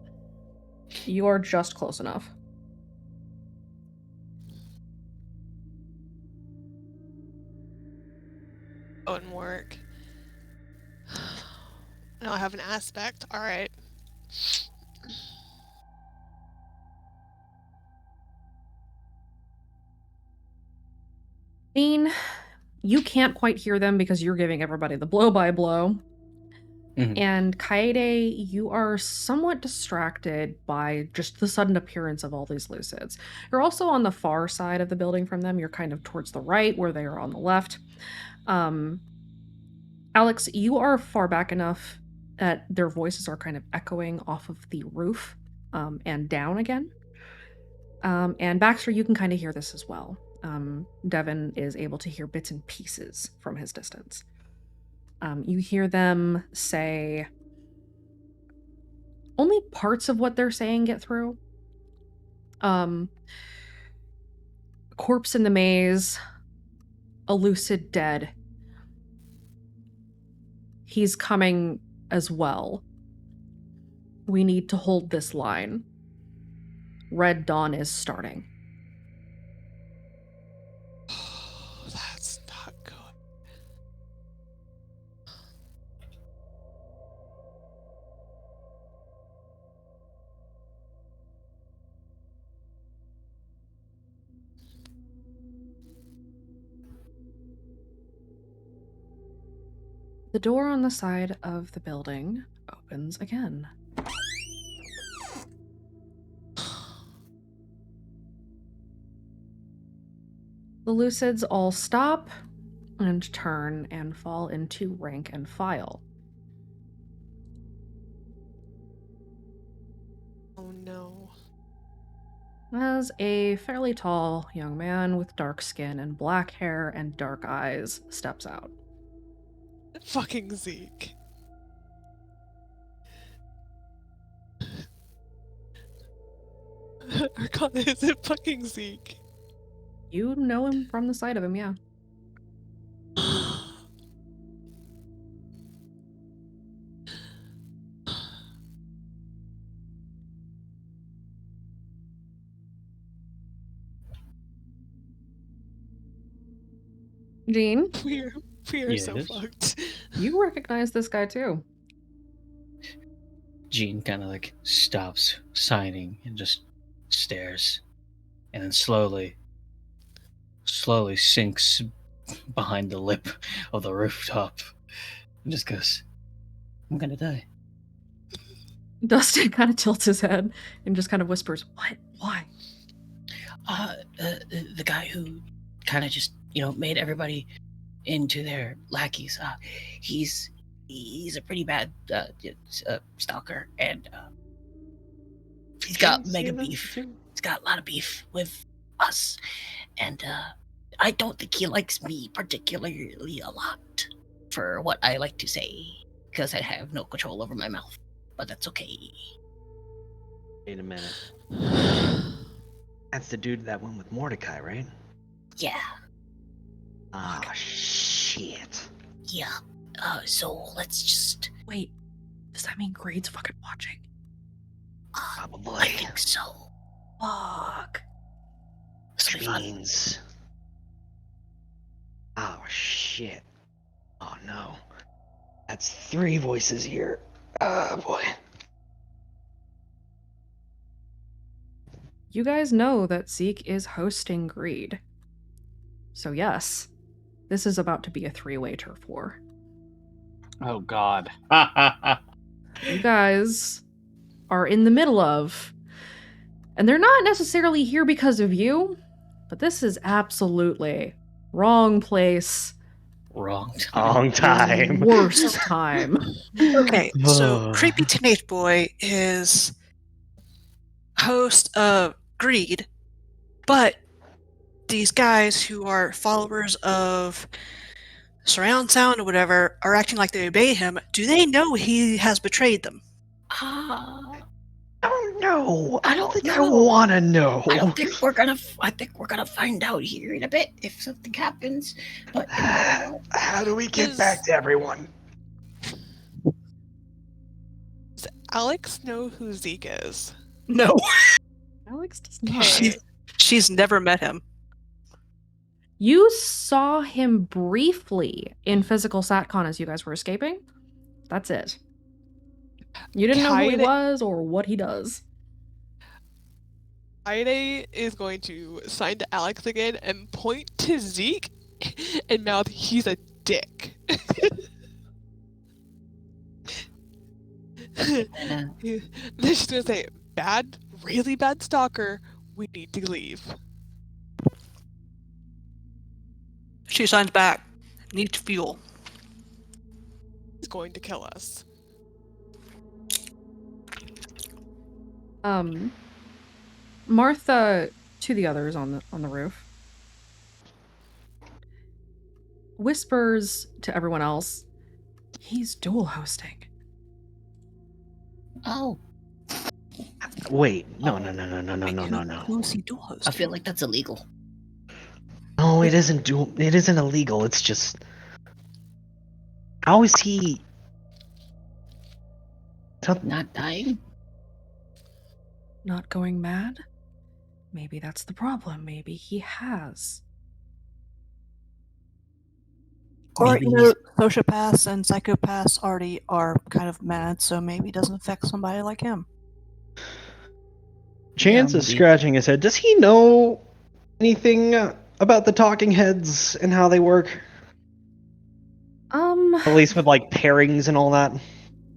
You are just close enough. Oh, it wouldn't work. Now I have an aspect. All right. Dean, you can't quite hear them because you're giving everybody the blow-by-blow. Mhm. And Kaede, you are somewhat distracted by just the sudden appearance of all these Lucids. You're also on the far side of the building from them. You're kind of towards the right where they are on the left. Alex, you are far back enough that their voices are kind of echoing off of the roof and down again. And Baxter, you can kind of hear this as well. Devin is able to hear bits and pieces from his distance. You hear them say, only parts of what they're saying get through. Corpse in the maze, a Lucid dead. He's coming as well. We need to hold this line. Red Dawn is starting. That's not good. The door on the side of the building opens again. The Lucids all stop and turn and fall into rank and file. Oh no. As a fairly tall young man with dark skin and black hair and dark eyes steps out. Fucking Zeke. Arcana, is it fucking Zeke? You know him from the sight of him, yeah. Jean, We are so Yes? fucked. you recognize this guy too. Jean kind of like stops signing and just stares, and then slowly sinks behind the lip of the rooftop and just goes, "I'm gonna die." Dustin kind of tilts his head and just kind of whispers, "What? Why?" The guy who kind of just, made everybody into their lackeys. He's a pretty bad stalker, and he's got mega beef. He's got a lot of beef with us, and I don't think he likes me particularly a lot for what I like to say, because I have no control over my mouth. But that's okay. Wait a minute. That's the dude that went with Mordecai, right? Yeah. Ah, shit. Yeah. So let's just. Wait, does that mean Greed's fucking watching? Probably. I think so. Fuck. This will be fun. Means. Oh shit. Oh no. That's 3 voices here. Oh boy. You guys know that Zeke is hosting Greed. So yes, this is about to be a 3-way turf war. Oh God. You guys are in the middle of, and they're not necessarily here because of you, but this is absolutely wrong place, Wrong time. Wrong time. worst time. Okay, so Creepy Teenage Boy is host of Greed, but these guys who are followers of Surround Sound or whatever are acting like they obey him. Do they know he has betrayed them? I don't know. I don't think I want to know. I don't think we're gonna. I think we're gonna find out here in a bit if something happens. But How do we get back to everyone? Does Alex know who Zeke is? No. Alex does not. She's never met him. You saw him briefly in physical SatCon as you guys were escaping. That's it. You didn't know who he was or what he does. Aide is going to sign to Alex again and point to Zeke and mouth, "He's a dick." Then she's gonna say, "Bad, really bad stalker. We need to leave." She signs back. Need fuel. He's going to kill us. Martha to the others on the roof whispers to everyone else, "He's dual hosting." Oh. Wait, no. Who's he dual host? I feel like that's illegal. No, it isn't it isn't illegal. It's just, how is he not dying? Not going mad? Maybe that's the problem. Maybe he has. Or, sociopaths and psychopaths already are kind of mad, so maybe it doesn't affect somebody like him. Chance is scratching his head. Does he know anything about the talking heads and how they work? At least with like pairings and all that.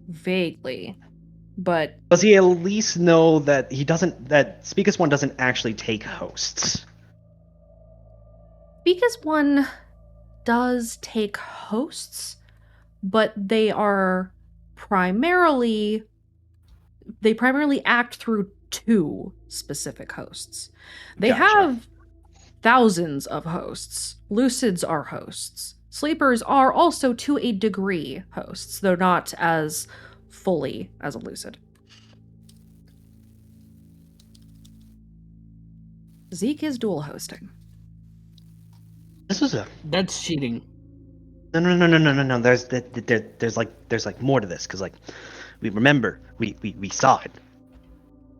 Vaguely, but Does he at least know that that Speakus One doesn't actually take hosts? Because one does take hosts, but they primarily act through two specific hosts. They Gotcha. have thousands of hosts. Lucids are hosts. Sleepers are also to a degree hosts, though not as fully as a lucid. Zeke is dual hosting. This was That's cheating. no. There's like more to this because like we saw it.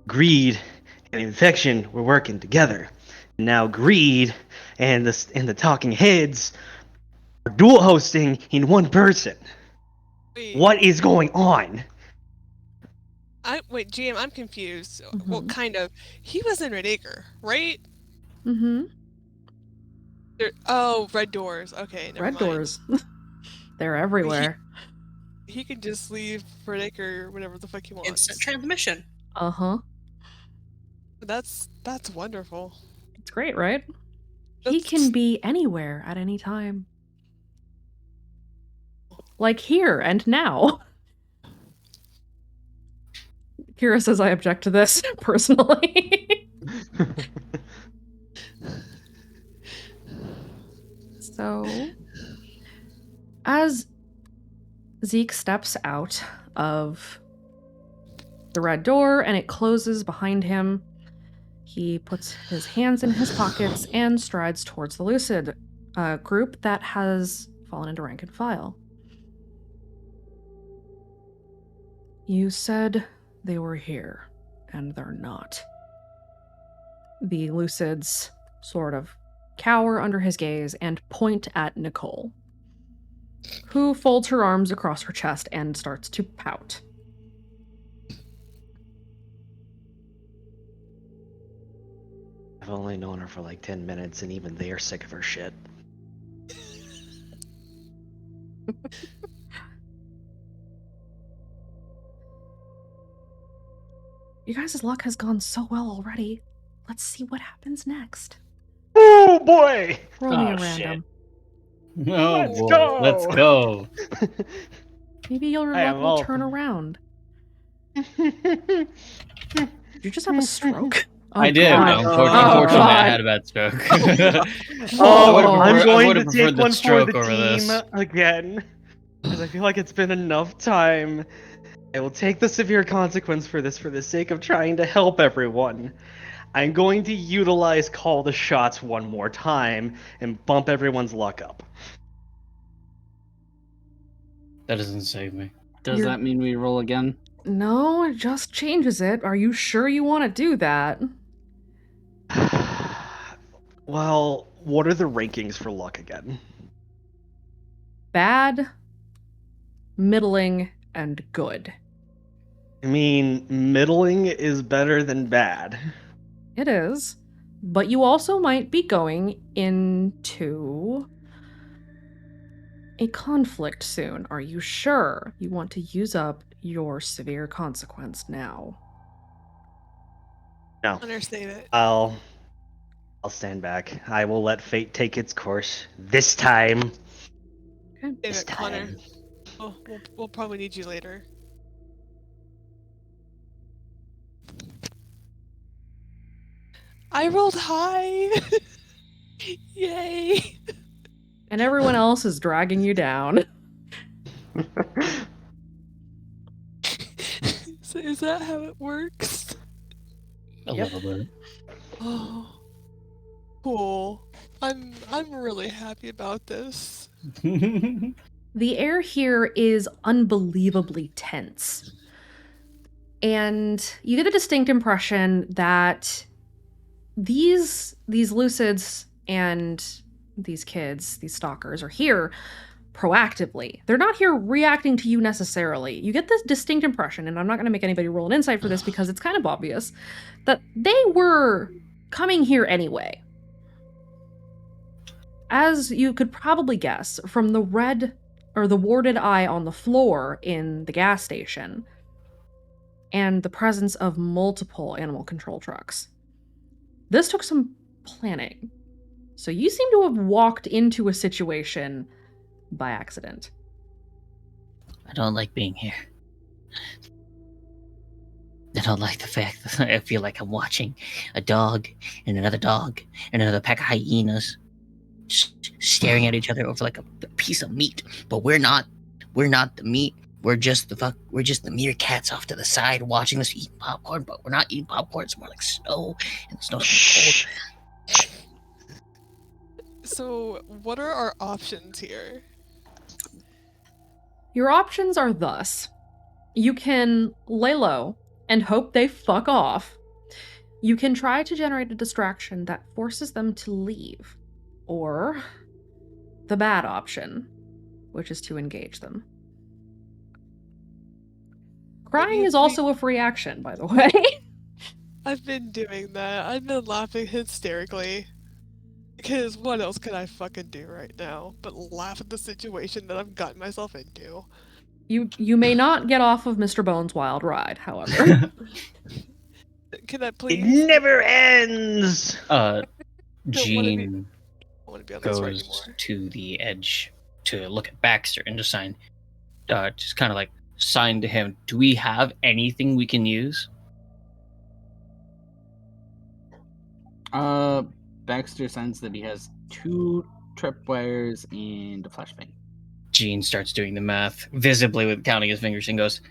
Greed and infection were working together. And now greed and the talking heads are dual hosting in one person. Wait, What is going on? wait, GM, I'm confused. Mm-hmm. Well, kind of. He was in Red Acre, right? Mm-hmm. Oh, red doors. Okay, never Red mind. doors. They're everywhere. He can just leave Red Acre whenever the fuck he wants. Instant transmission. Uh-huh. That's wonderful. It's great, right? He can be anywhere at any time. Like here and now. Kira says I object to this personally. So, as Zeke steps out of the red door and it closes behind him, he puts his hands in his pockets and strides towards the Lucid group that has fallen into rank and file. You said they were here, and they're not. The Lucids sort of cower under his gaze and point at Nicole, who folds her arms across her chest and starts to pout. I've only known her for like 10 minutes, and even they are sick of her shit. You guys' luck has gone so well already. Let's see what happens next. Oh boy! Roll me a Oh, random. Oh, Let's boy. go! Let's go. Maybe your I luck am will all- turn around. Did you just have a stroke? Oh, I did. God. Unfortunately, I God. had a bad stroke. Oh, would've I'm preferred- I going would've to preferred take the one for stroke the over team this. again. Because I feel like it's been enough time. I will take the severe consequence for this for the sake of trying to help everyone. I'm going to utilize Call the Shots one more time and bump everyone's luck up. That doesn't save me. Does You're- that mean we roll again? No, it just changes it. Are you sure you want to do that? Well, what are the rankings for luck again? Bad, middling, and good. I mean, middling is better than bad. It is. But you also might be going into a conflict soon. Are you sure you want to use up your severe consequence now? No. Understate it. I'll stand back. I will let fate take its course. This time. Save This it, Connor. time. Oh, we'll probably need you later. I rolled high. Yay. And everyone else is dragging you down. So is that how it works? A Yep. little bit. Oh, cool. I'm really happy about this. The air here is unbelievably tense. And you get the distinct impression that these lucids and these kids, these stalkers, are here proactively. They're not here reacting to you necessarily. You get this distinct impression, and I'm not going to make anybody roll an insight for this because it's kind of obvious, that they were coming here anyway. As you could probably guess from the red or the warded eye on the floor in the gas station, and the presence of multiple animal control trucks. This took some planning. So you seem to have walked into a situation by accident. I don't like being here. I don't like the fact that I feel like I'm watching a dog and another pack of hyenas just staring at each other over like a piece of meat. But we're not the meat. We're just the meerkats off to the side watching us eat popcorn, but we're not eating popcorn. It's more like snow, and the snow's cold. So, what are our options here? Your options are thus. You can lay low and hope they fuck off. You can try to generate a distraction that forces them to leave. Or the bad option, which is to engage them. Crying is also a free action, by the way. I've been doing that. I've been laughing hysterically. Because what else can I fucking do right now but laugh at the situation that I've gotten myself into? You may not get off of Mr. Bones' wild ride, however. Can I please? It never ends. Jean want to be on this right goes anymore. to the edge to look at Baxter and just sign, just kind of like sign to him. Do we have anything we can use? Baxter signs that he has 2 tripwires and a flashbang. Jean starts doing the math, visibly with counting his fingers, and goes.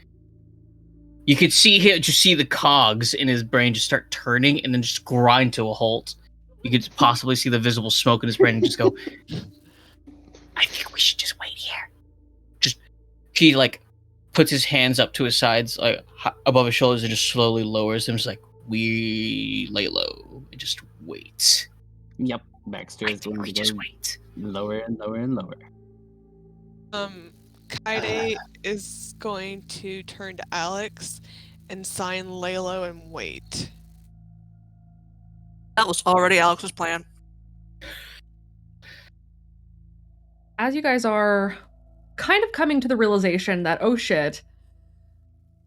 You could see him, just see the cogs in his brain just start turning and then just grind to a halt. You could possibly see the visible smoke in his brain and just go, I think we should just wait here. He like puts his hands up to his sides, like above his shoulders, and just slowly lowers them. Just like, we lay low and just wait. Yep, Baxter is going to just go wait. Lower and lower and lower. Kaide is going to turn to Alex and sign lay low and wait. That was already Alex's plan. As you guys are kind of coming to the realization that, oh shit,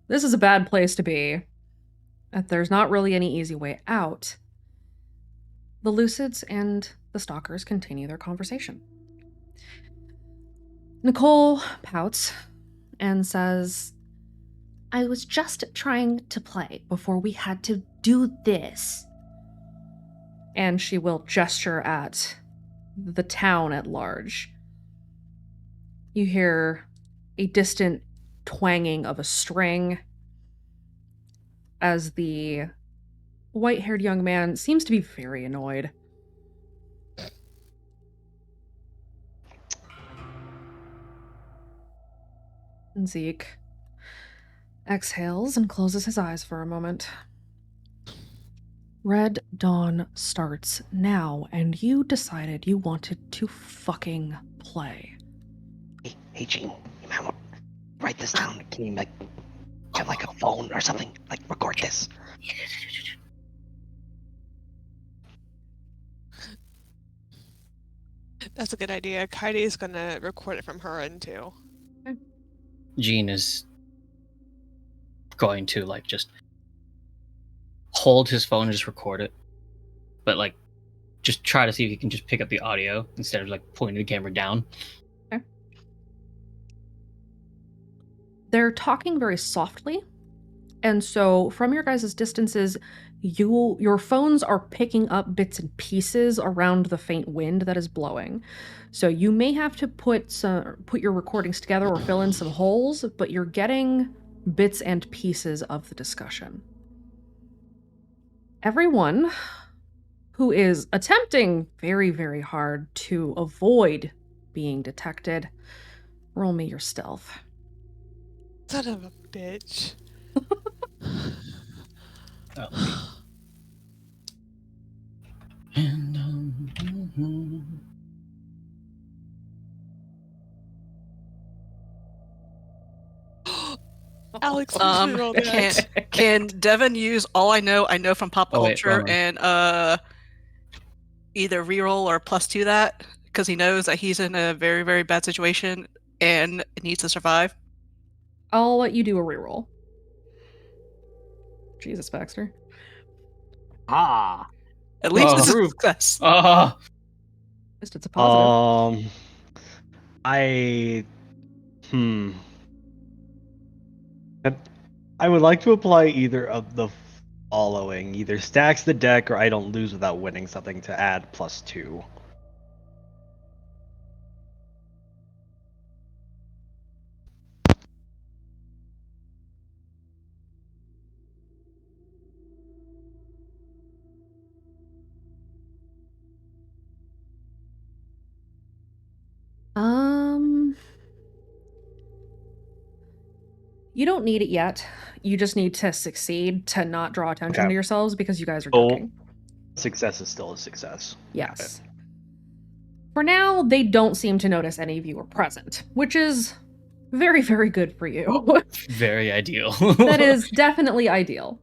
this is a bad place to be, that there's not really any easy way out, the Lucids and the Stalkers continue their conversation. Nicole pouts and says, I was just trying to play before we had to do this. And she will gesture at the town at large. You hear a distant twanging of a string as the white-haired young man seems to be very annoyed. And Zeke exhales and closes his eyes for a moment. Red Dawn starts now, and you decided you wanted to fucking play. Hey, Jean, you might want to write this down. Can you get like a phone or something? Like record this. That's a good idea. Kaide is gonna record it from her end too. Jean is going to like just hold his phone and just record it, but like just try to see if he can just pick up the audio instead of like pointing the camera down. Okay. They're talking very softly, and so from your guys' distances, your phones are picking up bits and pieces around the faint wind that is blowing. So you may have to put your recordings together or fill in some holes, but you're getting bits and pieces of the discussion. Everyone who is attempting very, very hard to avoid being detected, roll me your stealth. Son of a bitch. Oh. Alex, you should roll that. Can Devin use all I know from pop Oh, wait, culture wrong one. and either reroll or +2 that? Because he knows that he's in a very, very bad situation and it needs to survive. I'll let you do a reroll. Jesus, Baxter. Ah. At least it's a Oh. success. Ah. At least it's a positive. I would like to apply either of the following: either stacks the deck, or I don't lose without winning something to add +2. You don't need it yet. You just need to succeed to not draw attention Okay. to yourselves because you guys are Oh. joking. Success is still a success. Yes. For now, they don't seem to notice any of you are present, which is very, very good for you. Very ideal. That is definitely ideal.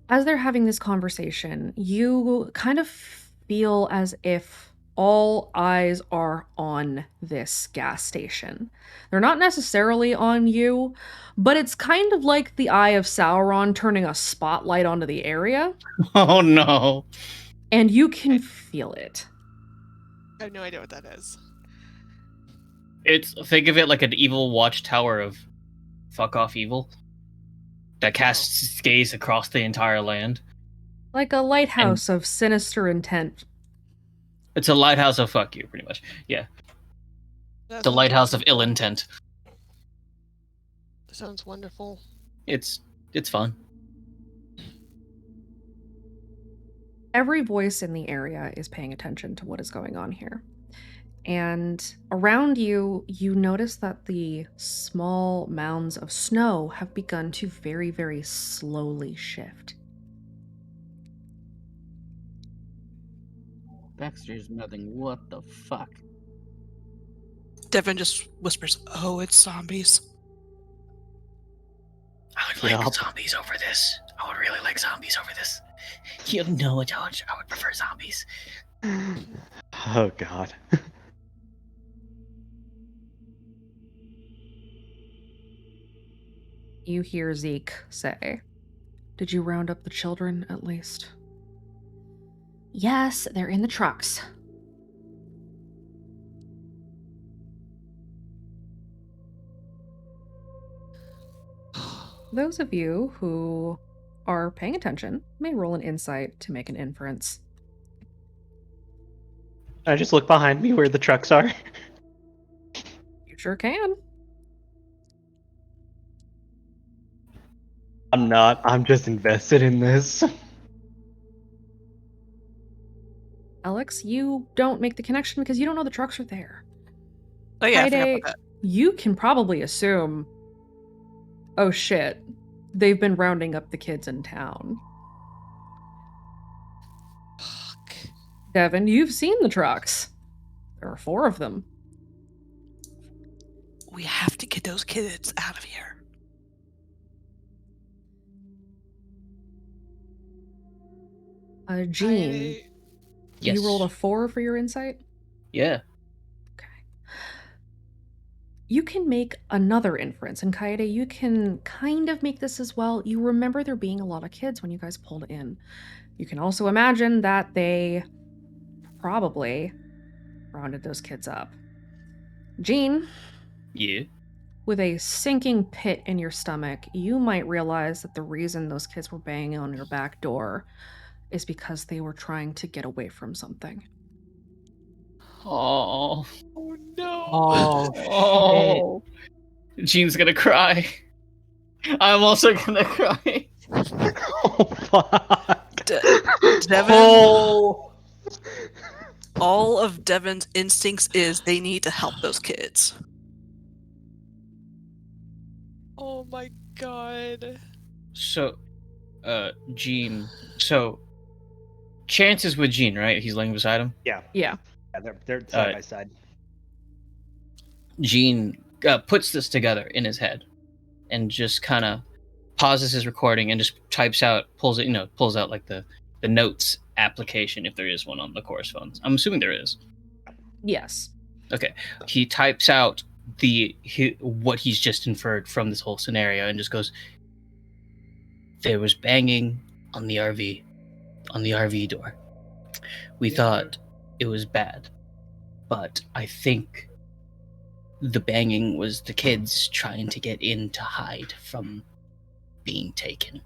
As they're having this conversation, you kind of feel as if all eyes are on this gas station. They're not necessarily on you, but it's kind of like the eye of Sauron turning a spotlight onto the area, Oh no. and you can feel it. I have no idea what that is. Think of it like an evil watchtower of fuck off evil that casts gaze across the entire land. Like a lighthouse of sinister intent. It's a lighthouse of fuck you, pretty much. Yeah. The lighthouse of ill intent. Sounds wonderful. It's fun. Every voice in the area is paying attention to what is going on here. And around you, you notice that the small mounds of snow have begun to very, very slowly shift. Baxter's nothing. What the fuck? Devin just whispers, "Oh, it's zombies." I would like zombies over this. I would really like zombies over this. You know what, George? I would prefer zombies. Oh god. You hear Zeke say, "Did you round up the children at least?" "Yes, they're in the trucks." Those of you who are paying attention may roll an insight to make an inference. I just look behind me where the trucks are. You sure can. I'm not. I'm just invested in this. Alex, you don't make the connection because you don't know the trucks are there. Oh yeah, I forgot Friday, about that. you can probably assume, oh shit, they've been rounding up the kids in town. Fuck. Devin, you've seen the trucks. There are 4 of them. We have to get those kids out of here. Jean, Yes. you rolled a 4 for your insight? Yeah. You can make another inference, and Kaede, you can kind of make this as well. You remember there being a lot of kids when you guys pulled in. You can also imagine that they probably rounded those kids up. Jean, Yeah. with a sinking pit in your stomach, you might realize that the reason those kids were banging on your back door is because they were trying to get away from something. Oh. Oh no. Oh. Jean's gonna cry. I'm also gonna cry. Oh fuck. Devin. Oh. All of Devin's instincts is they need to help those kids. Oh my god. So, Jean. So, Chance is with Jean, right? He's laying beside him. Yeah. Yeah, they're side by side. Jean puts this together in his head, and just kind of pauses his recording and just types out, pulls out like the notes application if there is one on the Chorus phones. I'm assuming there is. Yes. Okay. He types out what he's just inferred from this whole scenario and just goes, there was banging on the RV door. We thought it was bad, but I think the banging was the kids trying to get in to hide from being taken.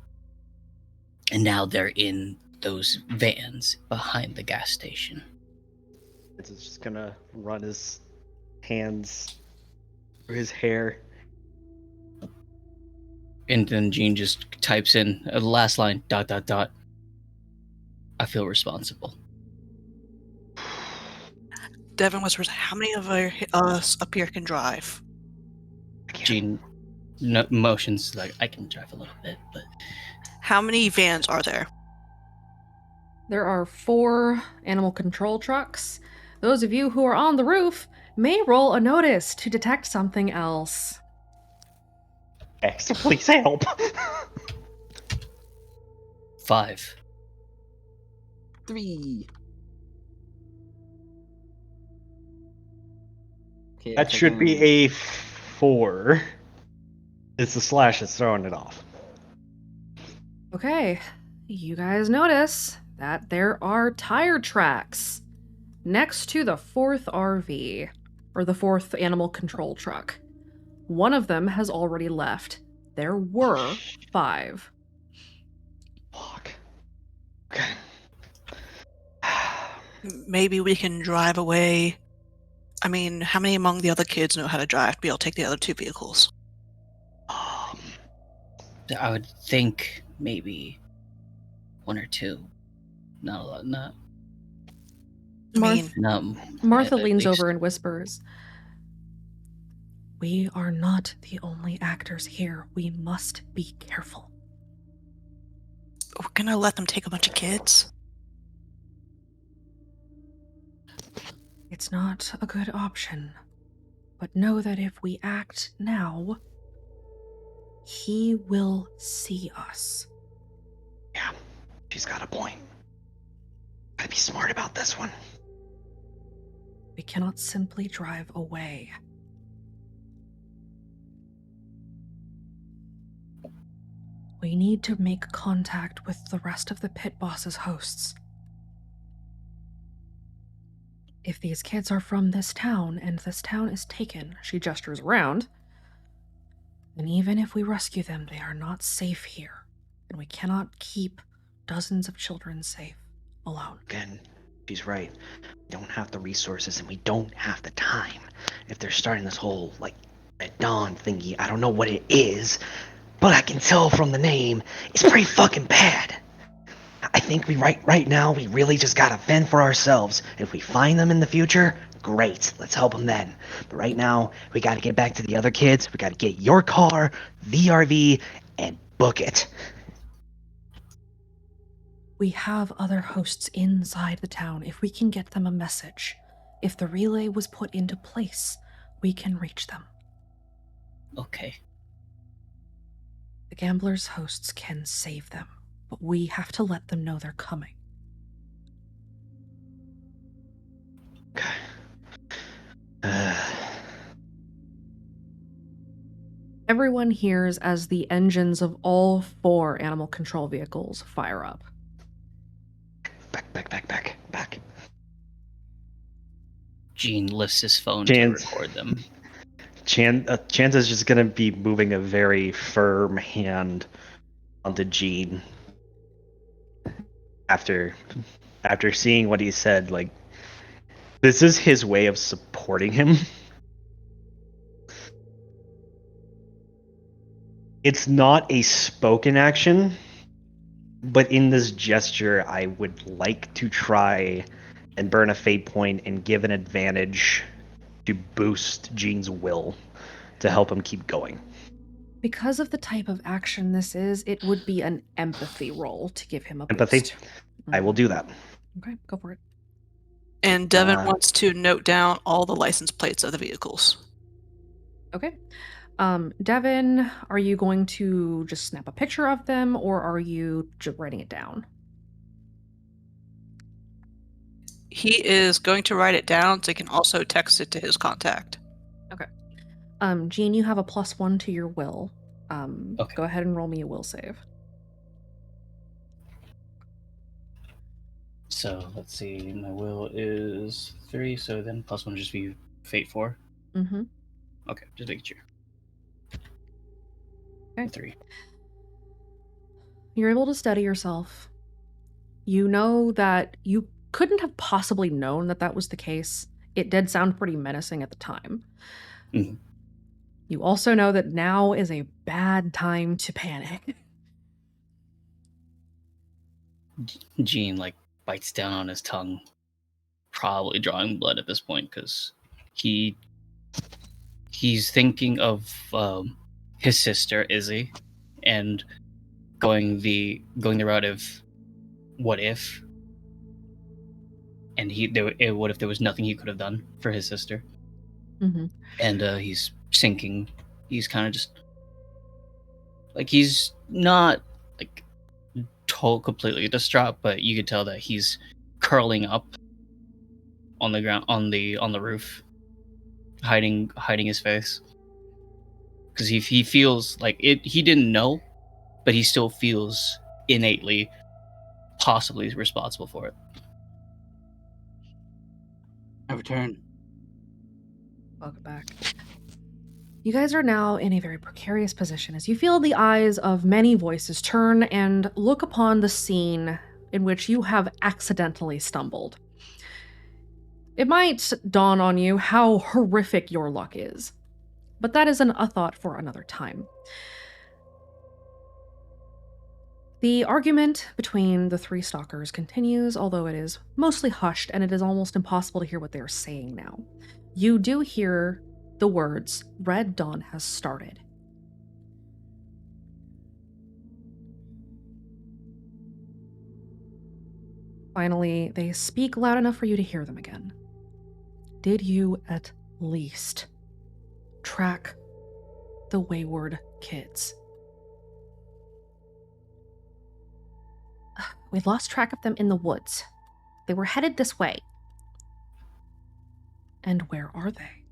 And now they're in those vans behind the gas station. It's just gonna run his hands through his hair. And then Gene just types in the last line, ... I feel responsible. Devin whispers, how many of us up here can drive? Gene motions like, I can drive a little bit, but... How many vans are there? There are 4 animal control trucks. Those of you who are on the roof may roll a notice to detect something else. X, please help. 5. 3. Okay, That should be a 4. It's the slash that's throwing it off. Okay, you guys notice that there are tire tracks next to the 4th RV, or the 4th animal control truck. One of them has already left. There were 5. Fuck. Okay. Maybe we can drive away. I mean, how many among the other kids know how to drive to be able to take the other 2 vehicles? I would think maybe 1 or 2. Not a lot, not. Martha at leans least. over and whispers, "We are not the only actors here. We must be careful." We're gonna let them take a bunch of kids? It's not a good option, but know that if we act now, he will see us. Yeah, she's got a point. Gotta be smart about this one. We cannot simply drive away. We need to make contact with the rest of the pit boss's hosts. If these kids are from this town and this town is taken, she gestures around, then even if we rescue them, they are not safe here, and we cannot keep dozens of children safe alone. Again, she's right. We don't have the resources and we don't have the time. If they're starting this whole, like, Red Dawn thingy, I don't know what it is, but I can tell from the name, it's pretty fucking bad. I think right now, we really just gotta fend for ourselves. If we find them in the future, great, let's help them then. But right now, we gotta get back to the other kids, we gotta get your car, the RV, and book it. We have other hosts inside the town. If we can get them a message, if the relay was put into place, we can reach them. Okay. The gamblers' hosts can save them, but we have to let them know they're coming. Everyone hears as the engines of all 4 animal control vehicles fire up. Back. Gene lifts his phone Jan's- to record them. Chance is just gonna be moving a very firm hand onto Gene. After seeing what he said, like, this is his way of supporting him. It's not a spoken action, but in this gesture, I would like to try and burn a fate point and give an advantage to boost Gene's will to help him keep going. Because of the type of action this is, it would be an empathy roll to give him a Empathy? boost. I will do that. Okay, go for it. And Devin wants to note down all the license plates of the vehicles. Okay. Devin, are you going to just snap a picture of them, or are you just writing it down? he is going to write it down so he can also text it to his contact. Jean, you have a +1 to your will. Okay. Go ahead and roll me a will save. So let's see. My will is 3, so then +1 would just be Fate 4. Mm-hmm. Okay, just making sure. Okay. 3. You're able to steady yourself. You know that you couldn't have possibly known that that was the case. It did sound pretty menacing at the time. Mhm. You also know that now is a bad time to panic. Jean like bites down on his tongue, probably drawing blood at this point because he's thinking of his sister Izzy and going the route of what if, and what if there was nothing he could have done for his sister. Mm-hmm. And he's sinking. He's kind of just like, he's not like completely distraught, but you could tell that he's curling up on the ground, on the roof, hiding his face, because he feels like it. He didn't know, but he still feels innately possibly responsible for it. I return. Welcome back. You guys are now in a very precarious position as you feel the eyes of many voices turn and look upon the scene in which you have accidentally stumbled. It might dawn on you how horrific your luck is, but that isn't a thought for another time. The argument between the three stalkers continues, although it is mostly hushed and it is almost impossible to hear what they are saying now. You do hear the words, "Red Dawn has started." Finally, they speak loud enough for you to hear them again. Did you at least track the wayward kids? We lost track of them in the woods. They were headed this way. And where are they?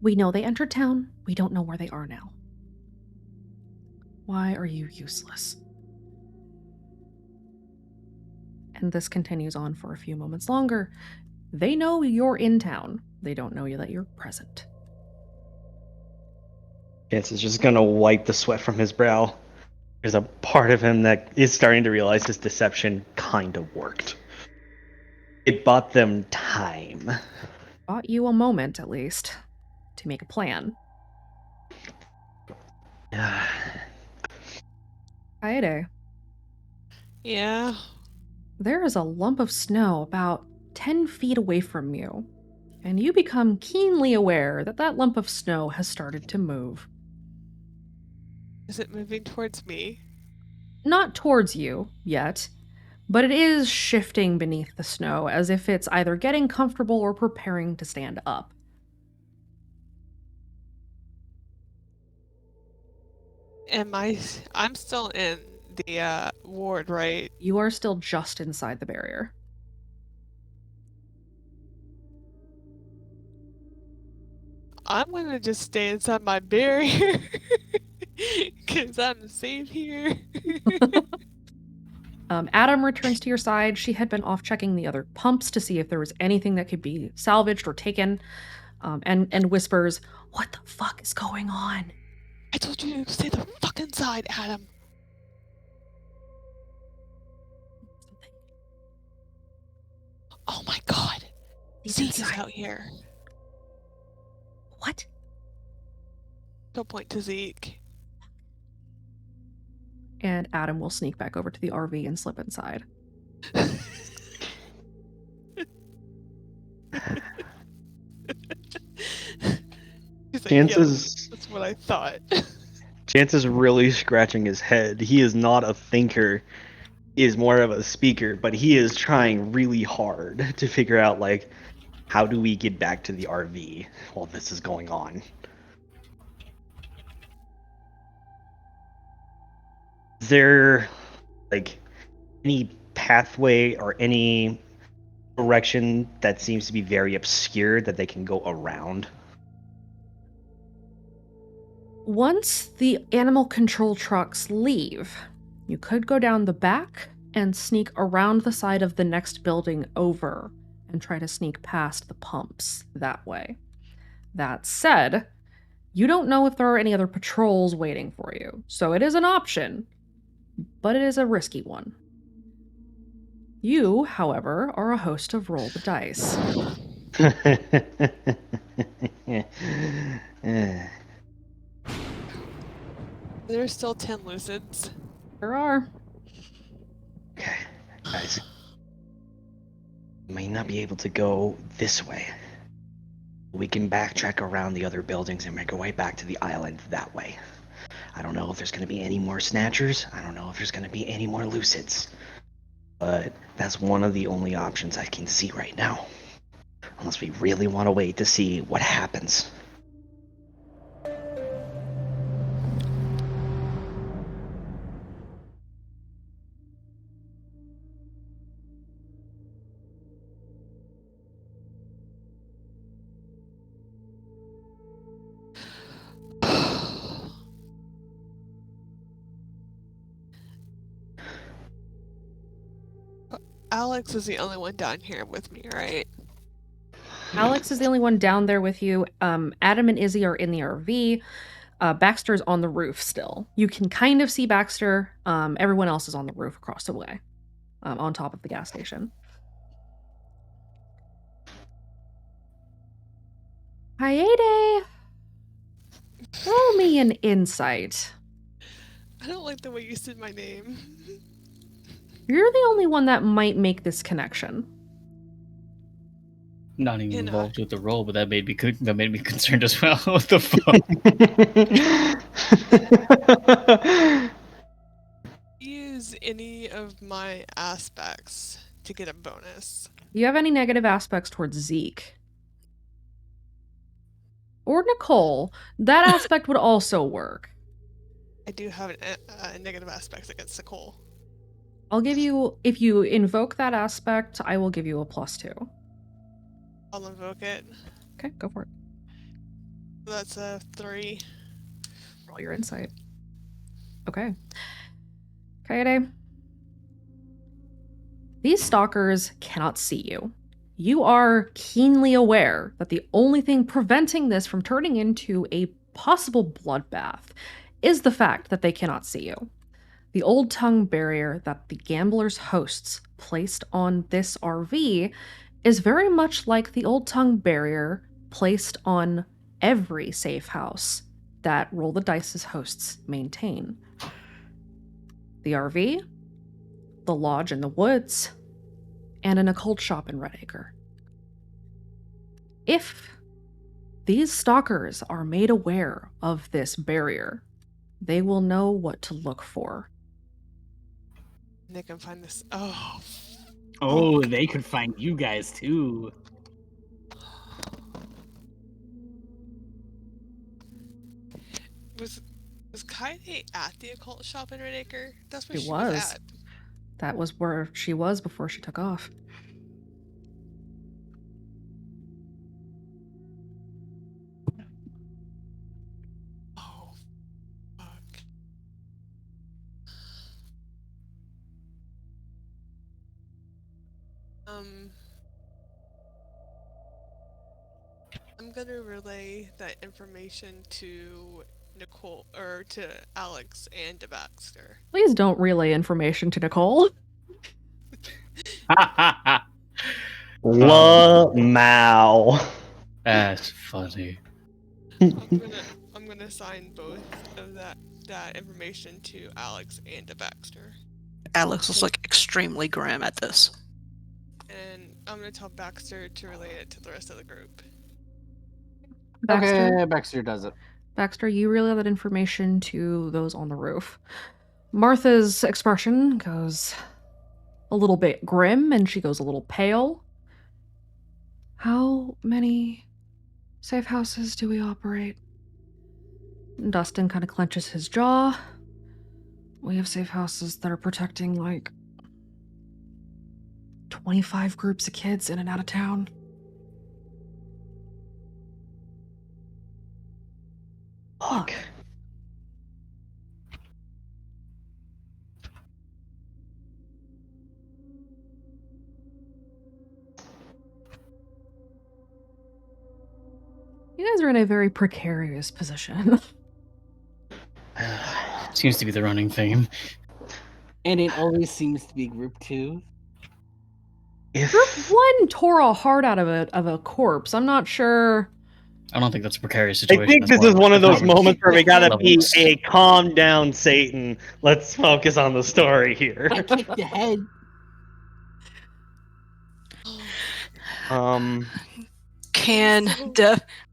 We know they entered town. We don't know where they are now. Why are you useless? And this continues on for a few moments longer. They know you're in town. They don't know that you're present. Chance is just gonna wipe the sweat from his brow. There's a part of him that is starting to realize his deception kind of worked. It bought them time. Bought you a moment, at least, to make a plan. Kaede, Yeah. there is a lump of snow about 10 feet away from you, and you become keenly aware that that lump of snow has started to move. Is it moving towards me? Not towards you yet, but it is shifting beneath the snow as if it's either getting comfortable or preparing to stand up. I'm still in the ward, right? You are still just inside the barrier. I'm gonna just stay inside my barrier because I'm safe here. Adam returns to your side. She had been off checking the other pumps to see if there was anything that could be salvaged or taken, and whispers, "What the fuck is going on?" I told you to stay the fuck inside, Adam. Oh my god. Zeke is out here. What? Don't point to Zeke. And Adam will sneak back over to the RV and slip inside. He's like, Chance "Yeah, is that's what I thought." Chance is really scratching his head. He is not a thinker. He is more of a speaker, but he is trying really hard to figure out, like, how do we get back to the RV while this is going on? Is there, like, any pathway or any direction that seems to be very obscure that they can go around? Once the animal control trucks leave, you could go down the back and sneak around the side of the next building over and try to sneak past the pumps that way. That said, you don't know if there are any other patrols waiting for you, so it is an option, but it is a risky one. You, however, are a host of Roll the Dice. There's still 10 lucids. There are. Okay, guys. May not be able to go this way. We can backtrack around the other buildings and make our way back to the island that way. I don't know if there's going to be any more snatchers. I don't know if there's going to be any more lucids. But that's one of the only options I can see right now. Unless we really want to wait to see what happens. Alex is the only one down here with me, right? Alex is the only one down there with you. Adam and Izzy are in the RV. Baxter's on the roof still. You can kind of see Baxter. Everyone else is on the roof across the way, on top of the gas station. Hayede! Roll me an insight. I don't like the way you said my name. You're the only one that might make this connection. Not even You know. involved with the role, but that made me concerned as well. What the fuck? Use any of my aspects to get a bonus. Do you have any negative aspects towards Zeke? Or Nicole? That aspect would also work. I do have negative aspects against Nicole. I'll give you, if you invoke that aspect, I will give you a +2. I'll invoke it. Okay, go for it. That's a 3. Roll your insight. Okay. Kaede. These stalkers cannot see you. You are keenly aware that the only thing preventing this from turning into a possible bloodbath is the fact that they cannot see you. The old tongue barrier that the gambler's hosts placed on this RV is very much like the old tongue barrier placed on every safe house that Roll the Dice's hosts maintain. The RV, the lodge in the woods, and an occult shop in Redacre. If these stalkers are made aware of this barrier, they will know what to look for. They can find this. Oh. Oh, they could find you guys too. Was Kaede at the occult shop in Redacre? That's where She she was was. at. That was where she was before she took off. Oh, fuck. I'm gonna relay that information to Nicole, or to Alex and to Baxter. Please don't relay information to Nicole. Lamau. That's funny. I'm gonna assign both of that information to Alex and to Baxter. Alex was like extremely grim at this. And I'm gonna tell Baxter to relay it to the rest of the group. Baxter, Okay, Baxter does it. Baxter, you relay that information to those on the roof. Martha's expression goes a little bit grim and she goes a little pale. How many safe houses do we operate? Dustin kind of clenches his jaw. We have safe houses that are protecting like 25 groups of kids in and out of town. Fuck. You guys are in a very precarious position. Seems to be the running theme. And it always seems to be group 2. Group 1 tore a heart out of a corpse. I'm not sure. I don't think that's a precarious I situation. think That's this is more one of those level- moments where we gotta be levels. a calm down, Satan. Let's focus on the story here. I kicked the head.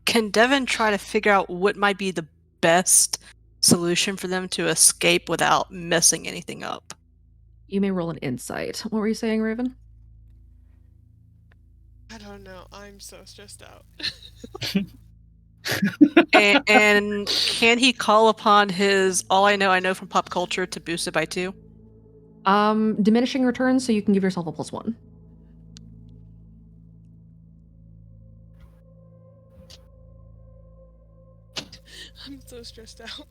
Can Devin try to figure out what might be the best solution for them to escape without messing anything up? You may roll an insight. What were you saying, Raven? I don't know. I'm so stressed out. And can he call upon his all I know from pop culture to boost it by 2? Diminishing returns, so you can give yourself a +1. I'm so stressed out.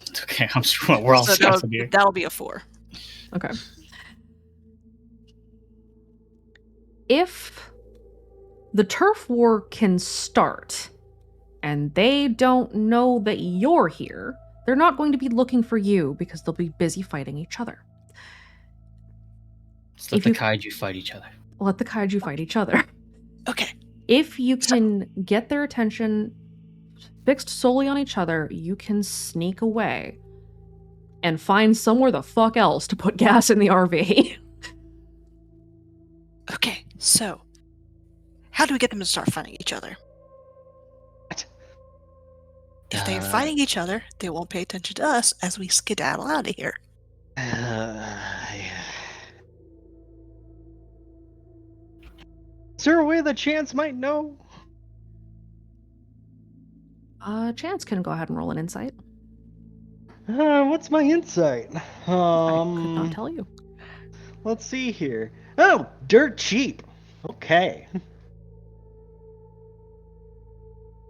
It's okay. I'm sure we're all So stressed here. that'll be a 4. Okay. If the turf war can start and they don't know that you're here, they're not going to be looking for you because they'll be busy fighting each other. Let's let If the you- kaiju fight each other. Let the kaiju fight each other. Okay. If you can get their attention fixed solely on each other, you can sneak away and find somewhere the fuck else to put gas in the RV. Okay, so how do we get them to start fighting each other? If they're fighting each other, they won't pay attention to us as we skedaddle out of here. Is there a way that Chance might know? Chance can go ahead and roll an insight. What's my insight? I could not tell you. Let's see here. Oh, dirt cheap. Okay.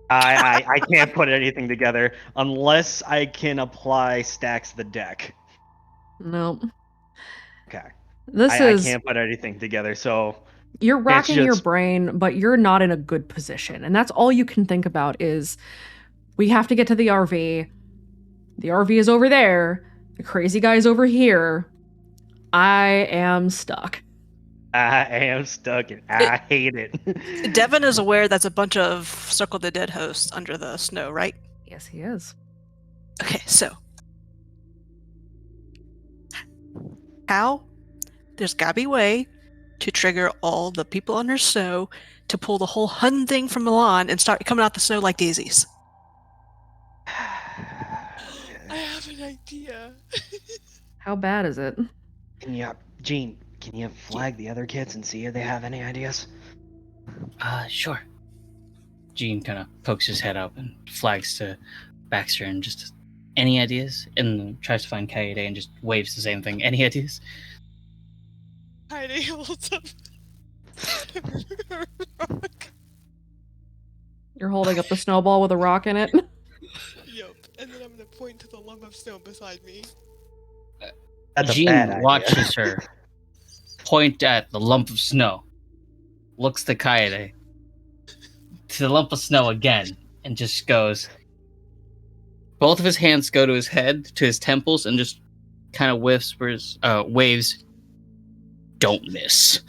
I can't put anything together unless I can apply stacks the deck. No. Okay. This I is can't put anything together, so you're racking your just- brain, but you're not in a good position. And that's all you can think about is we have to get to the RV. The RV is over there. The crazy guy's over here. I am stuck. I am stuck and I hate it. Devin is aware that's a bunch of Circle the Dead hosts under the snow, right? Yes, he is. Okay, so how there's gotta be a way to trigger all the people under snow to pull the whole hun thing from Milan and start coming out the snow like daisies. I have an idea. How bad is it? Gene, can you flag the other kids and see if they have any ideas? Sure. Gene kind of pokes his head up and flags to Baxter and just, any ideas? And tries to find Kaede and just waves the same thing. Any ideas? Heidi holds up. You're holding up the snowball with a rock in it. Yup. And then I'm gonna point to the lump of snow beside me. That's a Gene bad idea. watches her point at the lump of snow, looks to Kaede, to the lump of snow again, and just goes. Both of his hands go to his head, to his temples, and just kind of whispers, waves, "Don't miss."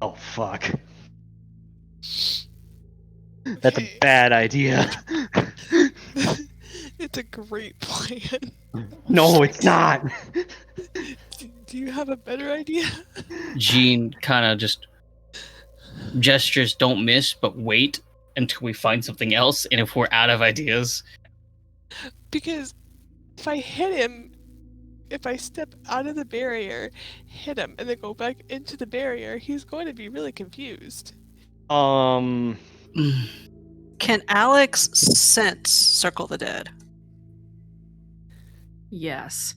Oh, fuck. That's a bad idea. It's a great plan. No, it's not. Do you have a better idea? Gene kind of just gestures, "Don't miss, but wait until we find something else, and if we're out of ideas." Because if I hit him, if I step out of the barrier, hit him, and then go back into the barrier, he's going to be really confused. Can Alex sense Circle the Dead? Yes.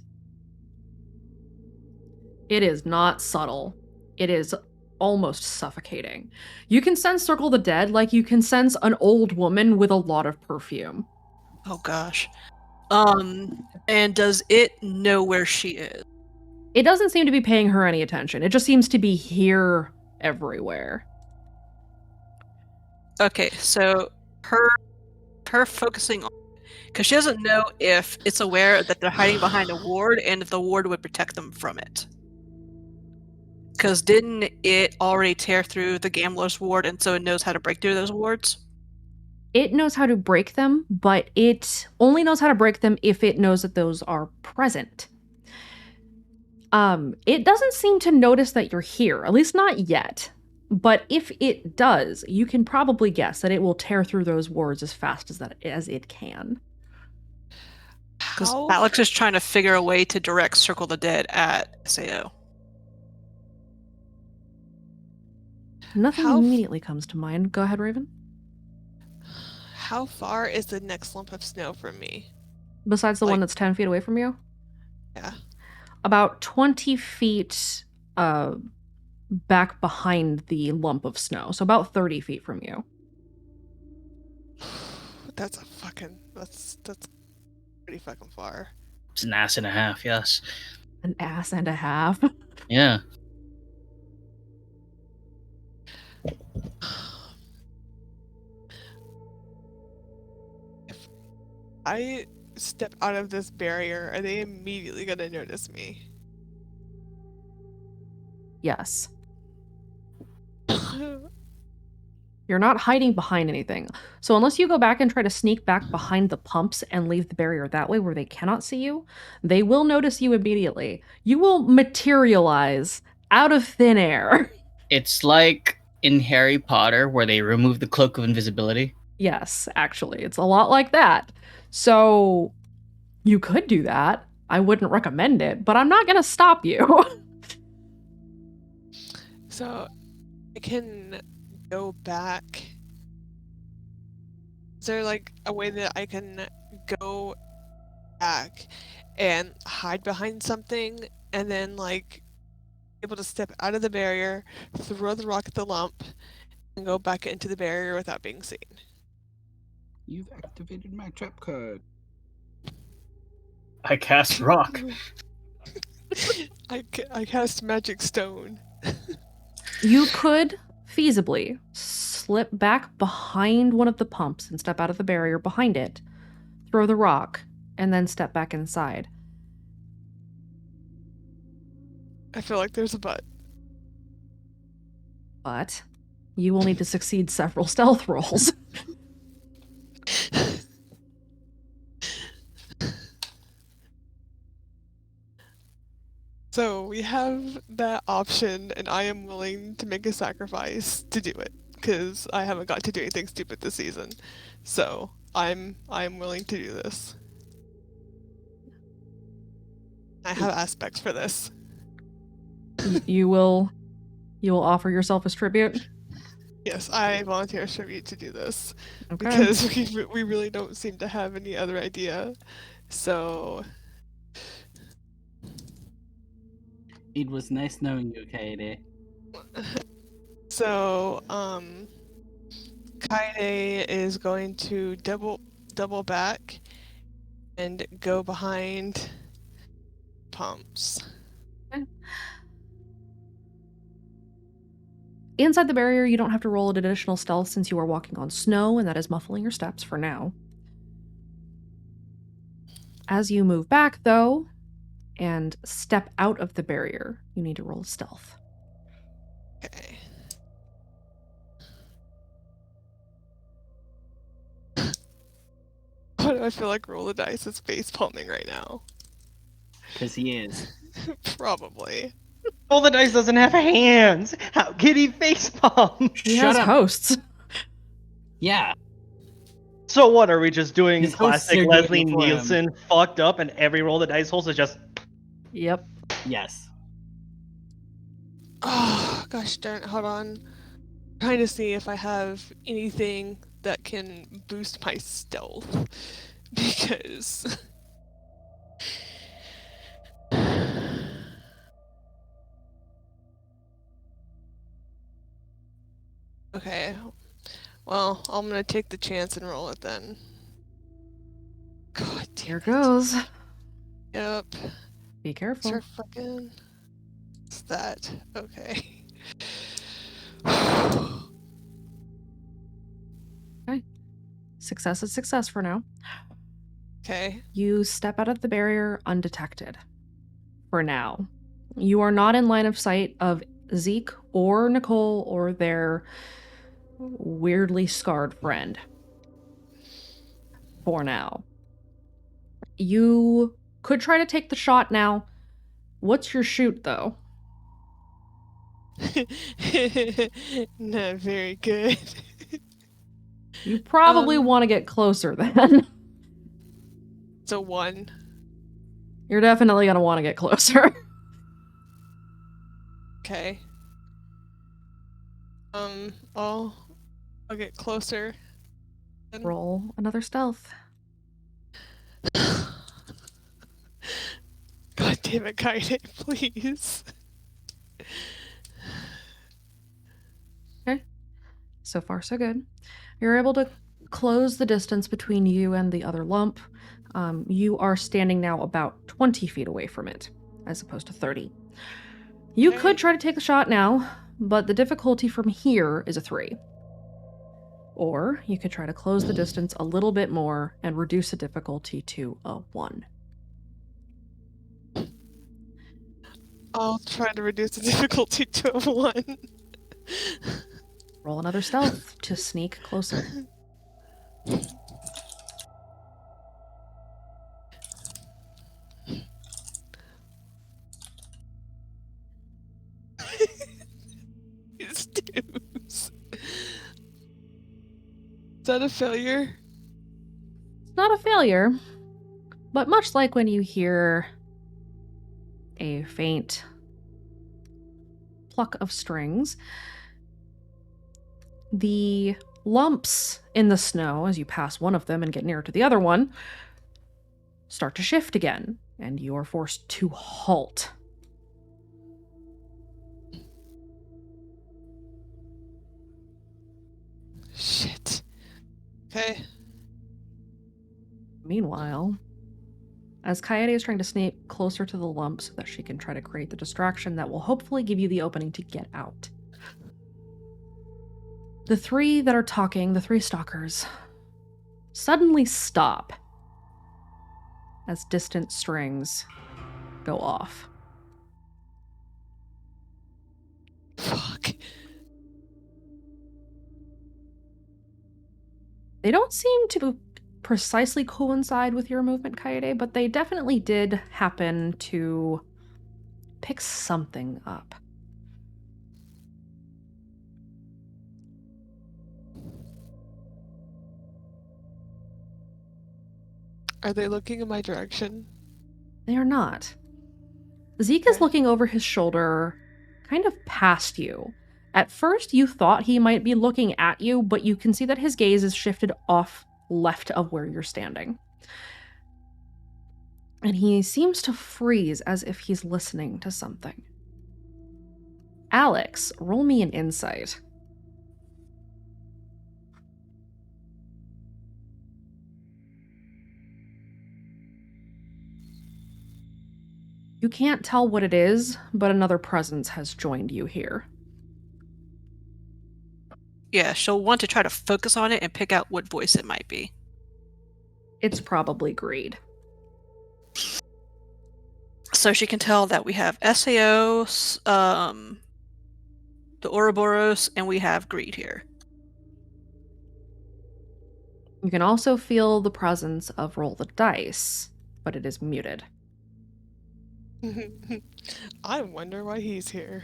It is not subtle. It is almost suffocating. You can sense Circle the Dead like you can sense an old woman with a lot of perfume. Oh gosh. And does it know where she is? It doesn't seem to be paying her any attention. It just seems to be here everywhere. Okay, so her focusing on, because she doesn't know if it's aware that they're hiding behind a ward and if the ward would protect them from it. Because didn't it already tear through the gambler's ward, and so it knows how to break through those wards? It knows how to break them, but it only knows how to break them if it knows that those are present. It doesn't seem to notice that you're here, at least not yet. But if it does, you can probably guess that it will tear through those wards as fast as it can. Because Alex is trying to figure a way to direct Circle the Dead at SAO. Nothing immediately comes to mind. Go ahead, Raven. How far is the next lump of snow from me? Besides the one that's 10 feet away from you? Yeah. About 20 feet back behind the lump of snow. So about 30 feet from you. That's pretty fucking far. It's an ass and a half, yes. An ass and a half. Yeah. If I step out of this barrier, are they immediately gonna notice me? Yes. You're not hiding behind anything. So unless you go back and try to sneak back behind the pumps and leave the barrier that way where they cannot see you, they will notice you immediately. You will materialize out of thin air. It's like in Harry Potter where they remove the cloak of invisibility. Yes, actually. It's a lot like that. So you could do that. I wouldn't recommend it, but I'm not going to stop you. So I can go back. Is there like a way that I can go back and hide behind something and then like able to step out of the barrier, throw the rock at the lump, and go back into the barrier without being seen? You've activated my trap card. I cast rock. I cast magic stone. You could feasibly slip back behind one of the pumps and step out of the barrier behind it, throw the rock, and then step back inside. I feel like there's a but. But you will need to succeed several stealth rolls. So we have that option, and I am willing to make a sacrifice to do it because I haven't got to do anything stupid this season. So I'm willing to do this. I have aspects for this. You will offer yourself as tribute? Yes, I volunteer as tribute to do this Okay. because we really don't seem to have any other idea. So It was nice knowing you, Kaede. So, Kaede is going to double back and go behind pumps. Okay. Inside the barrier, you don't have to roll an additional stealth since you are walking on snow, and that is muffling your steps for now. As you move back, though, and step out of the barrier, you need to roll stealth. Okay. Why do I feel like roll the dice is face palming right now? Because he is. Probably. Roll the dice doesn't have hands. How can he facepalm? He has hosts. Yeah. So what? Are we just doing His hosts classic are Leslie doing it for him. Nielsen fucked up, and every roll the dice holds is just Yep. Yes. Oh, gosh darn it. Hold on. Trying to see if I have anything that can boost my stealth. Because Okay. Well, I'm gonna take the chance and roll it then. God damn Here it. goes. Yep. Be careful. Start fucking. What's that? Okay. Okay. Success is success for now. Okay. You step out of the barrier undetected. For now. You are not in line of sight of Zeke or Nicole or their weirdly scarred friend. For now. You could try to take the shot now. What's your shoot, though? Not very good. You probably want to get closer then. It's a 1. You're definitely going to want to get closer. Okay. I'll get closer. Roll another stealth. God damn it, Kaide, please. Okay. So far, so good. You're able to close the distance between you and the other lump. You are standing now about 20 feet away from it, as opposed to 30. You could try to take the shot now, but the difficulty from here is a 3. Or you could try to close the distance a little bit more and reduce the difficulty to a 1. I'll try to reduce the difficulty to a 1. Roll another stealth to sneak closer. It's 2s. Is that a failure? It's not a failure, but much like when you hear a faint pluck of strings, the lumps in the snow, as you pass one of them and get nearer to the other one, start to shift again, and you are forced to halt. Shit. Okay. Meanwhile, as Kaede is trying to sneak closer to the lump so that she can try to create the distraction that will hopefully give you the opening to get out, the 3 that are talking, the 3 stalkers, suddenly stop as distant strings go off. Fuck. They don't seem to precisely coincide with your movement, Kaede, but they definitely did happen to pick something up. Are they looking in my direction? They are not. Zeke is looking over his shoulder, kind of past you. At first, you thought he might be looking at you, but you can see that his gaze is shifted off left of where you're standing. And he seems to freeze as if he's listening to something. Alex, roll me an insight. You can't tell what it is, but another presence has joined you here. Yeah, she'll want to try to focus on it and pick out what voice it might be. It's probably greed. So she can tell that we have SAO, the Ouroboros, and we have greed here. You can also feel the presence of roll the dice, but it is muted. I wonder why he's here.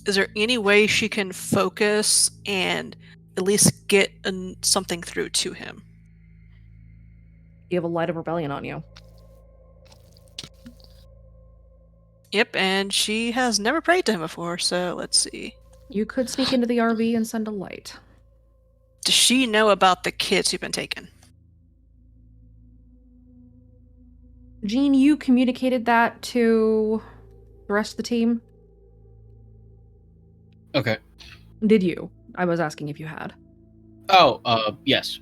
Is there any way she can focus and at least get something through to him? You have a light of rebellion on you. Yep, and she has never prayed to him before, so let's see. You could sneak into the RV and send a light. Does she know about the kids who've been taken? Jean, you communicated that to the rest of the team? Okay. Did you? I was asking if you had. Oh, yes.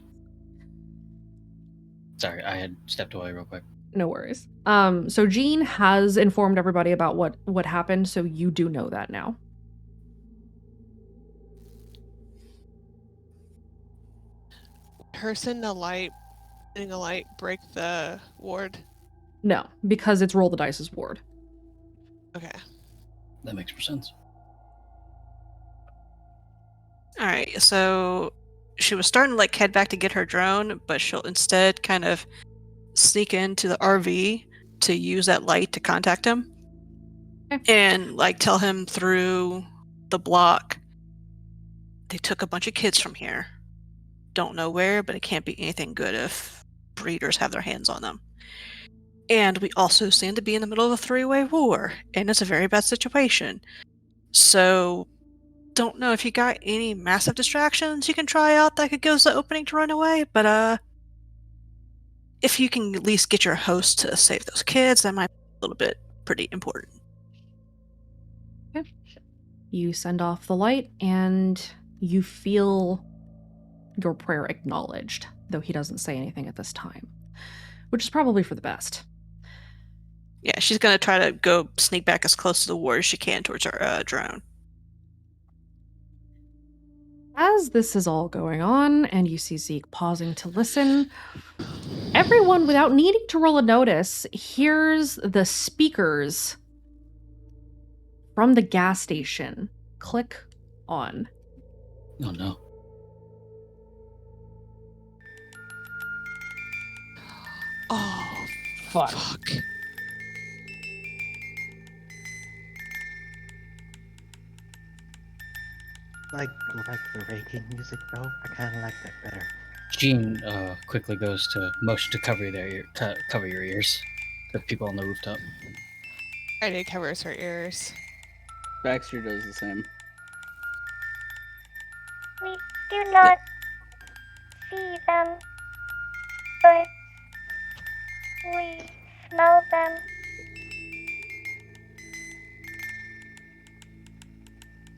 Sorry, I had stepped away real quick. No worries. So Jean has informed everybody about what happened, so you do know that now. Her setting a light break the ward. No, because it's roll the dice's ward. Okay. That makes more sense. All right, so she was starting to like head back to get her drone, but she'll instead kind of sneak into the RV to use that light to contact him. Okay. And like tell him through the block they took a bunch of kids from here. Don't know where, but it can't be anything good if breeders have their hands on them. And we also seem to be in the middle of a three-way war, and it's a very bad situation. So don't know if you got any massive distractions you can try out that could give us the opening to run away, but if you can at least get your host to save those kids, that might be a little bit pretty important. Okay. You send off the light, and you feel your prayer acknowledged, though he doesn't say anything at this time, which is probably for the best. Yeah, she's gonna try to go sneak back as close to the ward as she can towards her drone. As this is all going on, and you see Zeke pausing to listen, everyone, without needing to roll a notice, hears the speakers from the gas station click on. Oh no. Oh, Fuck. Like, go back to the reggae music, though. I kind of like that better. Jean quickly goes to motion to cover cover your ears. The people on the rooftop. Friday covers her ears. Baxter does the same. We do not see them, but we smell them.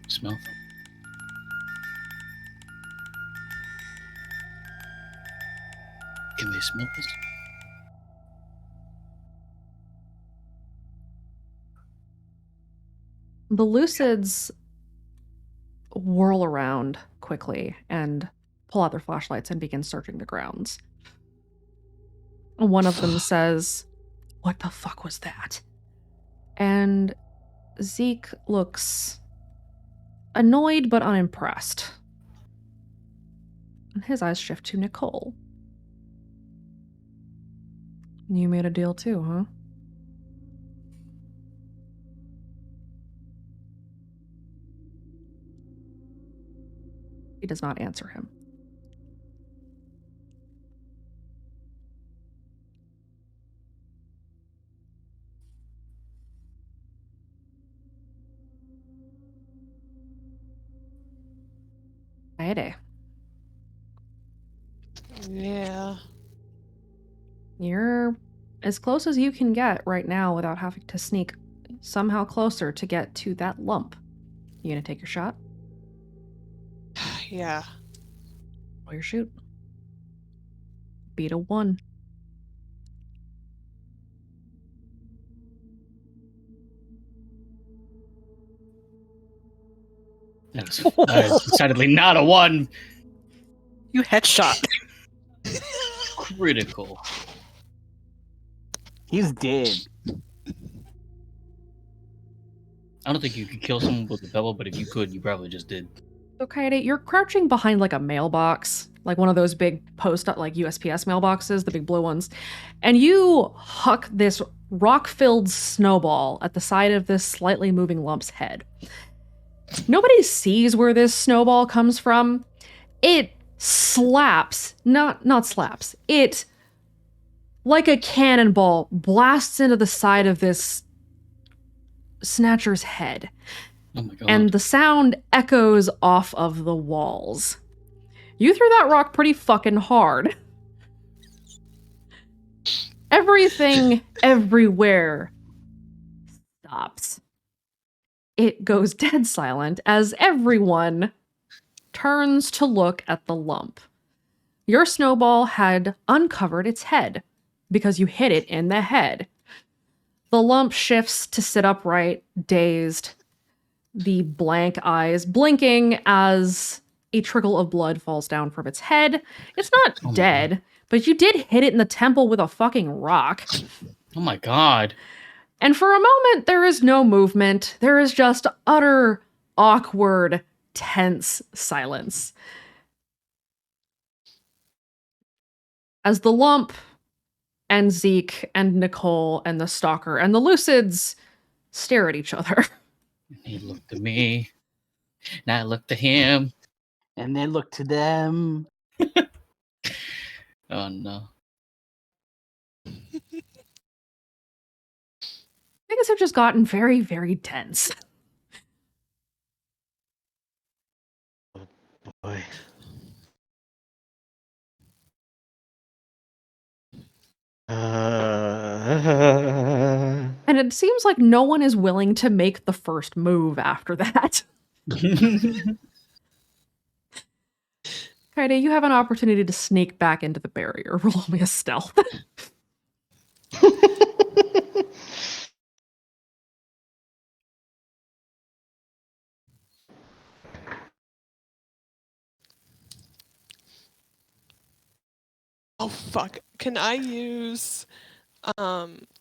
Smell them. Can they smell this? The Lucids whirl around quickly and pull out their flashlights and begin searching the grounds. One of them says, "What the fuck was that?" And Zeke looks annoyed but unimpressed. And his eyes shift to Nicole. You made a deal too, huh? He does not answer him. Friday. Yeah. You're as close as you can get right now without having to sneak somehow closer to get to that lump. You gonna take your shot? Yeah. Roll your shoot. Beat a 1. That was decidedly not a 1. You headshot. Critical. He's dead. I don't think you could kill someone with a pebble, but if you could, you probably just did. So, Kaede, you're crouching behind like a mailbox, like one of those big like USPS mailboxes, the big blue ones, and you huck this rock-filled snowball at the side of this slightly moving lump's head. Nobody sees where this snowball comes from. It slaps, not slaps. It, like a cannonball, blasts into the side of this snatcher's head. Oh my god. And the sound echoes off of the walls. You threw that rock pretty fucking hard. Everything, everywhere stops. It goes dead silent as everyone turns to look at the lump. Your snowball had uncovered its head because you hit it in the head. The lump shifts to sit upright, dazed, the blank eyes blinking as a trickle of blood falls down from its head. It's not Oh my dead, but you did hit it in the temple with a fucking rock. Oh my god. And for a moment, there is no movement. There is just utter, awkward, tense silence. As the lump and Zeke and Nicole and the stalker and the Lucids stare at each other. He looked at me, and I looked at him. And they look to them. Oh no. Things have just gotten very, very tense. Boy. And it seems like no one is willing to make the first move after that. Kaede, you have an opportunity to sneak back into the barrier. Roll me a stealth. Oh fuck! Can I use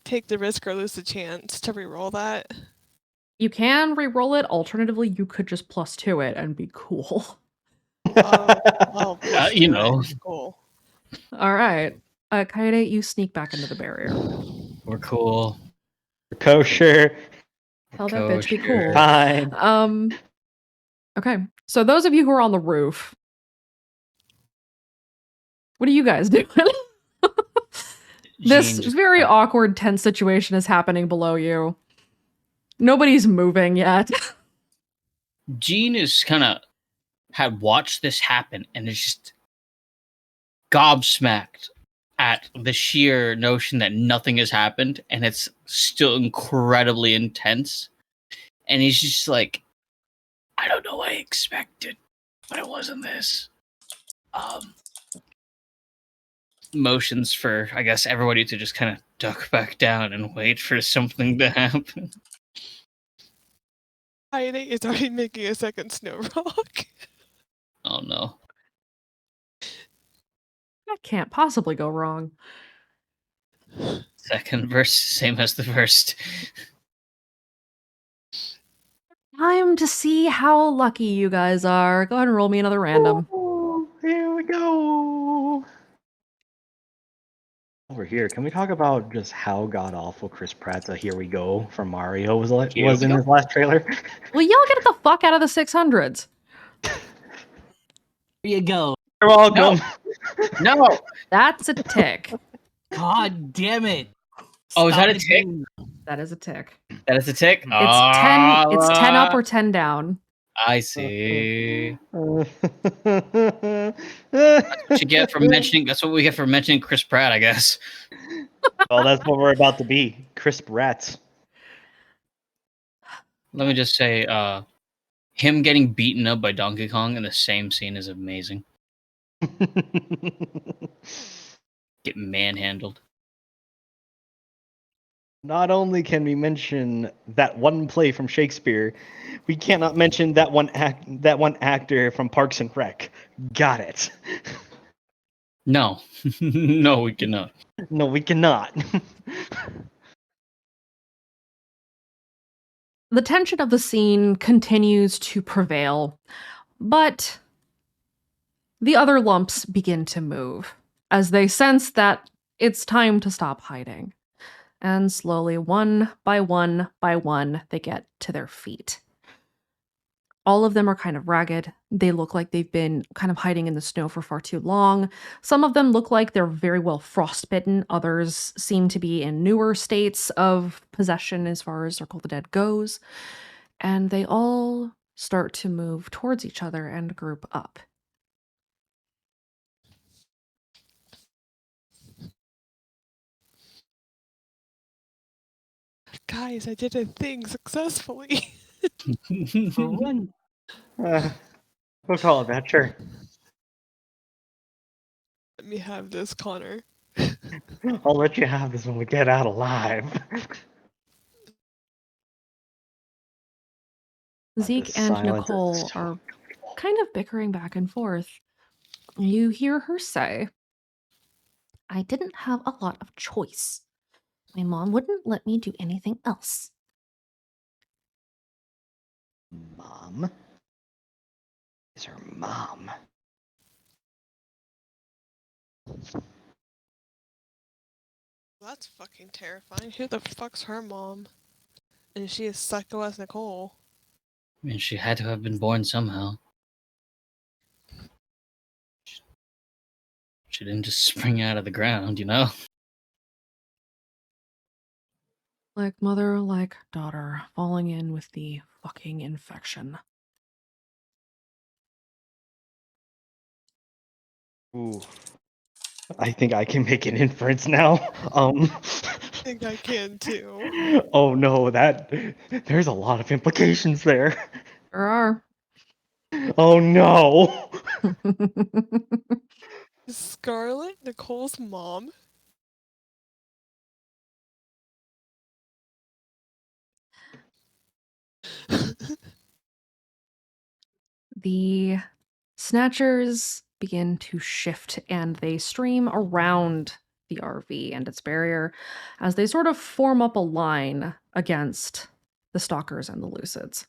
take the risk or lose the chance to reroll that? You can re-roll it. Alternatively, you could just +2 it and be cool. Oh, you know. Cool. All right. Kaede, you sneak back into the barrier. We're cool. Kosher. Tell that bitch be Kosher. cool. Fine. Okay. So those of you who are on the roof, what are you guys doing? This Jean just- very awkward, tense situation is happening below you. Nobody's moving yet. Jean is kind of had watched this happen and is just gobsmacked at the sheer notion that nothing has happened and it's still incredibly intense. And he's just like, I don't know what I expected, but it wasn't this. Motions for, I guess, everybody to just kind of duck back down and wait for something to happen. Kaede is already making a second snow rock. Oh no. That can't possibly go wrong. Second verse, same as the first. Time to see how lucky you guys are. Go ahead and roll me another random. Ooh, here we go. Over here, can we talk about just how god awful Chris Pratt's a "Here We Go" from Mario was Here in we his last trailer? Will y'all get the fuck out of the 600s? Here you go. You're welcome. No. That's a tick. God damn it. Oh, is that a Stop tick? it. That is a tick. That is a tick? It's 10 up or 10 down. I see. That's what you get for mentioning. That's what we get for mentioning Chris Pratt, I guess. Well, that's what we're about to be. Crisp rats. Let me just say, him getting beaten up by Donkey Kong in the same scene is amazing. Get manhandled. Not only can we mention that one play from Shakespeare, we cannot mention that one actor from Parks and Rec. Got it. No. No, we cannot. No, we cannot. The tension of the scene continues to prevail, but the other lumps begin to move as they sense that it's time to stop hiding. And slowly, one by one by one, they get to their feet. All of them are kind of ragged. They look like they've been kind of hiding in the snow for far too long. Some of them look like they're very well frostbitten. Others seem to be in newer states of possession as far as Circle of the Dead goes. And they all start to move towards each other and group up. Guys, I did a thing successfully. For one. We'll call it that, sure. Let me have this, Connor. I'll let you have this when we get out alive. Zeke This and silence is Nicole so are kind of bickering back and forth. You hear her say, I didn't have a lot of choice. My mom wouldn't let me do anything else. Mom? Is her mom? That's fucking terrifying. Who the fuck's her mom? And she is psycho as Nicole. I mean, she had to have been born somehow. She didn't just spring out of the ground, you know? Like mother, like daughter, falling in with the fucking infection. Ooh. I think I can make an inference now. I think I can too. Oh no, there's a lot of implications there. There are. Oh no. Is Scarlett Nicole's mom? The snatchers begin to shift and they stream around the RV and its barrier as they sort of form up a line against the stalkers and the lucids.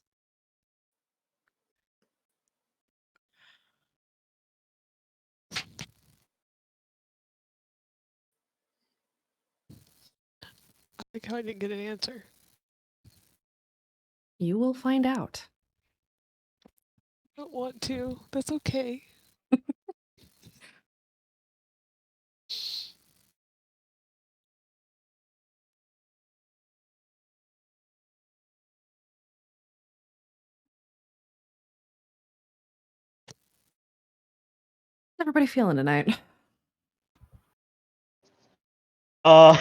Like how I didn't get an answer. You will find out. I don't want to. That's okay. How's everybody feeling tonight? I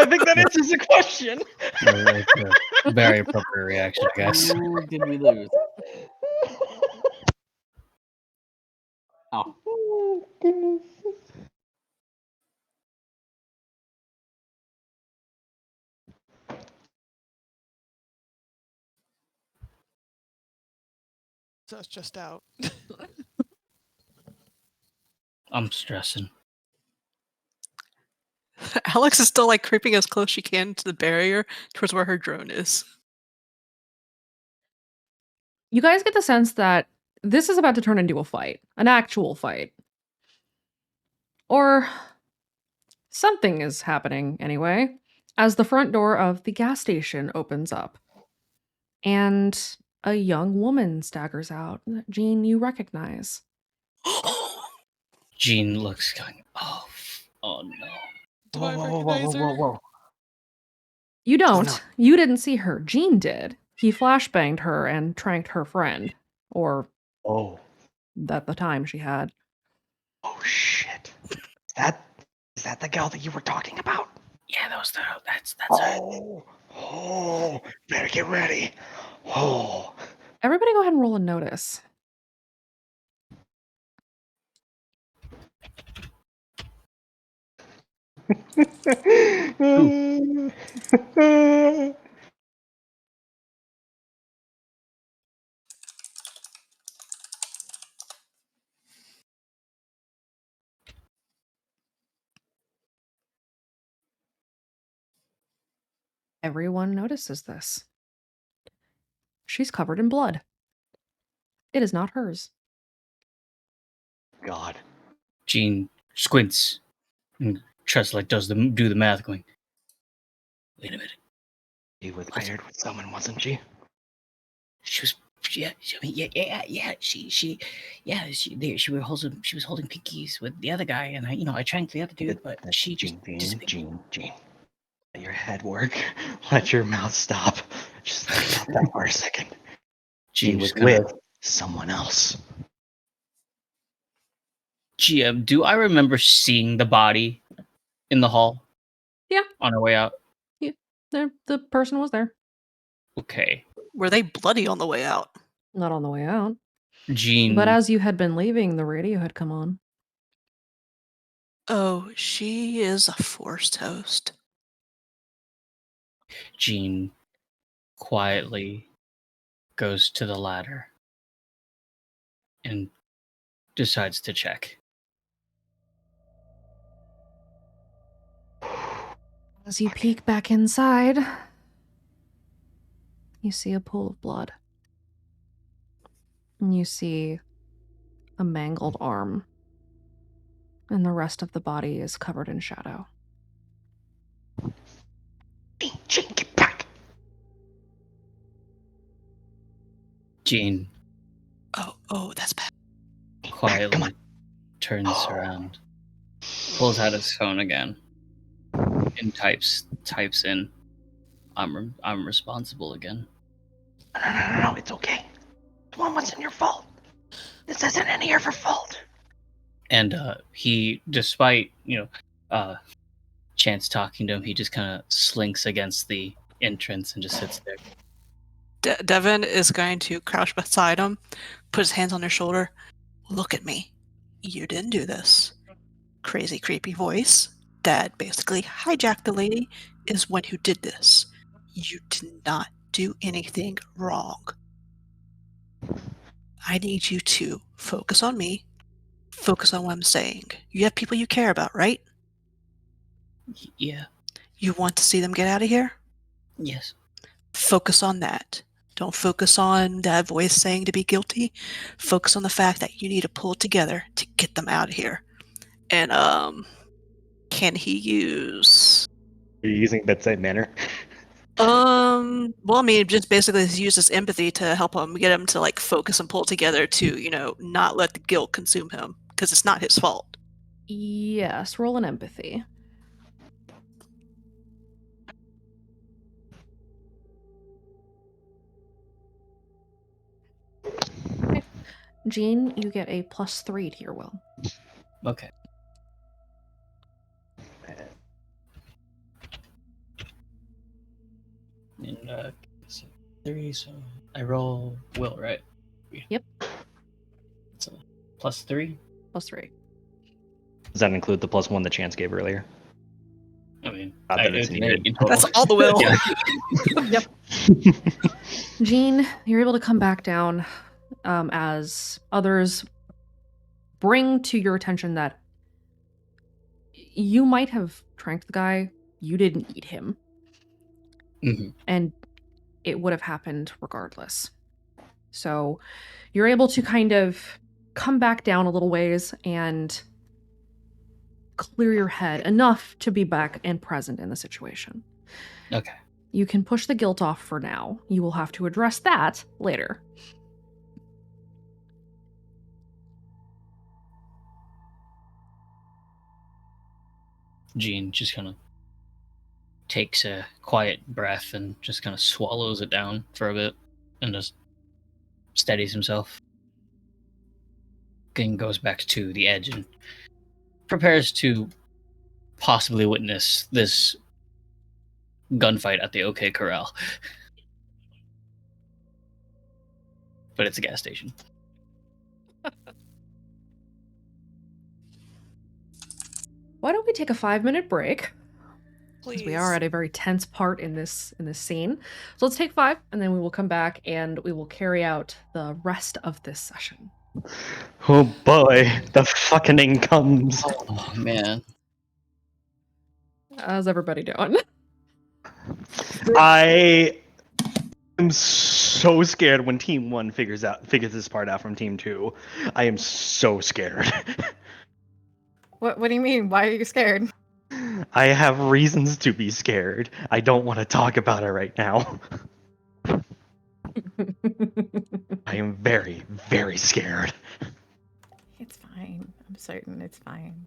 think that answers the question. It's a very appropriate reaction, I guess. Who did we lose? Oh. Oh, goodness. So it's just out. I'm stressing. Alex is still like creeping as close as she can to the barrier towards where her drone is. You guys get the sense that this is about to turn into a fight, an actual fight. Or something is happening anyway, as the front door of the gas station opens up. And a young woman staggers out. Jean, you recognize. Jean looks going, oh no. Do I recognize her? Whoa. You don't. no. You didn't see her. Jean did. He flashbanged her and tranked her friend. Or Oh. at the time she had. Oh shit. Is that the gal that you were talking about? Yeah, that's her. Oh, better get ready. Oh. Everybody go ahead and roll a notice. Everyone notices this. She's covered in blood. It is not hers. God. Jean squints and tries to do the math, going, wait a minute. She was paired with someone, wasn't she? She was, yeah. She was holding pinkies with the other guy, and I tranked the other dude, but she just Jean. Let your head work. Let your mouth stop. Just stop that for a second. She Jean was just kinda- with someone else. GM, do I remember seeing the body in the hall? Yeah. On her way out? The person was there. Okay. Were they bloody on the way out? Not on the way out. Jean. But as you had been leaving, the radio had come on. Oh, she is a forced host. Jean quietly goes to the ladder and decides to check. As you peek back inside, you see a pool of blood. And you see a mangled arm. And the rest of the body is covered in shadow. Jean, get back! Jean Oh, that's bad. quietly turns around, pulls out his phone again, and types in, "I'm responsible again." No, it's okay. This one wasn't your fault. This isn't any of your fault. And he, despite Chance talking to him, he just kind of slinks against the entrance and just sits there. Devin is going to crouch beside him, put his hands on their shoulder. Look at me. You didn't do this. Crazy, creepy voice. Dad basically hijacked the lady is one who did this. You did not do anything wrong. I need you to focus on me. Focus on what I'm saying. You have people you care about, right? Yeah. You want to see them get out of here? Yes. Focus on that. Don't focus on that voice saying to be guilty. Focus on the fact that you need to pull it together to get them out of here. And can he use? Are you using bedside manner? Well, I mean, just basically use his empathy to help him get him to like focus and pull together to, not let the guilt consume him because it's not his fault. Yes, roll an empathy. Okay. Jean, you get a +3 to your will. Okay. And 3, so I roll will, right? Yep. So +3. +3. Does that include the +1 that Chance gave earlier? I mean, Not that it's needed. in total. That's all the will. Yep. Jean, you're able to come back down as others bring to your attention that you might have tranked the guy. You didn't eat him. Mm-hmm. And it would have happened regardless. So you're able to kind of come back down a little ways and clear your head enough to be back and present in the situation. Okay. You can push the guilt off for now. You will have to address that later. Jean just kind of takes a quiet breath and just kind of swallows it down for a bit and just steadies himself. And goes back to the edge and prepares to possibly witness this gunfight at the OK Corral. But it's a gas station. Why don't we take a 5-minute break? Please. Because we are at a very tense part in this scene. So let's take 5, and then we will come back and we will carry out the rest of this session. Oh boy, the fucking comes. Oh man. How's everybody doing? I am so scared when Team 1 figures this part out from Team 2. I am so scared. What do you mean? Why are you scared? I have reasons to be scared. I don't want to talk about it right now. I am very, very scared. It's fine. I'm certain it's fine.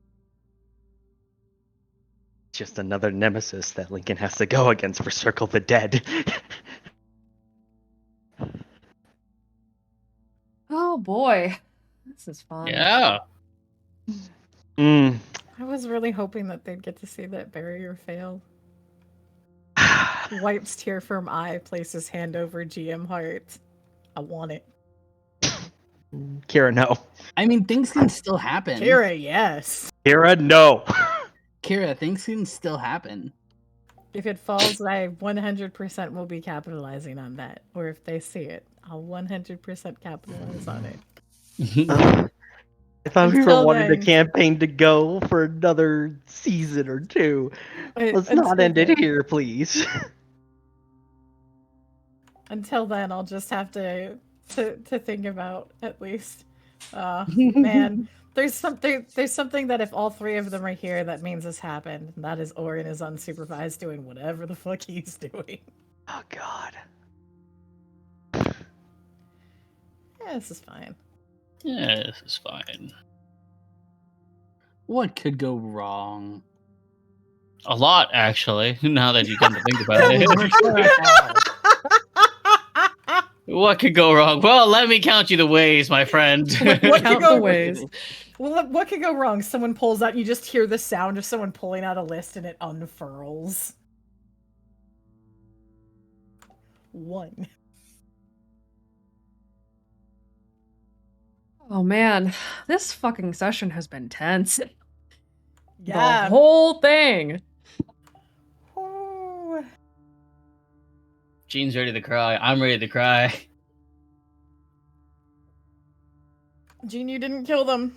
Just another nemesis that Lincoln has to go against for Circle of the Dead. Oh boy. This is fun. Yeah. Mm. I was really hoping that they'd get to see that barrier fail. Wipes tear from eye, places hand over GM heart. I want it. Kira, no. I mean, things can still happen. Kira, yes. Kira, no. Kira, things can still happen. If it falls, I 100% will be capitalizing on that. Or if they see it, I'll 100% capitalize on it. I thought we Until were wanting the then- campaign to go for another season or two. Let's not Until end it then- here, please. Until then, I'll just have to think about at least. Man, there's something that if all three of them are here, that means this happened. And that is Orin is unsupervised doing whatever the fuck he's doing. Oh God. Yeah, this is fine. Yeah, this is fine. What could go wrong? A lot, actually. Now that you come to think about it. What could go wrong? Well, let me count you the ways, my friend. What could Count go the ways. Well, what could go wrong? Someone pulls out. You just hear the sound of someone pulling out a list, and it unfurls. 1. Oh man, this fucking session has been tense. Yeah. The whole thing. Ooh. Gene's ready to cry. I'm ready to cry. Gene, you didn't kill them.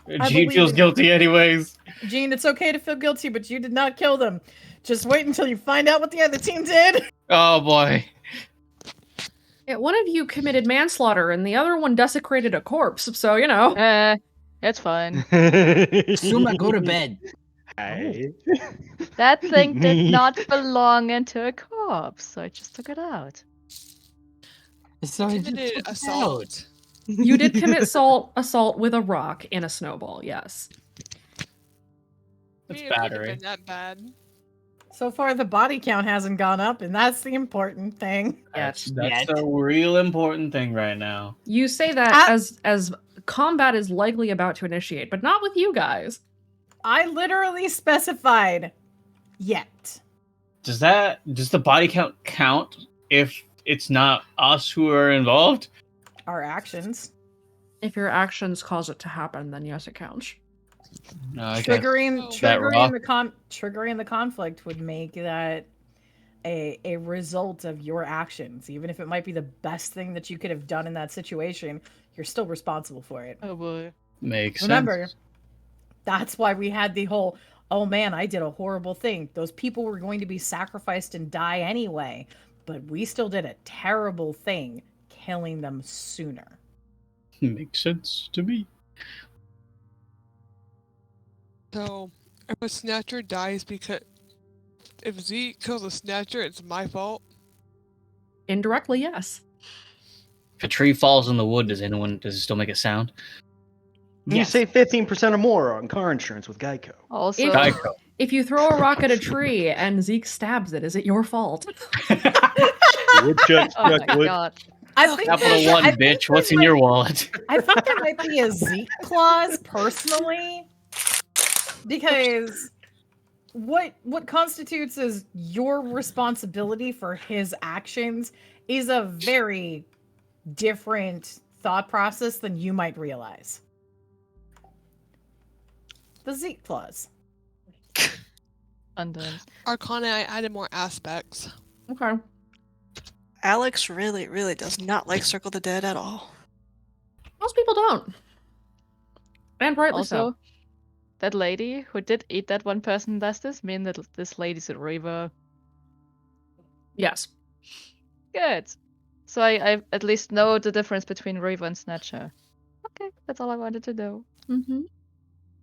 I Gene believe feels in you. guilty anyways. Gene, it's okay to feel guilty, but you did not kill them. Just wait until you find out what the other team did. Oh boy. Yeah, one of you committed manslaughter and the other one desecrated a corpse, so you know. It's fine. Suma, go to bed. Hey. That thing did not belong into a corpse, so I just took it out. So I just Committed took it assault. You did commit assault with a rock and a snowball, yes. That's It wouldn't have battery. been that bad. So far, the body count hasn't gone up, and that's the important thing. Yes. That's a real important thing right now. You say that as combat is likely about to initiate, but not with you guys. I literally specified yet. Does the body count if it's not us who are involved? Our actions. If your actions cause it to happen, then yes, it counts. No, I guess Triggering that rock. triggering the conflict would make that a result of your actions. Even if it might be the best thing that you could have done in that situation, you're still responsible for it. Oh boy. Makes Remember, sense. that's why we had the whole, oh man, I did a horrible thing. Those people were going to be sacrificed and die anyway, but we still did a terrible thing, killing them sooner. Makes sense to me. So, if a snatcher dies because if Zeke kills a snatcher, it's my fault. Indirectly, yes. If a tree falls in the wood, does it still make a sound? You save 15% or more on car insurance with Geico. Also, Geico. If you throw a rock at a tree and Zeke stabs it, is it your fault? Woodchuck oh my struck wood. god. I think Capital there's- One, I think bitch. What's there in your might- wallet? I think there might be a Zeke clause personally, because what constitutes as your responsibility for his actions is a very different thought process than you might realize. The Zeke clause. Undone. Arcana, I added more aspects. Okay. Alex really, really does not like Circle the Dead at all. Most people don't. And rightly Also, so. that lady who did eat that one person, does this mean that this lady's a reaver? Yes. Good. So I at least know the difference between reaver and snatcher. Okay, that's all I wanted to know. Mm-hmm.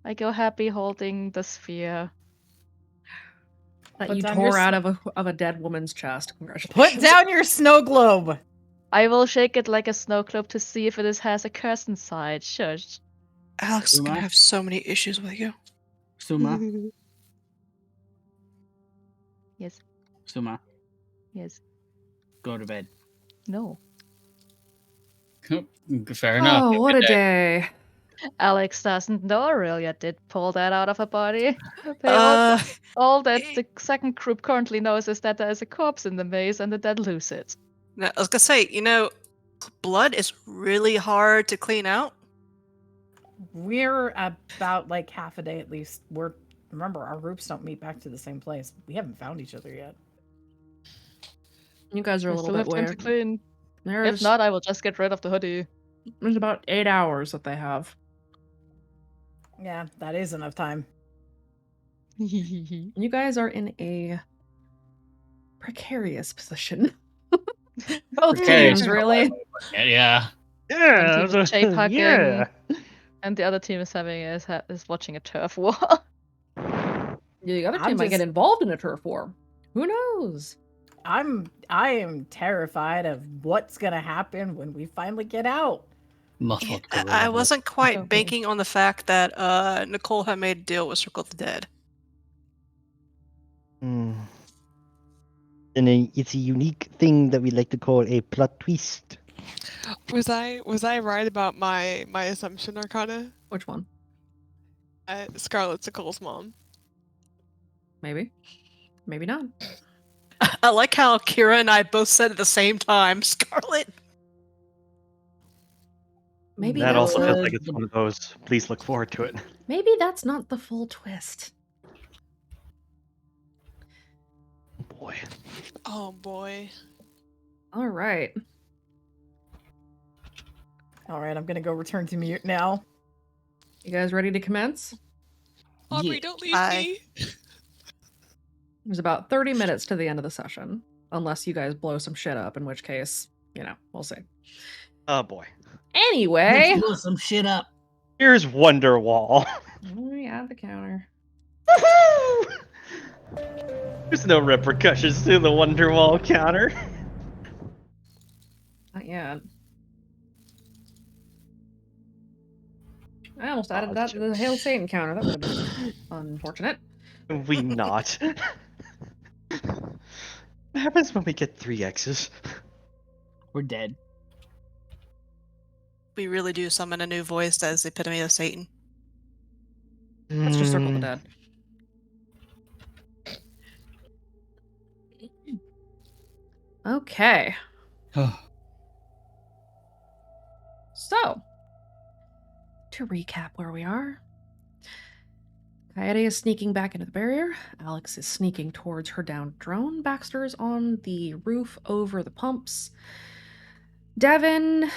I go happy holding the sphere. That Put you down tore your out of a dead woman's chest. Congratulations. Put down your snow globe. I will shake it like a snow globe to see if has a curse inside. Shush. Alex is gonna Uma? have so many issues with you. Suma, Yes. Suma, Yes. go to bed. No. Fair enough. Oh, what a Good day. Alex doesn't know Aurelia did pull that out of her body. Uh, All that the second group currently knows is that there is a corpse in the maze and the dead lose it. No, I was gonna say, blood is really hard to clean out. We're about like half a day at least. Remember, our groups don't meet back to the same place. We haven't found each other yet. You guys are a We little still have bit time to weird. clean. If There's not, I will just get rid of the hoodie. there's about 8 hours that they have. Yeah, that is enough time. You guys are in a precarious position. Both Precarious. teams, really. Yeah. Yeah, One team is shape hacking, yeah. and the other team is is watching a turf war. The other I'm team might get just- involved in a turf war. Who knows? I am terrified of what's gonna happen when we finally get out. Muffled I gorilla. wasn't quite Okay. banking on the fact that Nicole had made a deal with Circle of the Dead. And it's a unique thing that we like to call a plot twist. Was I right about my assumption, Arcana? Which one? Scarlet Nicole's mom. Maybe. Maybe not. I like how Kira and I both said at the same time, Scarlet. Maybe that that's also feels a- like it's one of those. Please look forward to it. Maybe that's not the full twist. Boy. Oh boy. All right. All right, I'm gonna go return to mute now. You guys ready to commence? Aubrey, Yeah. don't leave me. There's about 30 minutes to the end of the session. Unless you guys blow some shit up, in which case, we'll see. Oh boy. Anyway. Blow some shit up. Here's Wonderwall. We have the counter. There's no repercussions to the Wonderwall counter. Not yet. I almost added that to the Hail Satan counter. That would have been unfortunate. We not. What happens when we get 3 X's? We're dead. We really do summon a new voice as the epitome of Satan. Let's just circle the dead. Okay. So, to recap where we are, Coyote is sneaking back into the barrier. Alex is sneaking towards her downed drone. Baxter is on the roof over the pumps. Devin,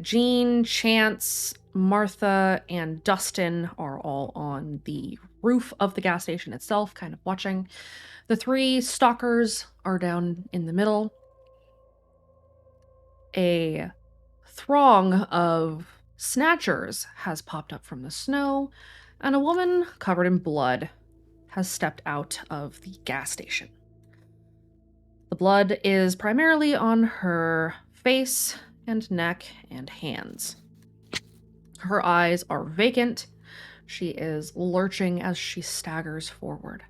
Jean, Chance, Martha, and Dustin are all on the roof of the gas station itself, kind of watching. The 3 stalkers are down in the middle. A throng of snatchers has popped up from the snow, and a woman covered in blood has stepped out of the gas station. The blood is primarily on her face and neck and hands. Her eyes are vacant. She is lurching as she staggers forward.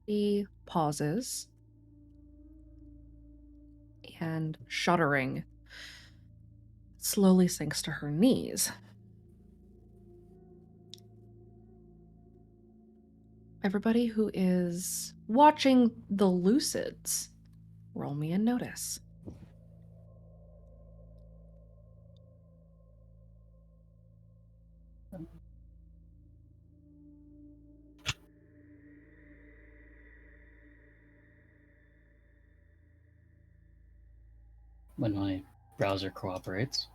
She pauses and, shuddering, slowly sinks to her knees. Everybody who is watching the Lucids, roll me a notice. When my browser cooperates.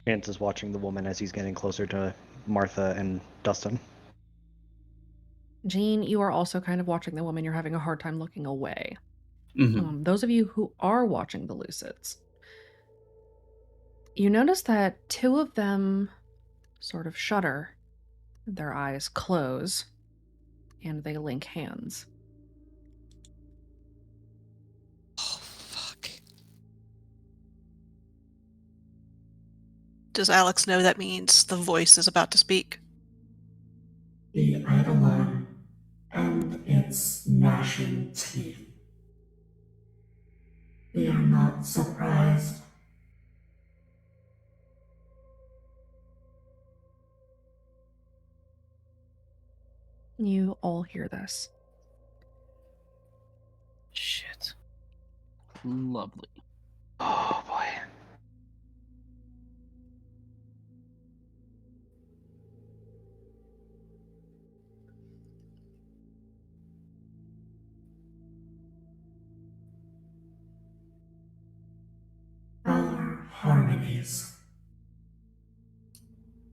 Chance is watching the woman as he's getting closer to Martha and Dustin. Jean, you are also kind of watching the woman. You're having a hard time looking away. Mhm. Those of you who are watching the Lucids, you notice that 2 of them sort of shudder, their eyes close, and they link hands. Oh, fuck. does Alex know that means the voice is about to speak? The Eidolon and its gnashing teeth. We are not surprised. You all hear this. Shit. Lovely. Oh boy. Our harmonies.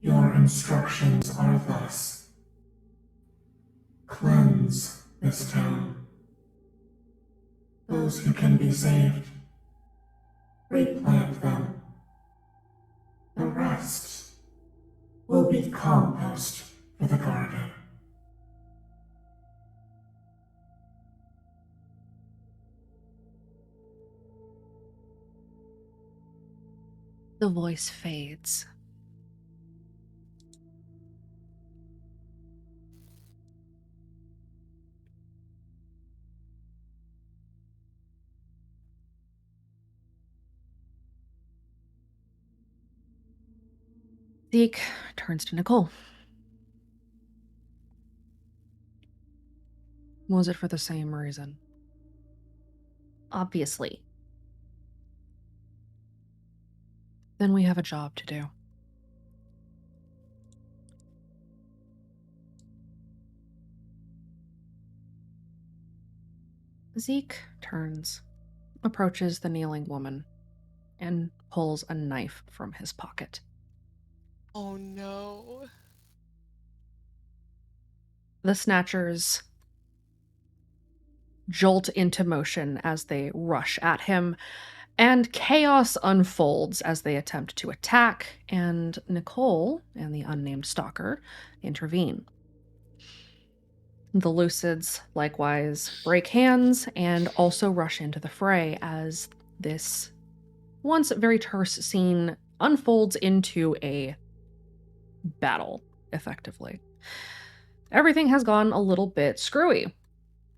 Your instructions are thus. Cleanse this town. Those who can be saved, replant them. The rest will be compost for the garden. The voice fades. Zeke turns to Nicole. Was it for the same reason? Obviously. Then we have a job to do. Zeke turns, approaches the kneeling woman, and pulls a knife from his pocket. Oh no. The Snatchers jolt into motion as they rush at him, and chaos unfolds as they attempt to attack, and Nicole and the unnamed stalker intervene. The Lucids likewise break hands and also rush into the fray as this once very terse scene unfolds into a battle, effectively. Everything has gone a little bit screwy.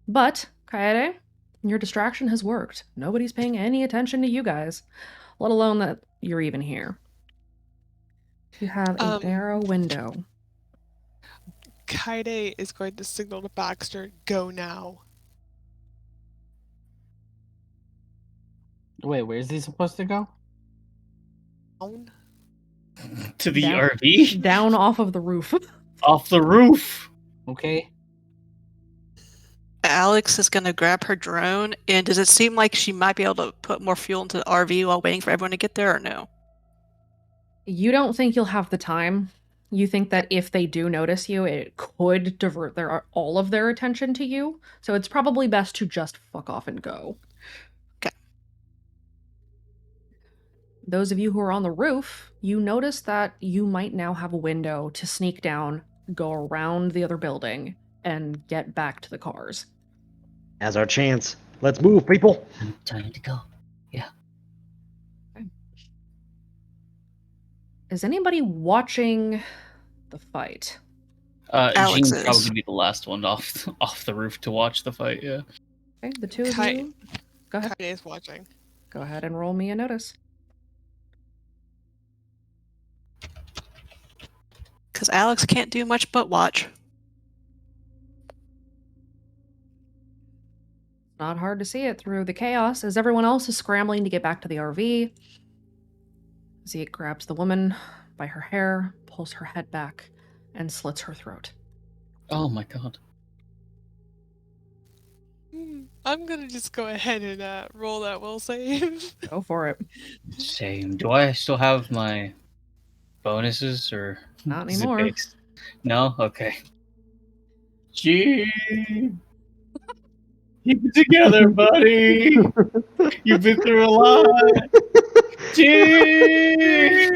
But, Kaede, your distraction has worked. Nobody's paying any attention to you guys, let alone that you're even here. You have a narrow window. Kaede is going to signal to Baxter, go now. Wait, where's he supposed to go? Down. To the Down- RV? Down off of the roof. Off the roof. Okay. Alex is going to grab her drone, and does it seem like she might be able to put more fuel into the RV while waiting for everyone to get there, or no? You don't think you'll have the time. You think that if they do notice you, it could divert all of their attention to you. So it's probably best to just fuck off and go. Okay. Those of you who are on the roof, you notice that you might now have a window to sneak down, go around the other building, and get back to the cars. As our chance. Let's move, people. Time to go. Yeah. Is anybody watching the fight? Alex Jean's is. probably be the last one off the roof to watch the fight. Yeah. Okay, the two of you. Go ahead. Kaede is watching. Go ahead and roll me a notice. Because Alex can't do much but watch. Not hard to see it through the chaos as everyone else is scrambling to get back to the RV. Zeke grabs the woman by her hair, pulls her head back, and slits her throat. Oh my god. I'm gonna just go ahead and roll that will save. Go for it. Same. Do I still have my bonuses or Not is it anymore. based? No? Okay. Gene! Keep it together, buddy! You've been through a lot! Gene!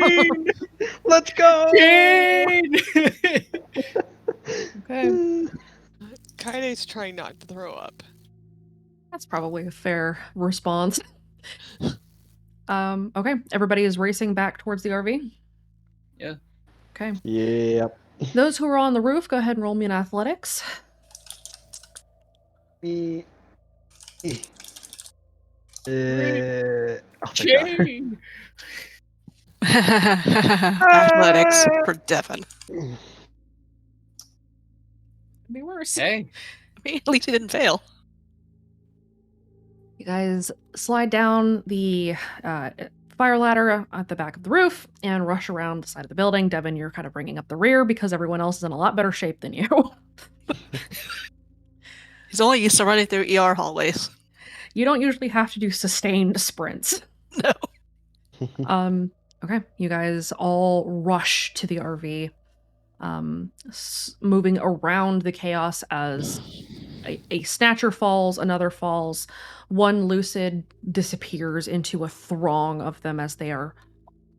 Let's go! Gene! Okay. Kaide's trying not to throw up. That's probably a fair response. Okay, everybody is racing back towards the RV. Yeah. Okay. Yep. Those who are on the roof, go ahead and roll me in athletics. Oh my God. Jane! Athletics for Devin. Could be worse. Hey. I mean, at least he didn't fail. You guys slide down the fire ladder at the back of the roof and rush around the side of the building. Devin, you're kind of bringing up the rear because everyone else is in a lot better shape than you. He's only used to running through ER hallways. You don't usually have to do sustained sprints. No. Okay, you guys all rush to the RV, moving around the chaos as a snatcher falls, another falls, one lucid disappears into a throng of them as they are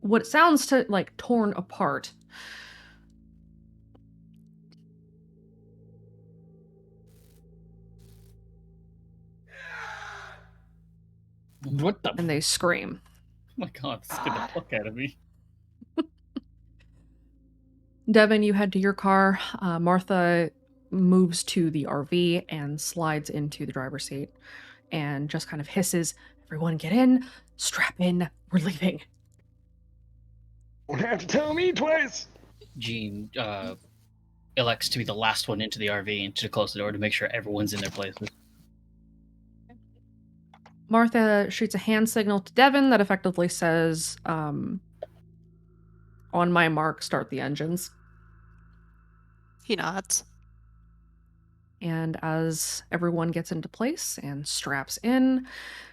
what sounds to like torn apart. What the? And they scream. Oh my God, scared the fuck out of me. Devin, you head to your car. Martha moves to the RV and slides into the driver's seat and just kind of hisses, "Everyone get in, strap in, we're leaving." Don't have to tell me twice. Jean elects to be the last one into the RV and to close the door to make sure everyone's in their places. Martha shoots a hand signal to Devin that effectively says, "On my mark, start the engines." He nods. And as everyone gets into place and straps in,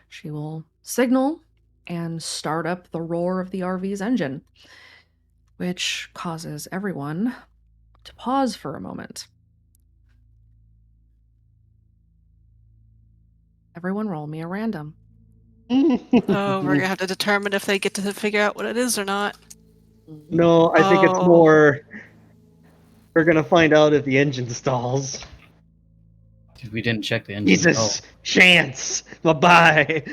she will signal and start up the roar of the RV's engine, which causes everyone to pause for a moment. Everyone roll me a random. Oh, we're gonna have to determine if they get to figure out what it is or not. No, I think it's Oh. more. We're gonna find out if the engine stalls. Dude, we didn't check the engine. Jesus, chance. Bye-bye.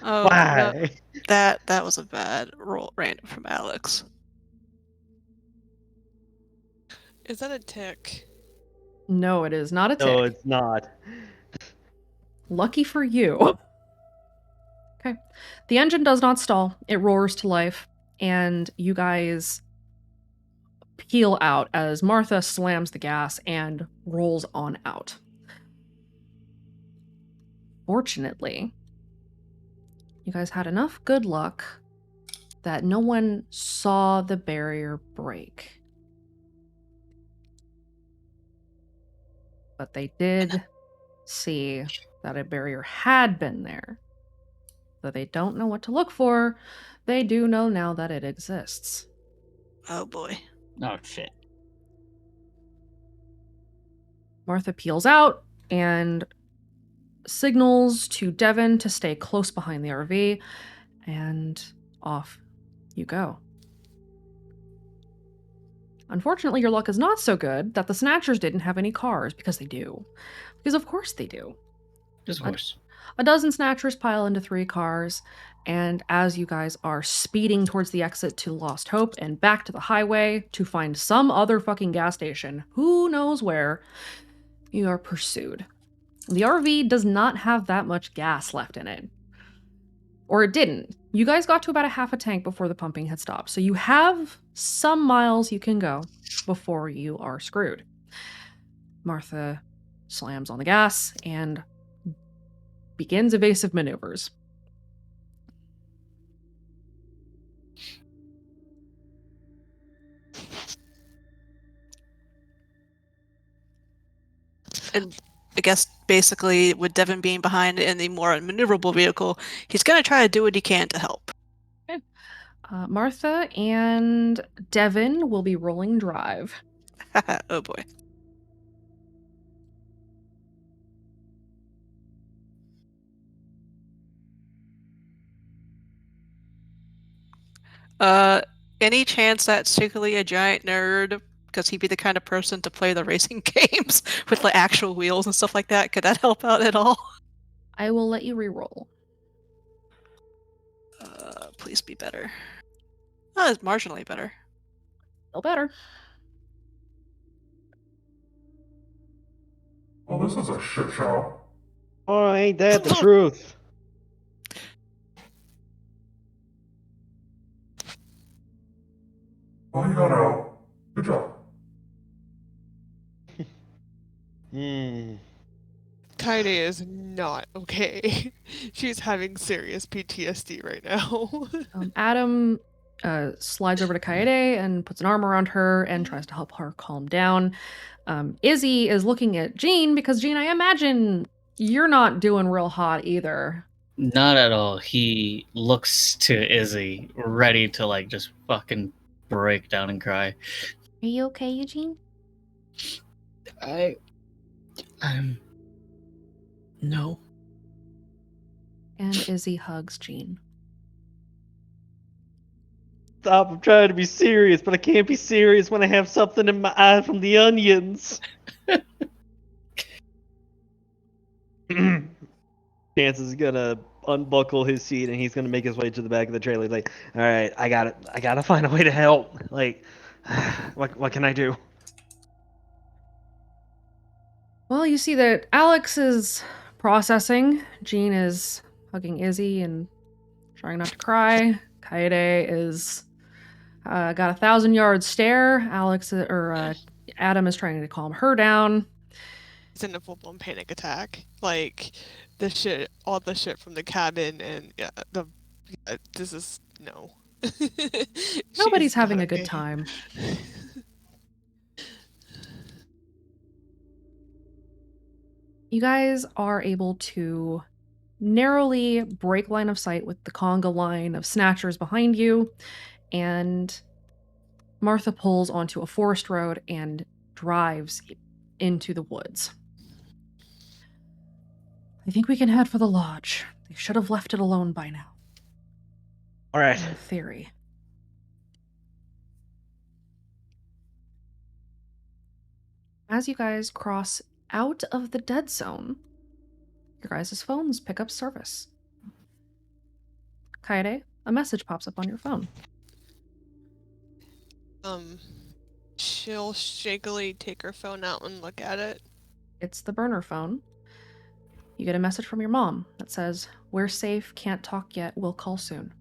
Oh, Bye. no, that was a bad roll random from Alex. Is that a tick? No, it is not a tick. No, it's not. Lucky for you. Okay. The engine does not stall. It roars to life, and you guys peel out as Martha slams the gas and rolls on out. Fortunately, you guys had enough good luck that no one saw the barrier break. But they did see that a barrier had been there. Though they don't know what to look for, they do know now that it exists. Oh boy. Oh shit. Martha peels out and signals to Devin to stay close behind the RV, and off you go. Unfortunately, your luck is not so good that the Snatchers didn't have any cars, because they do. Because of course they do. Of course. A dozen Snatchers pile into 3 cars, and as you guys are speeding towards the exit to Lost Hope and back to the highway to find some other fucking gas station, who knows where, you are pursued. The RV does not have that much gas left in it. Or it didn't. You guys got to about a half a tank before the pumping had stopped, so you have some miles you can go before you are screwed. Martha slams on the gas and begins evasive maneuvers. And I guess basically with Devin being behind in the more maneuverable vehicle, he's gonna try to do what he can to help. Martha and Devin will be rolling drive. Oh boy. Any chance that's secretly a giant nerd because he'd be the kind of person to play the racing games with like actual wheels and stuff like that? Could that help out at all? I will let you re-roll. Please be better. Oh, it's marginally better. Still better. Well, this is a shit show. Oh, ain't that the truth? Well, you got out. Good job. Kaede is not okay. She's having serious PTSD right now. Adam slides over to Kaede and puts an arm around her and tries to help her calm down. Izzy is looking at Jean because, Jean, I imagine you're not doing real hot either. Not at all. He looks to Izzy, ready to like just fucking break down and cry. Are you okay, Eugene? No. And Izzy hugs Jean. Stop, I'm trying to be serious, but I can't be serious when I have something in my eye from the onions. Chance is gonna unbuckle his seat and he's gonna make his way to the back of the trailer. He's like, all right, I gotta find a way to help. Like, what can I do? Well, you see that Alex is processing. Jean is hugging Izzy and trying not to cry. Kaede is got a 1,000-yard stare. Adam is trying to calm her down. He's in a full-blown panic attack. Like, all the shit from the cabin, and this is no. Nobody's She's having not a good okay. time. You guys are able to narrowly break line of sight with the conga line of snatchers behind you, and Martha pulls onto a forest road and drives into the woods. I think we can head for the lodge. They should have left it alone by now. All right. In theory. As you guys cross out of the dead zone, your guys' phones pick up service. Kaede, a message pops up on your phone. She'll shakily take her phone out and look at it. It's the burner phone. You get a message from your mom that says, "We're safe, can't talk yet, we'll call soon."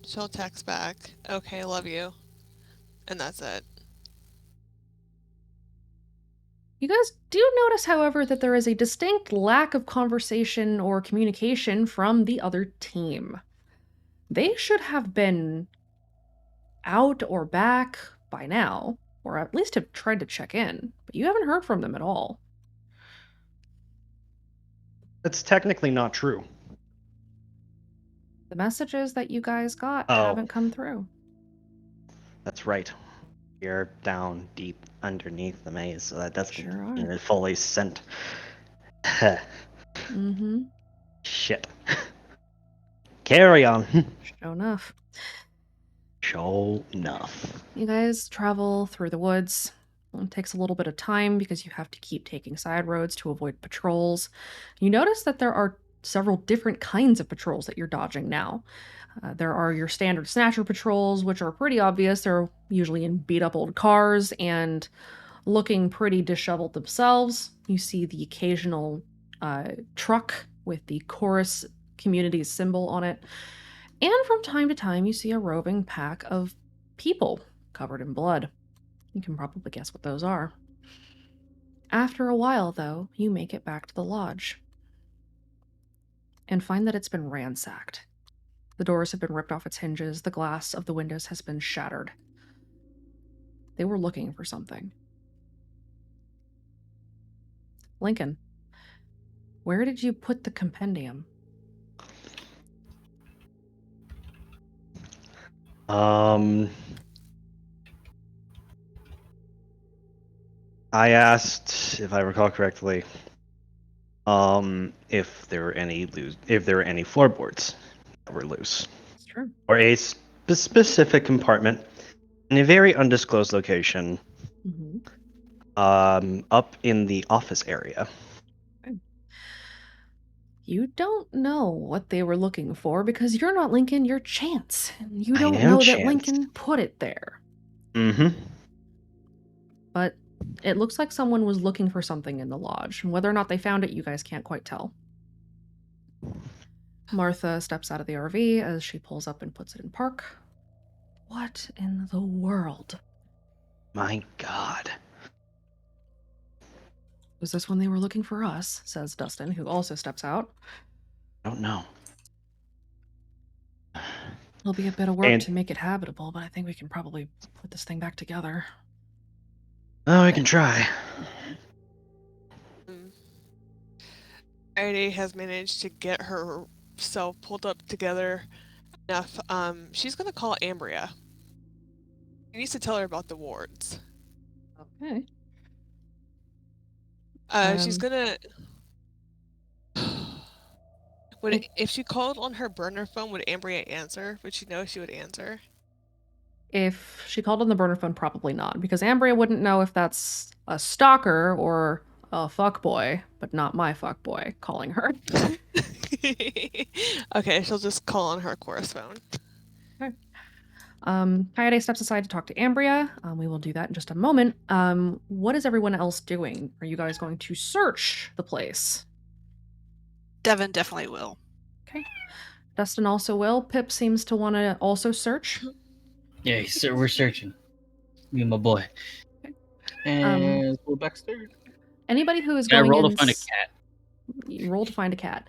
She'll text back, "Okay, love you," and that's it. You guys do notice, however, that there is a distinct lack of conversation or communication from the other team. They should have been out or back by now, or at least have tried to check in, but you haven't heard from them at all. That's technically not true. The messages that you guys got Oh. haven't come through. That's right. You're down deep underneath the maze, so that doesn't Sure are. mean it's fully sent. Mm-hmm. Shit. Carry on. Sure enough. Show enough. You guys travel through the woods. It takes a little bit of time because you have to keep taking side roads to avoid patrols. You notice that there are several different kinds of patrols that you're dodging now. There are your standard snatcher patrols, which are pretty obvious. They're usually in beat-up old cars and looking pretty disheveled themselves. You see the occasional truck with the Chorus Communities symbol on it. And from time to time, you see a roving pack of people covered in blood. You can probably guess what those are. After a while, though, you make it back to the lodge and find that it's been ransacked. The doors have been ripped off its hinges, the glass of the windows has been shattered. They were looking for something. Lincoln, where did you put the compendium? I asked, if I recall correctly, if there were any floorboards that were loose. Sure. Or a specific compartment in a very undisclosed location, up in the office area. Okay. You don't know what they were looking for because you're not Lincoln, you're Chance. And you I don't am know that Chance. Lincoln put it there. Mm-hmm. But it looks like someone was looking for something in the lodge. And whether or not they found it, you guys can't quite tell. Martha steps out of the RV as she pulls up and puts it in park. What in the world? My God. Was this when they were looking for us? Says Dustin, who also steps out. I don't know. It'll be a bit of work And- to make it habitable, but I think we can probably put this thing back together. Oh, I can try. Aride has managed to get herself pulled up together enough. She's gonna call Ambria. She needs to tell her about the wards. Okay. She's gonna. If she called on her burner phone, would Ambria answer? Would she know she would answer? If she called on the burner phone, probably not, because Ambria wouldn't know if that's a stalker or a fuckboy, but not my fuckboy calling her. Okay, she'll just call on her chorus phone. Okay. Kaede steps aside to talk to Ambria. We will do that in just a moment. What is everyone else doing? Are you guys going to search the place? Devin definitely will. Okay. Dustin also will. Pip seems to want to also search. Yeah, so we're searching. Me and my boy. And go Baxter. Anybody who is Can I going roll in to find a cat? You roll to find a cat.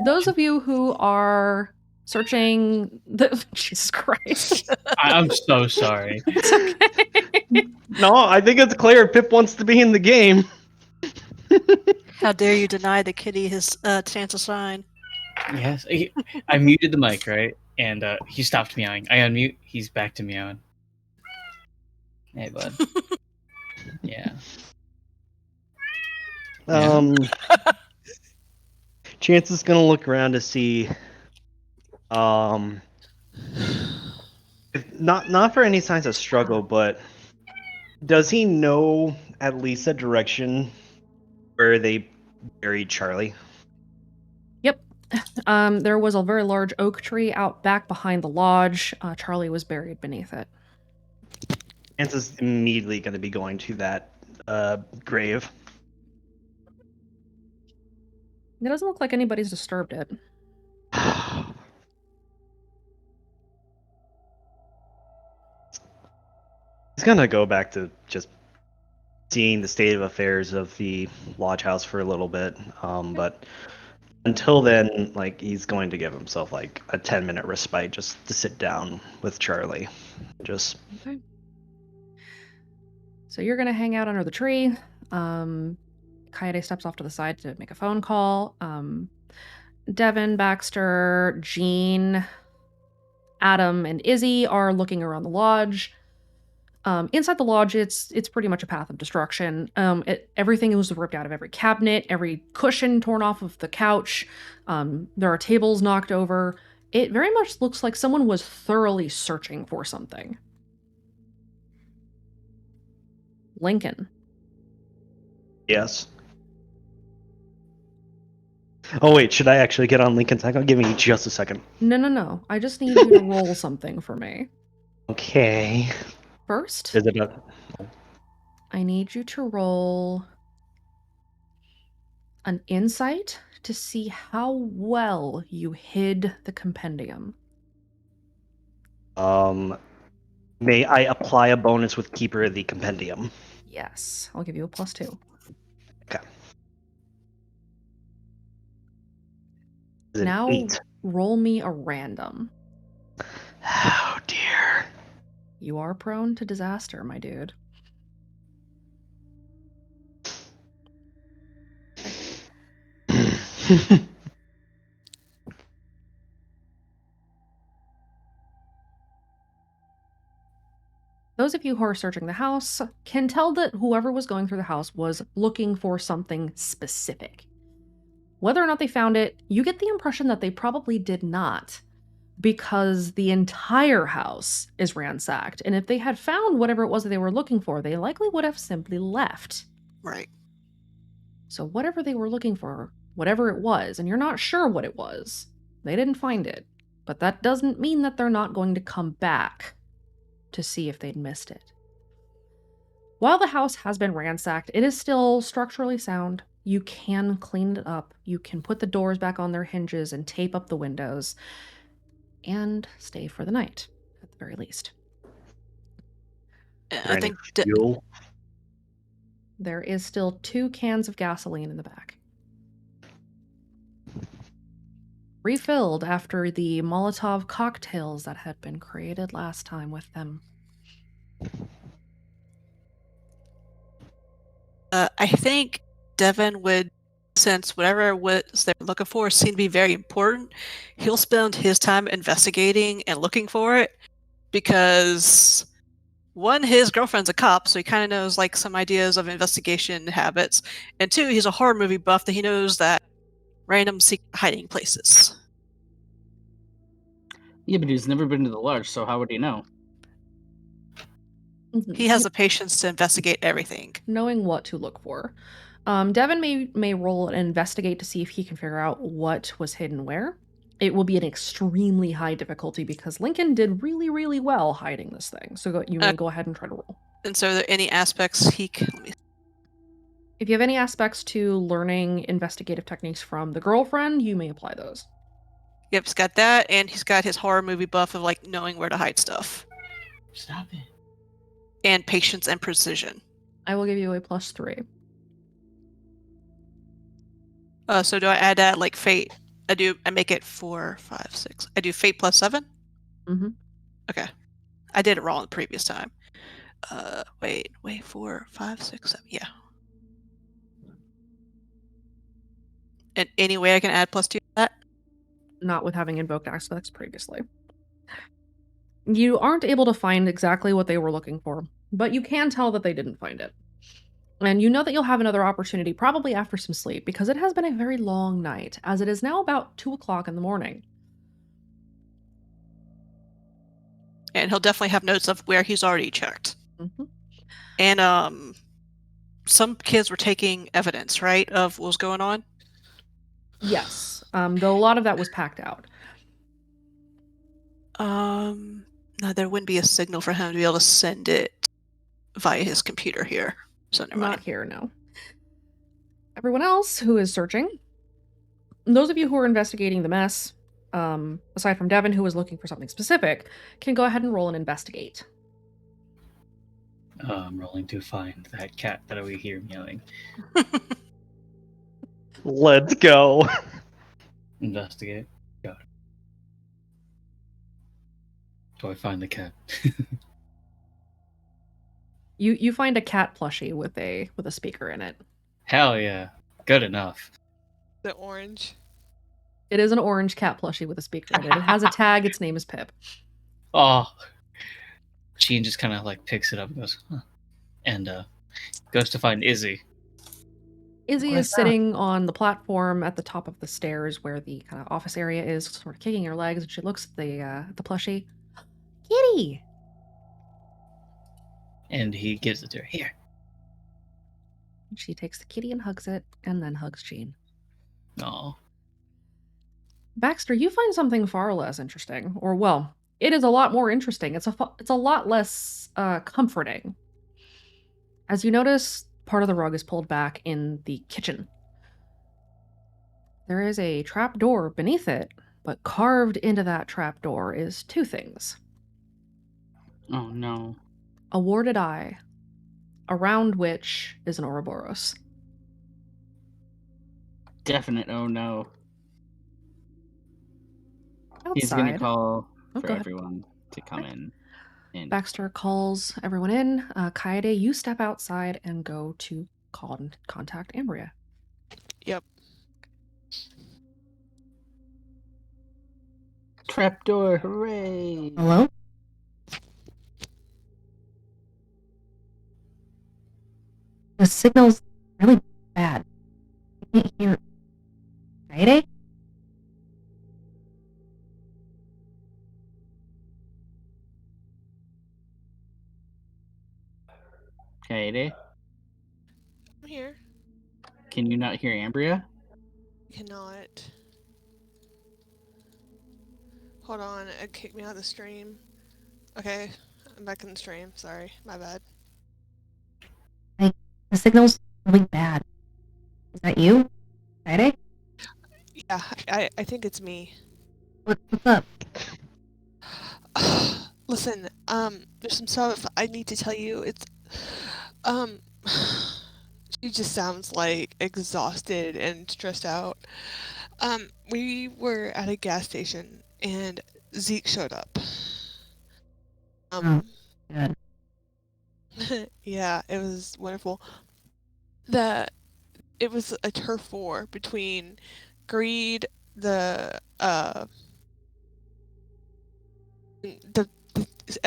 Those of you who are searching the Jesus Christ. I'm so sorry. No, I think it's clear Pip wants to be in the game. How dare you deny the kitty his chance to shine? Yes, I muted the mic, right? And he stopped meowing. I unmute. He's back to meowing. Hey, bud. Yeah. Chance is gonna look around to see, if not for any signs of struggle, but does he know at least a direction where they buried Charlie? Yep. There was a very large oak tree out back behind the lodge. Charlie was buried beneath it. Chance is immediately going to be going to that grave. It doesn't look like anybody's disturbed it. He's going to go back to just seeing the state of affairs of the lodge house for a little bit. But until then, like, he's going to give himself like a 10-minute respite just to sit down with Charlie. Just Okay. So you're gonna hang out under the tree. Kaede steps off to the side to make a phone call. Devin, Baxter, Jean, Adam, and Izzy are looking around the lodge. Inside the lodge, it's pretty much a path of destruction. Everything was ripped out of every cabinet, every cushion torn off of the couch. There are tables knocked over. It very much looks like someone was thoroughly searching for something. Lincoln. yes. Oh wait, should I actually get on Lincoln's account? Give me just a second. No. I just need you to roll something for me. Okay. First, Is it a... I need you to roll an insight to see how well you hid the compendium. May I apply a bonus with Keeper of the Compendium? Yes, I'll give you a +2. Okay. Is it Now 8? roll me a random. Oh dear. You are prone to disaster, my dude. Those of you who are searching the house can tell that whoever was going through the house was looking for something specific. Whether or not they found it, you get the impression that they probably did not. because the entire house is ransacked. And if they had found whatever it was that they were looking for, they likely would have simply left. Right. So whatever they were looking for, whatever it was, and you're not sure what it was, they didn't find it. But that doesn't mean that they're not going to come back to see if they'd missed it. While the house has been ransacked, it is still structurally sound. You can clean it up. You can put the doors back on their hinges and tape up the windows and stay for the night, at the very least. I think fuel. There is still 2 cans of gasoline in the back. Refilled after the Molotov cocktails that had been created last time with them. I think Devin would, since whatever it was they're looking for seemed to be very important, he'll spend his time investigating and looking for it because, one, his girlfriend's a cop, so he kind of knows like some ideas of investigation habits, and 2, he's a horror movie buff that he knows that random secret hiding places. Yeah, but he's never been to the lodge, so how would he know? He has the patience to investigate everything. Knowing what to look for. Devin may roll and investigate to see if he can figure out what was hidden where. It will be an extremely high difficulty because Lincoln did really, really well hiding this thing. So you may go ahead and try to roll. And so are there any aspects he can... If you have any aspects to learning investigative techniques from the girlfriend, you may apply those. Yep, he's got that, and he's got his horror movie buff of like knowing where to hide stuff. Stop it. And patience and precision. I will give you a +3. So do I add that like fate? I make it 4, 5, 6. I do fate +7? Mm-hmm. Okay. I did it wrong the previous time. Wait, 4, 5, 6, 7, yeah. And any way I can add +2 to that? Not with having invoked aspects previously. You aren't able to find exactly what they were looking for, but you can tell that they didn't find it. And you know that you'll have another opportunity probably after some sleep because it has been a very long night, as it is now about 2 o'clock in the morning. And he'll definitely have notes of where he's already checked. Mm-hmm. And some kids were taking evidence, right, of what was going on? Yes, though a lot of that was packed out. No, there wouldn't be a signal for him to be able to send it via his computer here. So never mind. Not here, no. Everyone else who is searching, those of you who are investigating the mess, aside from Devin, who is looking for something specific, can go ahead and roll and investigate. I'm rolling to find that cat that we hear meowing. Let's go. Investigate. Got it. Do I find the cat? You find a cat plushie with a speaker in it. Hell yeah. Good enough. The orange. It is an orange cat plushie with a speaker in it. It has a tag. Its name is Pip. Oh. Jean just kind of like picks it up and goes, huh. And goes to find Izzy. Izzy What is is that? sitting on the platform at the top of the stairs where the kind of office area is, sort of kicking her legs, and she looks at the plushie. Kitty! And he gives it to her. Here. She takes the kitty and hugs it, and then hugs Jean. Aw. Baxter, you find something far less interesting. Or, well, it is a lot more interesting. It's a lot less comforting. As you notice, part of the rug is pulled back in the kitchen. There is a trap door beneath it, but carved into that trap door is 2 things. Oh no. A warded eye, around which is an Ouroboros. Definite oh no. He's gonna Outside. call Oh, for go ahead. everyone to come in. And Baxter calls everyone in. Kaede, you step outside and go to contact Ambria. Yep. trapdoor, hooray! Hello? The signal's really bad. I can't hear. Friday? Katie, I'm here. can you not hear Ambria? Cannot. Hold on, it kicked me out of the stream. Okay, I'm back in the stream. Sorry, my bad. Like, the signal's really bad. Is that you? Friday? Yeah, I think it's me. What's up? Listen, there's some stuff I need to tell you. It's, um, she just sounds like exhausted and stressed out. We were at a gas station and Zeke showed up. Oh, good. Yeah, it was wonderful. It was a turf war between Greed, the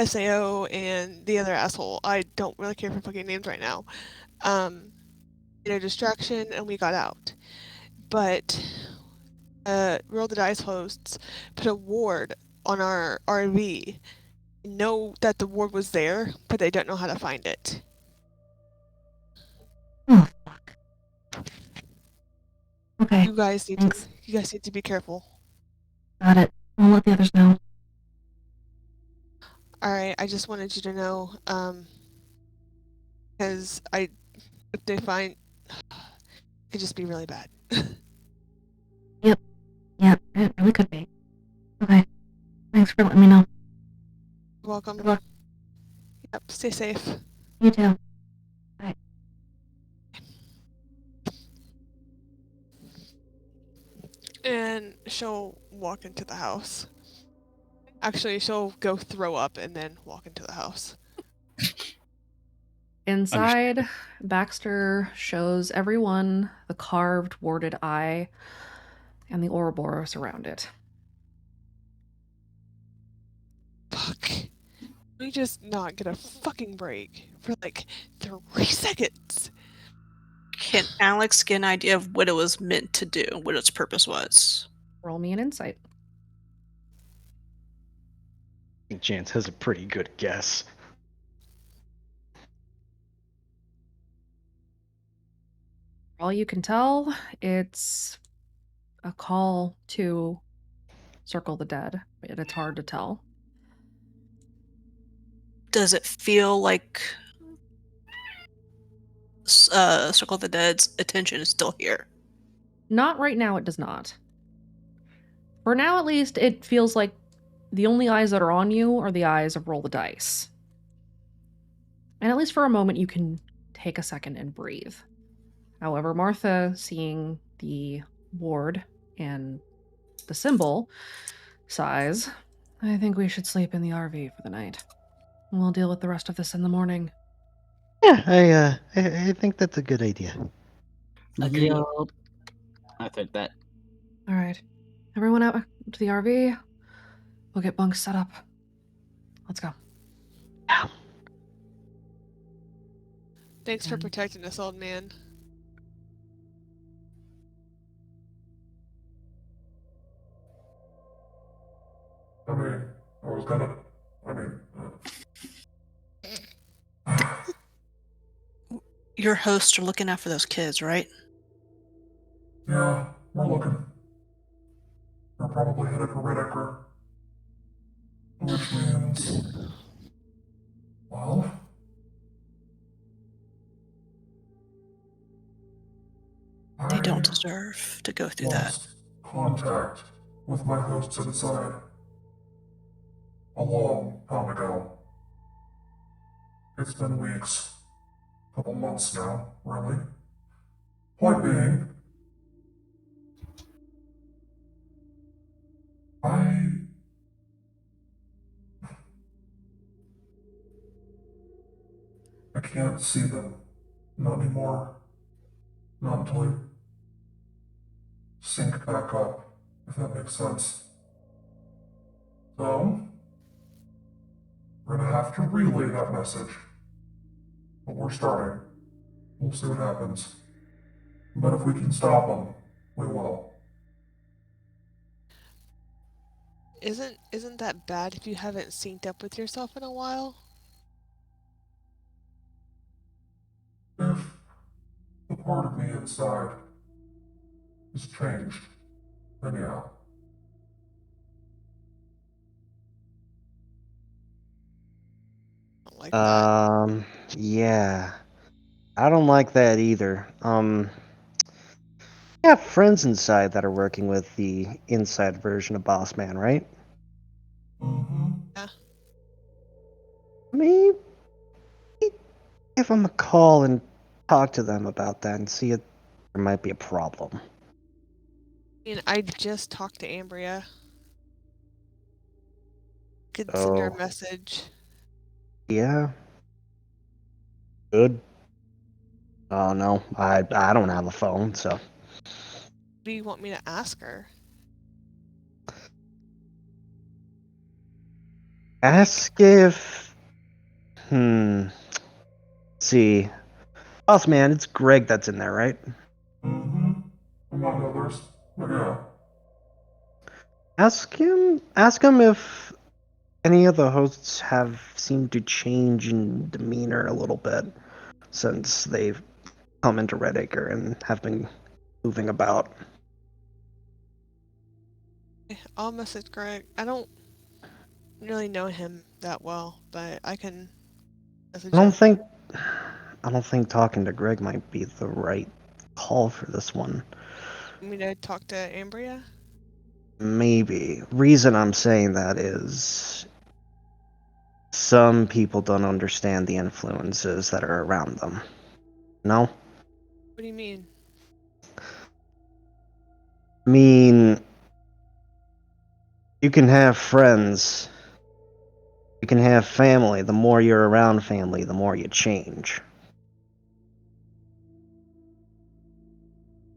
SAO, and the other asshole. I don't really care for fucking names right now. In a distraction, and we got out. But Roll the Dice hosts put a ward on our RV. Know that the ward was there, but they don't know how to find it. Oh, fuck. Okay. You guys need Thanks. to be careful. Got it. I'll let the others know. Alright, I just wanted you to know, because if they find, it could just be really bad. Yep. Yeah, it really could be. Okay. Thanks for letting me know. You're welcome. Good luck. Yep, stay safe. You too. Bye. And she'll walk into the house. Actually, she'll go throw up and then walk into the house. Inside, Baxter shows everyone the carved warded eye and the Ouroboros around it. Fuck. We just not get a fucking break for like 3 seconds. Can Alex get an idea of what it was meant to do, what its purpose was? Roll me an insight. I think Chance has a pretty good guess. All you can tell, it's a call to circle the dead. It's hard to tell. Does it feel like Circle of the Dead's attention is still here? Not right now, it does not. For now, at least, it feels like the only eyes that are on you are the eyes of Roll the Dice. And at least for a moment, you can take a second and breathe. However, Martha, seeing the ward and the symbol, sighs, I think we should sleep in the RV for the night. We'll deal with the rest of this in the morning. Yeah, I think that's a good idea. Agreed. I think that. All right. Everyone out to the RV. We'll get bunks set up. Let's go. Thanks for protecting us, old man. I mean, I was gonna. Your hosts are looking out for those kids, right? Yeah, we're looking. We're probably headed for Red Acre. Which means. Well. They don't deserve to go through that. Lost contact with my hosts inside. A long time ago. It's been weeks. Couple months now, really. Point being, I can't see them. Not anymore. Not until I sync back up, if that makes sense. So, we're gonna have to relay that message. But we're starting. We'll see what happens. But if we can stop them, we will. Isn't that bad if you haven't synced up with yourself in a while? inside has changed. Anyhow. Like that. Yeah. I don't like that either. I have friends inside that are working with the inside version of Boss Man, right? Yeah. Maybe give them a call and talk to them about that and see if there might be a problem. I just talked to Ambria. Could send her a Oh. message. Yeah. Good. Oh no, I don't have a phone, so. What do you want me to ask her? Ask if. See. Boss Man, it's Greg that's in there, right? Among others. But yeah. Ask him if any of the hosts have seemed to change in demeanor a little bit since they've come into Redacre and have been moving about. I'll message Greg. I don't really know him that well, but I can message him. I don't think talking to Greg might be the right call for this one. You want me to talk to Ambria? Maybe. Reason I'm saying that is some people don't understand the influences that are around them. No? What do you mean? I mean, you can have friends. You can have family. The more you're around family, the more you change.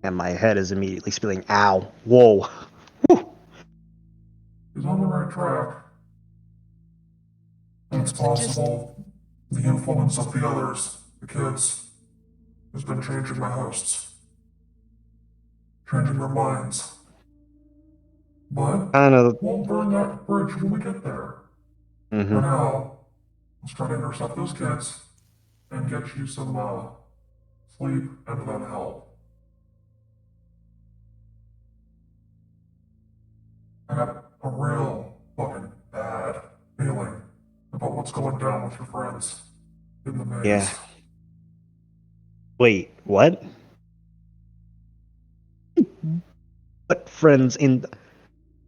And my head is immediately spilling. Ow. Whoa. He's on the right track. And it's possible the influence of the others, the kids, has been changing my hosts. Changing their minds. But we'll burn that bridge when we get there. For now, let's try to intercept those kids and get you some sleep and then help. I got a real fucking bad feeling about what's going down with your friends in the maze. Yeah. Wait, what? What friends in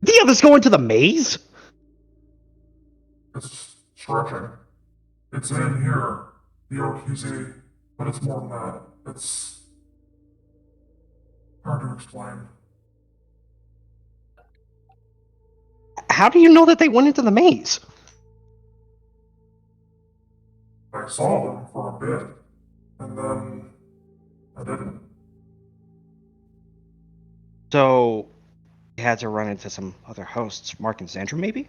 the others going to the maze? It's stretching. It's in here, the OQZ, but it's more than that. It's hard to explain. How do you know that they went into the maze? I saw them for a bit, and then I didn't. So, you had to run into some other hosts, Mark and Sandra, maybe?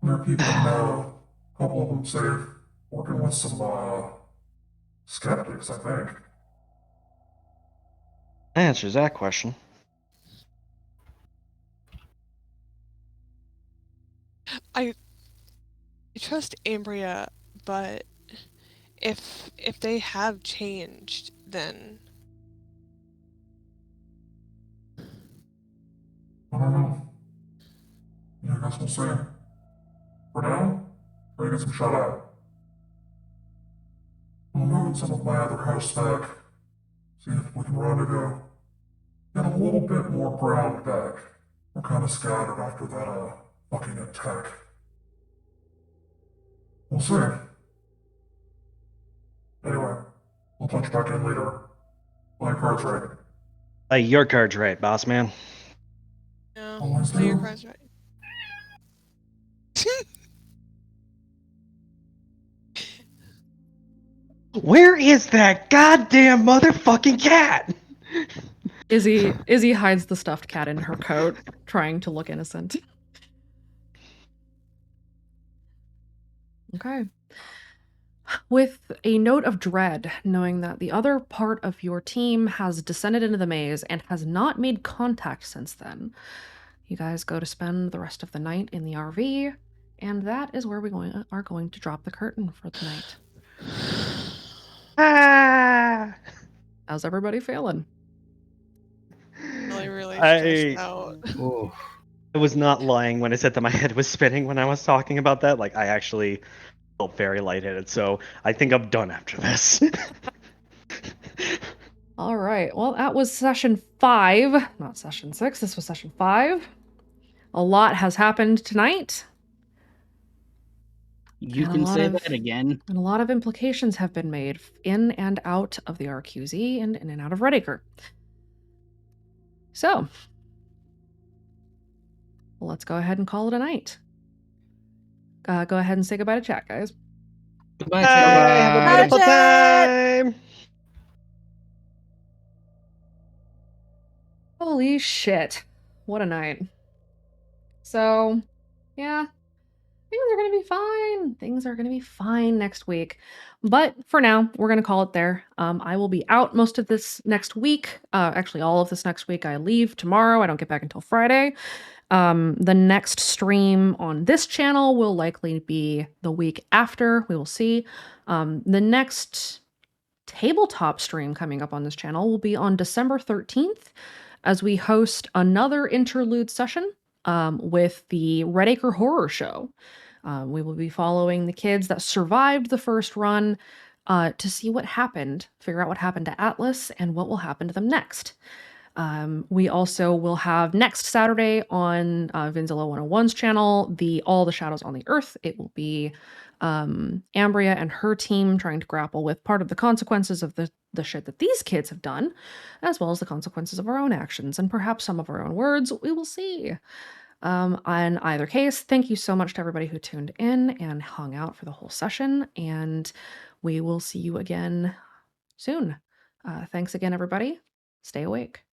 There are people now, a couple of them safe, working with some skeptics, I think. Answers that question. I trust Ambria, but if they have changed, then I don't know. Yeah, I guess we'll see. For now, try to get some shut eye. I'll move some of my other hosts back. See if we can rendezvous. Get a little bit more ground back. We're kind of scattered after that fucking attack. We'll see. Anyway, I'll touch back in later. Play cards right. Your card's right, boss man. no, play your cards right. Where is that goddamn motherfucking cat? Izzy hides the stuffed cat in her coat, trying to look innocent. Okay. With a note of dread, knowing that the other part of your team has descended into the maze and has not made contact since then, you guys go to spend the rest of the night in the RV, and that is where we are going to drop the curtain for the night. Yeah. How's everybody feeling? Really I stressed out. I was not lying when I said that my head was spinning when I was talking about that. Like, I actually felt very lightheaded. So I think I'm done after this. All right. Well, that was session 5, not session 6. This was session 5. A lot has happened tonight. You And a can lot say of- that again. And a lot of implications have been made in and out of the RQZ and in and out of Redacre. So, let's go ahead and call it a night. Go ahead and say goodbye to chat, guys. Goodbye, Bye. Have a beautiful time. Holy shit. What a night. So, yeah, things are going to be fine. Things are going to be fine next week. But for now, we're going to call it there. I will be out most of this next week. Actually, all of this next week. I leave tomorrow. I don't get back until Friday. The next stream on this channel will likely be the week after. We will see. The next tabletop stream coming up on this channel will be on December 13th as we host another interlude session with the Redacre Horror Show. We will be following the kids that survived the first run to see what happened, figure out what happened to Atlas and what will happen to them next. We also will have next Saturday on Vinzilla 101's channel, All the Shadows on the Earth. It will be Ambria and her team trying to grapple with part of the consequences of the shit that these kids have done, as well as the consequences of our own actions and perhaps some of our own words. We will see. In either case, thank you so much to everybody who tuned in and hung out for the whole session, and we will see you again soon. Thanks again, everybody. Stay awake.